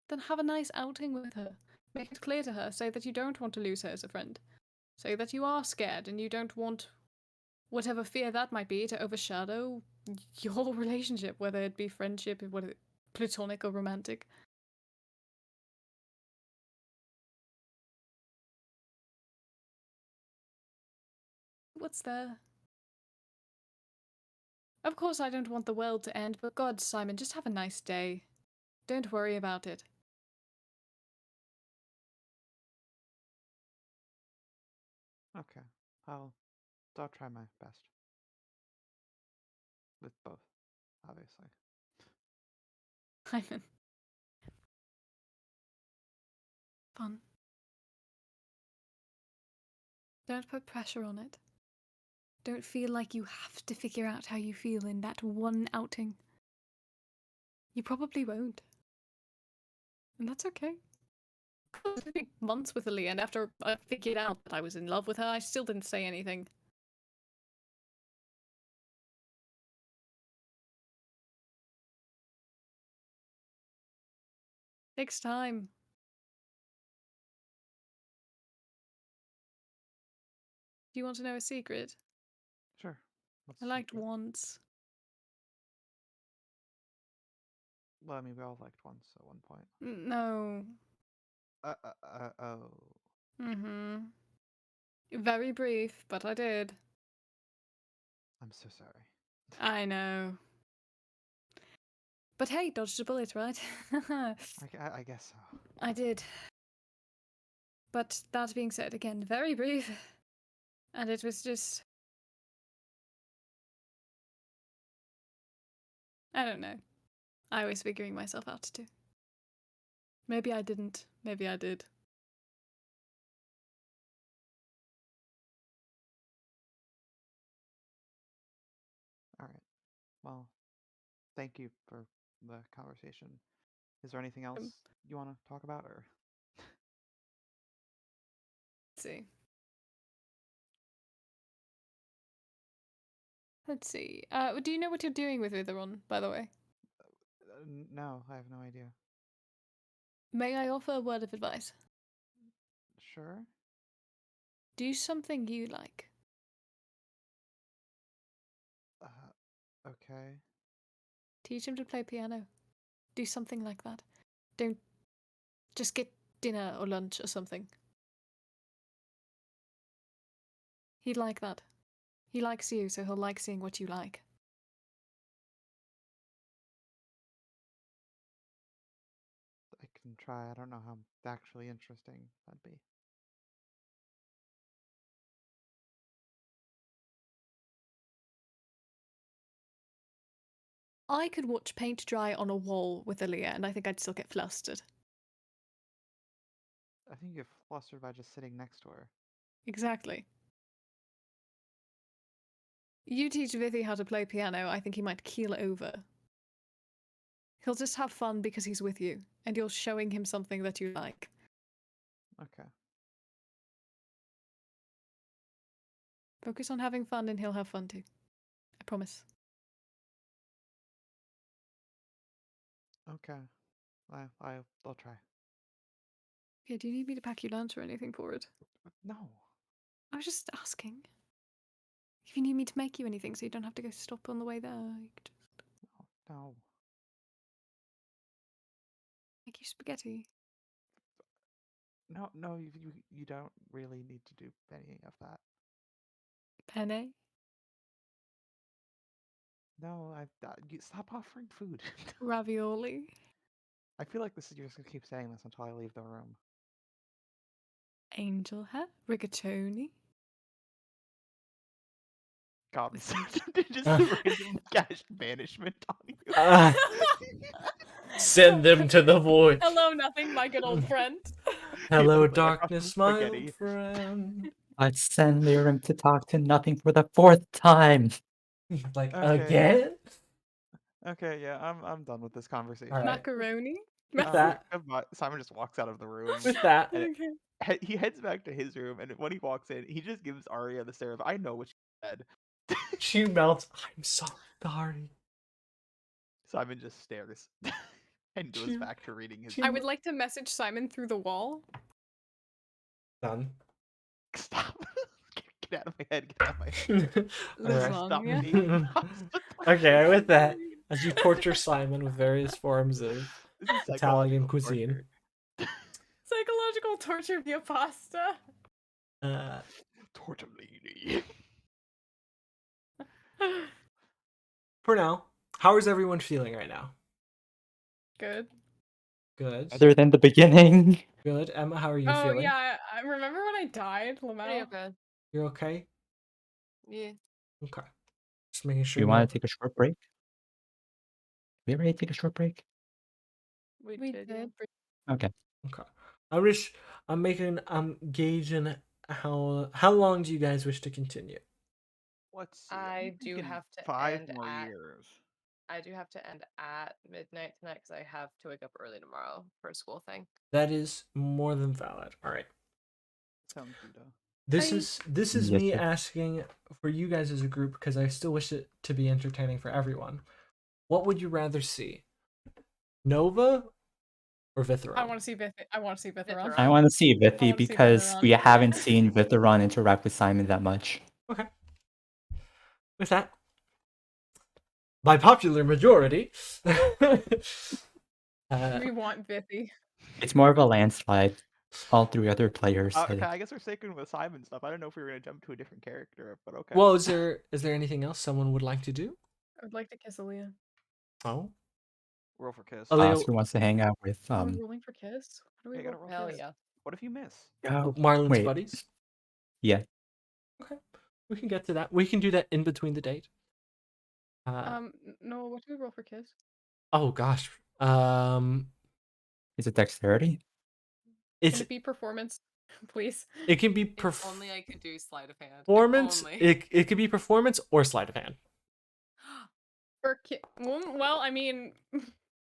then have a nice outing with her. Make it clear to her. Say that you don't want to lose her as a friend. Say that you are scared and you don't want whatever fear that might be to overshadow your relationship, whether it be friendship, whether platonic or romantic. What's there? Of course, I don't want the world to end, but God, Simon, just have a nice day. Don't worry about it. Okay. I'll try my best. With both, obviously. Simon. Fun. Don't put pressure on it. Don't feel like you have to figure out how you feel in that one outing. You probably won't. And that's okay. It took me months with Aaliyah, and after I figured out that I was in love with her, I still didn't say anything. Takes time. Do you want to know a secret? Sure. What's I the liked secret? once. Well, I mean, we all liked once at one point. No. Oh. Mm-hmm. Very brief, but I did. I'm so sorry. I know. But hey, dodged a bullet, right? I guess so. I did. But that being said, again, very brief. And it was just. I don't know. I was figuring myself out too. Maybe I didn't. Maybe I did. All right. Well, thank you for the conversation. Is there anything else you want to talk about, or? Let's see. Let's see. Do you know what you're doing with Witheron, by the way? No, I have no idea. May I offer a word of advice? Sure. Do something you like. Okay. Teach him to play piano. Do something like that. Don't just get dinner or lunch or something. He'd like that. He likes you, so he'll like seeing what you like. I can try. I don't know how actually interesting that'd be. I could watch paint dry on a wall with Aaliyah, and I think I'd still get flustered. I think you get flustered by just sitting next to her. Exactly. You teach Vithi how to play piano, I think he might keel over. He'll just have fun because he's with you, and you're showing him something that you like. Okay. Focus on having fun, and he'll have fun too. I promise. Okay. I'll try. Okay, do you need me to pack your lunch or anything for it? No. I was just asking. If you need me to make you anything so you don't have to go stop on the way there, you could just No. make you spaghetti. No, you don't really need to do any of that. Penne? No, you stop offering food. Ravioli? I feel like you're just gonna keep saying this until I leave the room. Angel hair? Rigatoni? God, With just random cash banishment on you. Send them to the void. Hello, nothing, my good old friend. Hello, He puts, like, a crust of darkness, my old spaghetti. friend. I'd send Lirim to talk to nothing for the 4th time. Like, Okay. again? Okay, yeah, I'm done with this conversation. All right. macaroni? With that, Goodbye. Simon just walks out of the room. with that, And Okay. he heads back to his room, and when he walks in, he just gives Arya the stare of, I know what you said. she melts. I'm sorry. Simon just stares and goes She- back to reading his she- I would like to message Simon through the wall. Done. Stop. Get out of my head. Get out of my head. Alright. Stop Lasagna. me. Okay, with that, as you torture Simon with various forms of This is Italian psychological cuisine. torture. Psychological torture via pasta. Tortellini. For now, how is everyone feeling right now? Good. Good. Other than the beginning. Good. Emma, how are you Oh feeling? yeah, I remember when I died, Pretty Lamel. okay. You're okay? Yeah. Okay. Just making Do sure. you want to take a short break? We ready to take a short break? We We did. did. Okay. Okay. I'm gauging how long do you guys wish to continue? Let's see. I I'm do thinking have to 5 end more at- years. I do have to end at midnight tonight because I have to wake up early tomorrow for a school thing. That is more than valid. All right. Sounds good. This Bye. is Yes, me sir. asking for you guys as a group because I still wish it to be entertaining for everyone. What would you rather see? Nova or Vithera? I want to see Vith. I want to see Vitheron. I want to see I Vithi wanna see because Vitheron. we haven't seen Vitheron interact with Simon that much. Okay. With that, by popular majority, We want Vithi. It's more of a landslide. All 3 other players said Okay, it. I guess we're sticking with Simon stuff. I don't know if we were gonna jump to a different character, but okay. well, is there anything else someone would like to do? I would like to kiss Aaliyah. Oh, Roll for kiss. Aaliyah, Oscar wants to hang out with Are we rolling for kiss? What do we Yeah, you gotta roll? roll Hell kiss. yeah. What if you miss? Marlon's wait. buddies. Yeah. Okay, we can get to that. We can do that in between the date. No. What do we roll for kiss? Oh gosh. Is it dexterity? It's Can it be performance, please? it can be If only I could do sleight of hand. If performance. only. It could be performance or sleight of hand. For well, I mean.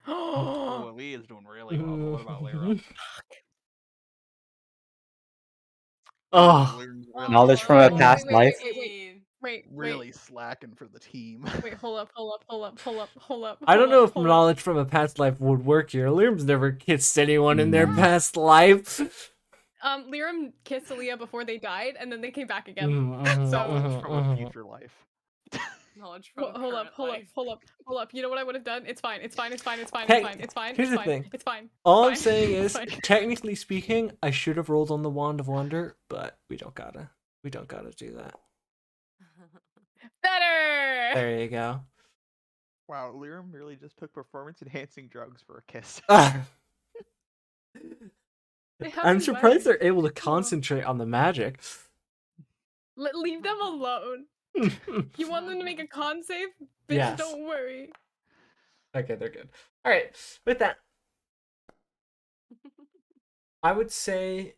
Oh, Lee is doing really well. But what about Lyra? Oh, Lyra's Knowledge from a wait, past wait, life. Wait, really slacking for the team. wait, hold up. I don't know if hold up. knowledge from a past life would work here. Liam's never kissed anyone in their No. past life. Liram kissed Aaliyah before they died, and then they came back again. Mhm, So- Knowledge from a mhm. future life. Knowledge from Hold up, current life. hold up. You know what I would have done? It's fine. Here's It's the thing. fine. All I'm Fine. saying It's is, fine. technically speaking, I should have rolled on the Wand of Wonder, but we don't gotta do that. Better. There you go. Wow, Lyram really just took performance-enhancing drugs for a kiss. They have I'm been surprised wedding. they're able to Come on. concentrate on the magic. Leave them alone. You want them to make a con save? Bitch, Yes. don't worry. Okay, they're good. All right, with that, I would say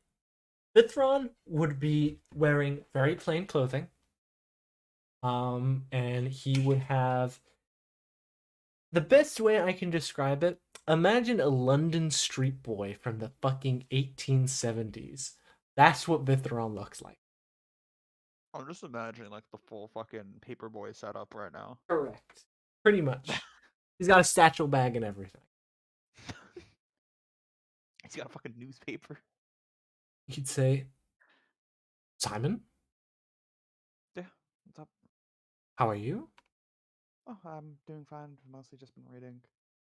Vithron would be wearing very plain clothing. And he would have the best way I can describe it. Imagine a London street boy from the fucking 1870s. That's what Vithron looks like. I'm just imagining like the full fucking paperboy setup right now. Correct. Pretty much. He's got a satchel bag and everything. He's got a fucking newspaper. You could say, Simon, Yeah, what's up? how are you? Oh, I'm doing fine. Mostly just been reading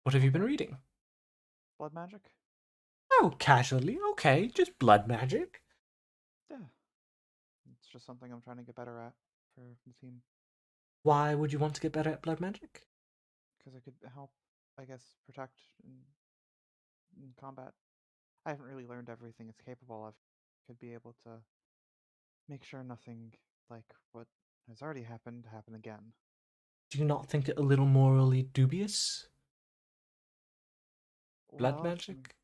What have you been reading? Blood Magic. Oh, casually. Okay, just blood magic. Yeah, it's just something I'm trying to get better at for the team Why would you want to get better at blood magic? because it could help, I guess, protect in combat. I haven't really learned everything it's capable of. Could be able to make sure nothing like what has already happened happen again. Do you not think it a little morally dubious? Blood Well, it's magic?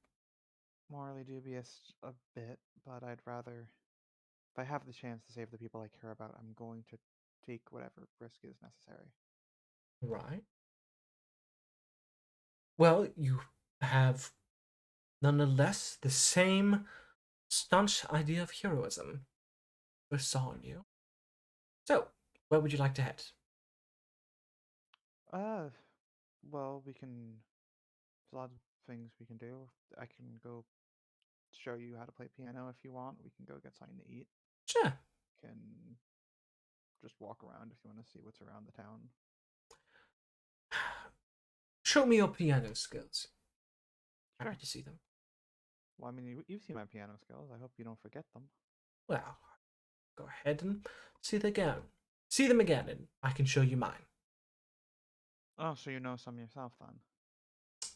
morally dubious a bit, but I'd rather, if I have the chance to save the people I care about, I'm going to take whatever risk is necessary. Right. Well, you have nonetheless the same staunch idea of heroism we saw in you. So, where would you like to head? Uh, well, we can. There's a lot of things we can do. I can go show you how to play piano if you want. We can go get something to eat. Sure. Can just walk around if you want to see what's around the town. Show me your piano skills. Sure. Happy to see them. Well, I mean, you've seen my piano skills. I hope you don't forget them. Well, go ahead and see them again. See them again, and I can show you mine. Oh, so you know some yourself then?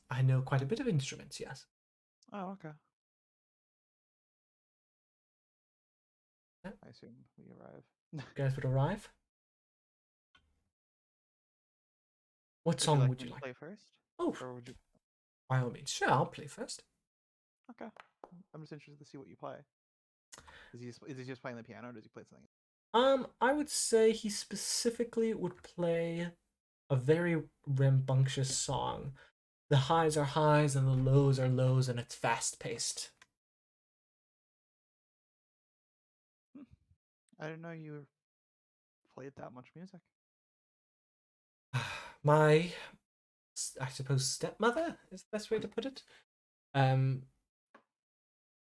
I know quite a bit of instruments, yes. Oh, okay. Yeah. I assume we arrive. You guys would arrive. What Would you song like would me you to like? play first? Oh, Or would you? by all means. Sure, I'll play first. Okay. I'm just interested to see what you play. Is he just playing the piano or does he play something? I would say he specifically would play a very rambunctious song. The highs are highs and the lows are lows, and it's fast paced. I didn't know you played that much music. My, I suppose, stepmother is the best way to put it. Um,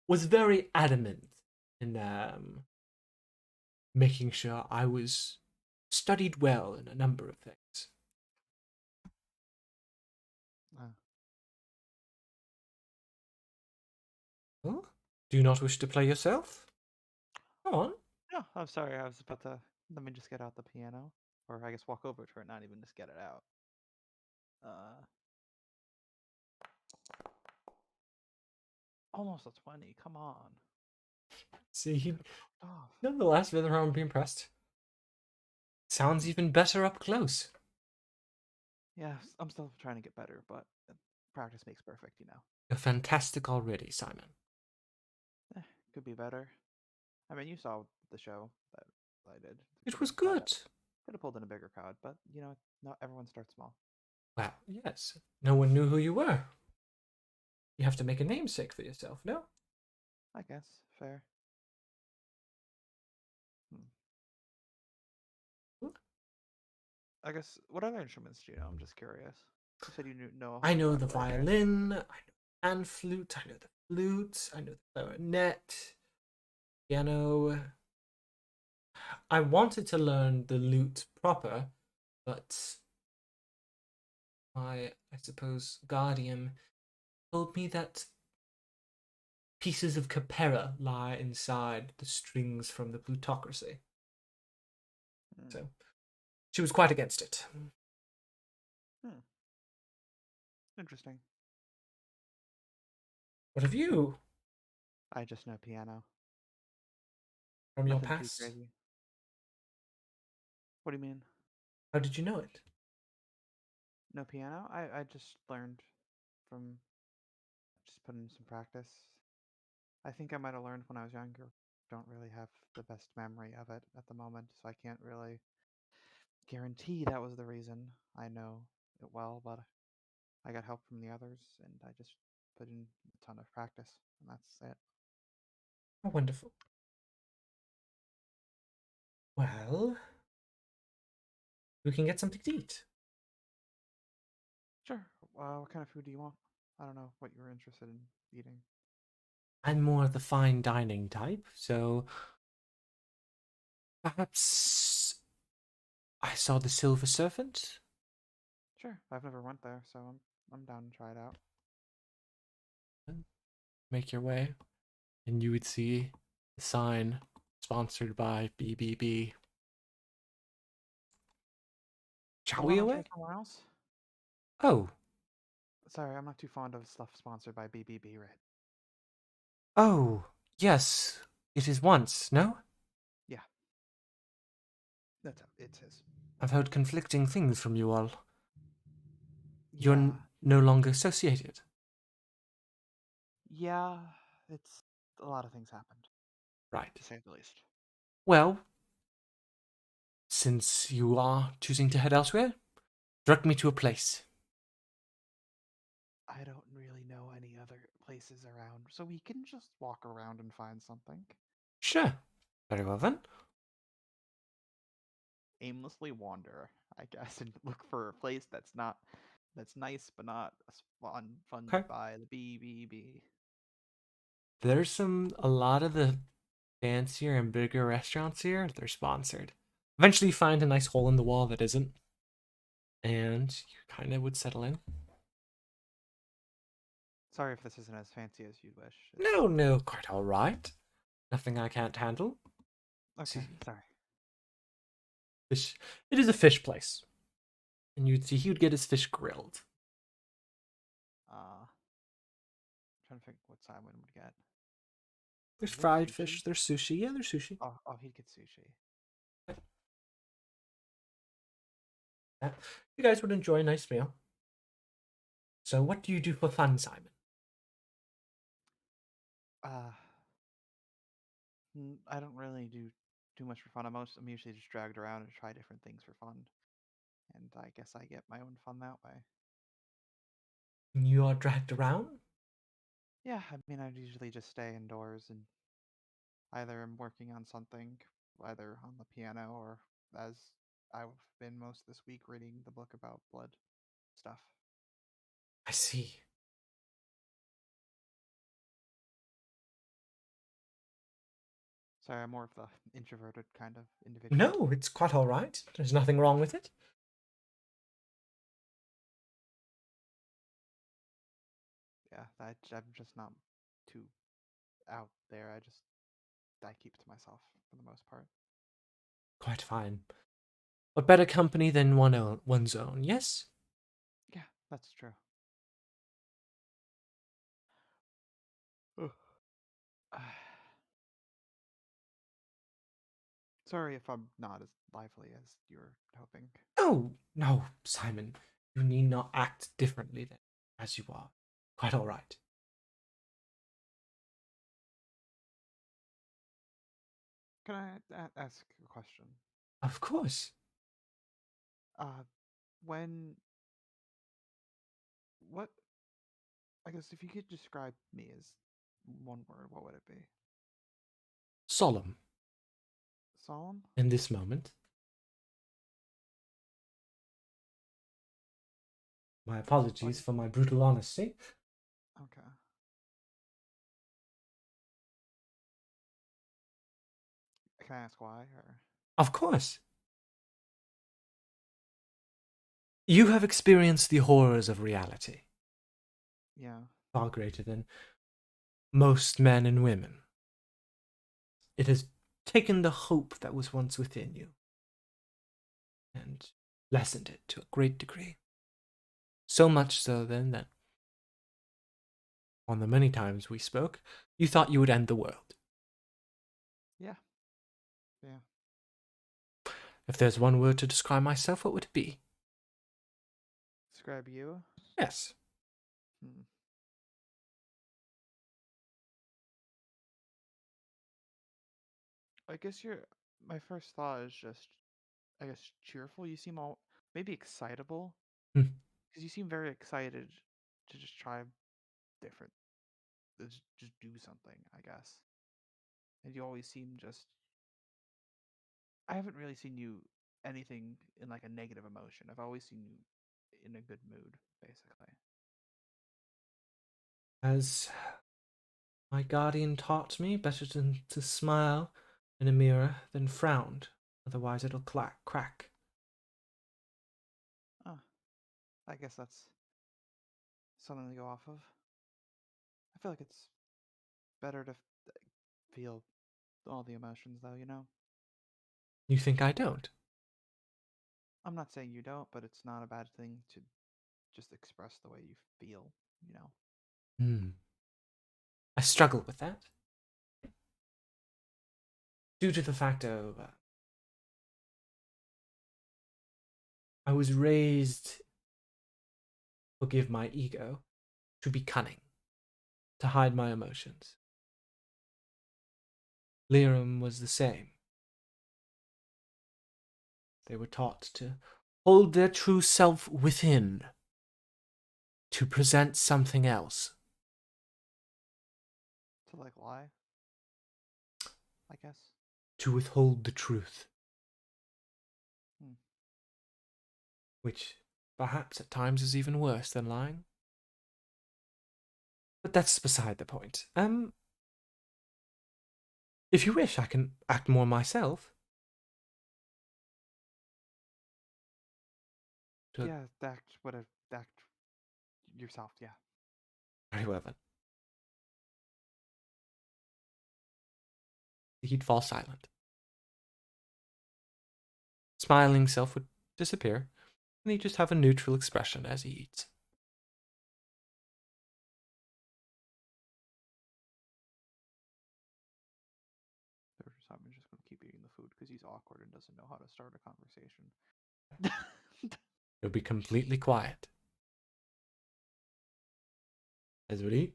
was very adamant in making sure I was studied well in a number of things. Uh, Huh? Do you not wish to play yourself? Go on. no, I'm sorry. I was about to. Let me just get out the piano, or I guess walk over to it, not even just get it out. Uh, almost a 20. Come on. See, he, Could have fucked off. nonetheless, Vither would be impressed. Sounds even better up close. Yeah, I'm still trying to get better, but practice makes perfect, you know. You're fantastic already, Simon. Could be better. I mean, you saw the show that I did. It was Could good. have pulled in a bigger crowd, but you know, not everyone starts small. Well, yes. No one knew who you were. You have to make a namesake for yourself, no? I guess fair. I guess what other instruments do you know? I'm just curious. You said you know a I whole know lot, the but I guess- violin, I know the pan flute, I know the flute, I know the clarinet, piano. I wanted to learn the lute proper, but I suppose, guardian told me that pieces of capera lie inside the strings from the plutocracy. Hmm. So she was quite against it. Interesting. What have you I just know piano. from your Nothing too past? crazy. What do you mean? How did you know it? No piano? I just learned from just putting in some practice. I think I might have learned when I was younger. Don't really have the best memory of it at the moment, so I can't really guarantee that was the reason. I know it well, but I got help from the others, and I just put in a ton of practice, and that's it. Oh, wonderful. Well, we can get something to eat. Sure. What kind of food do you want? I don't know what you're interested in eating. I'm more of the fine dining type, so perhaps I saw the Silver Serpent. Sure. I've never went there, so I'm down to try it out. Make your way, and you would see the sign sponsored by BBB. Shall You we want to try away? somewhere else? Oh, Sorry, I'm not too fond of stuff sponsored by BBB, right? oh, yes, it is once, no? Yeah. It's his. I've heard conflicting things from you all. You're Yeah. no longer associated. Yeah. It's a lot of things happened, Right. to say the least. Well, since you are choosing to head elsewhere, direct me to a place. I don't really know any other places around, so we can just walk around and find something. Sure. Very well then. Aimlessly wander, I guess, and look for a place that's nice but not funded Okay. by the BBB. There's a lot of the fancier and bigger restaurants here, they're sponsored. Eventually you find a nice hole in the wall that isn't, and you kind of would settle in. Sorry if this isn't as fancy as you'd wish. No, quite all right. Nothing I can't handle. Okay, See, sorry. fish. It is a fish place, and you'd see he would get his fish grilled. Trying to think what Simon would get. There's Is it fried sushi? fish. There's sushi. Yeah, there's sushi. Oh, he'd get sushi. Yeah. You guys would enjoy a nice meal. So, what do you do for fun, Simon? I don't really do too much for fun. I'm usually just dragged around and try different things for fun, and I guess I get my own fun that way. You are dragged around? Yeah, I mean, I usually just stay indoors and either I'm working on something, either on the piano or as I've been most this week reading the book about blood stuff. I see. Sorry, I'm more of the introverted kind of individual. No, it's quite all right. There's nothing wrong with it. Yeah, I'm just not too out there. I keep to myself for the most part. Quite fine. But better company than one's own, yes? Yeah, that's true. Ugh. Sorry if I'm not as lively as you're hoping. Oh, no, Simon. You need not act differently then, as you are. Quite all right. Can I ask a question? Of course. Uh, when what? I guess if you could describe me as one word, what would it be? Solemn Solemn? in this moment. My apologies Like, for my brutal honesty. okay. Can I ask why? Or Of course. You have experienced the horrors of reality, yeah, far greater than most men and women. It has taken the hope that was once within you and lessened it to a great degree. So much so then that on the many times we spoke, you thought you would end the world. yeah, yeah. If there's one word to describe myself, what would it be? Describe you? Yes. Hmm. I guess my first thought is just, I guess, cheerful. You seem all maybe excitable, Hmm. because you seem very excited to just try different, just do something, I guess. And you always seem just. I haven't really seen you anything in like a negative emotion. I've always seen you in a good mood, basically. As my guardian taught me, better to smile in a mirror than frowned, otherwise it'll crack. Oh, I guess that's something to go off of. I feel like it's better to feel all the emotions, though, you know? You think I don't? I'm not saying you don't, but it's not a bad thing to just express the way you feel, you know? Hmm. I struggle with that. Due to the fact of I was raised, forgive my ego, to be cunning, to hide my emotions. Liram was the same. They were taught to hold their true self within, to present something else. To like lie, I guess. To withhold the truth. Hmm. Which perhaps at times is even worse than lying. But that's beside the point. If you wish, I can act more myself. Yeah, act yourself, yeah. Very well then. He'd fall silent. Smiling self would disappear, and he'd just have a neutral expression as he eats. Simon's just going to keep eating the food because he's awkward and doesn't know how to start a conversation. He'll be completely quiet. As would eat.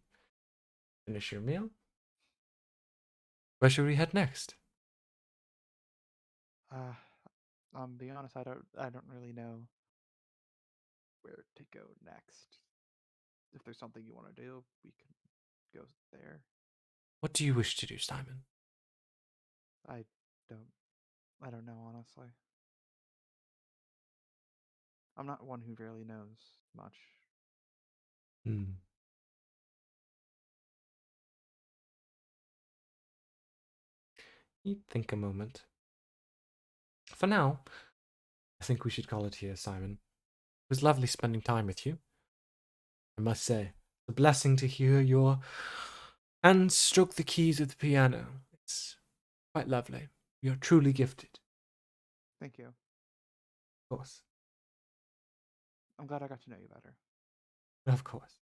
Finish your meal. Where should we head next? Be honest, I don't really know where to go next. If there's something you want to do, we can go there. What do you wish to do, Simon? I don't I don't know, honestly. I'm not one who really knows much. Hmm. He'd think a moment. For now, I think we should call it here, Simon. It was lovely spending time with you. I must say, it's a blessing to hear your hands stroke the keys of the piano. It's quite lovely. You're truly gifted. Thank you. Of course. I'm glad I got to know you better. Of course.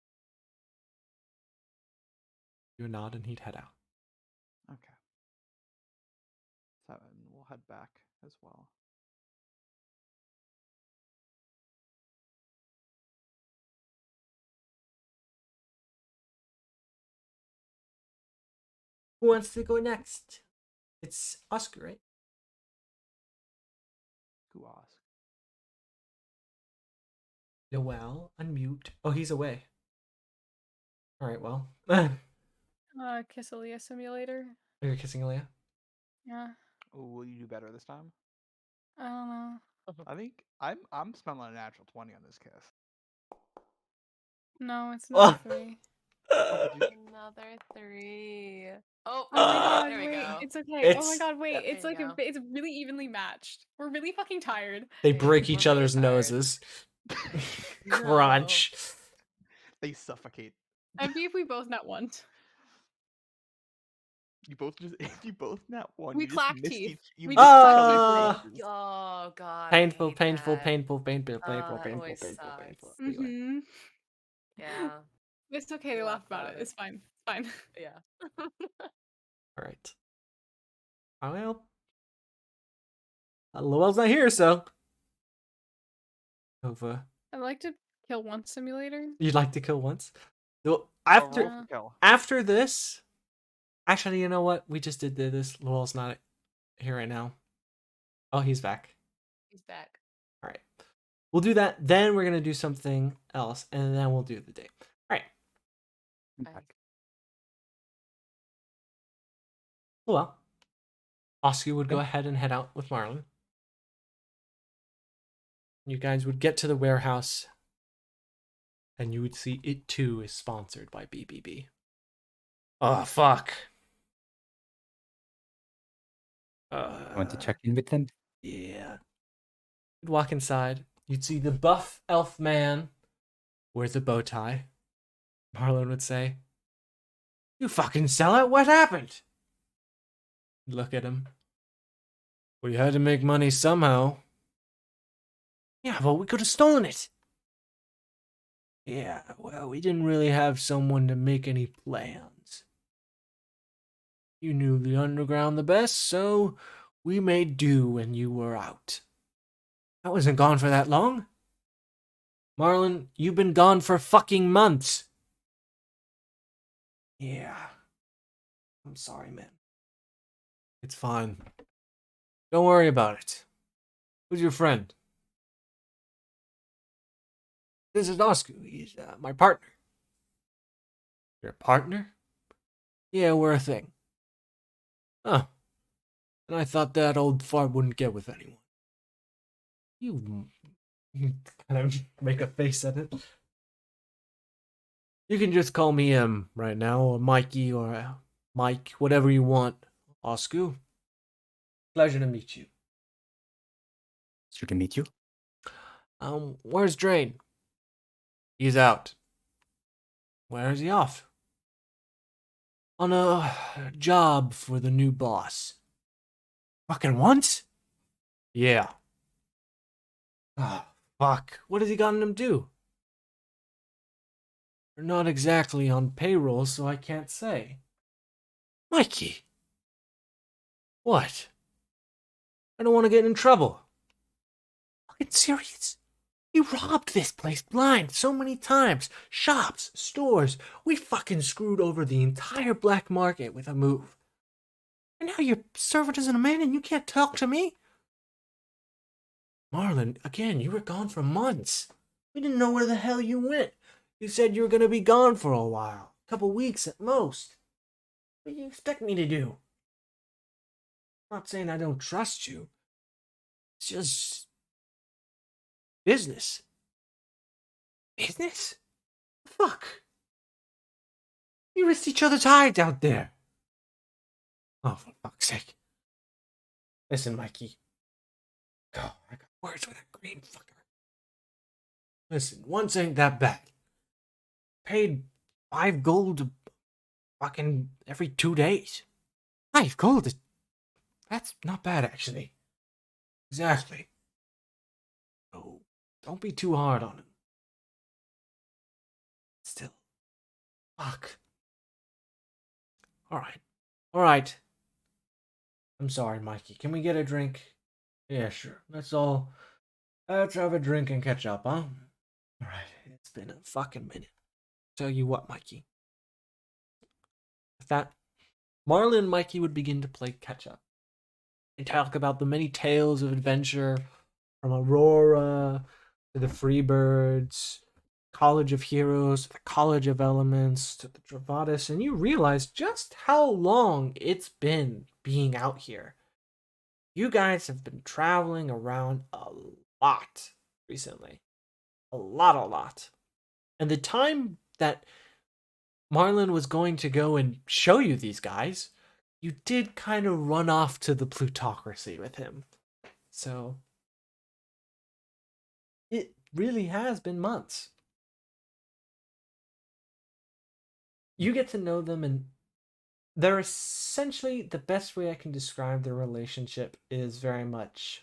You nod and he'd head out. Okay. So we'll head back as well. Who wants to go next? It's Oscar, right? Who asked? Noel, unmute. Oh, he's away. Alright, well. Kiss Aaliyah simulator. You're kissing Aaliyah? Yeah. Oh, will you do better this time? I don't know. I think I'm smelling a natural 20 on this kiss. No, it's not Oh. 3. Oh, but Another 3. Oh, Oh my god, there we wait, go. it's okay. Oh my It's- god, wait, Yep, it's there like you go. it's really evenly matched. We're really fucking tired. They Yeah, break we're each really other's tired. noses. Crunch. they suffocate. That'd be if we both nut one. You both just if you both not one. We You just clack missed teeth. each. You We missed just each clack other's teeth. faces. Oh god, Painful, I hate painful, that. painful, painful, painful, That painful, always painful, sucks. painful. Anyway. Mm-hmm. Yeah, It's okay to we laugh laugh about it. about it. It's fine. It's fine. Yeah. Alright. Well. Lowell's not here, so. Over. I'd like to kill one simulator. You'd like to kill once? Well, Roll after for kill. after this. Actually, you know what? We just did this. Lowell's not here right now. Oh, he's back. He's back. All right. We'll do that. Then we're going to do something else, and then we'll do the day. All right. Back. Well, Oscar would go Yeah. ahead and head out with Marlon. You guys would get to the warehouse, and you would see it too is sponsored by BBB. Oh, fuck. Want to check in with them? Yeah. You'd walk inside. You'd see the buff elf man wears a bow tie. Marlon would say, "You fucking sell it? What happened?" You'd look at him. "We had to make money somehow." "Yeah, but we could have stolen it." "Yeah, well, we didn't really have someone to make any plans. You knew the underground the best, so we made do when you were out. I wasn't gone for that long. Marlon, you've been gone for fucking months." "Yeah. I'm sorry, man." "It's fine. Don't worry about it. Who's your friend?" "This is Oscar. He's my partner." "Your partner?" "Yeah, we're a thing." "Oh. And I thought that old fart wouldn't get with anyone." You kind of make a face at it. "You can just call me right now, or Mikey, or Mike, whatever you want. Oscar. Pleasure to meet you." So to meet you. Where's Drain?" "He's out." "Where is he off?" "On a job for the new boss." "Fucking once?" "Yeah." "Oh, fuck. What has he gotten him do?" "We're not exactly on payroll, so I can't say." "Mikey." "What?" "I don't want to get in trouble." "Fucking serious? We robbed this place blind so many times. Shops, stores. We fucking screwed over the entire black market with a move. And now your servant isn't a man and you can't talk to me?" "Marlon, again, you were gone for months. We didn't know where the hell you went. You said you were going to be gone for a while. A couple weeks at most. What do you expect me to do?" "I'm not saying I don't trust you. It's just business." "Business? Fuck. You risked each other's hides out there." "Oh, for fuck's sake. Listen, Mikey. Oh, I got words with that green fucker. Listen, once ain't that bad. Paid 5 gold fucking every 2 days. 5 gold? That's not bad, actually." "Exactly. Oh, don't be too hard on him. Still. Fuck. Alright. Alright. I'm sorry, Mikey. Can we get a drink?" "Yeah, sure. Let's have a drink and catch up, huh?" "Alright. It's been a fucking minute. Tell you what, Mikey." With that, Marlon and Mikey would begin to play catch up and talk about the many tales of adventure from Aurora to the Freebirds, College of Heroes, the College of Elements, to the Dravatis, and you realize just how long it's been being out here. You guys have been traveling around a lot recently. A lot. And the time that Marlon was going to go and show you these guys, you did kind of run off to the plutocracy with him. So it really has been months. You get to know them, and they're essentially, the best way I can describe their relationship is very much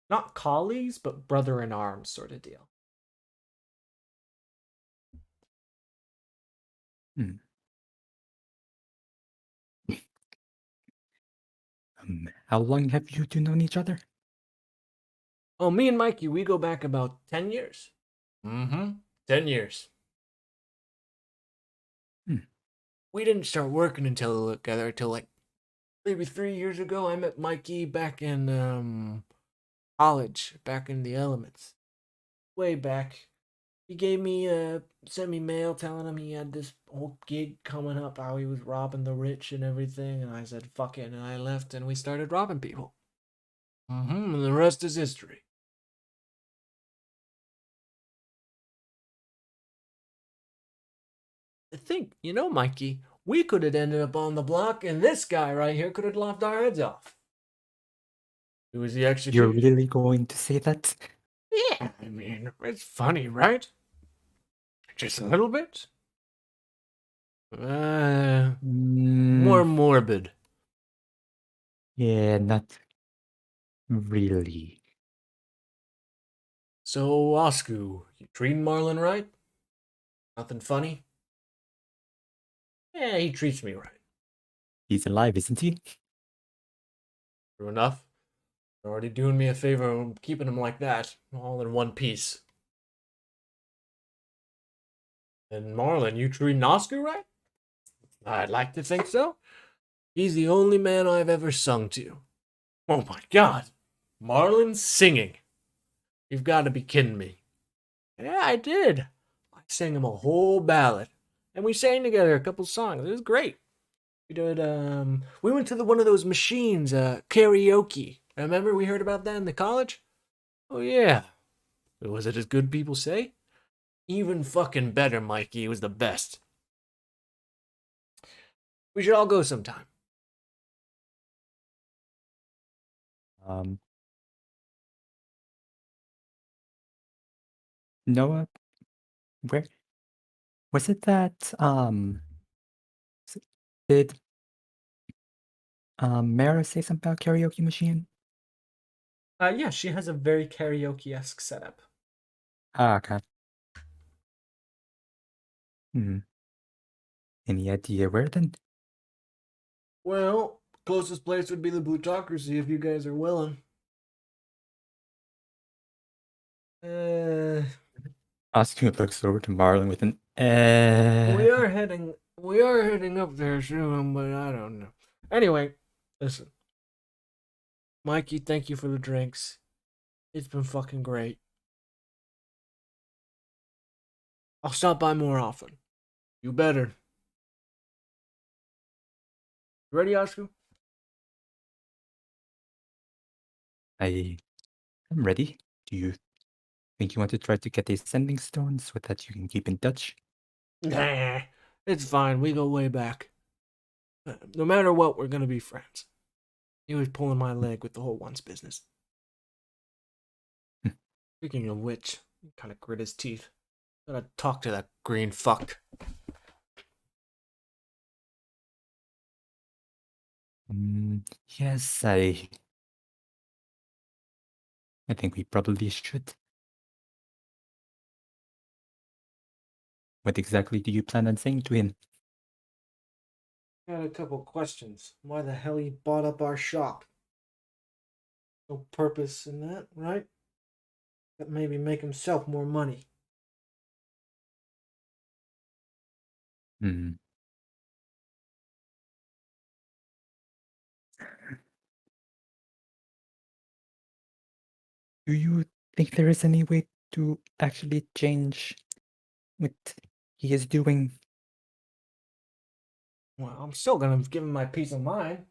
not colleagues, but brother in arms sort of deal. Hmm. How long have you two known each other? Oh, me and Mikey, we go back about 10 years. Mm-hmm. 10 years. Hmm. We didn't start working together until like maybe 3 years ago, I met Mikey back in college, back in the elements. Way back. He gave me sent me mail telling him he had this whole gig coming up, how he was robbing the rich and everything, and I said fuck it, and I left and we started robbing people. And the rest is history. I think, Mikey, we could have ended up on the block and this guy right here could have lopped our heads off. It was the You're execution. really going to say that? Yeah, I mean, it's funny, right? Just a little bit. More morbid. Yeah, not really. So, Oscu, you treating Marlin right? Nothing funny? Yeah, he treats me right. He's alive, isn't he? True enough. You're already doing me a favor keeping him like that, all in one piece. And Marlin, you treating Oscar right? I'd like to think so. He's the only man I've ever sung to. Oh my god. Marlin singing. You've got to be kidding me. Yeah, I did. I sang him a whole ballad. And we sang together a couple songs. It was great. We did we went to one of those machines, karaoke. Remember we heard about that in the college? Oh yeah. Was it as good people say? Even fucking better, Mikey. It was the best. We should all go sometime. Um, Noah, where was it that did Mara say something about karaoke machine? Yeah, she has a very karaoke-esque setup. Ah, okay. Any idea where then? Well, closest place would be the Plutocracy if you guys are willing. Oscar looks over to Marlin with an We are heading up there soon, but I don't know. Anyway, listen. Mikey, thank you for the drinks. It's been fucking great. I'll stop by more often. You better. You ready, Oscar? I am ready. Do you think you want to try to get a sending stone so that you can keep in touch? Nah, it's fine. We go way back. No matter what, we're gonna be friends. He was pulling my leg with the whole once business. Speaking of which, he kind of grit his teeth. Gotta talk to that green fuck. Yes, I think we probably should. What exactly do you plan on saying to him? Got a couple questions. Why the hell he bought up our shop? No purpose in that, right? That maybe make himself more money. Hmm. Do you think there is any way to actually change what he is doing? Well, I'm still gonna give him my peace of mind.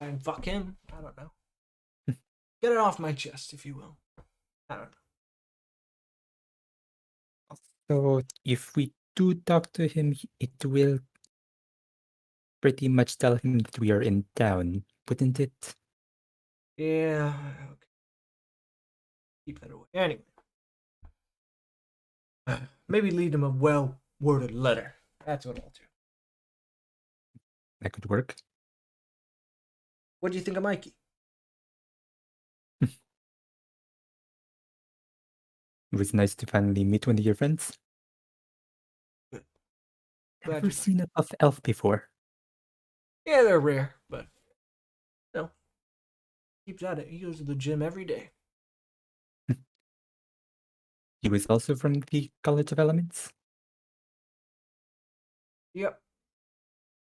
And fuck him. I don't know. Get it off my chest, if you will. I don't know. So if we do talk to him, it will pretty much tell him that we are in town, wouldn't it? Yeah. Okay. Keep that away. Anyway. Maybe lead him a well-worded letter. That's what I'll do. That could work. What do you think of Mikey? It was nice to finally meet one of your friends. Glad Never you seen a buff elf before. Yeah, they're rare, but no. Keeps at it. He goes to the gym every day. He was also from the College of Elements. Yep.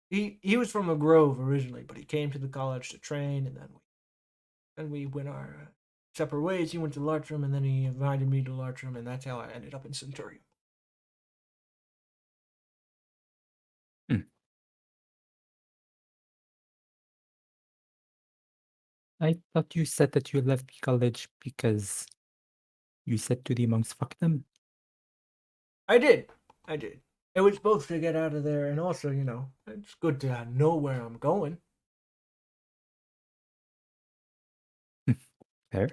He was from a grove originally, but he came to the college to train, and then we went our separate ways. He went to Lartrum, and then he invited me to Lartrum, and that's how I ended up in Centurion. Hmm. I thought you said that you left college because you said to the monks, fuck them. I did. It was both to get out of there, and also, it's good to know where I'm going. Fair.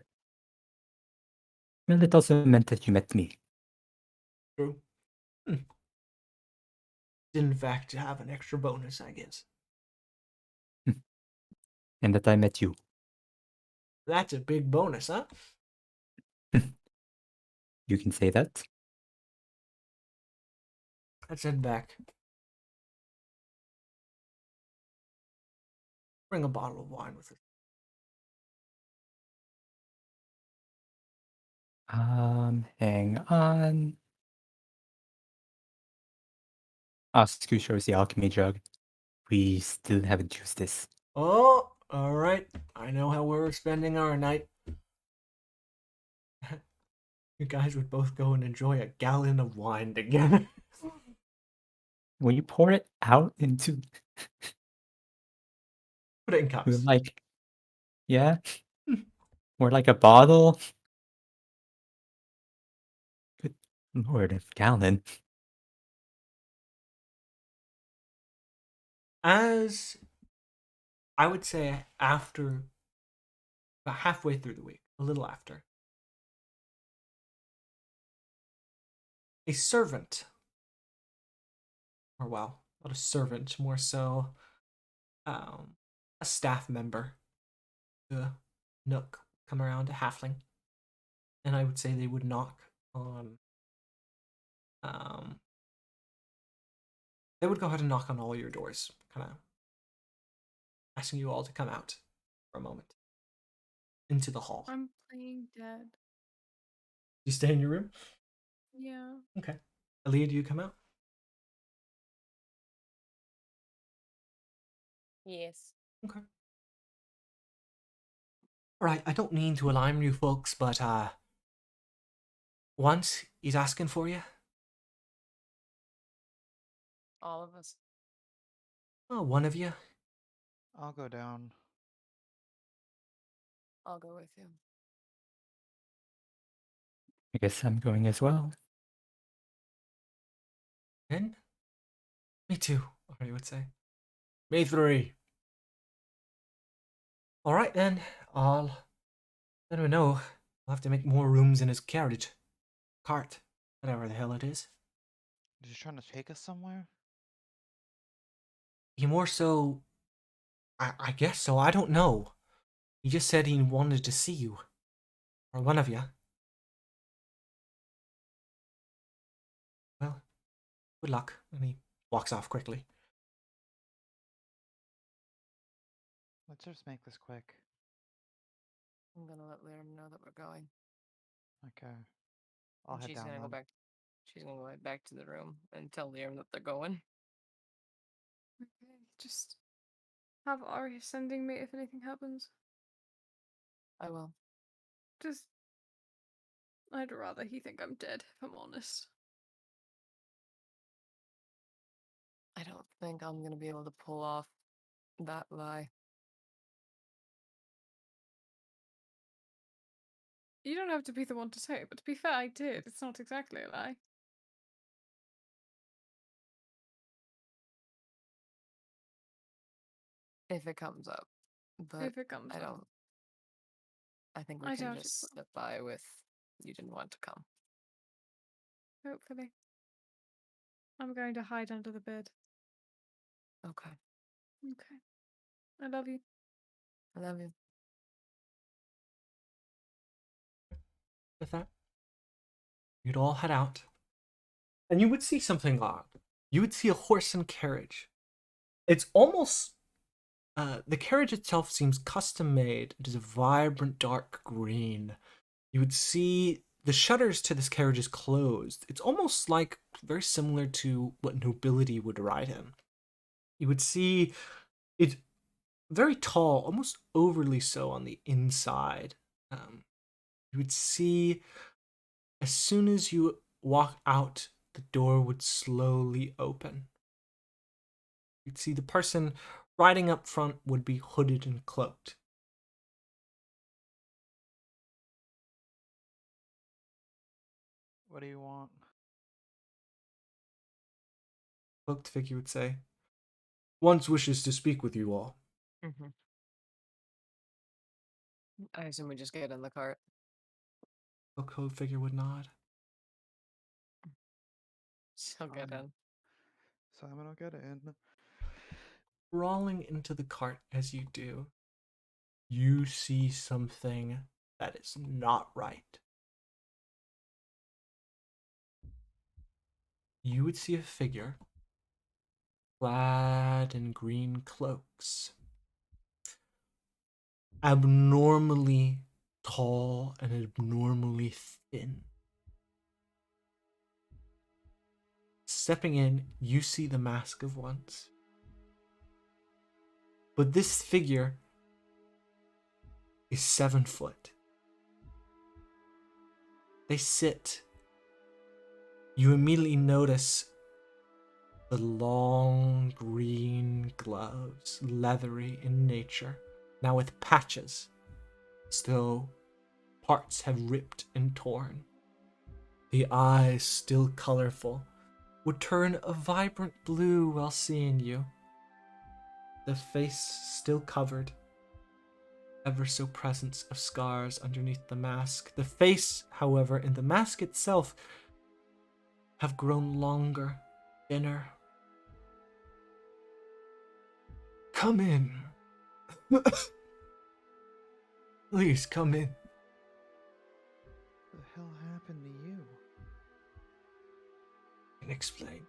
Well, it also meant that you met me. True. In fact, to have an extra bonus, I guess. And that I met you. That's a big bonus, huh? You can say that. Let's head back. Bring a bottle of wine with us. Hang on. Asku shows the alchemy jug. We still haven't used this. Oh, all right. I know how we're spending our night. You guys would both go and enjoy a gallon of wine together. When you pour it out into, Put it in cups. like, yeah, or like a bottle. Good lord, a gallon. As I would say, after about halfway through the week, a little after, a servant, or well, not a servant, more so a staff member, a nook, come around, a halfling, and I would say they would knock on. They would go ahead and knock on all your doors, kind of asking you all to come out for a moment into the hall. I'm playing dead. You stay in your room? Yeah. Okay. Aaliyah, do you come out? Yes. Okay. Alright, I don't mean to alarm you folks, but once he's asking for you. All of us. Oh, one of you. I'll go down. I'll go with you. I guess I'm going as well. And me too, or you would say. Me three. Alright then, I'll let him know. I'll have to make more rooms in his carriage. Cart. Whatever the hell it is. Is he trying to take us somewhere? He more so I guess so, I don't know. He just said he wanted to see you. Or one of you. Well, good luck. And he walks off quickly. Let's just make this quick. I'm gonna let Liam know that we're going. Okay. I'll And head she's down gonna go then. back. She's gonna go back to the room and tell Liam that they're going. Okay. Just have Arya sending me if anything happens. I will. Just I'd rather he think I'm dead, if I'm honest. I don't think I'm gonna be able to pull off that lie. You don't have to be the one to say it, but to be fair, I did. It's not exactly a lie. If it comes up. But If it comes I up. don't. I think we I can doubt it just will. slip by with you didn't want to come. Hopefully. I'm going to hide under the bed. Okay. Okay. I love you. I love you. With that, you'd all head out. And you would see something odd. You would see a horse and carriage. It's almost the carriage itself seems custom made. It is a vibrant dark green. You would see the shutters to this carriage is closed. It's almost like very similar to what nobility would ride in. You would see it very tall, almost overly so on the inside. You would see as soon as you walk out, the door would slowly open. You'd see the person riding up front would be hooded and cloaked. What do you want? Cloaked figure would say, "Once wishes to speak with you all." Mm-hmm. I assume we just get in the cart. Cloaked figure would nod. She'll get in. Simon will get in. Crawling into the cart as you do, you see something that is not right. You would see a figure clad in green cloaks, abnormally tall and abnormally thin. Stepping in, you see the mask of once. But this figure is 7 foot. They sit. You immediately notice the long green gloves, leathery in nature, now with patches, as though parts have ripped and torn. The eyes, still colorful, would turn a vibrant blue while seeing you. The face still covered, ever so presence of scars underneath the mask. The face, however, and the mask itself have grown longer, thinner. Come in. Please come in. The hell happened to you? I can explain.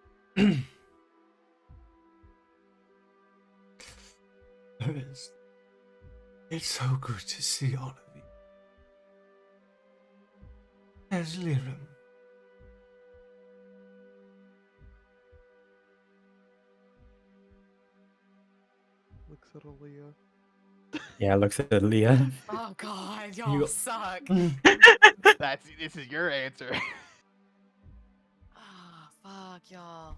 It's so good to see all of you. There's Lirim. Looks at Aaliyah. Yeah, looks at Leah. Oh god, You y'all go- suck. This is your answer. Ah, fuck y'all.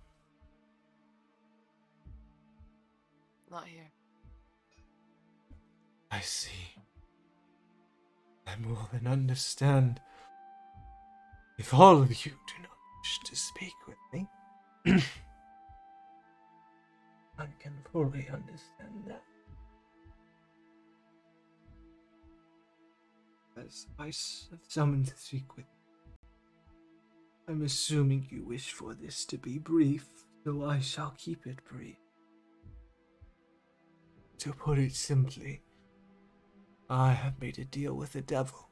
Not here. I see. I more than understand. If all of you do not wish to speak with me, I can fully understand that. As I have summoned to speak with you, I'm assuming you wish for this to be brief, so I shall keep it brief. To put it simply, I have made a deal with the devil.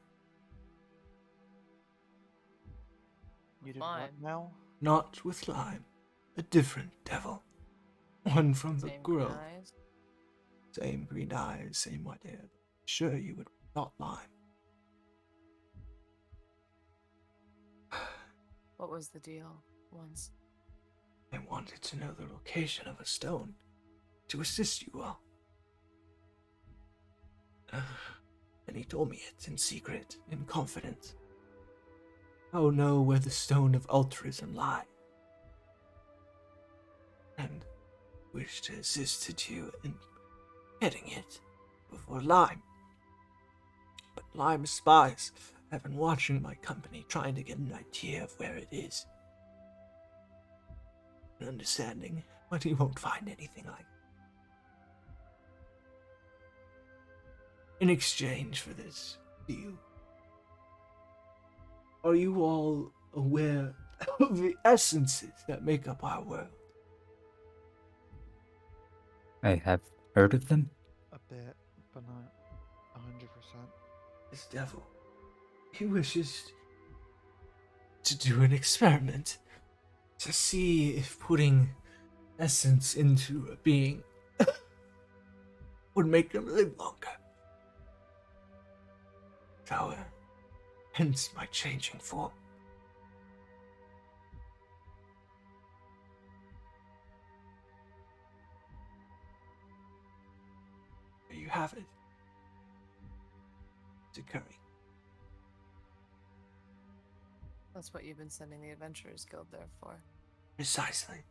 You did Fine. what now? Not with Lime, a different devil. One from the Same green grove. eyes. Same green eyes, same white hair. Sure you would not Lime. What was the deal once? I wanted to know the location of a stone to assist you all. And he told me it in secret, in confidence. I'll know where the stone of altruism lie. And wish to assist you in getting it before Lime. But Lime's spies have been watching my company, trying to get an idea of where it is. An understanding, but he won't find anything like it. In exchange for this deal, are you all aware of the essences that make up our world? I have heard of them. A bit, but not 100%. This devil, he wishes to do an experiment to see if putting essence into a being would make them live longer. So, hence my changing form. have it. It's occurring. That's what you've been sending the Adventurers Guild there for. Precisely.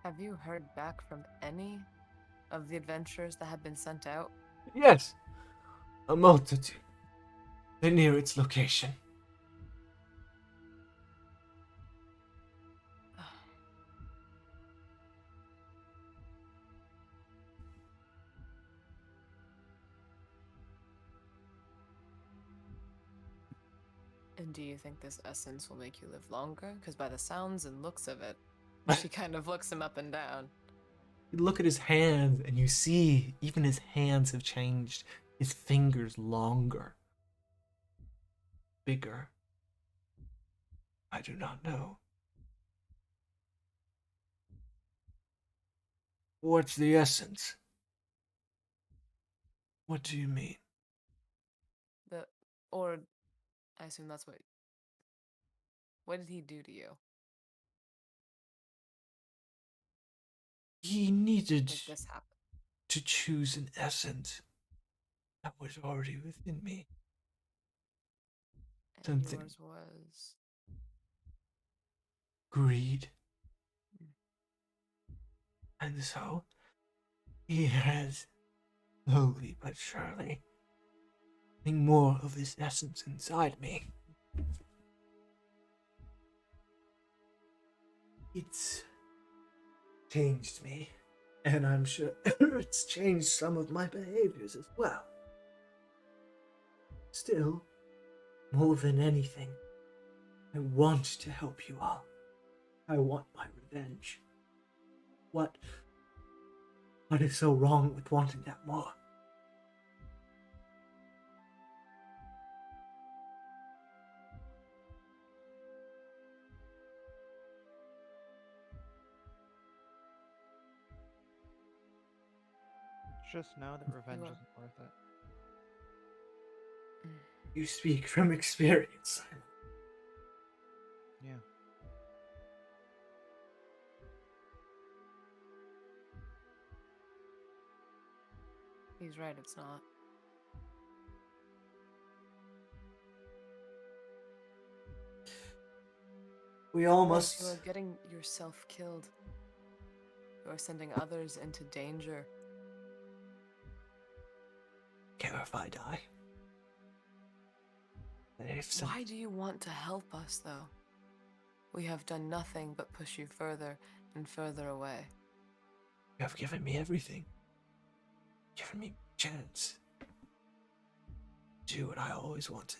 Have you heard back from any of the adventurers that have been sent out? Yes, a multitude. They knew its location. And do you think this essence will make you live longer? Because by the sounds and looks of it, she kind of looks him up and down. You look at his hands and you see even his hands have changed. His fingers longer. Bigger. I do not know. What's the essence? What do you mean? Or I assume that's what did he do to you? He needed Like this happened. to choose an essence that was already within me. And Something. yours was... Greed. And so, he has, slowly but surely, putting more of this essence inside me. It's changed me, and I'm sure it's changed some of my behaviors as well. Still, more than anything, I want to help you all. I want my revenge. What is so wrong with wanting that more? Just know that revenge will. isn't worth it. You speak from experience, Simon. Yeah. He's right, it's not. We all Plus, you must are getting yourself killed. You are sending others into danger. care if I die. And if some... Why do you want to help us, though? We have done nothing but push you further and further away. You have given me everything. Given me a chance. Do what I always wanted.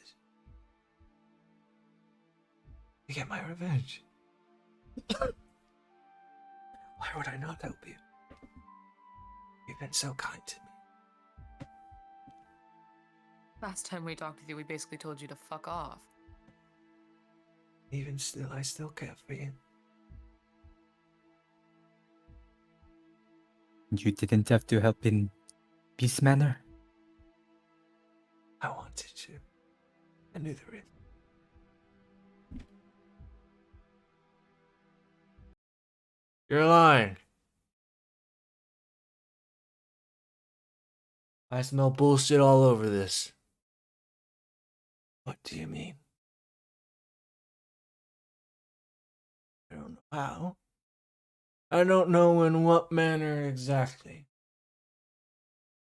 To get my revenge. Why would I not help you? You've been so kind to me. Last time we talked with you, we basically told you to fuck off. Even still, I still care for you. You didn't have to help in peace manner? I wanted to. I knew the reason. You're lying. I smell bullshit all over this. What do you mean? I don't know how. I don't know in what manner exactly.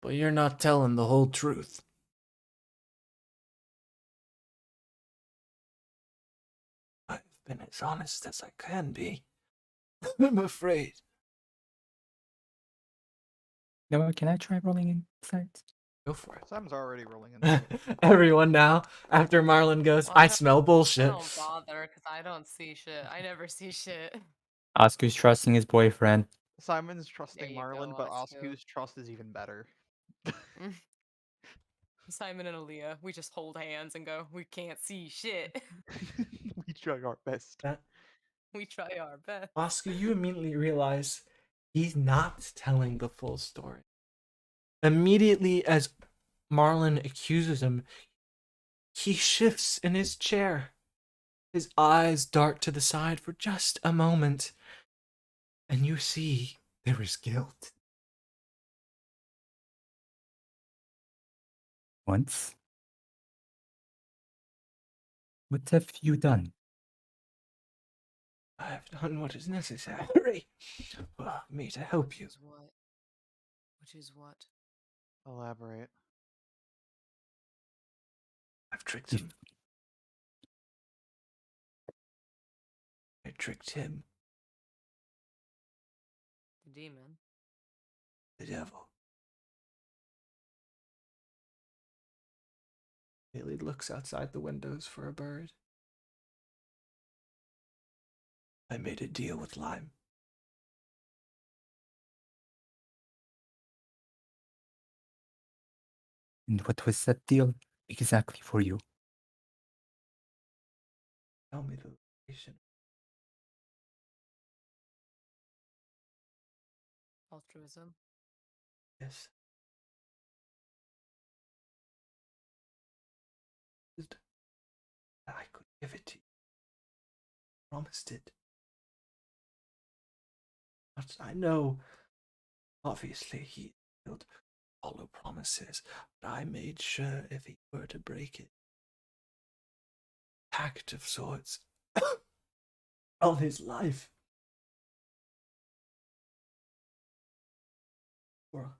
But you're not telling the whole truth. I've been as honest as I can be. I'm afraid. No, can I try rolling insight? Go for it. Sam's already rolling in. Everyone now, after Marlon goes, Well, I smell bullshit. I don't bother, because I don't see shit. I never see shit. Oscar's trusting his boyfriend. Simon's trusting There you go, Marlon, but Oscar. Oscu's trust is even better. Simon and Aaliyah, we just hold hands and go, we can't see shit. We try our best. We try our best. Oscar, you immediately realize he's not telling the full story. Immediately as Marlon accuses him, He shifts in his chair. His eyes dart to the side for just a moment, and you see there is guilt. Once? What have you done? I have done what is necessary for me to help you. Which is what? Which is what? Elaborate. I've tricked If him. I tricked him, The demon. the devil. Haley looks outside the windows for a bird. I made a deal with Lime. And what was that deal exactly for you? Tell me the location. Altruism. Yes. I could give it to you. Promised it. But I know, obviously, he failed to follow promises, but I made sure if he were to break it, pact of sorts on his life. Or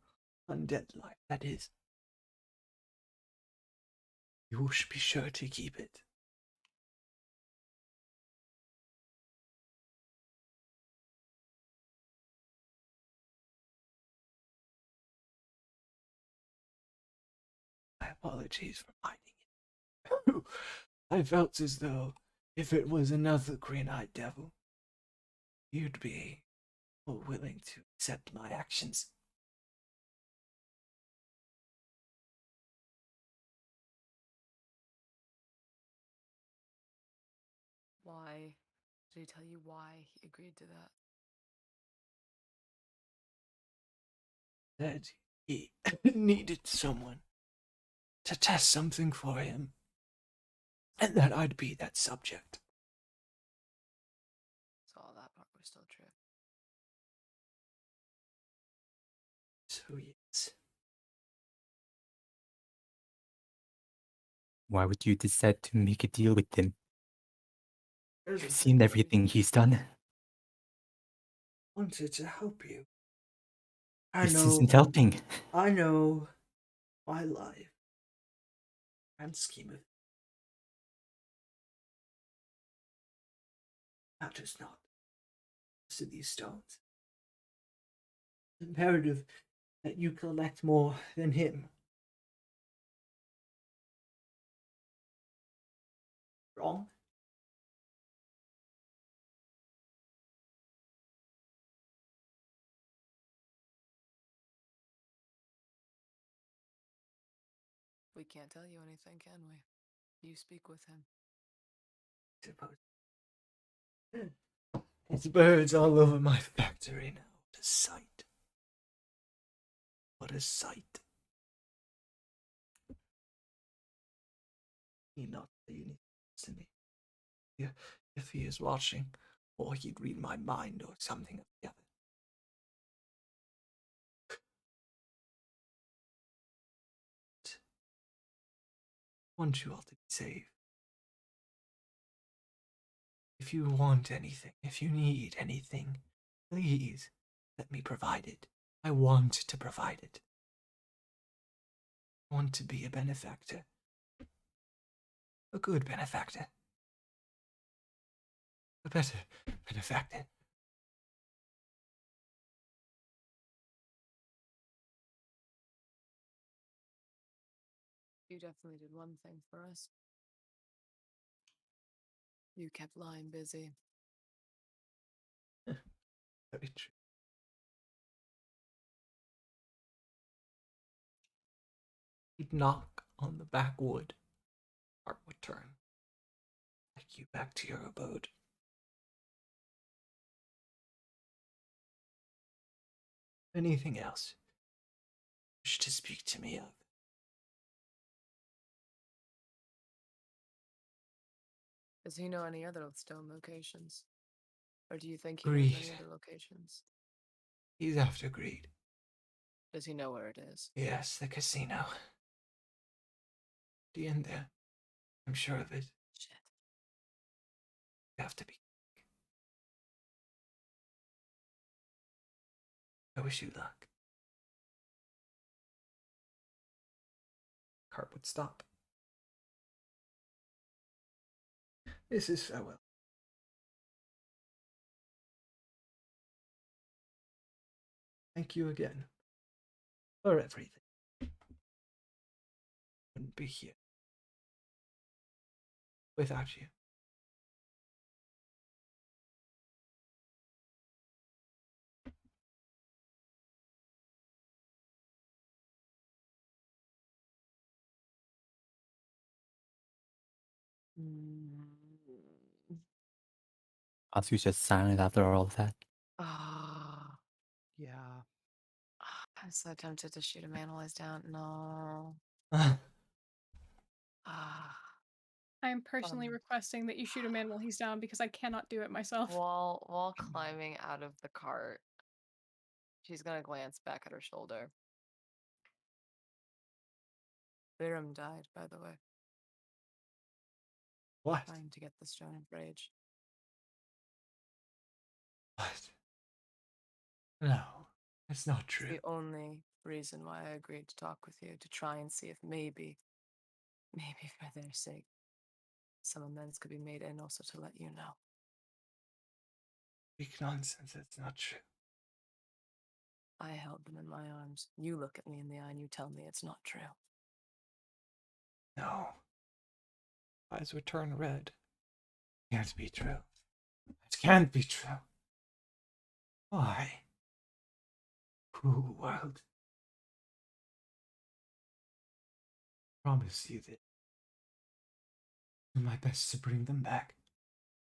undead life, that is. You should be sure to keep it. My apologies for hiding it. I felt as though if it was another green-eyed devil, you'd be more willing to accept my actions. Why? Did he tell you why he agreed to that? That he needed someone to test something for him, and that I'd be that subject. So all that part was still true. So yes, Why would you decide to make a deal with him? there's You've a seen everything he's done. wanted to help you. I This know, isn't helping. I know my life and scheme of that is not to these stones. It's imperative that you collect more than him. Wrong? We can't tell you anything, can we? You speak with him. I suppose. It's birds all over my factory now. What a sight. What a sight. He not say anything to me. If he is watching, or he'd read my mind or something of the other. I want you all to be safe. If you want anything, if you need anything, please let me provide it. I want to provide it. I want to be a benefactor. A good benefactor. A better benefactor. You definitely did one thing for us. You kept Lime busy. Very true. He'd knock on the back wood. Heart would turn. Take you back to your abode. Anything else you wish to speak to me of? Does he know any other stone locations? Or do you think he knows any Greed. other locations? He's after greed. Does he know where it is? Yes, the casino. The end there. I'm sure of it. Shit. You have to be. I wish you luck. Cart would stop. This is farewell. Thank you again for everything. Wouldn't be here without you. Mm. Asu's just silent after all of that. Ah, Yeah. I'm so tempted to shoot him animals down. No. Ah. I am personally Um. requesting that you shoot a man while he's down because I cannot do it myself. While climbing out of the cart, she's gonna glance back at her shoulder. Virum died, by the way, What? trying to get the stone of rage. What? No, it's not It's true. the only reason why I agreed to talk with you, to try and see if maybe for their sake, some amends could be made, and also to let you know. Speak nonsense, it's not true. I held them in my arms. You look at me in the eye and you tell me it's not true. No. Eyes would turn red. Can't be true. It can't be true. Why? Cruel world. Promise you that. Do my best to bring them back.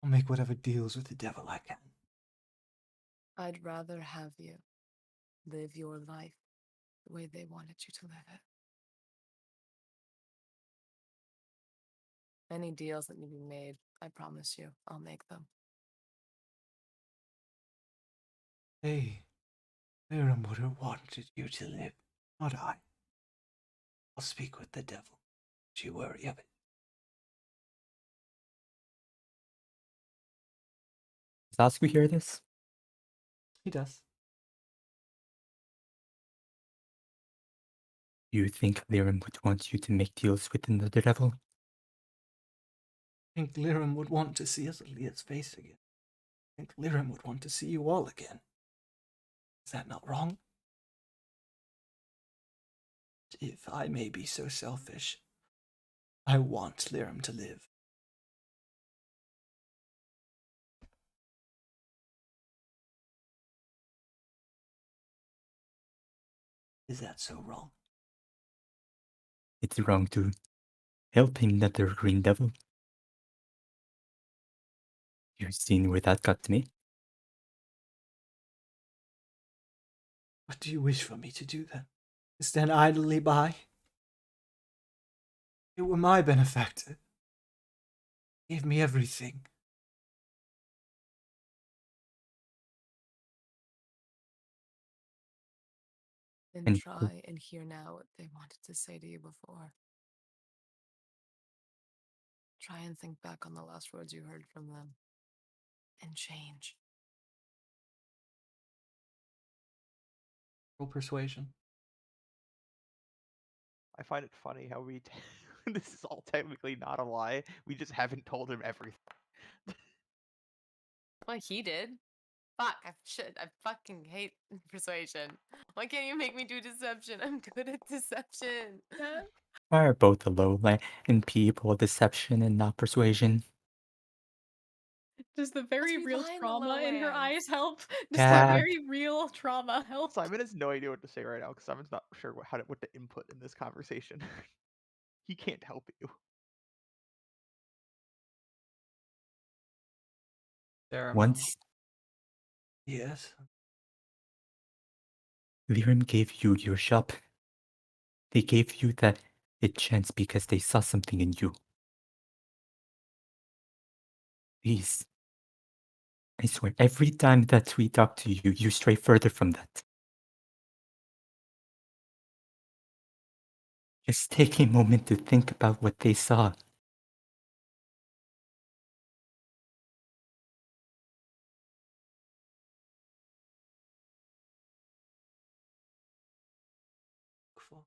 I'll make whatever deals with the devil I can. I'd rather have you live your life the way they wanted you to live it. Any deals that need to be made, I promise you, I'll make them. Hey, Miriam would have wanted you to live, not I. I'll speak with the devil. Don't you worry of it. Does Asuku hear this? He does. Do you think Lirim would want you to make deals with another devil? I think Lirim would want to see Azalea's face again. I think Lirim would want to see you all again. Is that not wrong? If I may be so selfish, I want Lirim to live. Is that so wrong? It's wrong to help another green devil. You've seen where that got me. What do you wish for me to do then? To stand idly by? You were my benefactor. Gave me everything. Then And try and hear now what they wanted to say to you before. Try and think back on the last words you heard from them. And change. Roll persuasion. I find it funny how this is all technically not a lie. We just haven't told him everything. Well, he did. Fuck, I fucking hate persuasion. Why can't you make me do deception? I'm good at deception. why are both low in people deception and not persuasion? Does the very we real lie in the trauma in her lowlands. eyes help? Does Yeah. the very real trauma help? Simon has no idea what to say right now because Simon's not sure what to input in this conversation. He can't help you. There. Once Yes. Lirim gave you your shop, they gave you that a chance because they saw something in you. Please. I swear, every time that we talk to you, you stray further from that. Just take a moment to think about what they saw. Cool.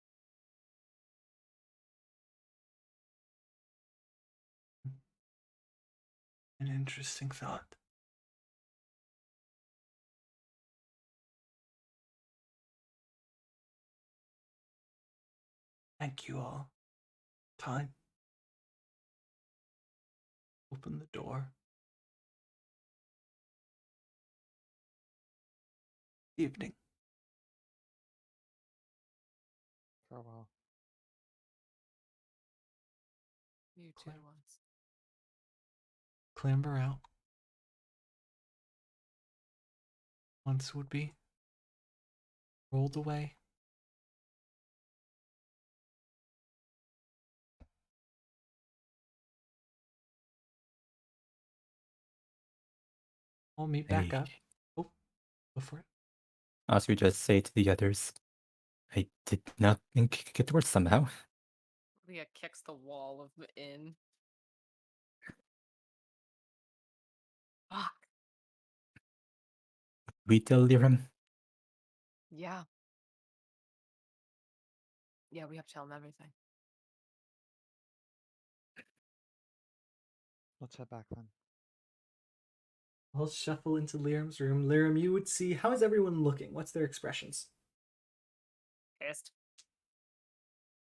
An interesting thought. Thank you all. Time. Open the door. Evening. Farewell. You too once. Clamber out. Once would be rolled away. I'll meet back Hey. up. Oh, go for it. As we just say to the others, I did not think it worked somehow. Leah kicks the wall of the inn. Fuck. We tell Liram. Yeah. Yeah, we have to tell him everything. Let's head back then. I'll shuffle into Liram's room. Liram, you would see, how is everyone looking? What's their expressions? Pissed.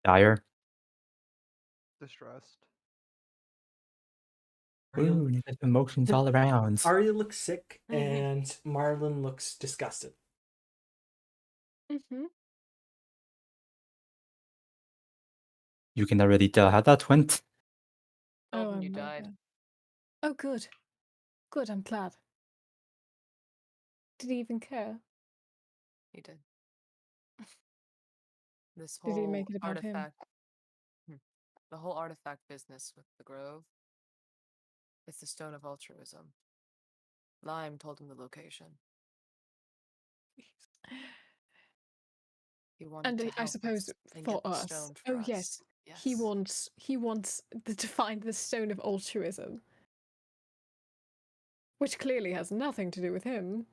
Dire. Distressed. Arya, Ooh, negative emotions all around. Arya looks sick, and Marlon looks disgusted. Mm-hmm. You can already tell how that went. Told Oh, him you I'm not died. bad. Oh, good. Good, I'm glad. Did he even care? He did. This Did he whole make it about him? artifact. The whole artifact business with the Grove. It's the Stone of Altruism. Lime told him the location. He wanted And to I help suppose us and for get the us. stone Oh for yes. us. He wants to find the stone of altruism. Which clearly has nothing to do with him.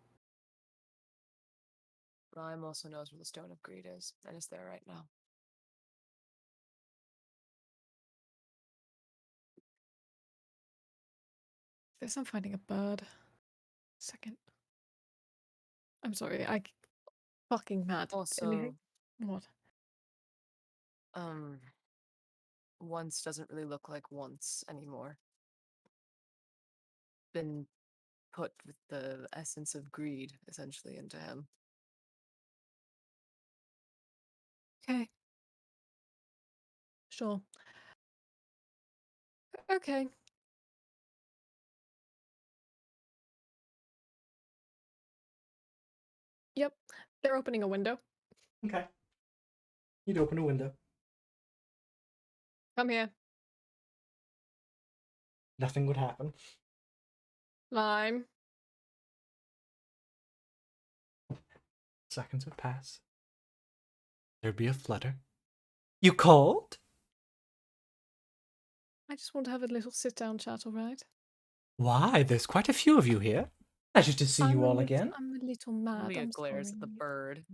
Lime also knows where the Stone of Greed is, and it's there right now. First I'm finding a bird. Second. I'm sorry, I fucking mad. Also, Anything? What? once doesn't really look like once anymore. Been put with the essence of greed, essentially, into him. Okay. Sure. Okay. Yep. They're opening a window. Okay. You'd open a window. Come here. Nothing would happen. Lime. Seconds would pass. There'd be a flutter. You called? I just want to have a little sit-down chat, all right? Why, there's quite a few of you here. Pleasure to see you all again. I'm a little mad. Leah I'm glares sorry. at the bird.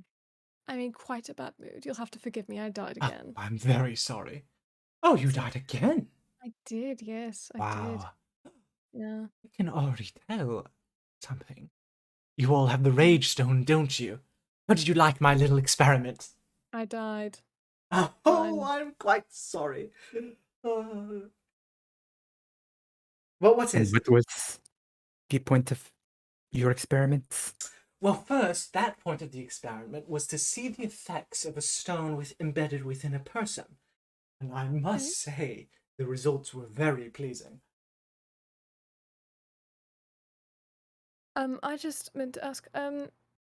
I'm in quite a bad mood. You'll have to forgive me. I died Ah, again. I'm very sorry. Oh, you died again? I did, yes, I did. Wow. Yeah. I can already tell something. You all have the Rage Stone, don't you? How did you like my little experiment? I died. Oh, I'm quite sorry. Well, what And is what it? was the point of your experiments? Well, first, that point of the experiment was to see the effects of a stone embedded within a person. And I must say, the results were very pleasing. I just meant to ask,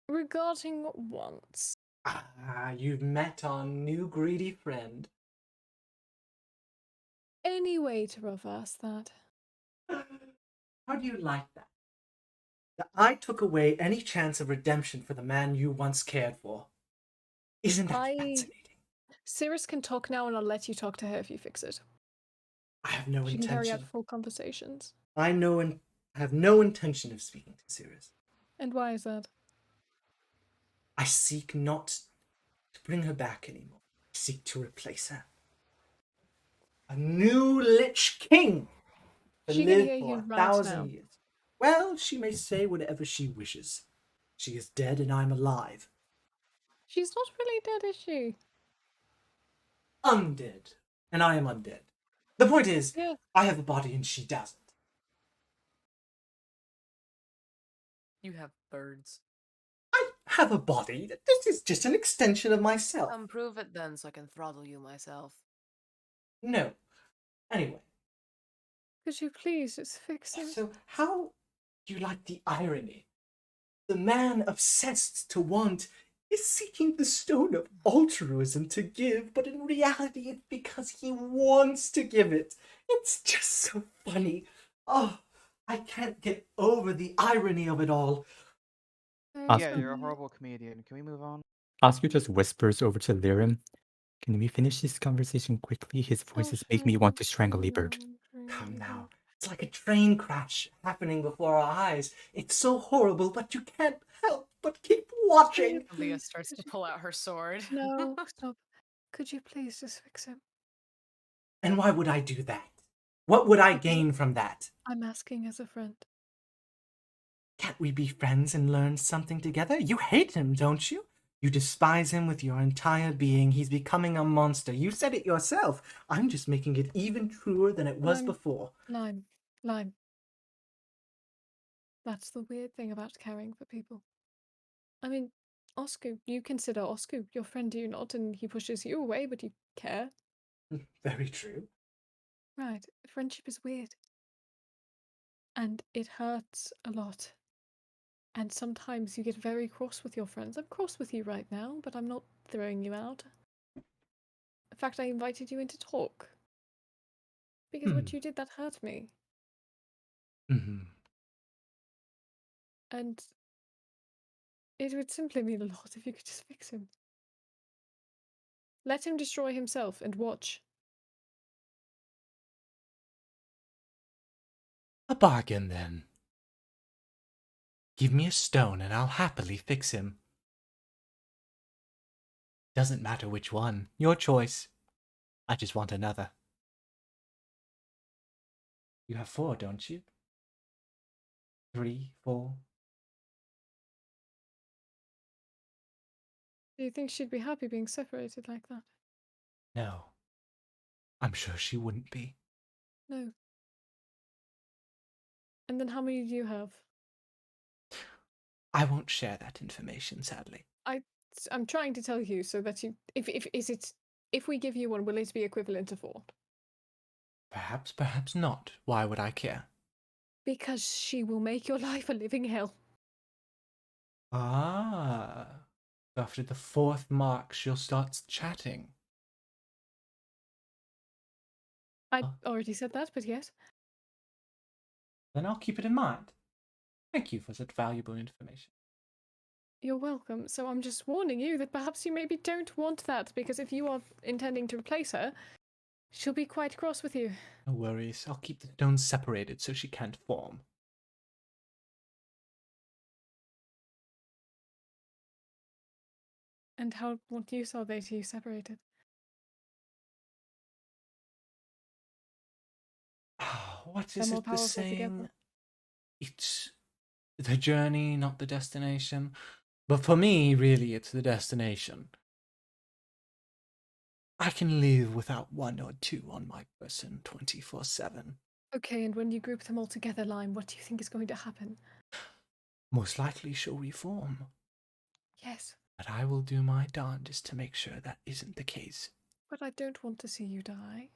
regarding once. Ah, you've met our new greedy friend. Any way to reverse that? How do you like that? That I took away any chance of redemption for the man you once cared for. Isn't that fascinating? Cirrus can talk now, and I'll let you talk to her if you fix it. I have no She can carry out intention. full conversations. I have no intention of speaking to Cirrus. And why is that? I seek not to bring her back anymore. I seek to replace her. A new Lich King to She can live hear for you 1,000 now. years. Well, she may say whatever she wishes. She is dead and I'm alive. She's not really dead, is she? Undead. And I am undead. The point is, Yeah. I have a body and she doesn't. You have birds. I have a body. This is just an extension of myself. Prove it then so I can throttle you myself. No. Anyway. Could you please just fix it? So how do you like the irony? The man obsessed to want is seeking the stone of altruism to give, but in reality it's because he wants to give it. It's just so funny. Oh, I can't get over the irony of it all. Yeah, you're a horrible comedian. Can we move on? Oscar just whispers over to Lyrim. Can we finish this conversation quickly? His voices make me want to strangle a bird. Come now. It's like a train crash happening before our eyes. It's so horrible, but you can't help but keep watching. Leah starts to pull out her sword. No, stop. Could you please just fix him? And why would I do that? What would I gain from that? I'm asking as a friend. Can't we be friends and learn something together? You hate him, don't you? You despise him with your entire being. He's becoming a monster. You said it yourself. I'm just making it even truer than it was before. Lime. That's the weird thing about caring for people. I mean, Oscar, you consider Oscar your friend, do you not? And he pushes you away, but you care. Very true. Right. Friendship is weird. And it hurts a lot. And sometimes you get very cross with your friends. I'm cross with you right now, but I'm not throwing you out. In fact, I invited you in to talk. Because what you did, that hurt me. Mm-hmm. And it would simply mean a lot if you could just fix him. Let him destroy himself and watch. A bargain, then. Give me a stone and I'll happily fix him. Doesn't matter which one. Your choice. I just want another. You have 4, don't you? 3, 4. Do you think she'd be happy being separated like that? No. I'm sure she wouldn't be. No. And then how many do you have? I won't share that information, sadly. I'm trying to tell you so that you if we give you one, will it be equivalent to 4? Perhaps, perhaps not. Why would I care? Because she will make your life a living hell. Ah. After the 4th mark, she'll start chatting. I already said that, but yes. Then I'll keep it in mind. Thank you for such valuable information. You're welcome. So I'm just warning you that perhaps you maybe don't want that, because if you are intending to replace her, she'll be quite cross with you. No worries. I'll keep the stones separated so she can't form. And what use are they to you separated? What They're is more it the powerful saying? together. It's the journey, not the destination. But for me, really, it's the destination. I can live without 1 or 2 on my person 24/7. Okay, and when you group them all together, Lime, what do you think is going to happen? Most likely she'll reform. Yes. But I will do my darndest to make sure that isn't the case. But I don't want to see you die.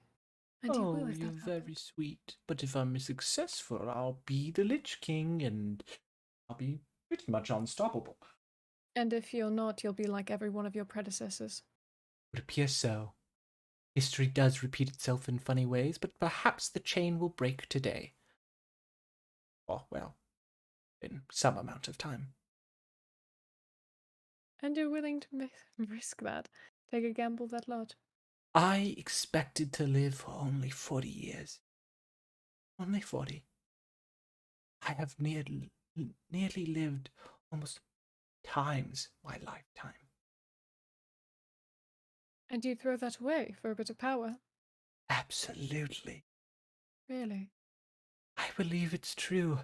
And you will if you're that very happens. sweet. But if I'm successful, I'll be the Lich King and I'll be pretty much unstoppable. And if you're not, you'll be like every one of your predecessors. It appears so. History does repeat itself in funny ways, but perhaps the chain will break today. Or, well, in some amount of time. And you're willing to risk that? Take a gamble that large? I expected to live for only 40 years. Only 40. I have nearly lived almost times my lifetime. And you throw that away for a bit of power? Absolutely. Really? I believe it's true.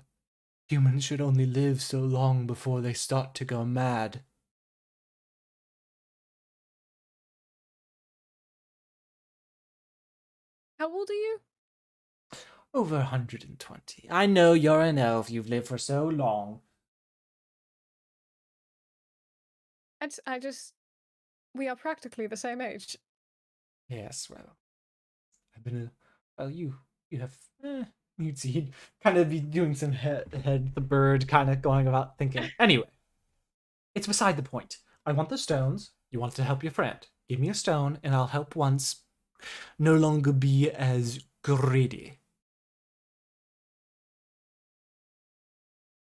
Humans should only live so long before they start to go mad. How old are you? Over 120. I know you're an elf. You've lived for so long. We are practically the same age. Yes, well, I've been you have, you'd see, he'd kind of be doing some head the bird, kind of going about thinking. Anyway, it's beside the point. I want the stones. You want to help your friend. Give me a stone, and I'll help once no longer be as greedy.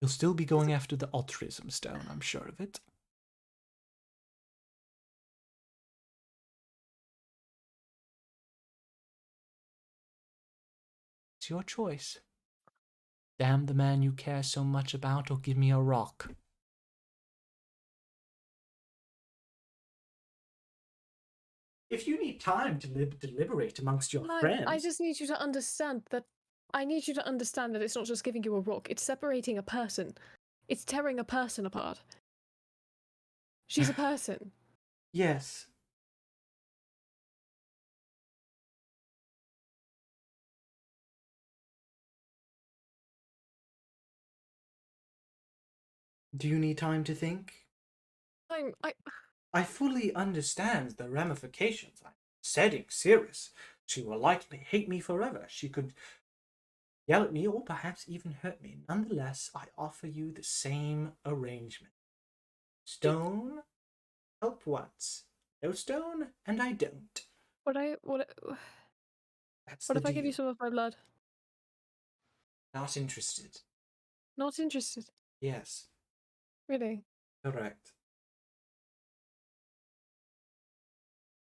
You'll still be going after the altruism stone, I'm sure of it. It's your choice. Damn the man you care so much about, or give me a rock. If you need time to deliberate amongst your friends... I just need you to understand that... I need you to understand that it's not just giving you a rock. It's separating a person. It's tearing a person apart. She's a person. Yes. Do you need time to think? I fully understand the ramifications. I'm setting serious. She will likely hate me forever. She could yell at me or perhaps even hurt me. Nonetheless, I offer you the same arrangement. Stone, help once. No stone, and I don't. That's What the if I give you deal. some of my blood? Not interested. Not interested. Yes. Really? Correct.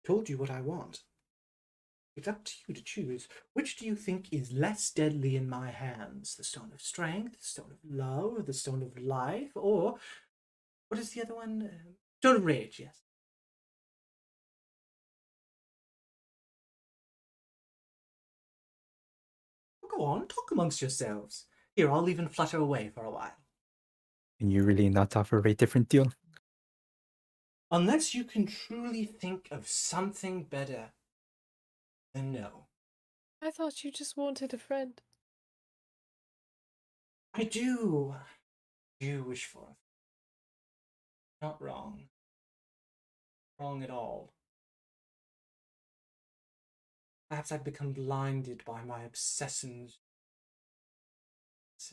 Told you what I want. It's up to you to choose. Which do you think is less deadly in my hands? The Stone of Strength, the Stone of Love, the Stone of Life, or what is the other one? Stone of Rage, yes. Go on, talk amongst yourselves. Here, I'll even flutter away for a while. Can you really not offer a different deal? Unless you can truly think of something better, then no. I thought you just wanted a friend. I do wish for it. Not wrong. Wrong at all. Perhaps I've become blinded by my obsessions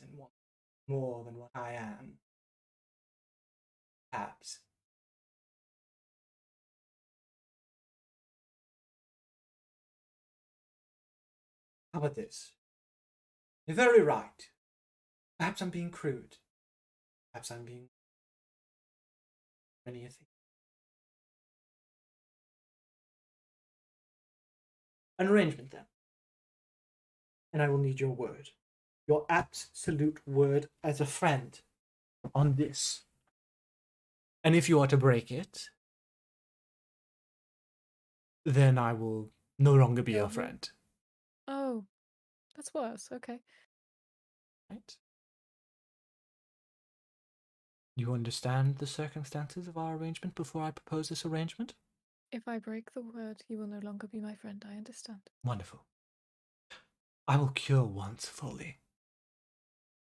and want more than what I am. Perhaps. How about this? You're very right. Perhaps I'm being crude. Perhaps I'm being many a thing. An arrangement then. And I will need your word. Your absolute word as a friend on this. And if you are to break it, then I will no longer be your friend. Oh, that's worse. Okay. Right? You understand the circumstances of our arrangement before I propose this arrangement? If I break the word, you will no longer be my friend. I understand. Wonderful. I will cure once fully.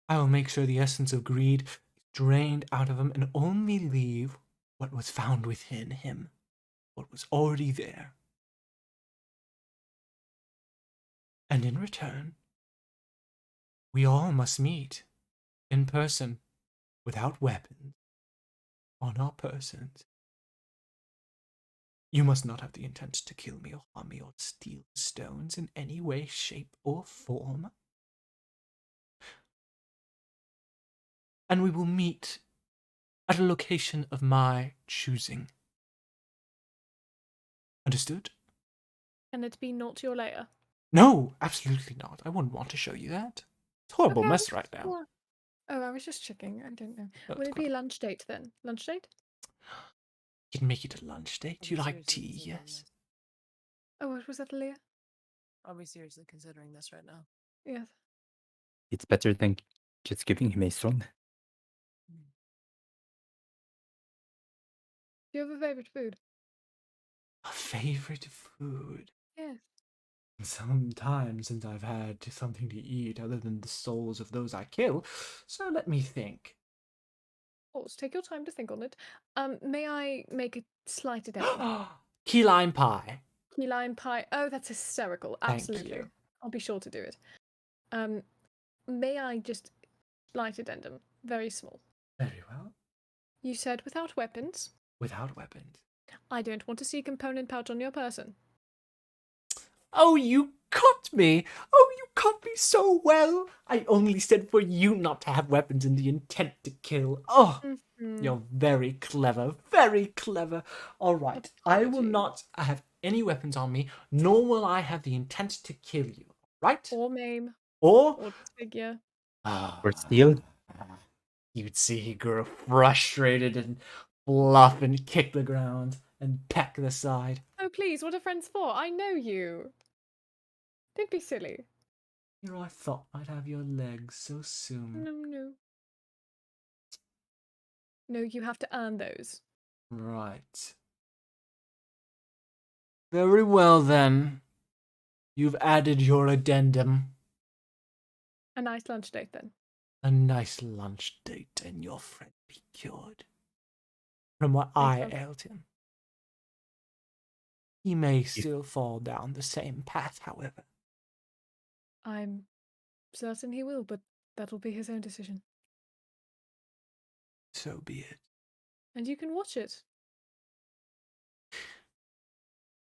I will make sure the essence of greed is drained out of him and only leave what was found within him, what was already there. And in return, we all must meet in person, without weapons, on our persons. You must not have the intent to kill me or harm me or steal stones in any way, shape, or form. and we will meet at a location of my choosing. Understood? Can it be not your lair? No, absolutely not. I wouldn't want to show you that. It's a horrible Okay, I was mess right just- now. Oh, I was just checking. I don't know. No, Would it's it be quite- lunch date then? Lunch date? You can make it a lunch date. Are You we like seriously tea, considering yes? this? Oh, what was that, Leah? Are we seriously considering this right now? Yes. It's better than just giving him a son. Do you have a favorite food? A favorite food? Yes. Some time since I've had something to eat other than the souls of those I kill, so let me think. Of course, take your time to think on it. May I make a slight addendum? Key lime pie. Key lime pie. Oh, that's hysterical. Thank Absolutely. you. I'll be sure to do it. May I just slight addendum? Very small. Very well. You said without weapons. Without weapons. I don't want to see a component pouch on your person. Oh, you caught me! Oh, you caught me so well! I only said for you not to have weapons in the intent to kill. Oh, Mhm. you're very clever, very clever. All right, I will Apologies. not have any weapons on me, nor will I have the intent to kill you. Right? Or maim. Or Or disfigure. Or steal. You'd see he grow frustrated and bluff and kick the ground and peck the side. Oh, please, what are friends for? I know you. Don't be silly. You know, I thought I'd have your legs so soon. No, no. No, you have to earn those. Right. Very well then. You've added your addendum. A nice lunch date then. A nice lunch date and your friend be cured. From what I Excellent. ailed him. He may still fall down the same path, however. I'm certain he will, but that'll be his own decision. So be it. And you can watch it.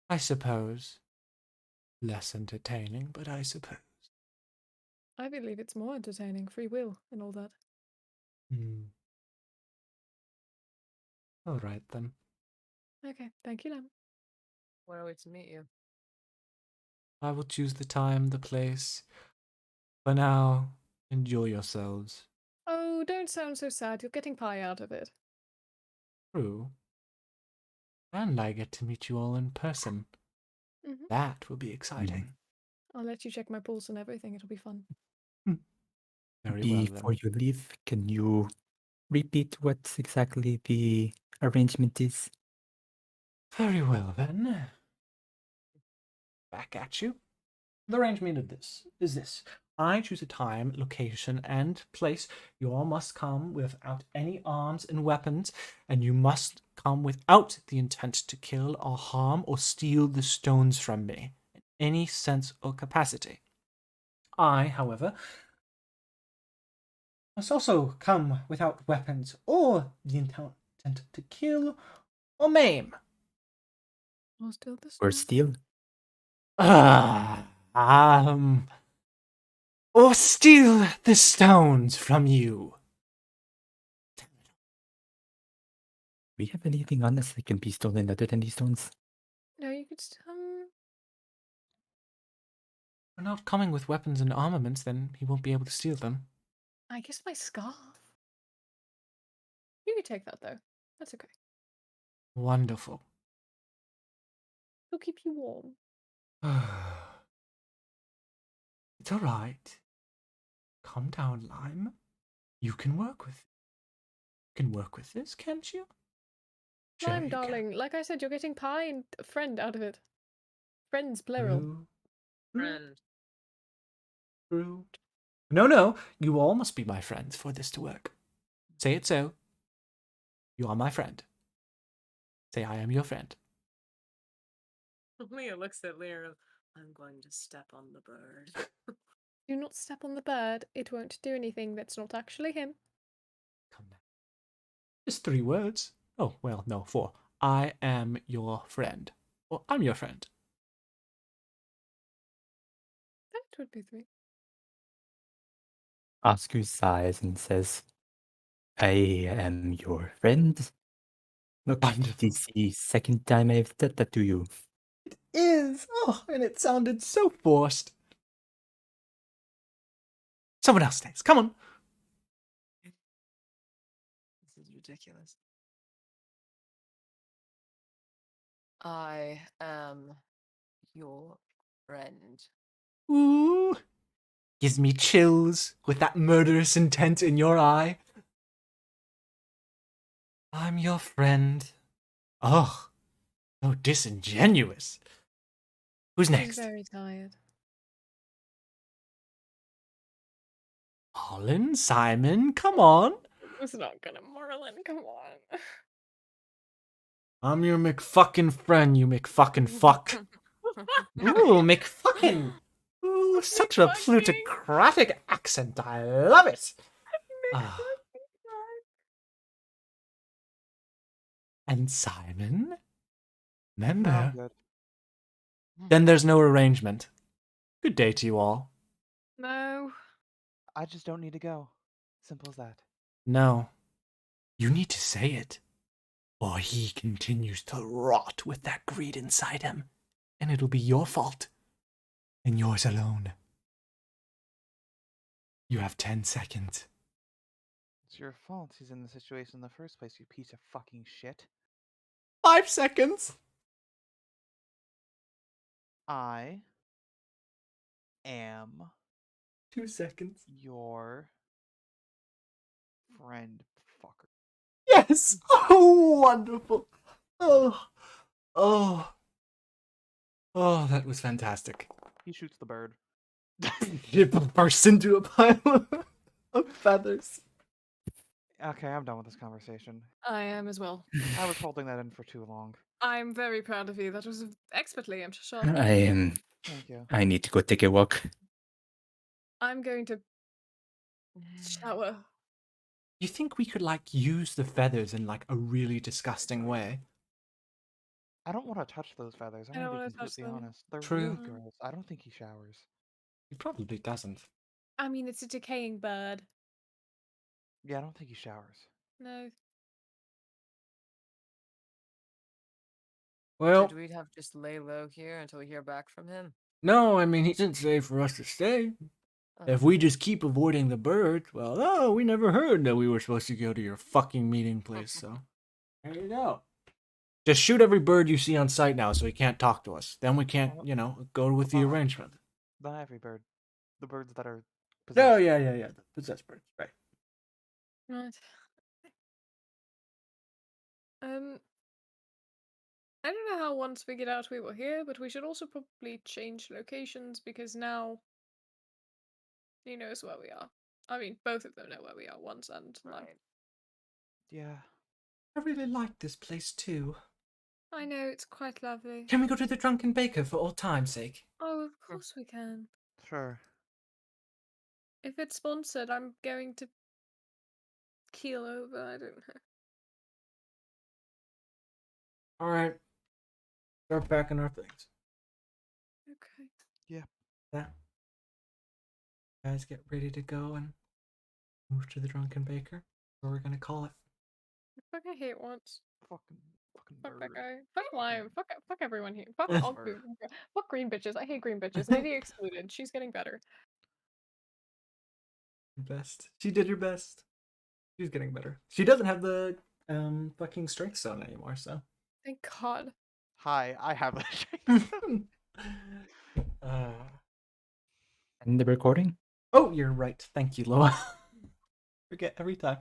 I suppose. Less entertaining, but I suppose. I believe it's more entertaining, free will, and all that. All right then. Okay, thank you, Lam. Where are we to meet you? I will choose the time, the place. For now, enjoy yourselves. Oh, don't sound so sad. You're getting pie out of it. True. And I get to meet you all in person. Mm-hmm. That will be exciting. I'll let you check my pulse and everything. It'll be fun. Very well Before then. you leave, can you repeat what exactly the arrangement is? Very well then. Back at you. The arrangement of this is this. I choose a time, location, and place. You all must come without any arms and weapons, and you must come without the intent to kill or harm or steal the stones from me in any sense or capacity. I, however, must also come without weapons or the intent to kill or maim. Or still the Or stone. steal? Um, or steal the stones from you. Do we have anything on us that can be stolen other than these stones? No, you could. We're not coming with weapons and armaments, then he won't be able to steal them. I guess my scarf. You could take that though. That's okay. Wonderful. It'll keep you warm. It's all right. Calm down, Lime. You can work with it. You can work with this, can't you? Sure Lime, you can. darling. Like I said, you're getting pie and a friend out of it. Friends, plural. True. Friend. True. No. You all must be my friends for this to work. Say it so. You are my friend. Say I am your friend. Leah looks at Leah. I'm going to step on the bird. Do not step on the bird. It won't do anything that's not actually him. Come now. Just 3 words. Oh, well, no, 4. I am your friend. Or I'm your friend. That would be 3. Oscar sighs and says, I am your friend. Look, Wonderful. this is the second time I've said that to you. Is. Oh, and it sounded so forced. Someone else stays. Come on. This is ridiculous. I am your friend. Ooh. Gives me chills with that murderous intent in your eye. I'm your friend. Oh, so disingenuous. Who's She's next? very tired. Colin, Simon, come on. It's not gonna, Marlon. Come on. I'm your McFucking friend, you McFucking fuck. Ooh, McFucking. Ooh, such a McFucking. plutocratic accent. I love it. Ah. And Simon? No, I'm Remember? good. Then there's no arrangement. Good day to you all. No. I just don't need to go. Simple as that. No. You need to say it. Or he continues to rot with that greed inside him. And it'll be your fault. And yours alone. You have 10 seconds. It's your fault he's in the situation in the first place, you piece of fucking shit. 5 seconds. I am 2 seconds. your friend, fucker. Yes! Oh, wonderful. Oh. Oh. Oh, that was fantastic. He shoots the bird. It bursts into a pile of feathers. Okay, I'm done with this conversation. I am as well. I was holding that in for too long. I'm very proud of you. That was expertly, I'm sure. Thank you. I need to go take a walk. I'm going to shower. You think we could, like, use the feathers in, like, a really disgusting way? I don't want to touch those feathers. I'm I don't gonna be wanna touch completely them. honest. They're True. really gross. I don't think he showers. He probably doesn't. I mean, it's a decaying bird. Yeah, I don't think he showers. No. Well, Should we have just lay low here until we hear back from him? no, I mean, he didn't say for us to stay. If we just keep avoiding the birds, well, oh, we never heard that we were supposed to go to your fucking meeting place, so there you go. Just shoot every bird you see on site now so he can't talk to us. Then we can't, you know, go with the arrangement. Not every bird. The birds that are Oh, possessed. yeah. The possessed birds, right. Right. I don't know how once figured out we were here, but we should also probably change locations because now he knows where we are. I mean, both of them know where we are once and now. Right. Yeah. I really like this place too. I know, it's quite lovely. Can we go to the Drunken Baker for old time's sake? Oh, of course we can. Sure. If it's sponsored, I'm going to keel over. I don't know. Alright. Start packing our things. Okay. Yeah. Guys, get ready to go and move to the Drunken Baker. What we're gonna call it. I fucking hate once. Fucking Fuck bird. that guy. Fuck Lime. Fuck everyone here. Fuck Yeah. all fuck green bitches. I hate green bitches. Lady excluded. She's getting better. Best. She did her best. She's getting better. She doesn't have the fucking strength stone anymore, so. Thank God. Hi, I have a End the recording? Oh, you're right. Thank you, Loa. Forget every time.